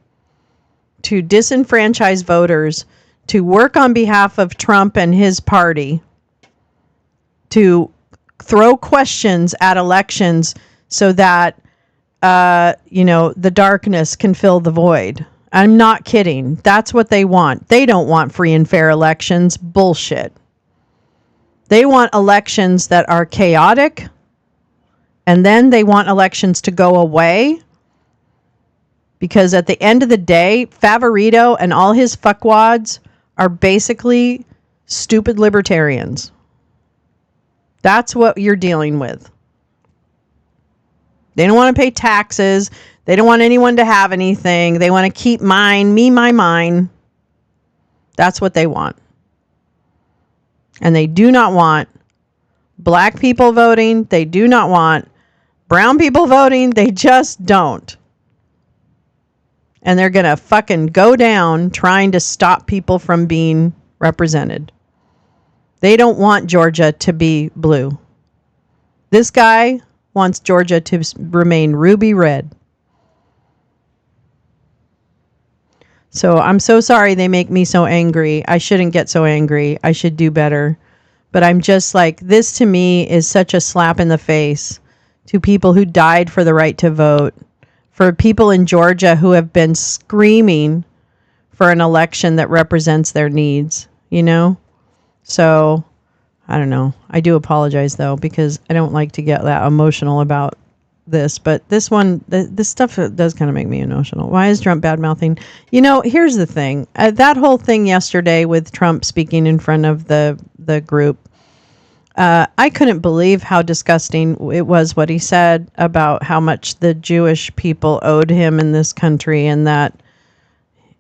to disenfranchise voters, to work on behalf of Trump and his party, to throw questions at elections so that the darkness can fill the void. I'm not kidding. That's what they want. They don't want free and fair elections. Bullshit. They want elections that are chaotic, and then they want elections to go away. Because at the end of the day, Favorito and all his fuckwads are basically stupid libertarians. That's what you're dealing with. They don't want to pay taxes. They don't want anyone to have anything. They want to keep mine. That's what they want. And they do not want black people voting. They do not want brown people voting. They just don't. And they're going to fucking go down trying to stop people from being represented. They don't want Georgia to be blue. This guy wants Georgia to remain ruby red. So I'm so sorry they make me so angry. I shouldn't get so angry. I should do better. But I'm just like, this to me is such a slap in the face to people who died for the right to vote, for people in Georgia who have been screaming for an election that represents their needs, you know? So I don't know. I do apologize, though, because I don't like to get that emotional about this. But this one, this stuff does kind of make me emotional. Why is Trump bad-mouthing? You know, here's the thing. That whole thing yesterday with Trump speaking in front of the group, I couldn't believe how disgusting it was what he said about how much the Jewish people owed him in this country and that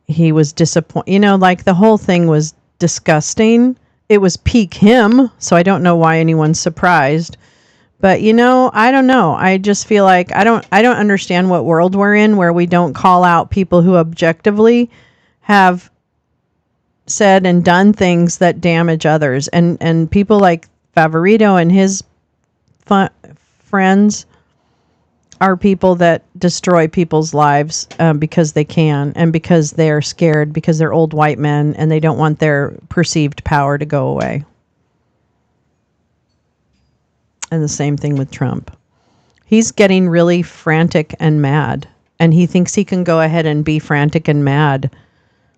he was disappointed. You know, like the whole thing was disgusting. It was peak him, so I don't know why anyone's surprised. But you know, I don't know. I just feel like I don't understand what world we're in where we don't call out people who objectively have said and done things that damage others. And people like Favorito and his friends are people that destroy people's lives because they can and because they're scared, because they're old white men and they don't want their perceived power to go away. And the same thing with Trump. He's getting really frantic and mad, and he thinks he can go ahead and be frantic and mad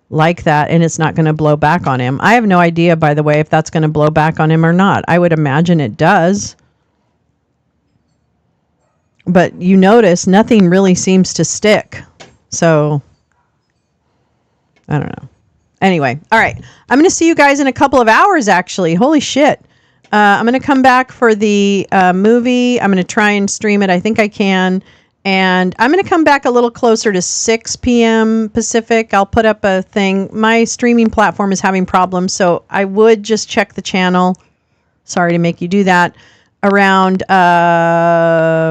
like that, and it's not going to blow back on him. I have no idea, by the way, if that's going to blow back on him or not. I would imagine it does. But you notice nothing really seems to stick. So, I don't know. Anyway, all right. I'm going to see you guys in a couple of hours, actually. Holy shit. I'm going to come back for the movie. I'm going to try and stream it. I think I can. And I'm going to come back a little closer to 6 p.m. Pacific. I'll put up a thing. My streaming platform is having problems, so I would just check the channel. Sorry to make you do that. Around,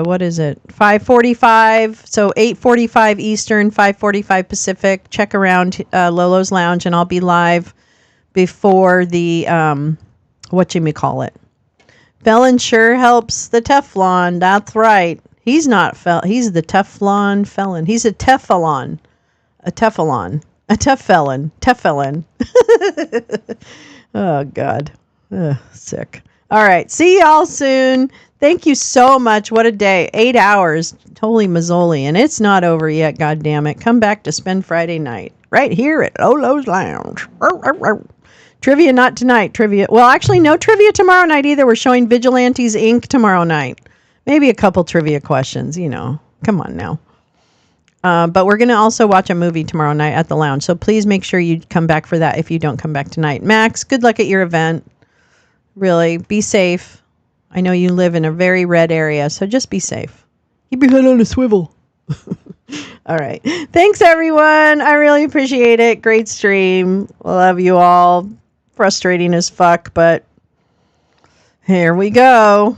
what is it? 5:45. So 8:45 Eastern, 5:45 Pacific. Check around Lolo's Lounge, and I'll be live before the, whatchamacallit. Felon sure helps the Teflon. That's right. He's not he's the Teflon felon. He's a Teflon. A Teflon. A Teffelon. Teffelon. Oh, God. Ugh, sick. All right. See y'all soon. Thank you so much. What a day. 8 hours. Holy mazzoli. And it's not over yet, God damn it. Come back to spend Friday night. Right here at Lolo's Lounge. Trivia not tonight. Trivia. Well, actually, no trivia tomorrow night either. We're showing Vigilantes Inc. tomorrow night. Maybe a couple trivia questions, you know. Come on now. But we're going to also watch a movie tomorrow night at the lounge. So please make sure you come back for that if you don't come back tonight. Max, good luck at your event. Really, be safe. I know you live in a very red area, so just be safe. Keep your head on a swivel. All right. Thanks, everyone. I really appreciate it. Great stream. Love you all. Frustrating as fuck, but here we go.